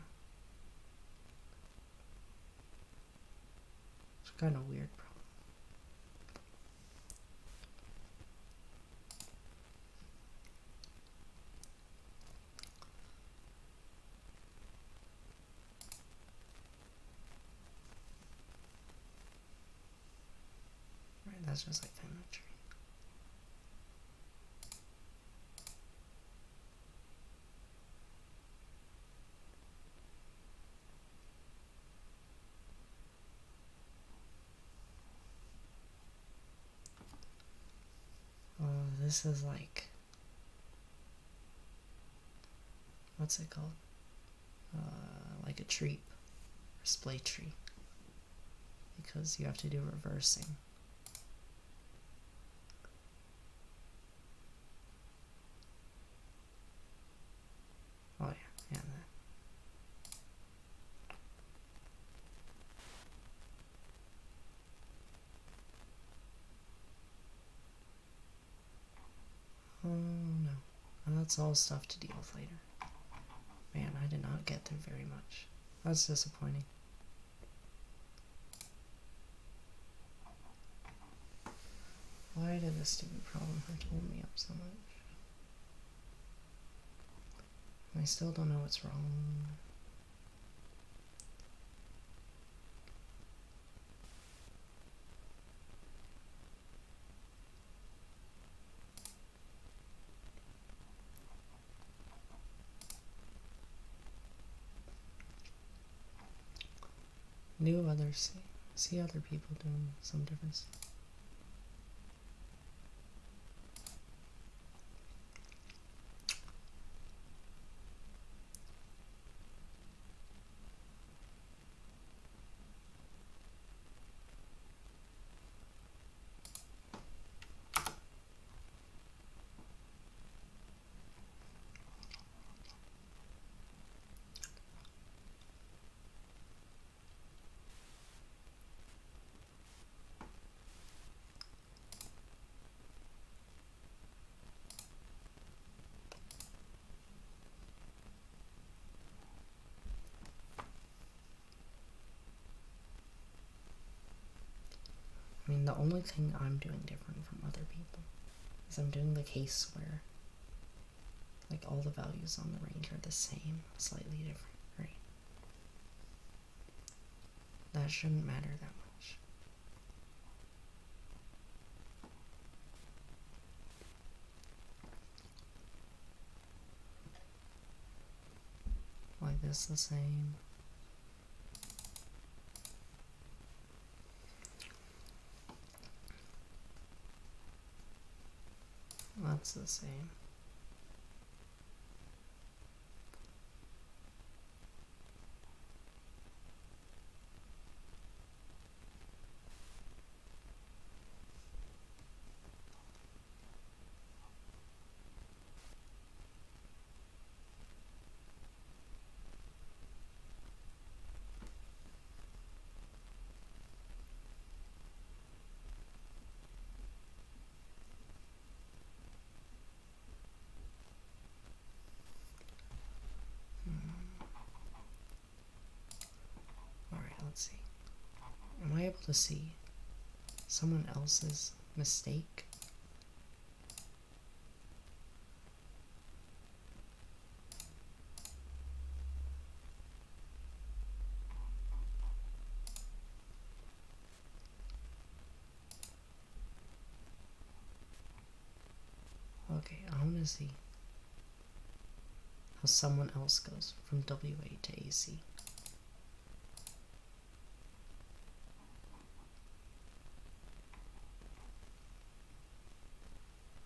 It's kind of weird problem. Right, that's just like Fenwick tree. This is like, what's it called? Like a tree, or splay tree, because you have to do reversing. Oh yeah, yeah. Oh no, that's all stuff to deal with later. Man, I did not get through very much. That's disappointing. Why did this stupid problem have to hold me up so much? I still don't know what's wrong. New others, see other people doing some different stuff. I mean, the only thing I'm doing different from other people is I'm doing the case where, like, all the values on the range are the same, slightly different, right? That shouldn't matter that much. Like this the same. That's the same. let's see. Am I able to see someone else's mistake? Okay, I want to see how someone else goes from WA to AC.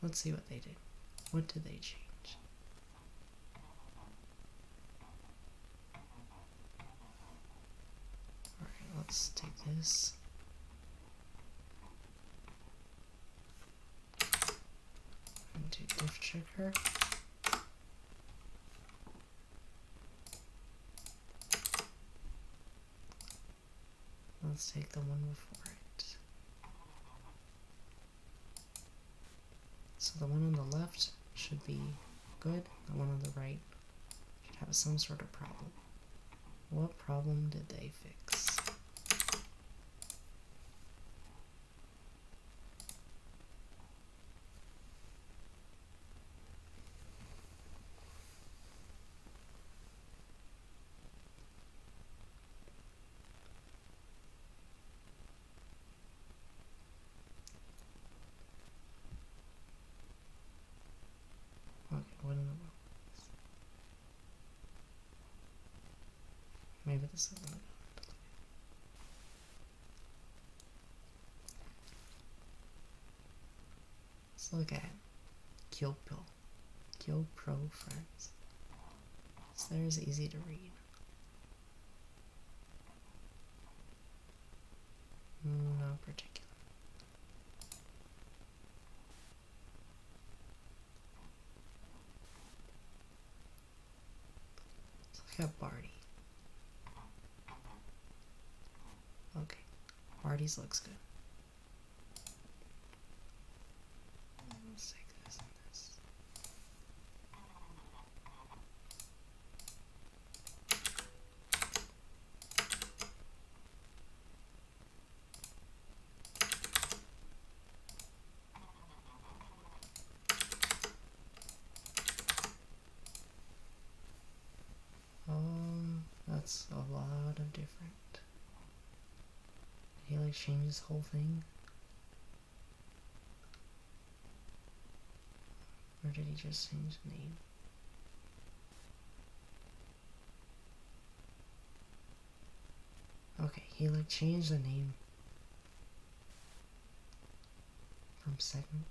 Let's see what they did. What did they change? Alright, let's take this. And do diff checker. Let's take the one before it. So the one on the left should be good. The one on the right should have some sort of problem. What problem did they fix? Okay, what in the world? Maybe this is what I got. Let's look at Yosupo friends. So there's easy to read. Not particular. Let's look at Barty. Okay, Barty's looks good. Let's take this and this. That's a lot of different. Did he like change this whole thing? Or did he just change the name? Okay, he like changed the name from segment.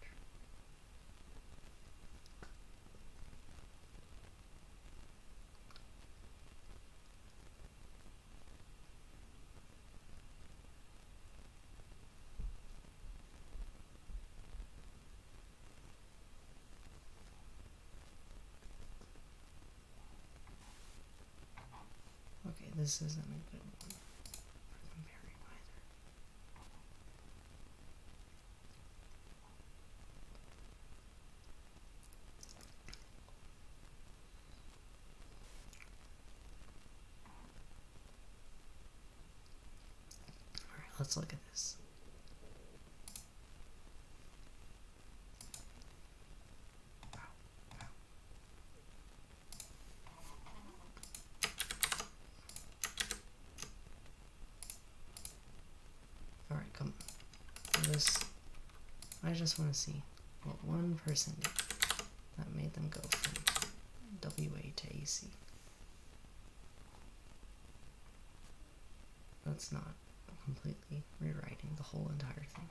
Okay, this isn't a good one for comparing either. Alright, let's look at this. Alright, come on. This, I just want to see what one person did that made them go from WA to AC. That's not completely rewriting the whole entire thing.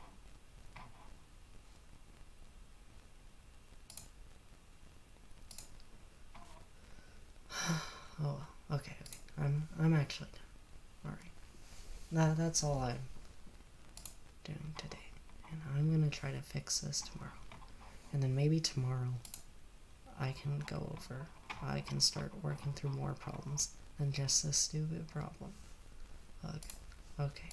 Oh, okay. I'm actually done. Alright. That's all I'm doing today. And I'm gonna try to fix this tomorrow. And then maybe tomorrow I can start working through more problems than just this stupid problem. Okay.